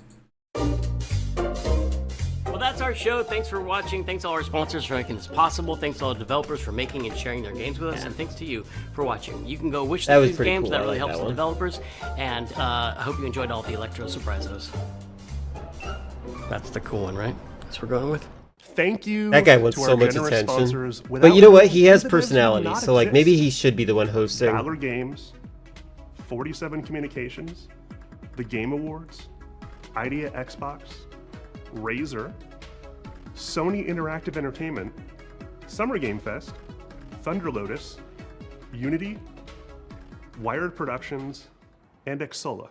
Well, that's our show. Thanks for watching. Thanks to all our sponsors for making this possible. Thanks to all the developers for making and sharing their games with us. And thanks to you for watching. You can go wish That was these pretty games. cool. That I really like helps that the one. developers. And I hope you enjoyed all the Electro Surprisos. That's the cool one, right? That's what we're going with. Thank you. That guy wants to so our much generous attention. sponsors. But Without you know what? them, He has the devs would personality, not so like maybe exist. he should be the one hosting. Valor Games, 47 Communications, the Game Awards, Idea Xbox, Razer, Sony Interactive Entertainment, Summer Game Fest, Thunder Lotus, Unity, Wired Productions, and Xsola.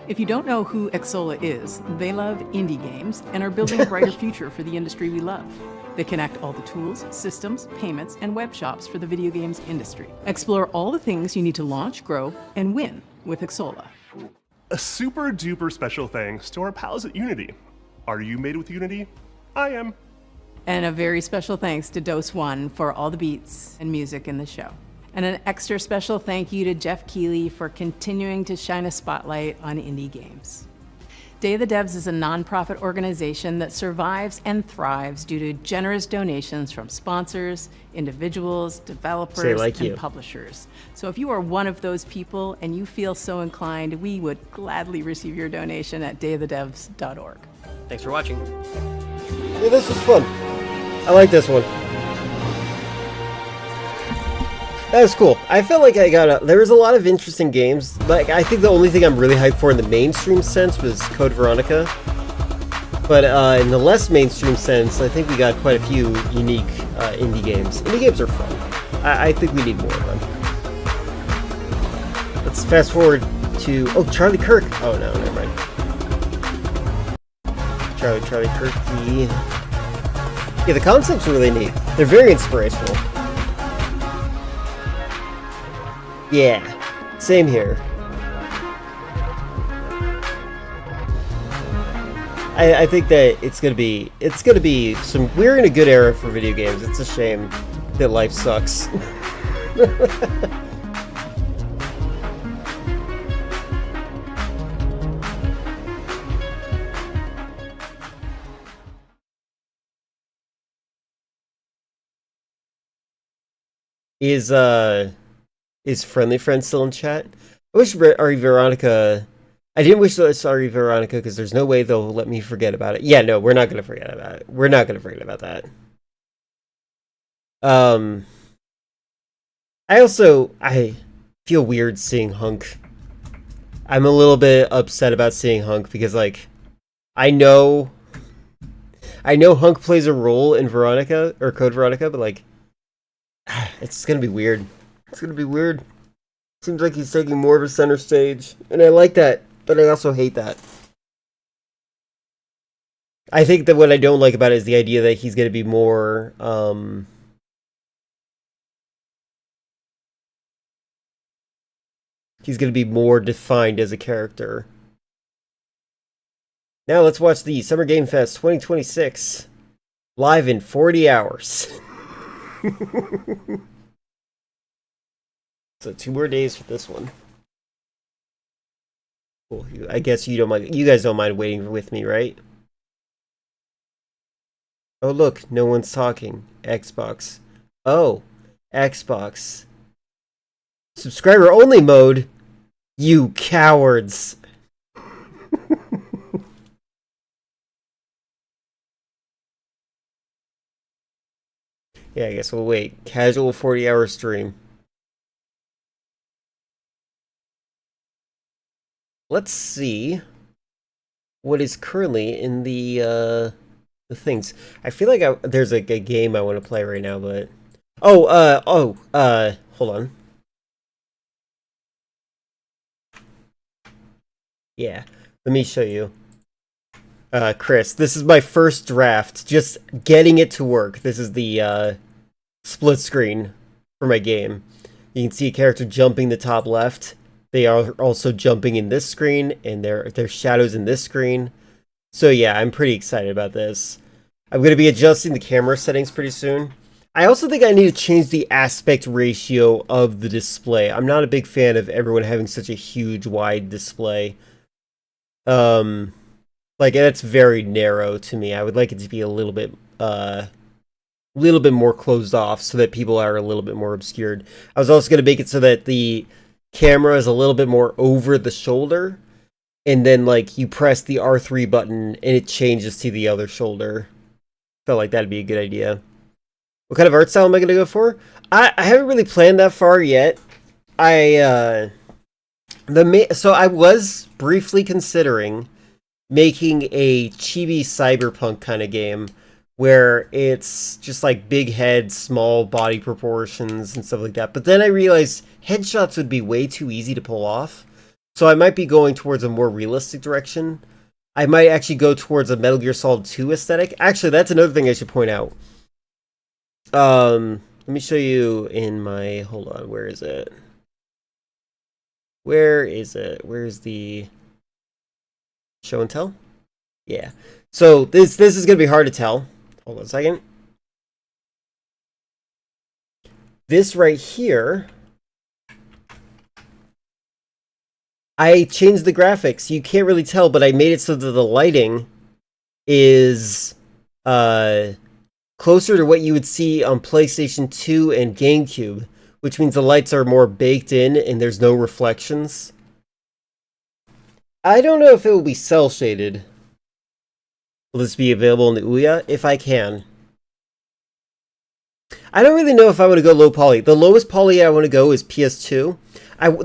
If you don't know who Xsola is, they love indie games and are building a brighter future for the industry we love. They connect all the tools, systems, payments, and web shops for the video games industry. Explore all the things you need to launch, grow, and win with Xsola. A super duper special thanks to our pals at Unity. Are you made with Unity? I am. And a very special thanks to Dose One for all the beats and music in the show. And an extra special thank you to Jeff Keighley for continuing to shine a spotlight on indie games. Day of the Devs is a nonprofit organization that survives and thrives due to generous donations from sponsors, individuals, developers, like and you. publishers. So if you are one of those people and you feel so inclined, we would gladly receive your donation at dayofthedevs.org. Thanks for watching. Yeah, this was fun. I like this one. That was cool. I felt like there was a lot of interesting games. Like, I think the only thing I'm really hyped for in the mainstream sense was Code Veronica. But in the less mainstream sense, I think we got quite a few unique indie games. Indie games are fun. I think we need more of them. Let's fast forward to... Oh, Charlie Kirk! Oh, no, never mind. Charlie Kirk. Yeah, the concepts are really neat. They're very inspirational. Yeah, same here. I think that it's gonna be some. We're in a good era for video games. It's a shame that life sucks. Is Friendly Friend still in chat? I wish Ari Veronica... I didn't wish Ari Veronica because there's no way they'll let me forget about it. Yeah, no, we're not going to forget about it. We're not going to forget about that. I feel weird seeing Hunk. I'm a little bit upset about seeing Hunk because, like, I know Hunk plays a role in Veronica, or Code Veronica, but, like, it's going to be weird. It's going to be weird. Seems like he's taking more of a center stage. And I like that, but I also hate that. I think that what I don't like about it is the idea that he's going to be more... he's going to be more defined as a character. Now let's watch the Summer Game Fest 2026. Live in 40 hours. So 2 more days for this one. Cool. I guess you guys don't mind waiting with me, right? Oh look, no one's talking. Xbox. Oh, Xbox. Subscriber only mode? You cowards. Yeah, I guess we'll wait. Casual 40-hour stream. Let's see what is currently in the things. I feel like there's a game I want to play right now, but hold on. Yeah, let me show you. Chris, this is my first draft. Just getting it to work. This is the split screen for my game. You can see a character jumping the top left. They are also jumping in this screen, and there's shadows in this screen. So yeah, I'm pretty excited about this. I'm going to be adjusting the camera settings pretty soon. I also think I need to change the aspect ratio of the display. I'm not a big fan of everyone having such a huge wide display. Like, that's very narrow to me. I would like it to be a little bit more closed off so that people are a little bit more obscured. I was also going to make it so that the camera is a little bit more over the shoulder, and then, like, you press the R3 button and it changes to the other shoulder. Felt like that'd be a good idea. What kind of art style am I going to go for? I haven't really planned that far yet. So I was briefly considering making a chibi cyberpunk kind of game where it's just like big head, small body proportions and stuff like that. But then I realized headshots would be way too easy to pull off. So I might be going towards a more realistic direction. I might actually go towards a Metal Gear Solid 2 aesthetic. Actually, that's another thing I should point out. Let me show you in my... Hold on, where is it? Where is it? Where's the... Show and tell? Yeah. So this is going to be hard to tell. Hold on a second. This right here, I changed the graphics. You can't really tell, but I made it so that the lighting is closer to what you would see on PlayStation 2 and GameCube, which means the lights are more baked in and there's no reflections. I don't know if it will be cell shaded. Will this be available in the Ouya? If I can. I don't really know if I want to go low poly. The lowest poly I want to go is PS2.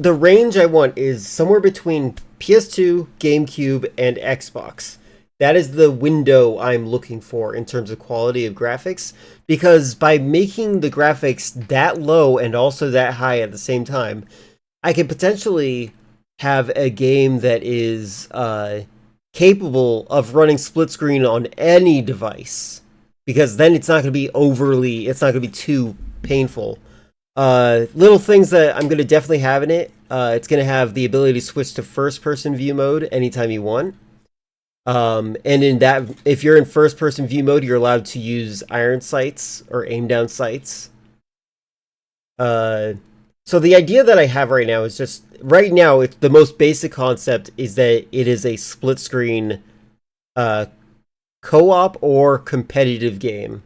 The range I want is somewhere between PS2, GameCube, and Xbox. That is the window I'm looking for in terms of quality of graphics, because by making the graphics that low and also that high at the same time, I could potentially have a game that is capable of running split screen on any device, because then it's not going to be it's not going to be too painful. Little things that I'm going to definitely have in it. It's going to have the ability to switch to first person view mode anytime you want. And in that, if you're in first person view mode, you're allowed to use iron sights or aim down sights. So the idea that I have right now is just, right now, it's the most basic concept is that it is a split screen co-op or competitive game.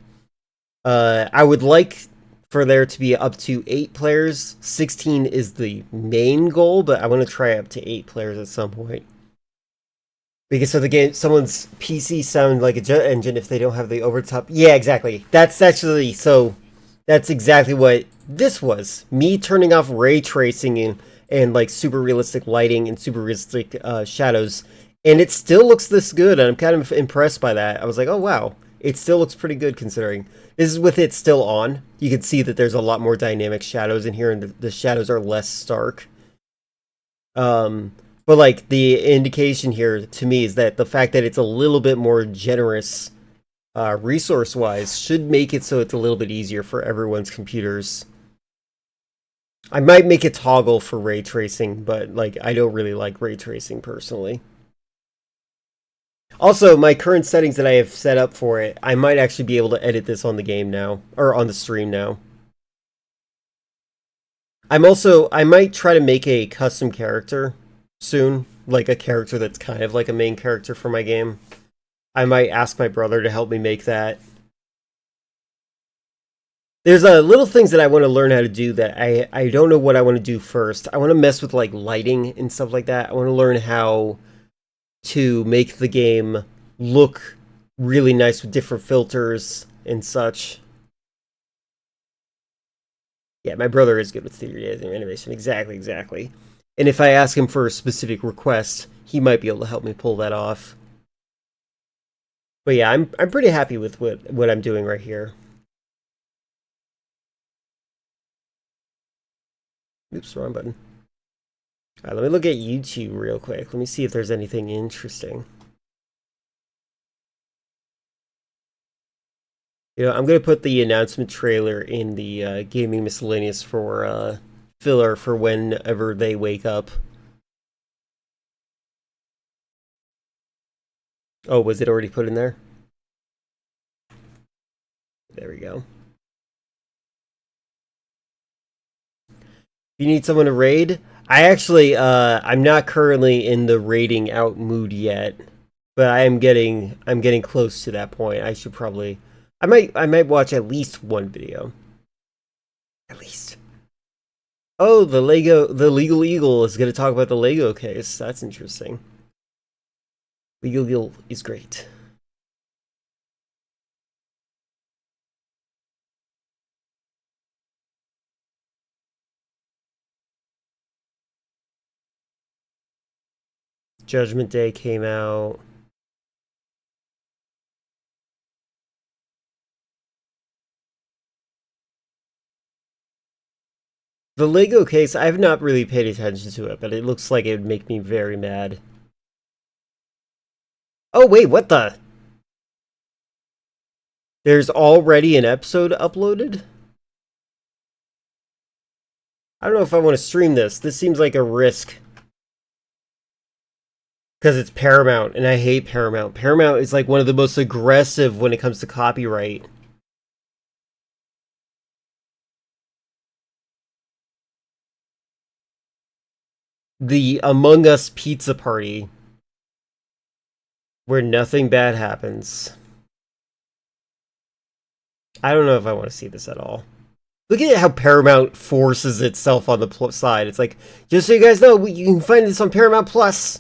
I would like for there to be up to 8 players. 16 is the main goal, but I want to try up to 8 players at some point. Because so the game, someone's PC sound like a jet engine if they don't have the over the top. Yeah, exactly. That's exactly what this was. Me turning off ray tracing and like super realistic lighting and super realistic shadows. And it still looks this good, and I'm kind of impressed by that. I was like, oh wow, it still looks pretty good considering. This is with it still on. You can see that there's a lot more dynamic shadows in here, and the shadows are less stark. But like the indication here to me is that the fact that it's a little bit more generous resource-wise should make it so it's a little bit easier for everyone's computers. I might make a toggle for ray tracing, but like I don't really like ray tracing personally. Also, my current settings that I have set up for it, I might actually be able to edit this on the game now, or on the stream now. I might try to make a custom character soon, like a character that's kind of like a main character for my game. I might ask my brother to help me make that. There's little things that I want to learn how to do that I don't know what I want to do first. I want to mess with like lighting and stuff like that. I want to learn how to make the game look really nice with different filters and such. Yeah, my brother is good with 3D animation. Exactly. And if I ask him for a specific request, he might be able to help me pull that off. But yeah, I'm pretty happy with what I'm doing right here. Oops, wrong button. All right, let me look at YouTube real quick. Let me see if there's anything interesting. You know, I'm going to put the announcement trailer in the Gaming Miscellaneous for filler for whenever they wake up. Oh, was it already put in there? There we go. You need someone to raid? I actually, I'm not currently in the raiding out mood yet, but I'm getting close to that point. I should probably, I might watch at least one video. At least. Oh, the Legal Eagle is going to talk about the Lego case. That's interesting. Legal Eagle is great. Judgment Day came out. The Lego case, I've not really paid attention to it, but it looks like it would make me very mad. Oh, wait, what the? There's already an episode uploaded? I don't know if I want to stream this. This seems like a risk. Because it's Paramount, and I hate Paramount. Paramount is like one of the most aggressive when it comes to copyright. The Among Us pizza party. Where nothing bad happens. I don't know if I want to see this at all. Look at how Paramount forces itself on the side. It's like, just so you guys know, you can find this on Paramount Plus.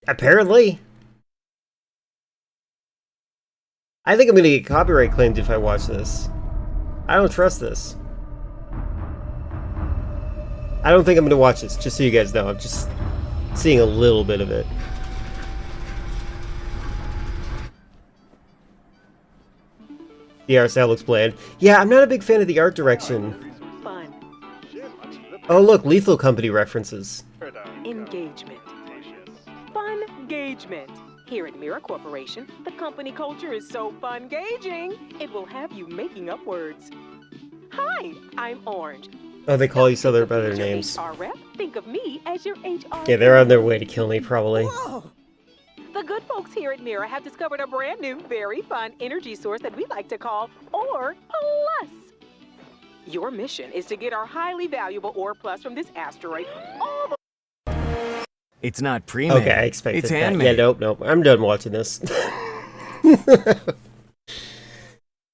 Apparently. I think I'm going to get copyright claimed if I watch this. I don't trust this. I don't think I'm going to watch this, just so you guys know. I'm just seeing a little bit of it. The art style looks bland. Yeah, I'm not a big fan of the art direction. Oh look, Lethal Company references. Engagement. Fun engagement. Here at Mira Corporation, the company culture is so fun-gaging, it will have you making up words. Hi, I'm Orange. Oh, they call each other by their names. HR rep, think of me as your HR. Yeah, they're on their way to kill me, probably. Whoa. The good folks here at Mira have discovered a brand new, very fun energy source that we like to call Ore Plus. Your mission is to get our highly valuable Ore Plus from this asteroid all the... It's not pre-made. Okay, I expected it's that. handmade. Yeah, nope. I'm done watching this.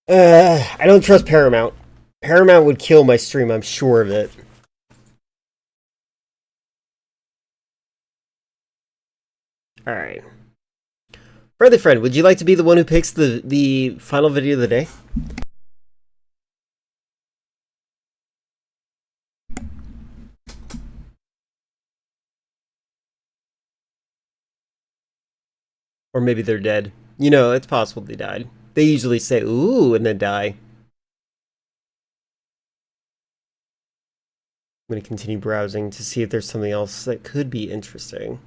I don't trust Paramount. Paramount would kill my stream, I'm sure of it. Alright. Friendly friend, would you like to be the one who picks the final video of the day? Or maybe they're dead. You know, it's possible they died. They usually say, ooh, and then die. I'm going to continue browsing to see if there's something else that could be interesting.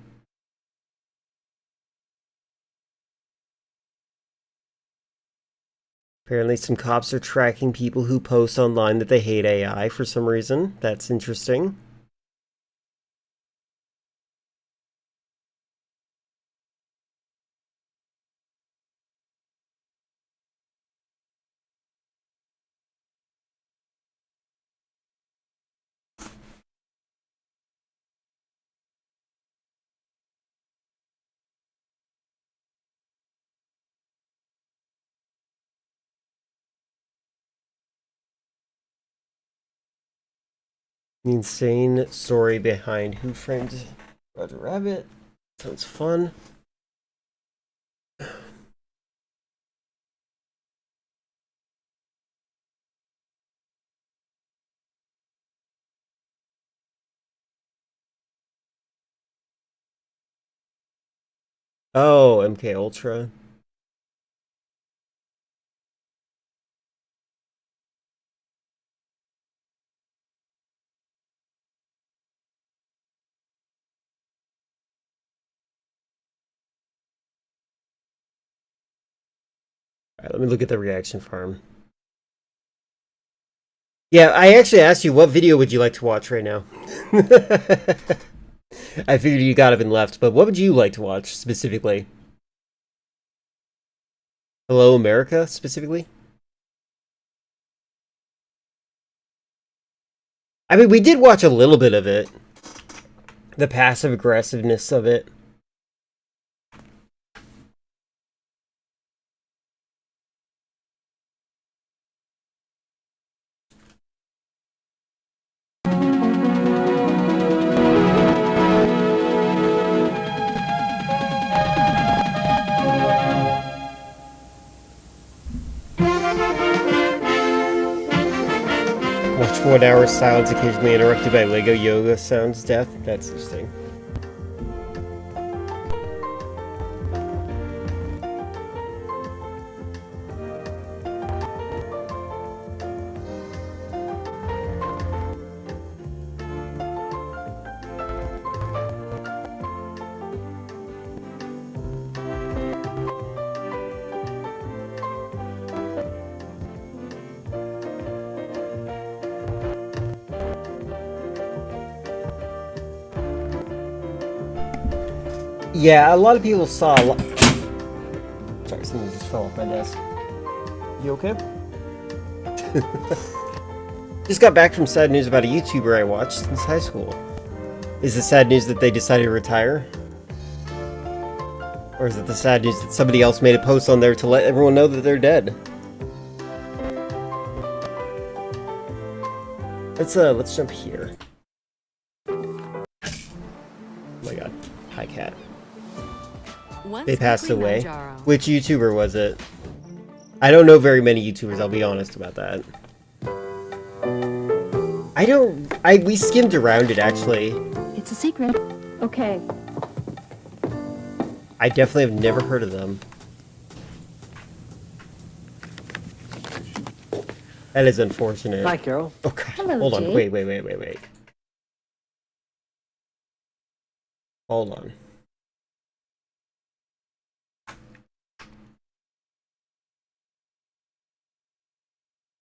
Apparently some cops are tracking people who post online that they hate AI for some reason. That's interesting. The insane story behind Who Framed Roger Rabbit. Sounds fun. Oh, MK Ultra. Alright, let me look at the reaction farm. Yeah, I actually asked you what video would you like to watch right now. I figured you got up and left, but what would you like to watch specifically? Hello America specifically? I mean, we did watch a little bit of it. The passive aggressiveness of it. Watch 1 hour silence occasionally interrupted by Lego yoga sounds death. That's interesting. Yeah, a lot of people saw a lot. Sorry, something just fell off my desk. You okay? Just got back from sad news about a YouTuber I watched since high school. Is it sad news that they decided to retire? Or is it the sad news that somebody else made a post on there to let everyone know that they're dead? Let's jump here. Oh my god. Hi, cat. They passed away. Which YouTuber was it? I don't know very many YouTubers, I'll be honest about that. We skimmed around it, actually. It's a secret. Okay. I definitely have never heard of them. That is unfortunate. Hi, Carol. Oh, God. Hello, Hold on. Jake. Wait. Hold on.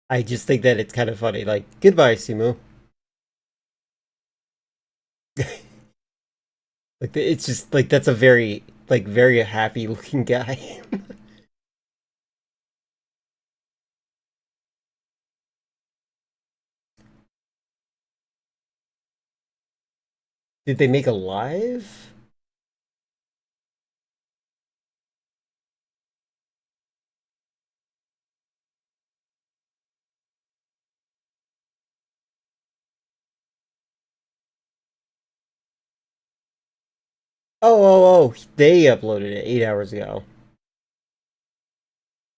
I just think that it's kind of funny. Like, goodbye, Sumo. Like, it's just, like, that's a very happy looking guy. Did they make a live? Oh, they uploaded it 8 hours ago.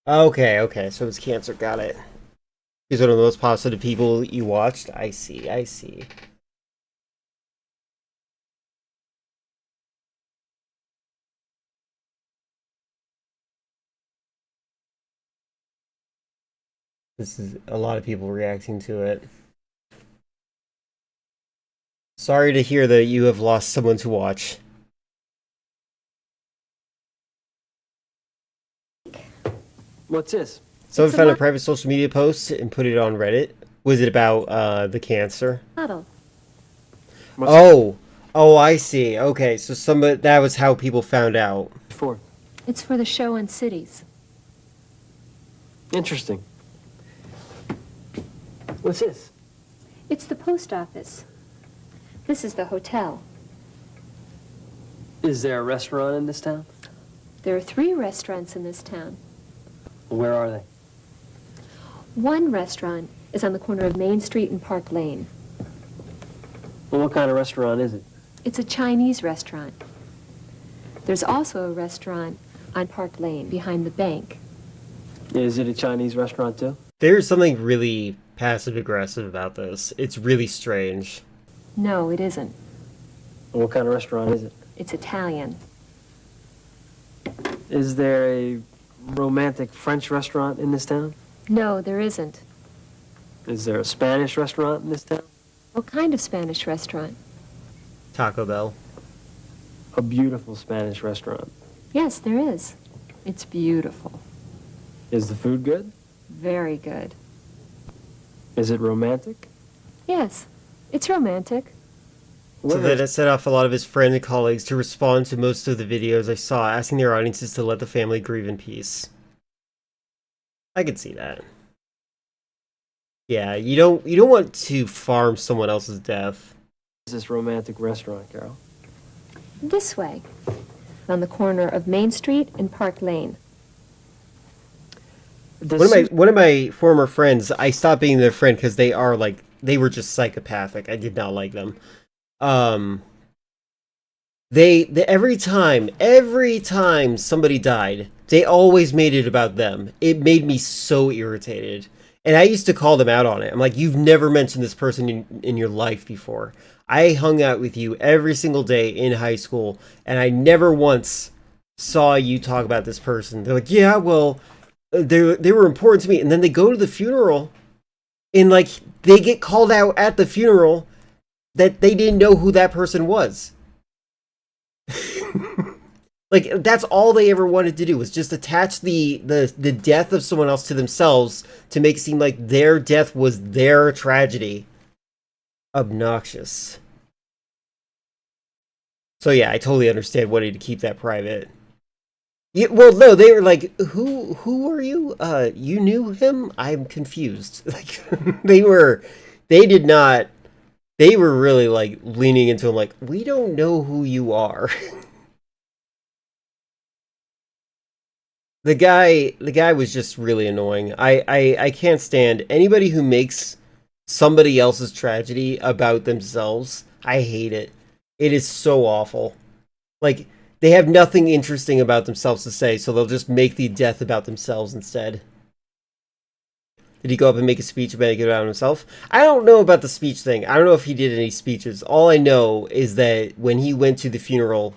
Okay, so it's cancer, got it. He's one of the most positive people you watched? I see. This is a lot of people reacting to it. Sorry to hear that you have lost someone to watch. What's this? Someone found a private social media post and put it on Reddit. Was it about the cancer? Model. Oh, I see. Okay, so that was how people found out. It's for the show in cities. Interesting. What's this? It's the post office. This is the hotel. Is there a restaurant in this town? There are 3 restaurants in this town. Where are they? One restaurant is on the corner of Main Street and Park Lane. Well, what kind of restaurant is it? It's a Chinese restaurant. There's also a restaurant on Park Lane behind the bank. Is it a Chinese restaurant too? There's something really passive-aggressive about this. It's really strange. No, it isn't. What kind of restaurant is it? It's Italian. Is there a romantic French restaurant in this town? No, there isn't. Is there a Spanish restaurant in this town? What kind of Spanish restaurant? Taco Bell. A beautiful Spanish restaurant. Yes, there is. It's beautiful. Is the food good? Very good. Is it romantic? Yes, it's romantic. So that set off a lot of his friends and colleagues to respond to most of the videos I saw, asking their audiences to let the family grieve in peace. I could see that. Yeah, you don't want to farm someone else's death. Is this romantic restaurant, Carol? This way, on the corner of Main Street and Park Lane. One of my former friends, I stopped being their friend because they were just psychopathic. I did not like them. They every time somebody died, they always made it about them. It made me so irritated. And I used to call them out on it. I'm like, you've never mentioned this person in your life before. I hung out with you every single day in high school, and I never once saw you talk about this person. They're like, yeah, well, they were important to me. And then they go to the funeral, and like they get called out at the funeral that they didn't know who that person was. Like, that's all they ever wanted to do, was just attach the death of someone else to themselves to make it seem like their death was their tragedy. Obnoxious. So yeah, I totally understand wanting to keep that private. Yeah, well, no, they were like, who are you? You knew him? I'm confused. Like, they were really like leaning into him like, we don't know who you are. The guy was just really annoying. I can't stand anybody who makes somebody else's tragedy about themselves. I hate it. It is so awful. Like, they have nothing interesting about themselves to say, so they'll just make the death about themselves instead. Did he go up and make a speech about himself? I don't know about the speech thing. I don't know if he did any speeches. All I know is that when he went to the funeral,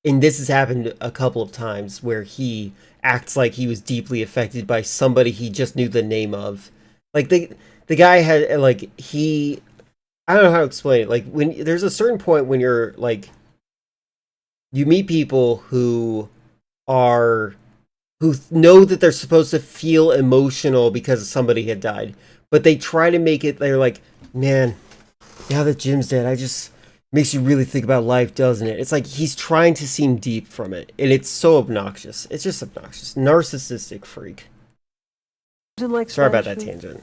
and this has happened a couple of times, where he acts like he was deeply affected by somebody he just knew the name of. Like, the guy had, like, I don't know how to explain it. Like, when there's a certain point when you're, like, you meet people who know that they're supposed to feel emotional because somebody had died, but they try to make it, they're like, man, now that Jim's dead, makes you really think about life, doesn't it? It's like he's trying to seem deep from it, and it's so obnoxious. It's just obnoxious. Narcissistic freak. Sorry about that tangent.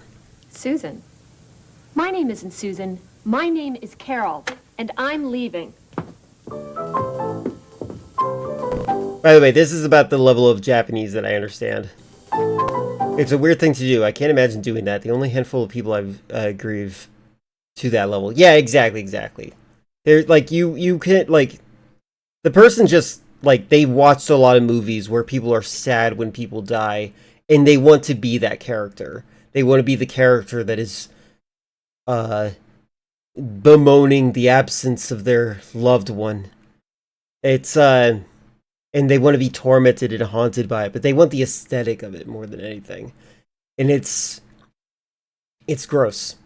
Susan. My name isn't Susan. My name is Carol, and I'm leaving. By the way, this is about the level of Japanese that I understand. It's a weird thing to do. I can't imagine doing that. The only handful of people I've grieve to that level. Yeah, exactly. There's like you can't, like, the person just, like, they watched a lot of movies where people are sad when people die, and they want to be that character. They want to be the character that is bemoaning the absence of their loved one. It's and they want to be tormented and haunted by it, but they want the aesthetic of it more than anything. And it's gross.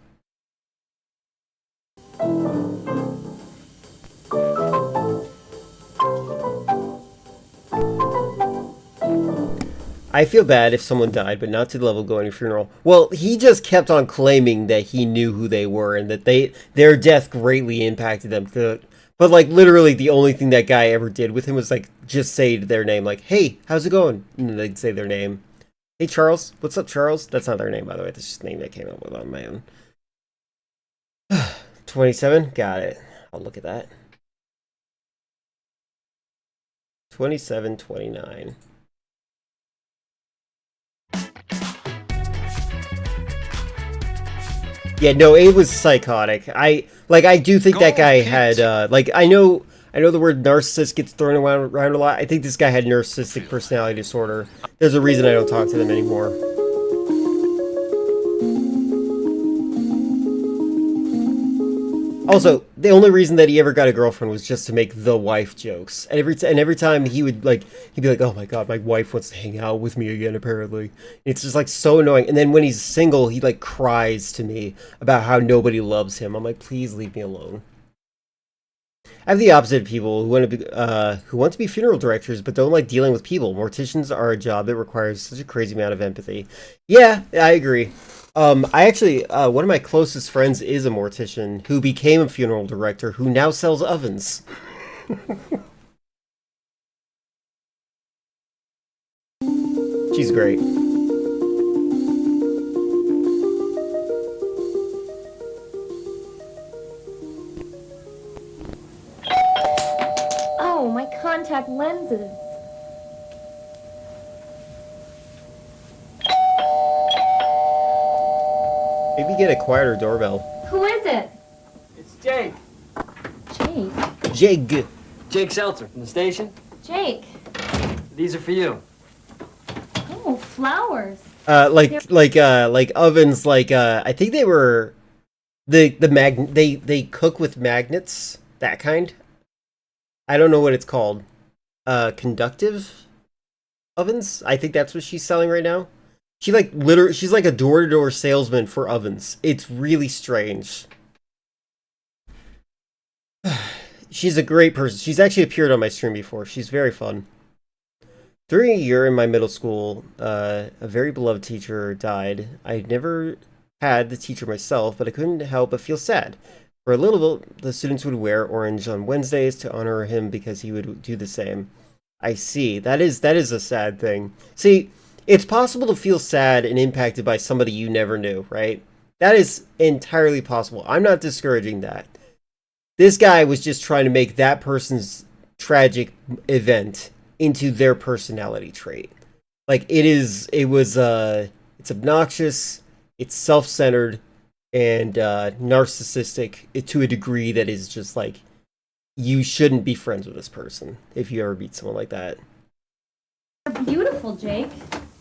I feel bad if someone died, but not to the level of going to a funeral. Well, he just kept on claiming that he knew who they were and that their death greatly impacted them. But, like, literally the only thing that guy ever did with him was, like, just say their name, like, hey, how's it going? And then they'd say their name. Hey, Charles. What's up, Charles? That's not their name, by the way. That's just the name I came up with on my own. 27? Got it. I'll look at that. 2729. Yeah, no, it was psychotic. I do think that guy had, I know the word narcissist gets thrown around a lot. I think this guy had narcissistic personality disorder. There's a reason I don't talk to them anymore. Also, the only reason that he ever got a girlfriend was just to make the wife jokes. And every time he would he'd be like, "Oh my god, my wife wants to hang out with me again." Apparently, and it's just like so annoying. And then when he's single, he like cries to me about how nobody loves him. I'm like, please leave me alone. I have the opposite of people who want to be funeral directors but don't like dealing with people. Morticians are a job that requires such a crazy amount of empathy. Yeah, I agree. I actually, one of my closest friends is a mortician who became a funeral director who now sells ovens. She's great. Oh, my contact lenses. Maybe get a quieter doorbell. Who is it? It's Jake. Jake. Jake. Jake Seltzer from the station. Jake. These are for you. Oh, flowers. Like ovens. I think they were they cook with magnets. That kind. I don't know what it's called. Conductive ovens. I think that's what she's selling right now. She's like a door-to-door salesman for ovens. It's really strange. She's a great person. She's actually appeared on my stream before. She's very fun. During a year in my middle school, a very beloved teacher died. I never had the teacher myself, but I couldn't help but feel sad. For a little bit, the students would wear orange on Wednesdays to honor him because he would do the same. I see. That is a sad thing. See, it's possible to feel sad and impacted by somebody you never knew, right? That is entirely possible. I'm not discouraging that. This guy was just trying to make that person's tragic event into their personality trait. Like it's obnoxious, it's self-centered, and narcissistic to a degree that is just like, you shouldn't be friends with this person if you ever meet someone like that. You're beautiful, Jake.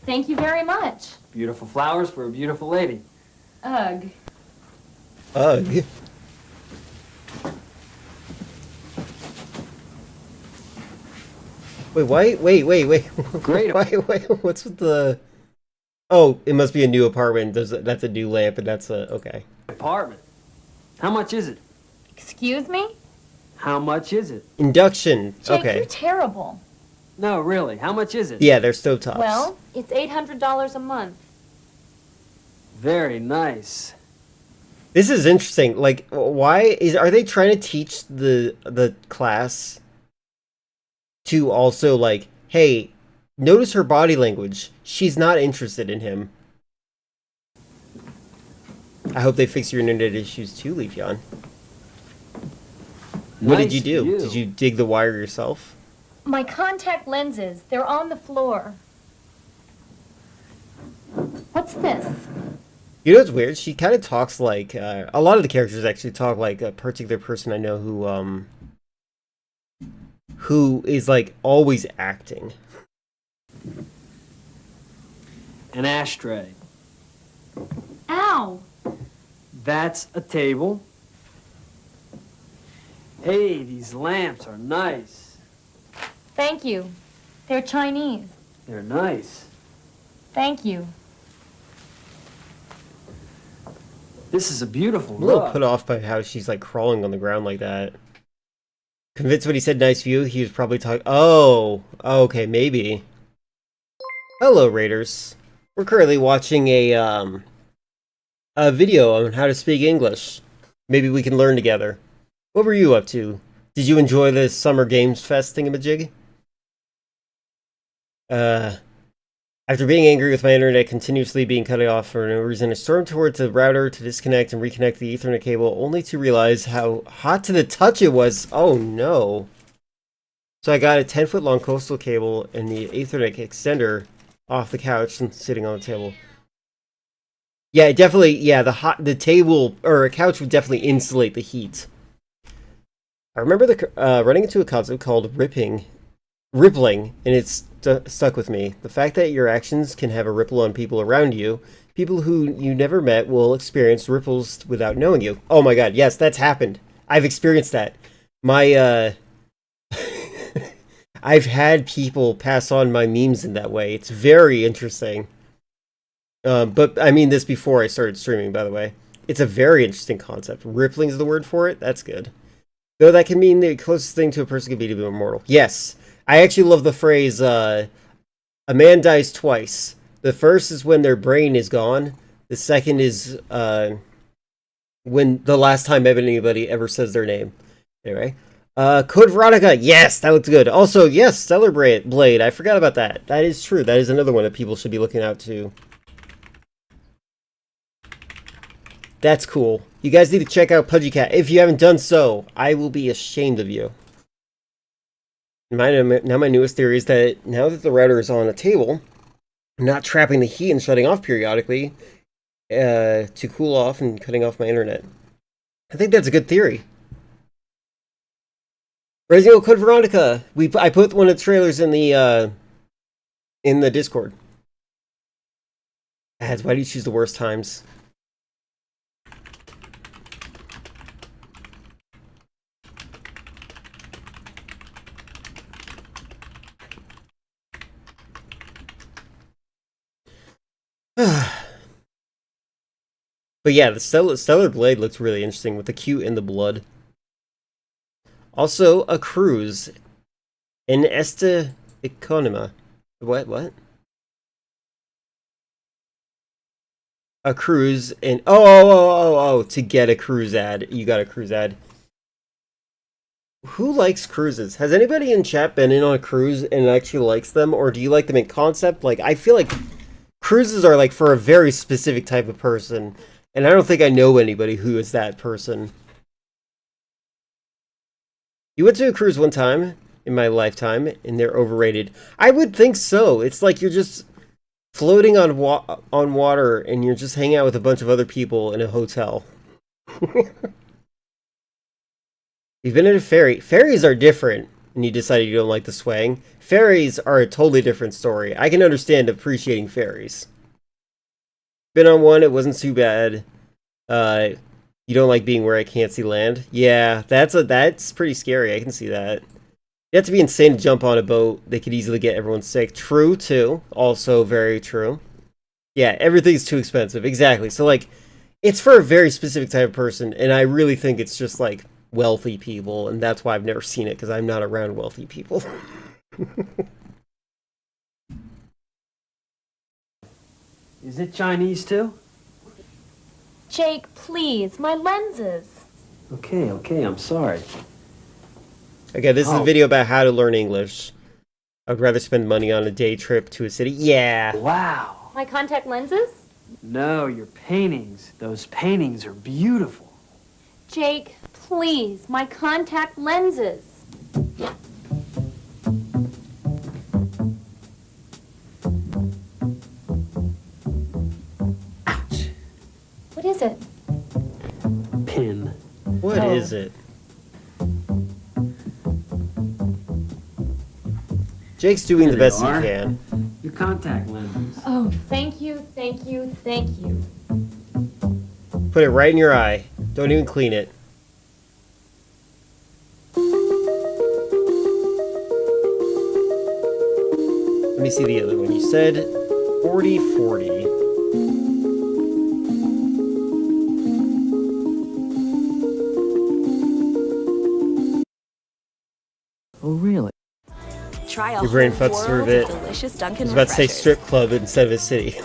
Thank you very much. Beautiful flowers for a beautiful lady. Ugh. Ugh. Wait. Great. Wait, what's with the... Oh, it must be a new apartment. That's a new lamp, and that's a... Okay. Apartment. How much is it? Excuse me? How much is it? Induction. Jake, Okay. you're terrible. No, really. How much is it? Yeah, they're stovetops. Well, it's $800 a month. Very nice. This is interesting. Like, are they trying to teach the class to also, like, hey, notice her body language. She's not interested in him. I hope they fix your internet issues too, Leafeon. What did you do? Did you dig the wire yourself? My contact lenses, they're on the floor. What's this? You know what's weird? She kind of talks like... a lot of the characters actually talk like a particular person I know who is, like, always acting. An ashtray. Ow! That's a table. Hey, these lamps are nice. Thank you. They're Chinese. They're nice. Thank you. This is a beautiful I'm a little rug. put off by how she's, like, crawling on the ground like that. Convinced when he said nice view, he was probably talking... Oh, okay, maybe. Hello, Raiders. We're currently watching a video on how to speak English. Maybe we can learn together. What were you up to? Did you enjoy the Summer Games Fest thingamajig? After being angry with my internet continuously being cut off for no reason, I stormed towards the router to disconnect and reconnect the Ethernet cable, only to realize how hot to the touch it was. Oh no. So I got a 10-foot long coastal cable and the Ethernet extender off the couch and sitting on the table. Yeah, it definitely, yeah, the table, or a couch would definitely insulate the heat. I remember running into a concept called rippling, and it's stuck with me. The fact that your actions can have a ripple on people around you, people who you never met will experience ripples without knowing you. Oh my god, yes, that's happened. I've experienced that. My I've had people pass on my memes in that way. It's very interesting. But I mean this before I started streaming, by the way. It's a very interesting concept. Rippling is the word for it. That's good. Though that can mean the closest thing to a person can be to be immortal. Yes. I actually love the phrase, a man dies twice. The first is when their brain is gone. The second is when the last time anybody ever says their name. Anyway. Code Veronica. Yes, that looks good. Also, yes, Stellar Blade. I forgot about that. That is true. That is another one that people should be looking out to. That's cool. You guys need to check out Pudgy Cat. If you haven't done so, I will be ashamed of you. Now my newest theory is that now that the router is on a table, I'm not trapping the heat and shutting off periodically to cool off and cutting off my internet. I think that's a good theory. Resident Evil Code Veronica. I put one of the trailers in the Discord. Ads, why do you choose the worst times? But yeah, the Stellar Blade looks really interesting with the cute and the blood. Also, a cruise in Esta Economa. What? A cruise in... Oh, to get a cruise ad. You got a cruise ad. Who likes cruises? Has anybody in chat been in on a cruise and actually likes them? Or do you like them in concept? Like, I feel like cruises are like for a very specific type of person. And I don't think I know anybody who is that person. You went to a cruise one time in my lifetime, and they're overrated. I would think so. It's like you're just floating on water, and you're just hanging out with a bunch of other people in a hotel. You've been in a ferry. Ferries are different, and you decided you don't like the swaying. Ferries are a totally different story. I can understand appreciating ferries. Been on one, it wasn't too bad. You don't like being where I can't see land? Yeah, that's pretty scary. I can see that. You have to be insane to jump on a boat. They could easily get everyone sick. True, too. Also very true. Yeah, everything's too expensive. Exactly. So, like, it's for a very specific type of person, and I really think it's just, like, wealthy people, and that's why I've never seen it, because I'm not around wealthy people. Is it Chinese, too? Jake, please, my lenses. Okay, I'm sorry. Okay, this is a video about how to learn English. I'd rather spend money on a day trip to a city. Yeah. Wow. My contact lenses? No, your paintings. Those paintings are beautiful. Jake, please, my contact lenses. What is it? Pin. What is it? Jake's doing the best he can. Your contact lenses. Oh, thank you. Put it right in your eye. Don't even clean it. Let me see the other one. You said 40/40. Oh, really? Try Your brain fucks through it. Delicious I Dunkin' was about to say strip club instead of a city.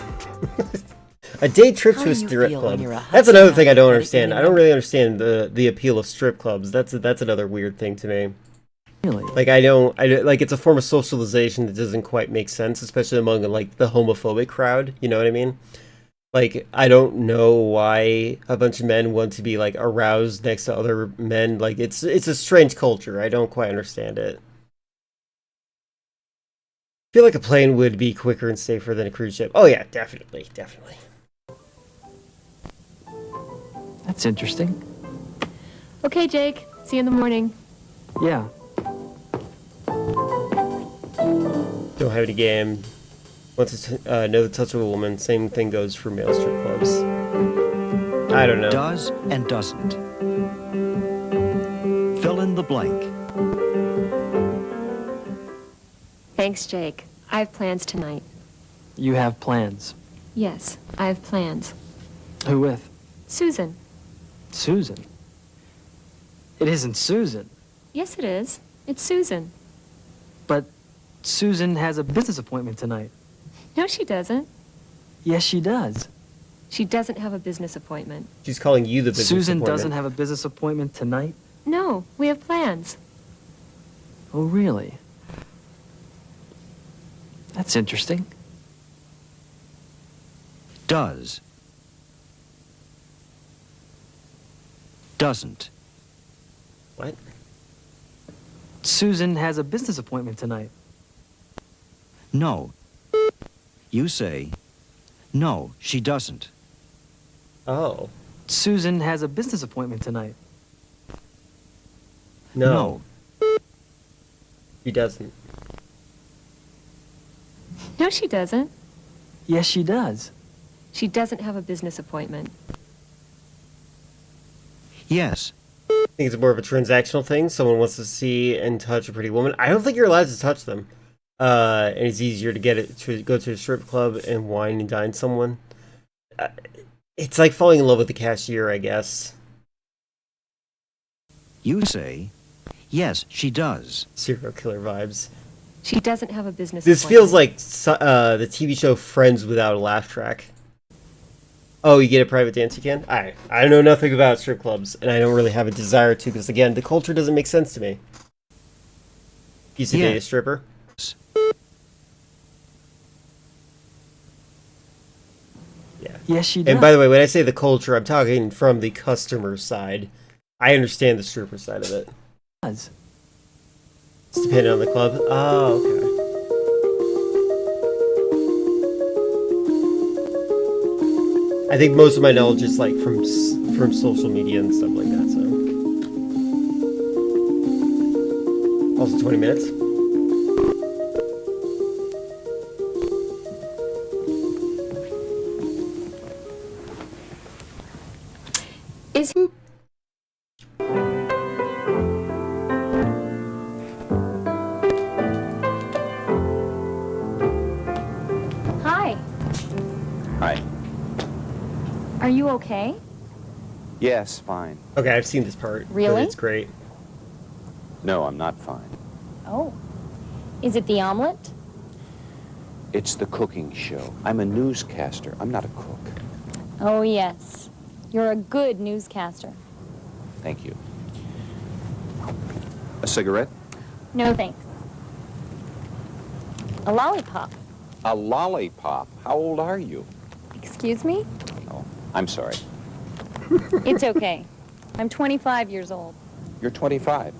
A day trip to a strip club. That's another thing I don't understand. I don't really understand the appeal of strip clubs. That's another weird thing to me. Really? Like I don't like it's a form of socialization that doesn't quite make sense, especially among like the homophobic crowd. You know what I mean? Like I don't know why a bunch of men want to be like aroused next to other men. Like it's a strange culture. I don't quite understand it. I feel like a plane would be quicker and safer than a cruise ship. Oh yeah, definitely. That's interesting. Okay, Jake. See you in the morning. Yeah. Don't have any game. Once know the touch of a woman, same thing goes for male strip clubs. I don't know. Does and doesn't. blank. Thanks, Jake. I have plans tonight. You have plans. Yes, I have plans. Who with? Susan. Susan? It isn't Susan. Yes, it is. It's Susan. But Susan has a business appointment tonight. No, she doesn't. Yes, she does. She doesn't have a business appointment. She's calling you the business Susan appointment. doesn't have a business appointment tonight? No, we have plans. Oh, really? That's interesting. Does. Doesn't. What? Susan has a business appointment tonight. No. You say, no, she doesn't. Oh. Susan has a business appointment tonight. No. She doesn't. No, she doesn't. Yes, she does. She doesn't have a business appointment. Yes. I think it's more of a transactional thing. Someone wants to see and touch a pretty woman. I don't think you're allowed to touch them. And it's easier to get it to go to a strip club and wine and dine someone. It's like falling in love with the cashier, I guess. You say, yes, she does. Serial killer vibes. She doesn't have a business This appointment. feels like the TV show Friends without a laugh track. Oh, you get a private dance you can? I know nothing about strip clubs, and I don't really have a desire to, because again, the culture doesn't make sense to me. Used to date a stripper? Yeah. Yes, she does. And by the way, when I say the culture, I'm talking from the customer side. I understand the stripper side of it. Does. It's dependent on the club. Oh, okay. I think most of my knowledge is like from social media and stuff like that. So, also 20 minutes. Is he? Hi. Hi. Are you okay? Yes, fine. Okay, I've seen this part. Really? But it's great. No, I'm not fine. Oh. Is it the omelet? It's the cooking show. I'm a newscaster. I'm not a cook. Oh, yes. You're a good newscaster. Thank you. A cigarette? No, thanks. A lollipop. A lollipop? How old are you? Excuse me? Oh, I'm sorry. It's okay. I'm 25 years old. You're 25.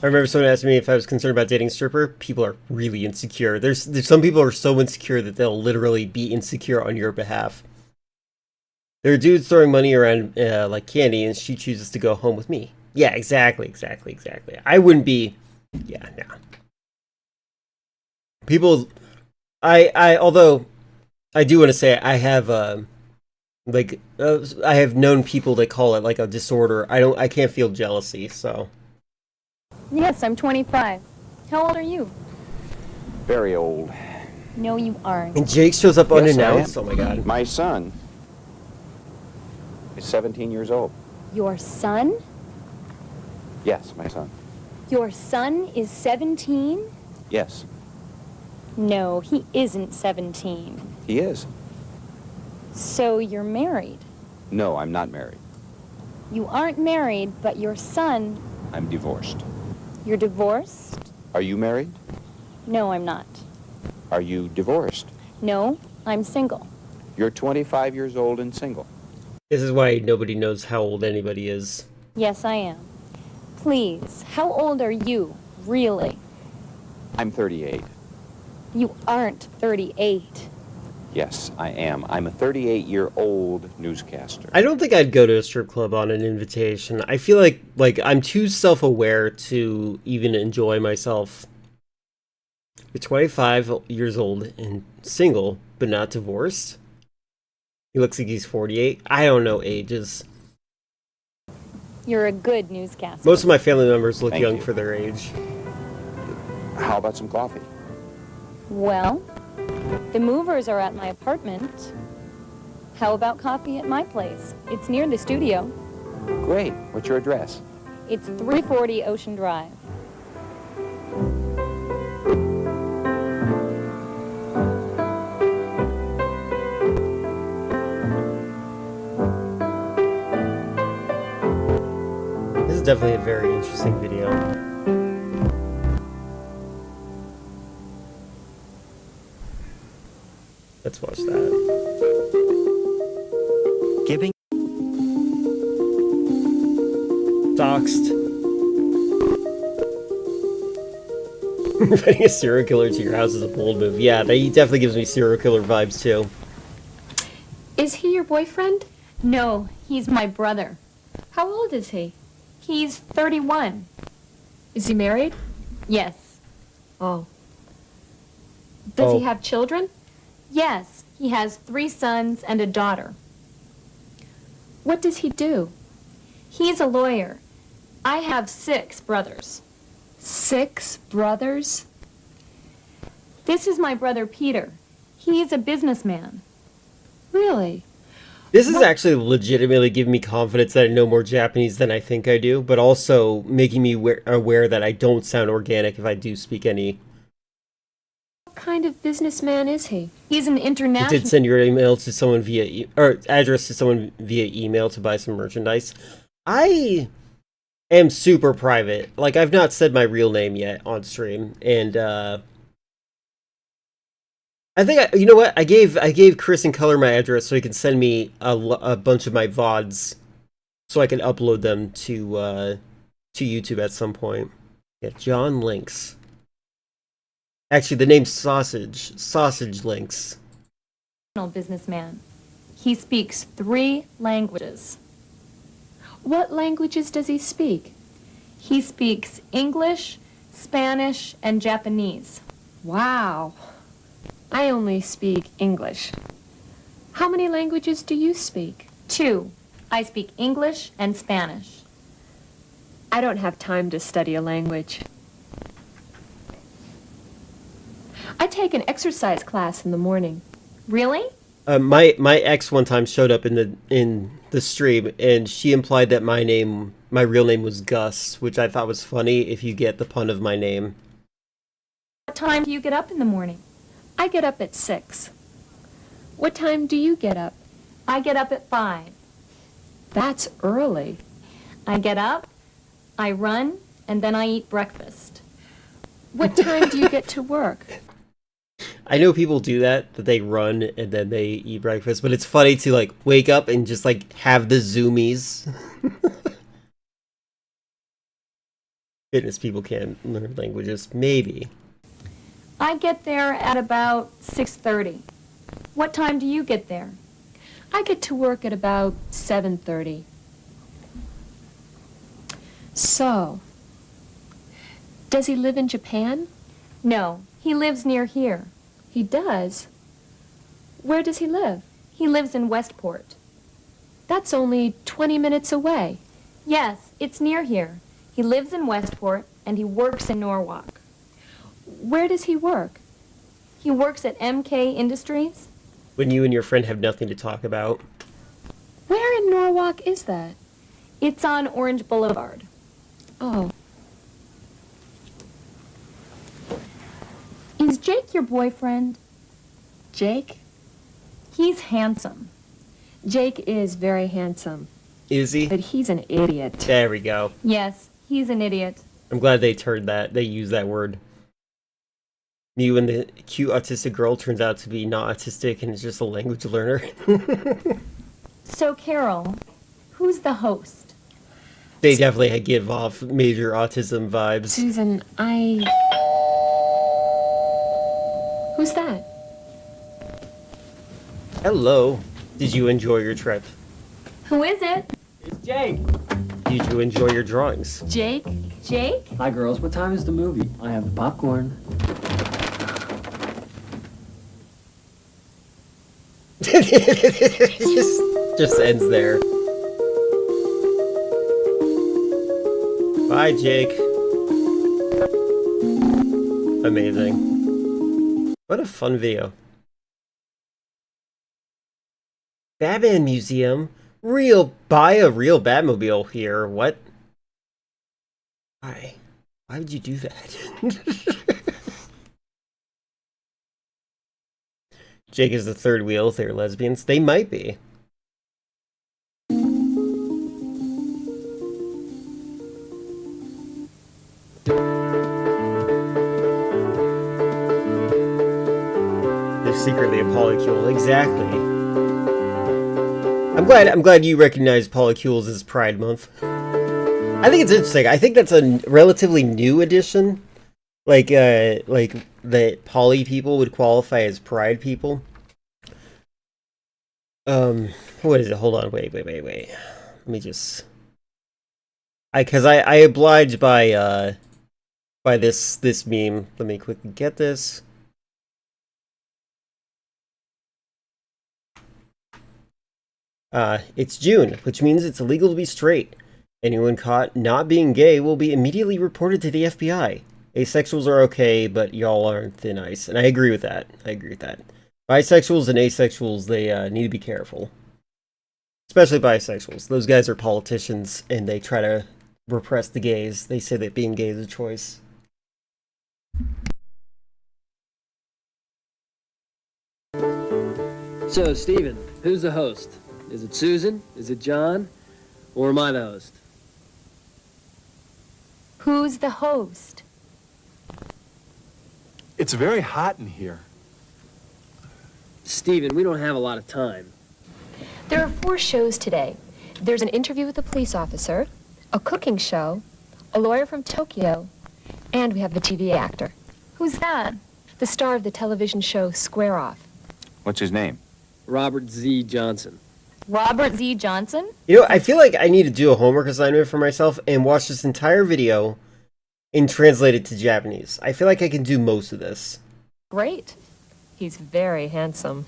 I remember someone asked me if I was concerned about dating a stripper. People are really insecure. There's some people are so insecure that they'll literally be insecure on your behalf. There are dudes throwing money around like candy, and she chooses to go home with me. Yeah, exactly. I wouldn't be. Yeah, no. People, although I do want to say I have I have known people that call it like a disorder. I can't feel jealousy, so. Yes, I'm 25. How old are you? Very old. No, you aren't. And Jake shows up Yes, unannounced. I Oh am. my god. My son is 17 years old. Your son? Yes, my son. Your son is 17? Yes, No, he isn't 17. he is. So you're married. No, I'm not married. You aren't married, but your son, I'm divorced. you're divorced? Are you married? No, I'm not. Are you divorced? No, I'm single. You're 25 years old and single. This is why nobody knows how old anybody is. Yes, I am. Please, how old are you, really? I'm 38. You aren't 38. Yes, I am. I'm a 38-year-old newscaster. I don't think I'd go to a strip club on an invitation. I feel like I'm too self-aware to even enjoy myself. You're 25 years old and single, but not divorced. He looks like he's 48. I don't know ages. You're a good newscaster. Most of my family members look Thank young you. for their age. How about some coffee? Well, the movers are at my apartment. How about coffee at my place? It's near the studio. Great. What's your address? It's 340 Ocean Drive. This is definitely a very interesting video. Let's watch that. Giving. Doxed. Inviting a serial killer to your house is a bold move. Yeah, he definitely gives me serial killer vibes too. Is he your boyfriend? No, he's my brother. How old is he? He's 31. Is he married? Yes. Oh. Does Oh. he have children? Yes, he has 3 sons and a daughter. What does he do? He's a lawyer. I have 6 brothers. 6 brothers? This is my brother Peter. He's a businessman. Really? This is actually legitimately giving me confidence that I know more Japanese than I think I do, but also making me aware that I don't sound organic if I do speak any. What kind of businessman is he? He's an You international... did send your email to someone via or address to someone via email to buy some merchandise. I am super private. Like, I've not said my real name yet on stream, and I think you know what? I gave Chris and Color my address so he can send me a bunch of my VODs so I can upload them to YouTube at some point. Yeah, John Links. Actually, the name's Sausage Links. businessman. He speaks 3 languages. What languages does he speak? He speaks English, Spanish, and Japanese. Wow. I only speak English. How many languages do you speak? 2. I speak English and Spanish. I don't have time to study a language. I take an exercise class in the morning. Really? My ex one time showed up in the stream, and she implied that my real name was Gus, which I thought was funny if you get the pun of my name. What time do you get up in the morning? I get up at 6. What time do you get up? I get up at 5. That's early. I get up, I run, and then I eat breakfast. What time do you get to work? I know people do that they run and then they eat breakfast, but it's funny to like wake up and just like have the zoomies. Fitness people can't learn languages, maybe. I get there at about 6:30. What time do you get there? I get to work at about 7:30. So, does he live in Japan? No, he lives near here. He does? Where does he live? He lives in Westport. That's only 20 minutes away. Yes, it's near here. He lives in Westport, and he works in Norwalk. Where does he work? He works at MK Industries. When you and your friend have nothing to talk about. Where in Norwalk is that? It's on Orange Boulevard. Oh. Is Jake your boyfriend? Jake? He's handsome. Jake is very handsome. Is he? But he's an idiot. There we go. Yes, he's an idiot. I'm glad they used that word. You and the cute autistic girl turns out to be not autistic and is just a language learner. So, Carol, who's the host? They definitely give off major autism vibes. Susan, Who's that? Hello. Did you enjoy your trip? Who is it? It's Jake. Did you enjoy your drawings? Jake? Jake? Hi, girls. What time is the movie? I have the popcorn. just ends there. Bye, Jake. Amazing. What a fun video. Batman Museum? Buy a real Batmobile here. What? Why? Why would you do that? Jake is the third wheel. They're lesbians. They might be. They're secretly a polycule. Exactly. I'm glad you recognize polycules as Pride Month. I think it's interesting. I think that's a relatively new addition. Like that poly people would qualify as pride people. What is it? Hold on, wait. Let me just... Because I oblige by this meme. Let me quickly get this. It's June, which means it's illegal to be straight. Anyone caught not being gay will be immediately reported to the FBI. Asexuals are okay, but y'all are thin ice. And I agree with that. Bisexuals and asexuals, they need to be careful. Especially bisexuals. Those guys are politicians, and they try to repress the gays. They say that being gay is a choice. So, Steven, who's the host? Is it Susan? Is it John? Or am I the host? Who's the host? It's very hot in here. Steven, we don't have a lot of time. There are 4 shows today. There's an interview with a police officer, a cooking show, a lawyer from Tokyo, and we have a TV actor. Who's that? The star of the television show Square Off. What's his name? Robert Z. Johnson. Robert Z. Johnson? You know, I feel like I need to do a homework assignment for myself and watch this entire video and translate it to Japanese. I feel like I can do most of this. Great. He's very handsome.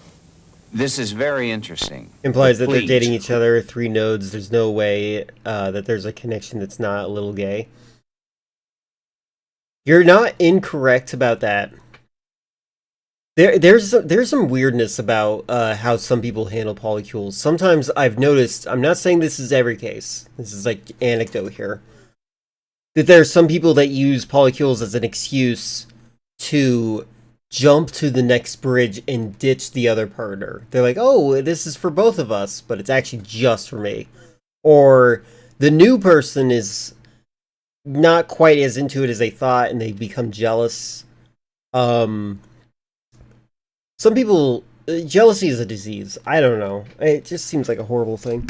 This is very interesting. Implies that they're Please. dating each other, 3 nodes. There's no way that there's a connection that's not a little gay. You're not incorrect about that. There's some weirdness about how some people handle polycules. Sometimes I've noticed, I'm not saying this is every case, this is like anecdote here, that there are some people that use polycules as an excuse to jump to the next bridge and ditch the other partner. They're like, oh, this is for both of us, but it's actually just for me. Or the new person is not quite as into it as they thought and they become jealous. Some people, jealousy is a disease. I don't know. It just seems like a horrible thing.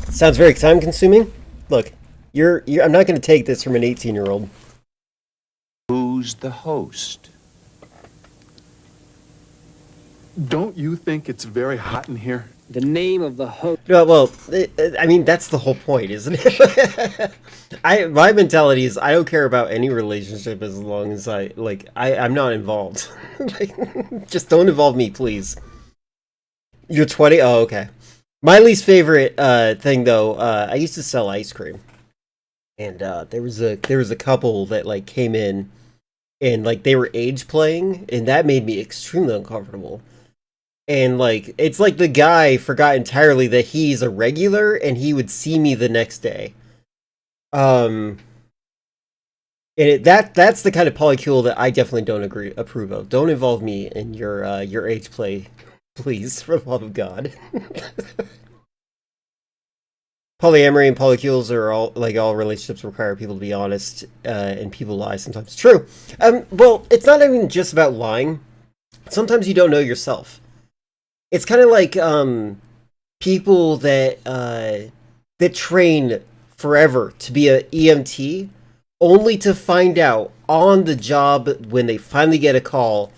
Sounds very time consuming. Look, I'm not going to take this from an 18-year-old. Who's the host? Don't you think it's very hot in here? The name of the host. Well, I mean, that's the whole point, isn't it? My mentality is I don't care about any relationship as long as I'm not involved. Just don't involve me, please. You're 20? Oh, okay. My least favorite thing, though, I used to sell ice cream. And there was a couple that came in and they were age playing, and that made me extremely uncomfortable. And it's like the guy forgot entirely that he's a regular and he would see me the next day. And that's the kind of polycule that I definitely don't approve of. Don't involve me in your age play, please, for the love of God. Polyamory and polycules are all relationships require people to be honest, and people lie sometimes. True. Well, it's not even just about lying. Sometimes you don't know yourself. It's kind of like people that train forever to be an EMT, only to find out on the job when they finally get a call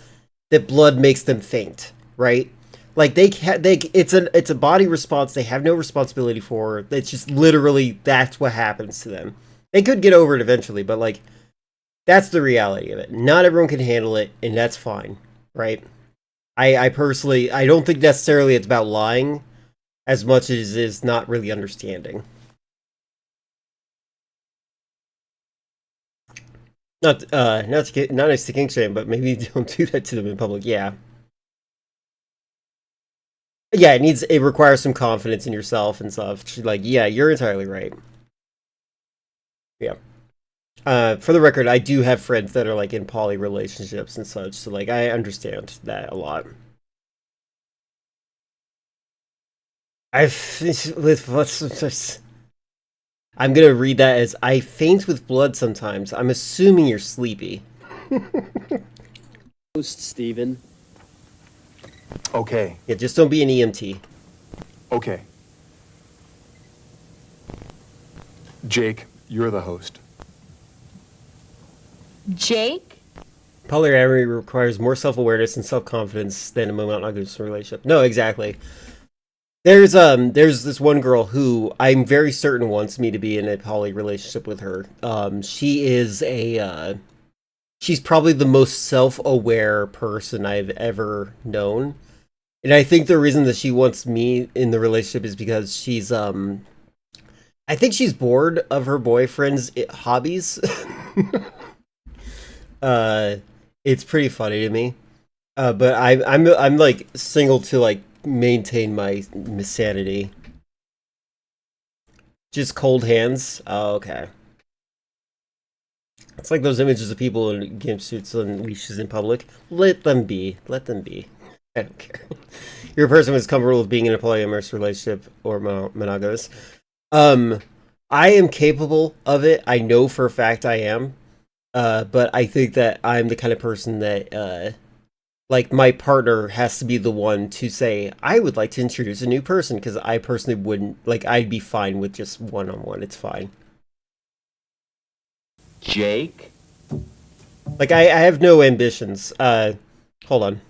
that blood makes them faint. Right? Like it's a body response they have no responsibility for. It's just literally that's what happens to them. They could get over it eventually, but that's the reality of it. Not everyone can handle it, and that's fine, right? I personally, I don't think necessarily it's about lying as much as it is not really understanding. Not nice to kink shame, but maybe don't do that to them in public. Yeah. Yeah, it requires some confidence in yourself and stuff. She's like, yeah, you're entirely right. Yeah. For the record, I do have friends that are like in poly relationships and such, so like I understand that a lot. I'm gonna read that as I faint with blood sometimes. I'm assuming you're sleepy. Host Steven. Okay. Yeah, just don't be an EMT. Okay. Jake, you're the host. Jake? Polyamory requires more self-awareness and self-confidence than a monogamous relationship. No, exactly. There's this one girl who I'm very certain wants me to be in a poly relationship with her. She is she's probably the most self-aware person I've ever known. And I think the reason that she wants me in the relationship is because she's I think she's bored of her boyfriend's hobbies. It's pretty funny to me. But I'm like single to like maintain my sanity. Just cold hands. Oh, okay. It's like those images of people in gimp suits on leashes in public. Let them be. Let them be. I don't care. You're a person who's comfortable with being in a polyamorous relationship or monogamous. I am capable of it. I know for a fact I am. But I think that I'm the kind of person that, like, my partner has to be the one to say, I would like to introduce a new person, because I personally wouldn't, like, I'd be fine with just one-on-one. It's fine. Jake? Like, I have no ambitions. Hold on.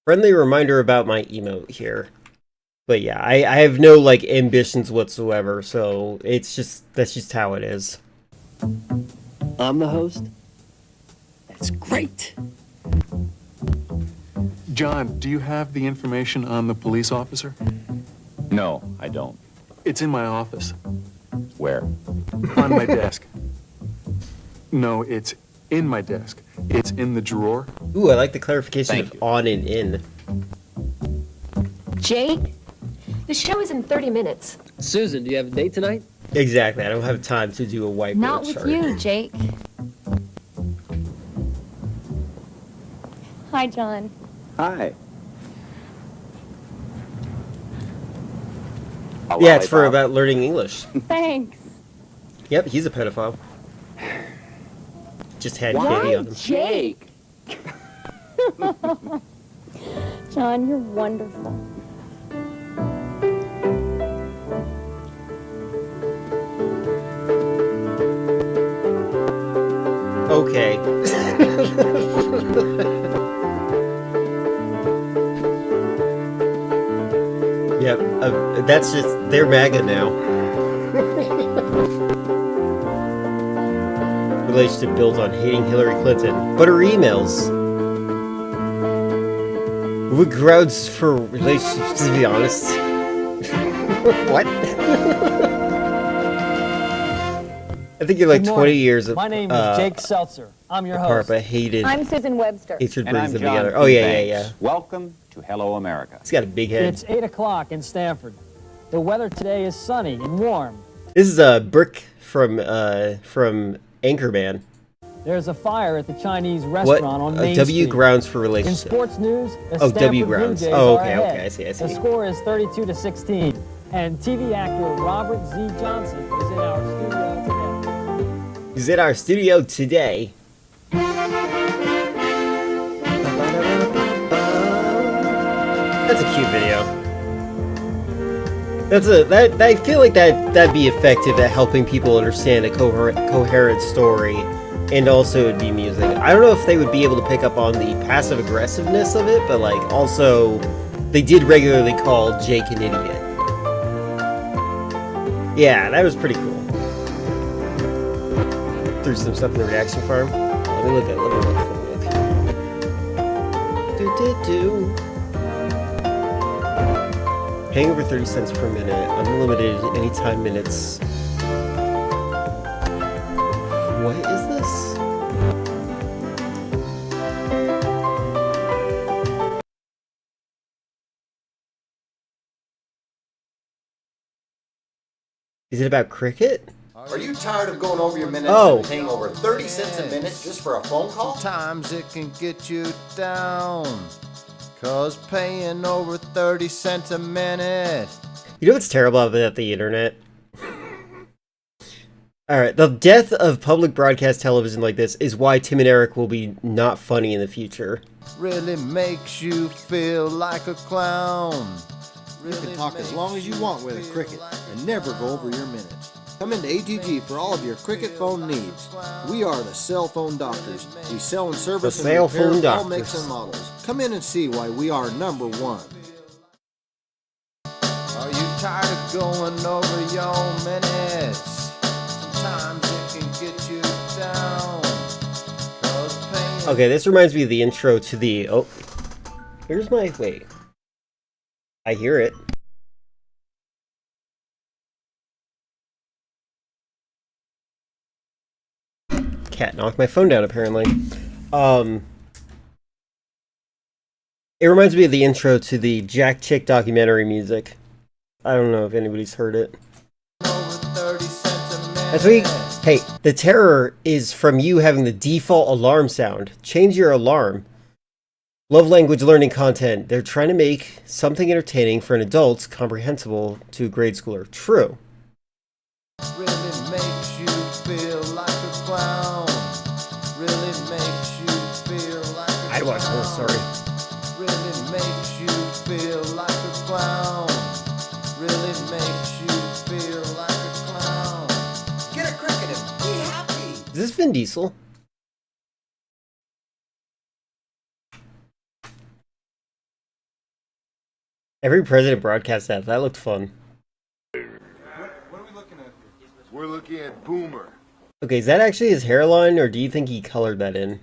Friendly reminder about my emote here. But yeah, I have no, like, ambitions whatsoever, so it's just, that's just how it is. I'm the host? That's great. John, do you have the information on the police officer? No, I don't. It's in my office. Where? On my desk. No, it's in my desk. It's in the drawer. Ooh, I like the clarification of on and in. Jake, the show is in 30 minutes. Susan, do you have a date tonight? Exactly. I don't have time to do a whiteboard Not with chart. you, Jake. Hi, John. Hi. Yeah, it's for about learning English. Thanks. Yep, he's a pedophile. Just had candy on him. Jake? John, you're wonderful. Okay. Yep, that's just, they're MAGA now. Relationship built on hating Hillary Clinton, but her emails. What grounds for relationships, to be honest? What? I think you're like 20 years of My name is Jake Seltzer. I'm your apart, host. but hated. I'm Susan Webster. Hatred And brings I'm them John together. P. Oh yeah, Banks. yeah. Welcome to Hello America. He's got a big head. It's 8 o'clock in Stanford. The weather today is sunny and warm. This is a Brick from Anchorman. There's a fire at the Chinese What? restaurant on Main W Street. grounds for In relationship. sports news, the Oh, Stanford W Blue grounds. Jays Oh, are okay, ahead. okay, I see, I see. The score is 32-16, and TV actor Robert Z. Johnson is in our studio today. He's in our studio today. That's a cute video. I feel like that'd be effective at helping people understand a coherent story, and also it'd be music. I don't know if they would be able to pick up on the passive aggressiveness of it, but like also they did regularly call Jake an idiot. Yeah, that was pretty cool. Threw some stuff in the reaction farm. Let me look. Paying over 30 cents per minute, unlimited anytime minutes. What is this? Is it about cricket? Are you tired of going over your minutes and paying over 30 cents a minute just for a phone call? Sometimes it can get you down, 'cause paying over 30 cents a minute. You know what's terrible about the internet? Alright, the death of public broadcast television like this is why Tim and Eric will be not funny in the future. Really makes you feel like a clown. You can talk as long as you want with a Cricket and never go over your minutes. Come into ATG for all of your Cricket phone needs. We are the cell phone doctors. We sell and service and repair all makes and models. Come in and see why we are number one. Are you tired of going over your minutes? Sometimes it can get you down. Okay, this reminds me of the intro to the... Oh, here's my... Wait. I hear it. Cat knocked my phone down, apparently. It reminds me of the intro to the Jack Chick documentary music. I don't know if anybody's heard it. That's what you... Hey, the terror is from you having the default alarm sound. Change your alarm. Love language learning content. They're trying to make something entertaining for an adult comprehensible to a grade schooler. True. Really makes you feel like a clown. Really makes you feel like a clown. I'd watch the whole story. Really makes you feel like a clown. Really makes you feel like a clown. Get a Cricket and be happy. Is this Vin Diesel? Every president broadcast that. That looked fun. What are we looking at here? We're looking at Boomer. Okay, is that actually his hairline, or do you think he colored that in?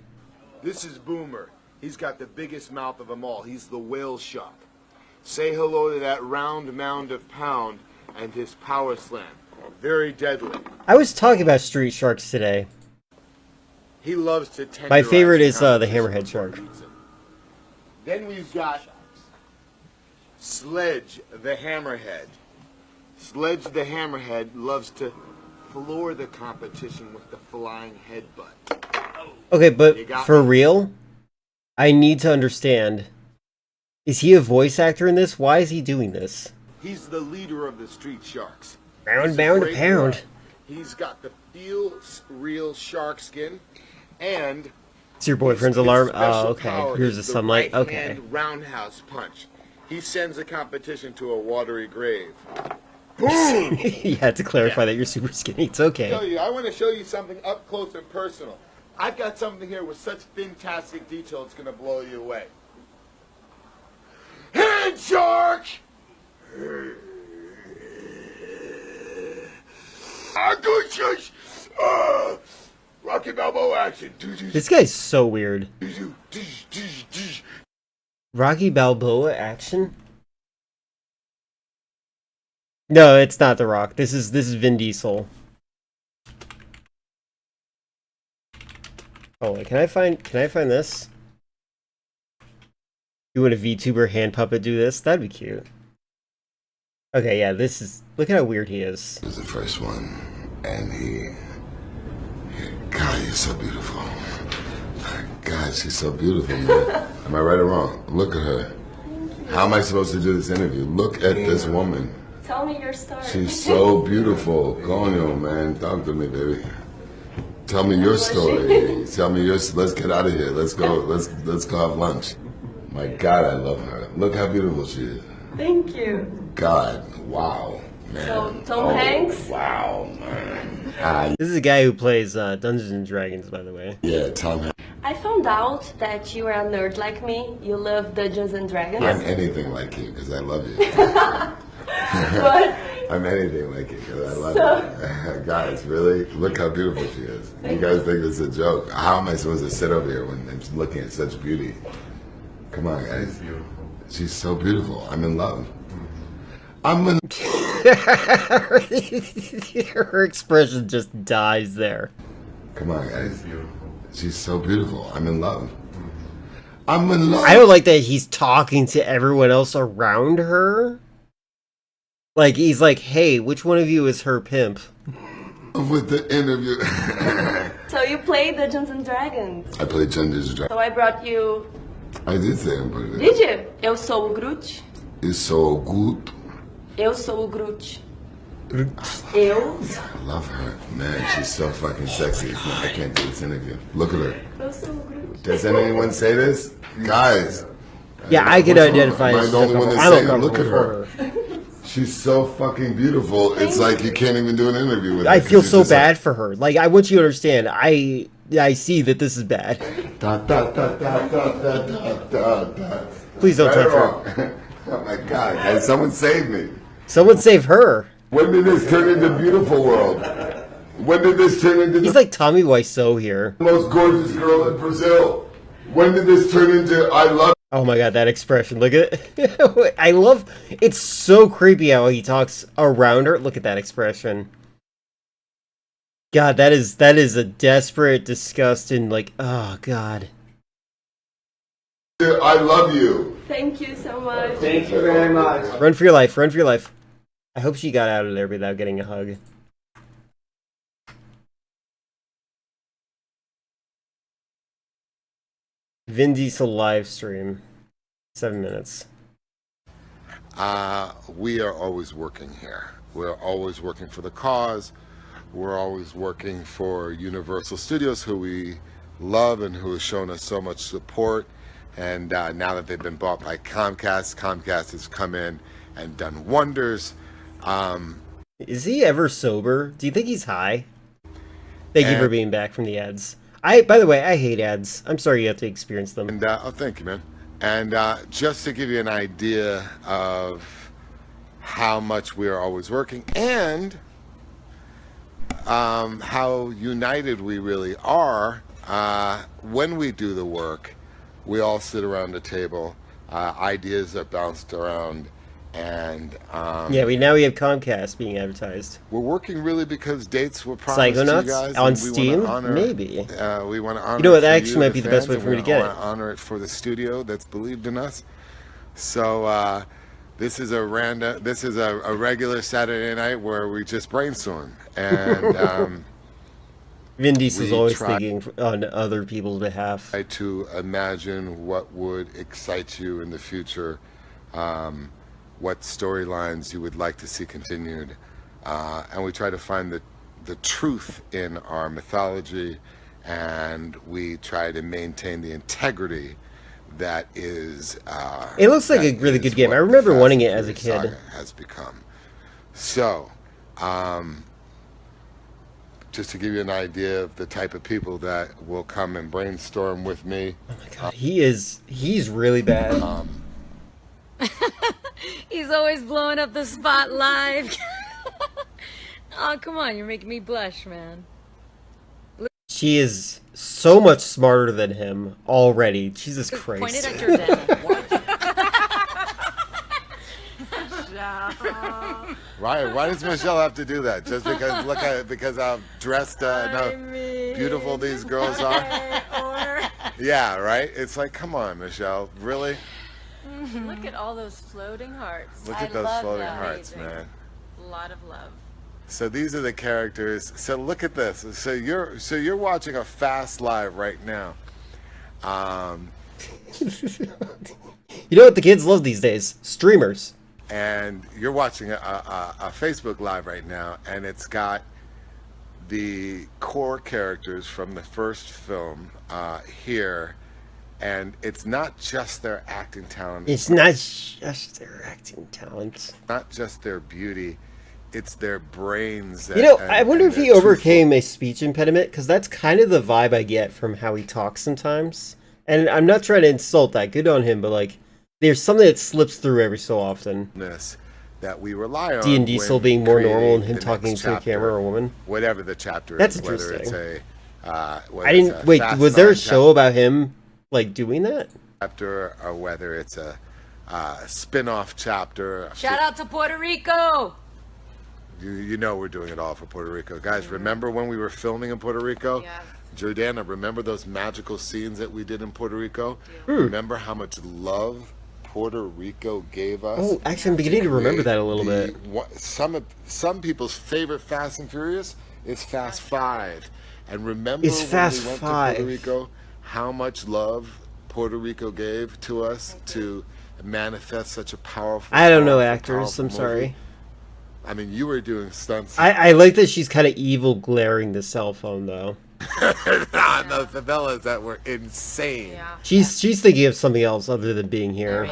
This is Boomer. He's got the biggest mouth of them all. He's the whale shark. Say hello to that round mound of pound and his power slam. Very deadly. I was talking about street sharks today. He loves to tenderize. My favorite is the hammerhead shark. Then we've got Sledge the Hammerhead. Sledge the Hammerhead loves to floor the competition with the flying headbutt. Okay, but for real, I need to understand. Is he a voice actor in this? Why is he doing this? He's the leader of the Street Sharks. Pound, pound, pound. Guy. He's got the feel real shark skin, and It's your boyfriend's alarm? Oh, okay. power Here's is the sunlight. Okay. right-hand roundhouse punch. He sends the competition to a watery grave. You had to clarify that you're super skinny. It's okay. I want to show you something up close and personal. I've got something here with such fantastic detail, it's going to blow you away. Head shark! Rocky Balboa action. This guy's so weird. Rocky Balboa action? No, it's not The Rock. This is Vin Diesel. Oh, wait, can I find this? You want a VTuber hand puppet do this? That'd be cute. Okay, yeah, this is... Look at how weird he is. This is the first one, and God, he's so beautiful. God, she's so beautiful, man. Am I right or wrong? Look at her. How am I supposed to do this interview? Look at this woman. Tell me your story. She's so beautiful. Coño, man. Talk to me, baby. Tell me your story. Tell me yours. Let's get out of here. Let's go. Let's go have lunch. My God, I love her. Look how beautiful she is. Thank you. God, wow, man. So, Tom Hanks? Wow, man. This is a guy who plays Dungeons and Dragons, by the way. Yeah, Tom Hanks. I found out that you are a nerd like me. You love Dungeons and Dragons. I'm anything like you because I love you. What? I'm anything like you because I love you. Guys, really? Look how beautiful she is. You guys think this is a joke. How am I supposed to sit over here when I'm looking at such beauty? Come on, guys. She's so beautiful. I'm in love. Her expression just dies there. Come on, guys. She's so beautiful. I'm in love. I'm in love. I don't like that he's talking to everyone else around her. Like, he's like, hey, which one of you is her pimp? With the interview. So you play Dungeons and Dragons. I played Dungeons and So Dragons. I brought you... I did say I put it in. Did you? Eu sou o Groot. It's so good. Eu sou o Groot. Eu... I love her. Man, she's so fucking sexy. I can't do this interview. Look at her. Eu sou o Groot. Does anyone say this? Guys. Yeah, I can identify Am I as the only one that's I don't saying it? Look at know. her. She's so fucking beautiful. It's like you can't even do an interview with her. I feel 'cause so you're just bad for her. Like, I want you to understand. I see that this is bad. Please don't touch her. Oh my god, guys, someone save me. Someone save her. When did this turn into Beautiful World? When did this turn into He's like Tommy Wiseau here. the most gorgeous girl in Brazil? When did this turn into I love Oh my god, that expression. Look at it. I love it's so creepy how he talks around her. Look at that expression. God, that is a desperate, disgusting, like, oh god. I love you? Thank you so much. Thank you very much. Run for your life, run for your life. I hope she got out of there without getting a hug. Vin Diesel live stream. 7 minutes. We are always working here. We're always working for the cause. We're always working for Universal Studios, who we love and who has shown us so much support. And now that they've been bought by Comcast, Comcast has come in and done wonders. Is he ever sober? Do you think he's high? Thank you for being back from the ads. By the way, I hate ads. I'm sorry you have to experience them. And oh, thank you, man. And just to give you an idea of how much we are always working and how united we really are, when we do the work, we all sit around the table, ideas are bounced around, and yeah, we have Comcast being advertised. We're working really because dates were promised to you Psychonauts guys. on and we Steam, wanna honor, maybe. We want to honor. You know what? it for That actually you, might be the best fans, way for and me to get we it. want to honor it for the studio that's believed in us. So this is a regular Saturday night where we just brainstorm and. Vin Diesel's we always try- thinking on other people's behalf. Try to imagine what would excite you in the future, what storylines you would like to see continued, and we try to find the truth in our mythology, and we try to maintain the integrity that is. It looks like a really good game. I remember wanting it as a Furious kid. Saga has become. So, just to give you an idea of the type of people that will come and brainstorm with me. Oh my god, he's really bad. He's always blowing up the spot live. Oh, come on, you're making me blush, man. She is so much smarter than him already. Jesus Christ. Point it at your dad. Why does Michelle have to do that? Just because how dressed, beautiful these girls are? Yeah, right? It's like, come on, Michelle. Really? Look at all those floating hearts. Look at those floating hearts, man. A lot of love. So these are the characters. So look at this. So you're watching a Fast Live right now. You know what the kids love these days? Streamers. And you're watching a Facebook Live right now, and it's got the core characters from the first film here, and it's not just their acting talent. It's not just their acting talent. Not just their beauty. It's their brains. You know, I wonder if he overcame a speech impediment, because that's kind of the vibe I get from how he talks sometimes. And I'm not trying to insult that. Good on him, but like, there's something that slips through every so often. That we rely on. D&D still when being more creating normal and him the talking next to a chapter, camera or a woman. Whatever the chapter That's is, whether it's interesting. whether I it's didn't a wait. Fast Was there a 9 show about him like doing that? chapter, or whether it's a spin-off chapter. Shout out to Puerto Rico. you know we're doing it all for Puerto Rico. Guys, remember when we were filming in Puerto Rico? Yes. Jordana, remember those magical scenes that we did in Puerto Rico? Remember how much love Puerto Rico gave us? Oh, actually, I'm beginning to remember that a little bit. Some people's favorite Fast and Furious is Fast 5. And remember It's when Fast we went 5. to Puerto Rico, how much love Puerto Rico gave to us to manifest such a powerful... I don't know powerful, actors. powerful I'm movie. sorry. I mean, you were doing stunts. I like that she's kind of evil glaring the cell phone, though. The favelas that were insane. She's thinking of something else other than being here.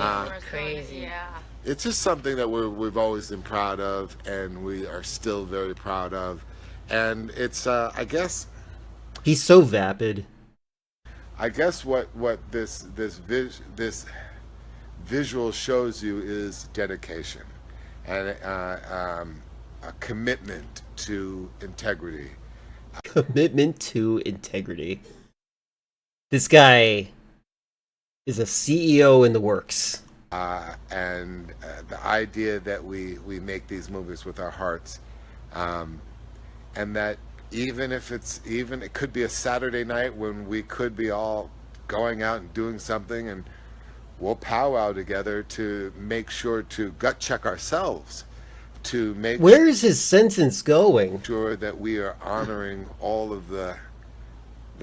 Crazy. Yeah. It's just something that we've always been proud of, and we are still very proud of. And it's, I guess... He's so vapid. I guess what this visual shows you is dedication and a commitment to integrity. Commitment to integrity. This guy is a CEO in the works. And the idea that we make these movies with our hearts, and that even if it could be a Saturday night when we could be all going out and doing something, and we'll powwow together to make sure to gut check ourselves, to make Where is his sentence going? sure that we are honoring all of the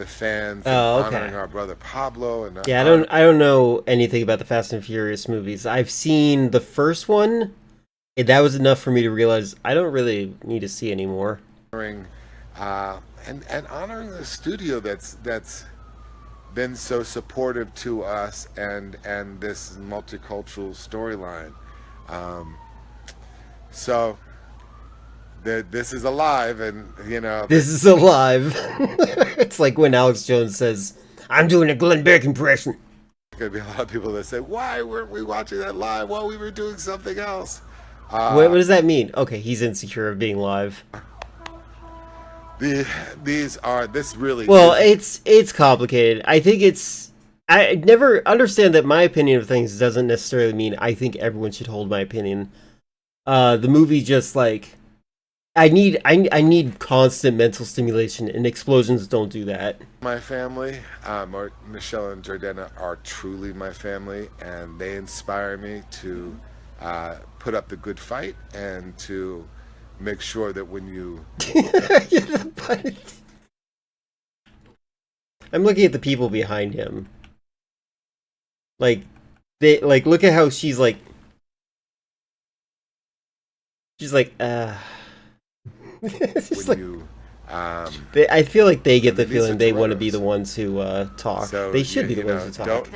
fans, Oh, and okay. honoring our brother Pablo. And Yeah, I don't know anything about the Fast and Furious movies. I've seen the first one, and that was enough for me to realize I don't really need to see any more. honoring and honoring the studio that's been so supportive to us and this multicultural storyline. So this is alive, and you know This is alive. It's like when Alex Jones says, "I'm doing a Glenn Beck impression." there's gonna be a lot of people that say, "Why weren't we watching that live while we were doing something else?" What does that mean? Okay, he's insecure of being live. This really Well, it's complicated. I think I never understand that my opinion of things doesn't necessarily mean I think everyone should hold my opinion. The movie just like I need constant mental stimulation, and explosions don't do that. my family, Michelle and Jordana are truly my family, and they inspire me to put up the good fight and to make sure that when you I'm looking at the people behind him. Like look at how she's like it's just like, I feel like they get the feeling they want to be the ones who talk. So they should be the ones who talk.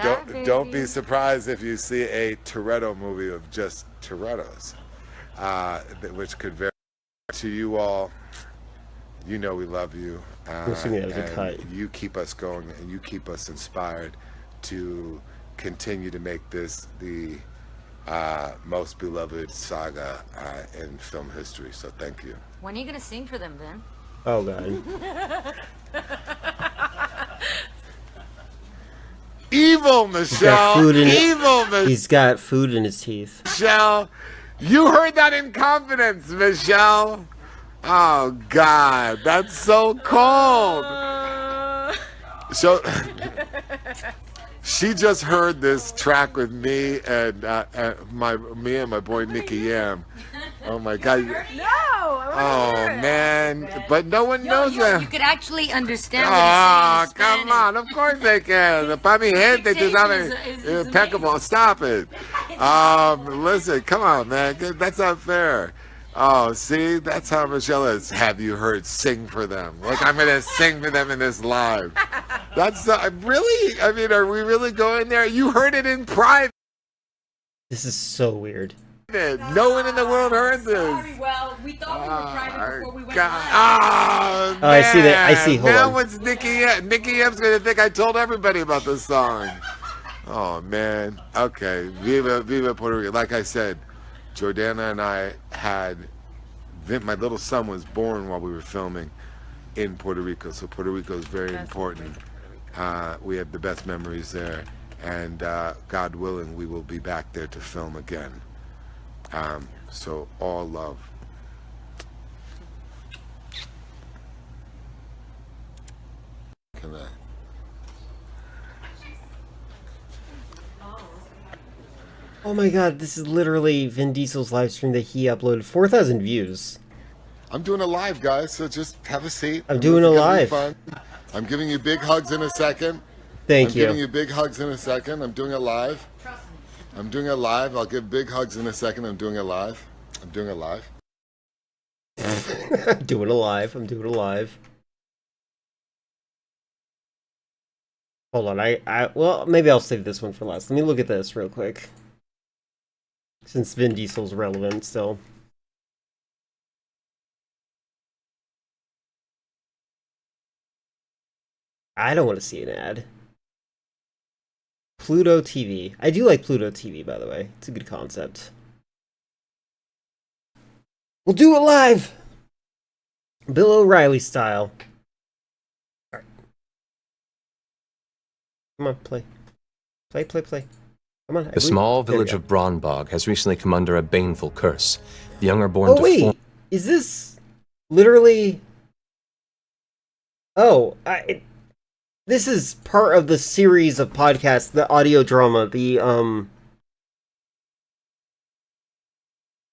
Don't be surprised if you see a Toretto movie of just Torettos, which could vary. To you all, you know we love you. I'm assuming that was a and cut. You keep us going, and you keep us inspired to continue to make this the most beloved saga in film history. So thank you. When are you gonna sing for them, then? Oh god. Evil Michelle. He's got food in his teeth. Michelle, you heard that in confidence, Michelle. Oh God, that's so cold. So she just heard this track with me and my boy Nicky Yam. Oh my God. No. Oh man, but no one knows that. You could actually understand what Oh, he's saying in come on. Of course they can. Pa mi gente, tú sabes, impeccable. Stop it. Listen, come on, man. That's not fair. Oh, see? That's how Michelle is. Have you heard Sing for Them? Like, I'm going to sing for them in this live. That's really? I mean, are we really going there? You heard it in private. This is so weird. No one in the world heard this. Well, we thought we were private before we went live. Oh, I see that. I see. Hold now on. what's Nicky M's going to think I told everybody about this song. Oh, man. Okay. Viva Puerto Rico. Like I said, Jordana and I my little son was born while we were filming in Puerto Rico. So Puerto Rico is very important. We have the best memories there. And God willing, we will be back there to film again. So all love. Oh my god, this is literally Vin Diesel's live stream that he uploaded. 4,000 views. I'm doing a live, guys, so just have a seat. I'm doing a live. I'm giving you big hugs in a second. Thank you. I'm giving you big hugs in a second. I'm doing it live. I'm doing it live. I'll give big hugs in a second. I'm doing it live. I'm doing it live. I'm doing it live. I'm doing it live. Hold on, well, maybe I'll save this one for last. Let me look at this real quick. Since Vin Diesel's relevant still. I don't want to see an ad. Pluto TV. I do like Pluto TV, by the way. It's a good concept. We'll do it live! Bill O'Reilly style. Alright. Come on, play. Play. Come on. The small village of Braunbog has recently come under a baneful curse. The young are born to wait! Is this literally... Oh, this is part of the series of podcasts, the audio drama,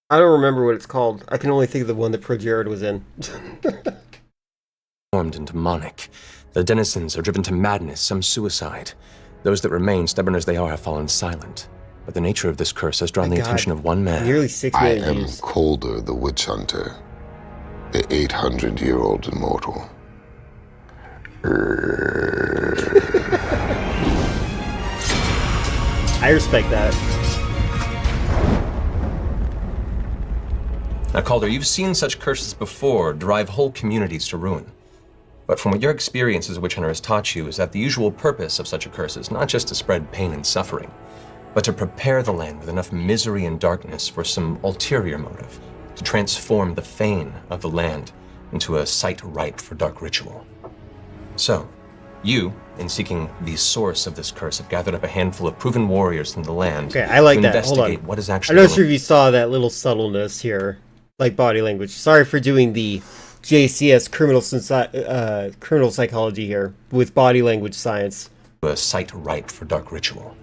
I don't remember what it's called. I can only think of the one that Pro Jared was in. Formed and demonic. The denizens are driven to madness, some suicide. Those that remain, stubborn as they are, have fallen silent. But the nature of this curse has drawn the attention of one man. Nearly 6 I million am views. Colder the Witch Hunter, the 800-year-old immortal. I respect that. Now, Calder, you've seen such curses before drive whole communities to ruin. But from what your experience as a witch hunter has taught you is that the usual purpose of such a curse is not just to spread pain and suffering, but to prepare the land with enough misery and darkness for some ulterior motive, to transform the fane of the land into a site ripe for dark ritual. So, you, in seeking the source of this curse, have gathered up a handful of proven warriors from the land Okay, I like to that. Hold on. investigate what is I'm actually not sure if you saw that little subtleness here, like body language. Sorry for doing the JCS criminal psychology here with body language science. A site ripe for dark ritual.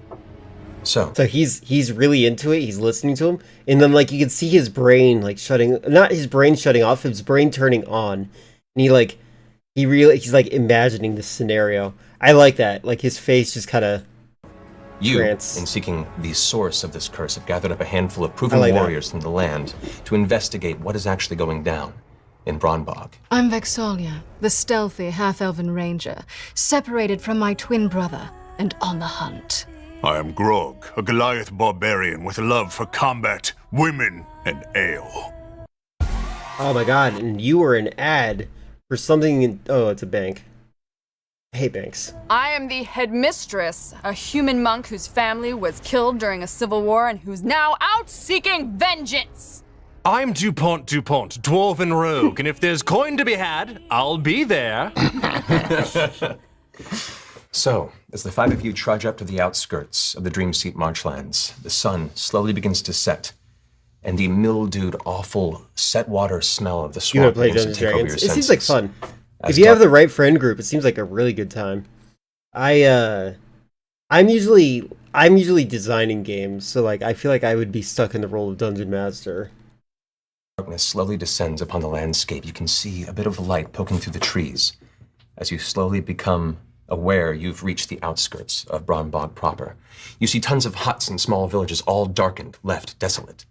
So he's really into it. He's listening to him, and then like you can see his brain like not his brain shutting off, his brain turning on, and he's like imagining this scenario. I like that. Like his face just kind of. You, trance. in seeking the source of this curse, have gathered up a handful of proven warriors from the land to investigate what is actually going down in Braunbog. I'm Vexalia, the stealthy half-elven ranger, separated from my twin brother and on the hunt. I am Grog, a Goliath barbarian with a love for combat, women, and ale. Oh my god! And you were an ad for something. Oh, it's a bank. I hate banks. I am the headmistress, a human monk whose family was killed during a civil war and who's now out seeking vengeance. I'm Dupont, dwarven rogue, and if there's coin to be had, I'll be there. So, as the five of you trudge up to the outskirts of the Dreamseat marshlands, the sun slowly begins to set, and the mildewed, awful, set water smell of the You wanna swamp play begins to Dungeons take and over your Dragons? It senses. seems like fun. As If you have dark- the right friend group, it seems like a really good time. I'm usually designing games, so like I feel like I would be stuck in the role of dungeon master. Darkness slowly descends upon the landscape. You can see a bit of light poking through the trees. As you slowly become aware, you've reached the outskirts of Braunbog proper. You see tons of huts and small villages, all darkened, left desolate.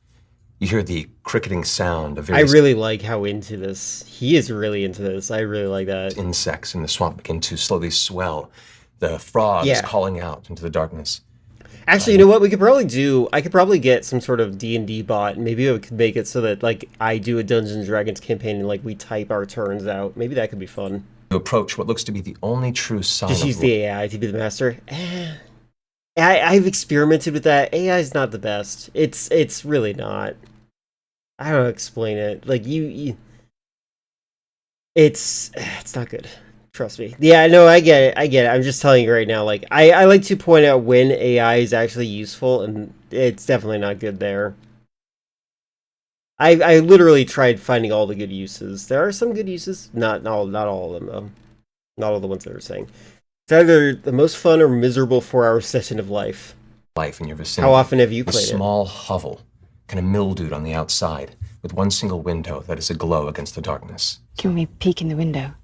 You hear the cricketing sound of I various really like how into this. He is really into this. I really like that. insects in the swamp begin to slowly swell. The frogs Yeah. calling out into the darkness. Actually, you know what we could probably do? I could probably get some sort of D&D bot, and maybe I could make it so that like I do a Dungeons and Dragons campaign and like we type our turns out. Maybe that could be fun. You approach what looks to be the only true sign Just of use the AI to be the master. I've experimented with that. AI is not the best. It's really not. I don't know how to explain it. Like it's not good. Trust me. Yeah, no, I get it. I'm just telling you right now. Like I like to point out when AI is actually useful, and it's definitely not good there. I literally tried finding all the good uses. There are some good uses. Not all of them though. Not all the ones that are saying. It's either the most fun or miserable 4-hour session of life. life in your vicinity. How often have you A played it? small hovel, kind of mildewed on the outside, with one single window that is aglow against the darkness. Can we peek in the window?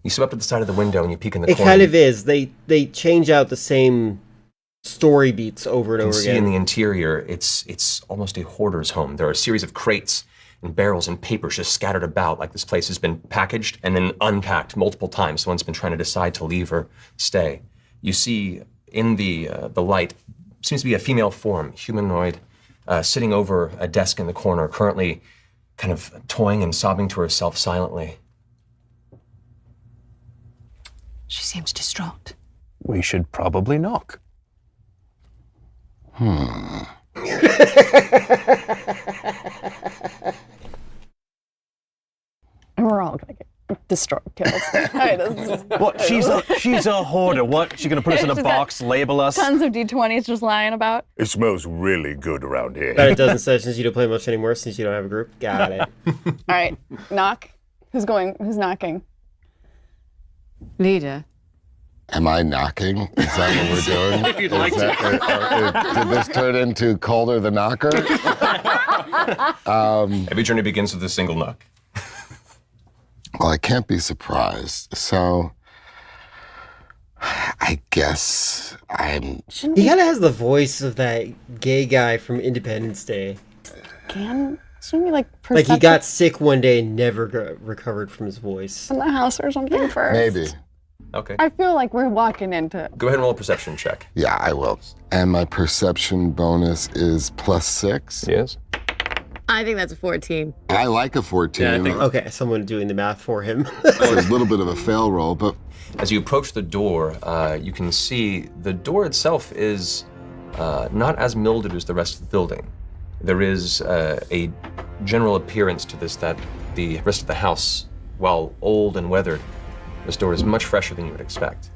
You step up to the side of the window and you peek in the It corner. kind of is. They change out the same story beats over and You can over see again. in the interior, it's almost a hoarder's home. There are a series of crates and barrels and papers just scattered about, like this place has been packaged and then unpacked multiple times. Someone's been trying to decide to leave or stay. You see in the light, seems to be a female form, humanoid, sitting over a desk in the corner, currently kind of toying and sobbing to herself silently. She seems distraught. We should probably knock. And we're all gonna get destroyed, killed. What? She's a hoarder. What? She gonna put us in a She's box, label us? Tons of D20s just lying about. It smells really good around here. But it doesn't say since you don't play much anymore, since you don't have a group. Got it. All right, knock. Who's knocking? Leader. Am I knocking? Is that what we're doing? If you'd like Did this turn into Calder the Knocker? Every journey begins with a single knock. Well, I can't be surprised. So, I guess I'm... He kind of has the voice of that gay guy from Independence Day. Shouldn't we like Like he got sick one day and never recovered from his voice. in the house or something first? Maybe. Okay. I feel like we're walking into. Go ahead and roll a perception check. Yeah, I will. And my perception bonus is +6. Yes. I think that's a 14. I like a 14. Okay, someone doing the math for him. It's a little bit of a fail roll, but... As you approach the door, you can see the door itself is not as mildewed as the rest of the building. There is a general appearance to this that the rest of the house, while old and weathered, this door is much fresher than you would expect.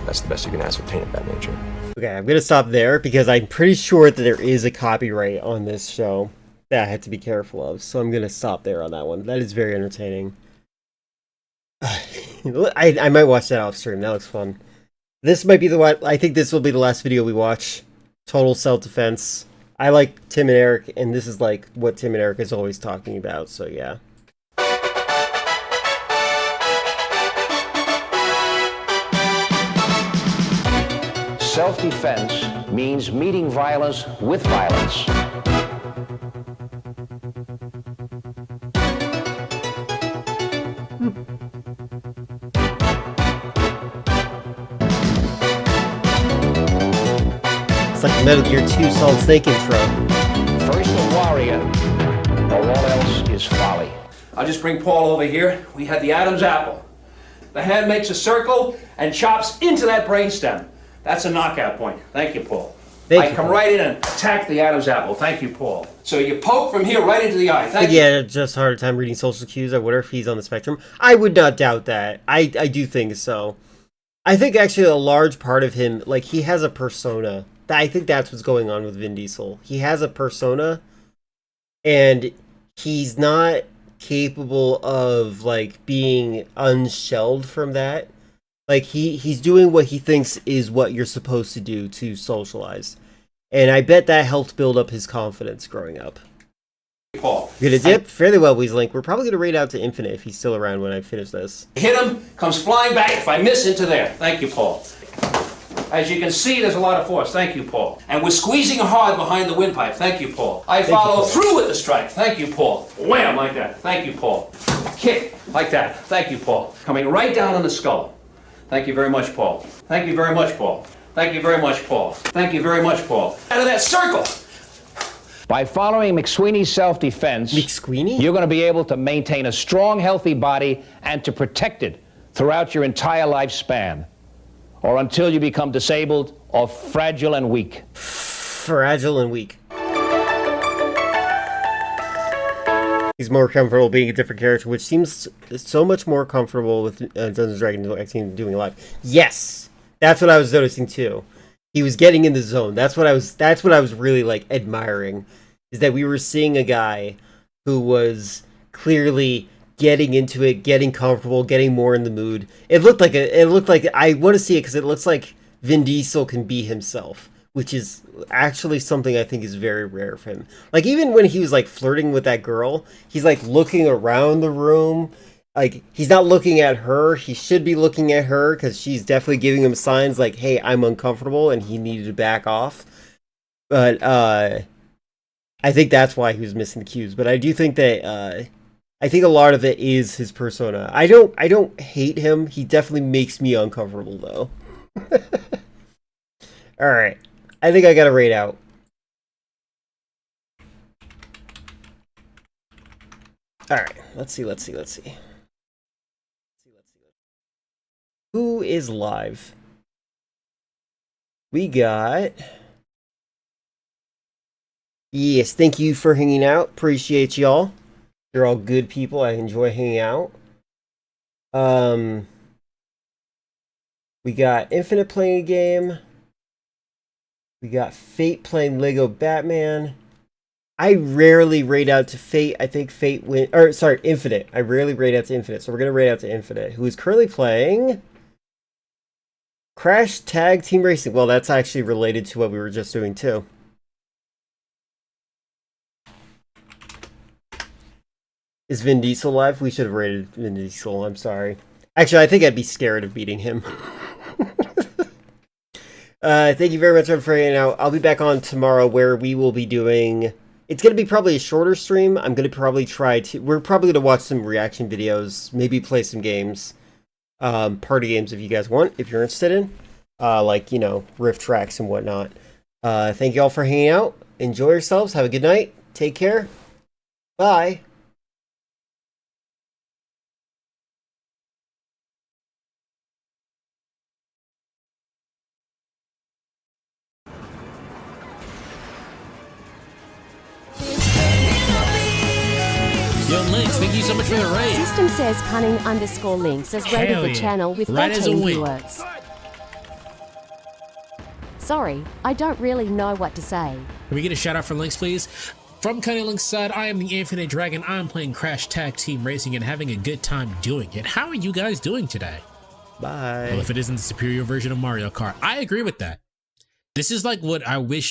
That's the best you can ascertain of that nature. Okay, I'm gonna stop there because I'm pretty sure that there is a copyright on this show that I have to be careful of. So I'm gonna stop there on that one. That is very entertaining. I might watch that off stream. That looks fun. This might be the one. I think this will be the last video we watch. Total self-defense. I like Tim and Eric, and this is like what Tim and Eric is always talking about. So yeah. Self-defense means meeting violence with violence. It's like Metal Gear 2 Solid Snake intro. First a warrior, or all else is folly. I'll just bring Paul over here. We had the Adam's apple. The hand makes a circle and chops into that brainstem. That's a knockout point. Thank you, Paul. I come right in and attack the Adam's apple. Thank you, Paul. So you poke from here right into the eye. Thank you. Yeah, just harder time reading social cues. I wonder if he's on the spectrum. I would not doubt that. I do think so. I think actually a large part of him, like he has a persona. I think that's what's going on with Vin Diesel. He has a persona, and he's not capable of like being unshelled from that. Like he's doing what he thinks is what you're supposed to do to socialize. And I bet that helped build up his confidence growing up. Paul. Good, it did fairly well, Weezlink. We're probably going to raid out to Infinite if he's still around when I finish this. Hit him, comes flying back. If I miss, into there. Thank you, Paul. As you can see, there's a lot of force. Thank you, Paul. And we're squeezing hard behind the windpipe. Thank you, Paul. I follow through with the strike. Thank you, Paul. Wham, like that. Thank you, Paul. Kick, like that. Thank you, Paul. Coming right down on the skull. Thank you very much, Paul. Thank you very much, Paul. Thank you very much, Paul. Thank you very much, Paul. Out of that circle! By following McSweeney's self-defense, you're going to be able to maintain a strong, healthy body and to protect it throughout your entire lifespan, or until you become disabled or fragile and weak. Fragile and weak. He's more comfortable being a different character, which seems so much more comfortable with Dungeons & Dragons X doing live. Yes! That's what I was noticing too. He was getting in the zone. That's what I was really like admiring. Is that we were seeing a guy who was clearly getting into it, getting comfortable, getting more in the mood. It looked like I want to see it because it looks like Vin Diesel can be himself, which is actually something I think is very rare for him. Like, even when he was, like, flirting with that girl, he's, like, looking around the room. Like, he's not looking at her. He should be looking at her because she's definitely giving him signs like, hey, I'm uncomfortable, and he needed to back off. But, I think that's why he was missing the cues. But I do think that, I think a lot of it is his persona. I don't hate him. He definitely makes me uncomfortable, though. Alright. I think I got a rate out. Alright. Let's see. Who is live? We got... Yes, thank you for hanging out. Appreciate y'all. You're all good people. I enjoy hanging out. We got Infinite playing a game. We got Fate playing Lego Batman. I rarely rate out to Fate. I think Fate win. Or sorry, Infinite. I rarely rate out to Infinite, so we're gonna rate out to Infinite, who is currently playing Crash Tag Team Racing. Well, that's actually related to what we were just doing too. Is Vin Diesel live? We should have rated Vin Diesel. I'm sorry. Actually, I think I'd be scared of beating him. Thank you very much for hanging out. I'll be back on tomorrow where we will be doing... It's going to be probably a shorter stream. I'm going to probably try to... We're probably going to watch some reaction videos. Maybe play some games. Party games if you guys want. If you're interested in. Like, you know, riff tracks and whatnot. Thank you all for hanging out. Enjoy yourselves. Have a good night. Take care. Bye. Yo, Lynx, thank you so much for the raid. System says cunning_links has rated Hell the yeah. channel with Right as a 14 win. viewers. Sorry, I don't really know what to say. Can we get a shout out for Lynx, please? From Cunning Link's side, I am the Infinite Dragon. I'm playing Crash Tag Team Racing and having a good time doing it. How are you guys doing today? Bye. Well, if it isn't the superior version of Mario Kart, I agree with that. This is like what I wish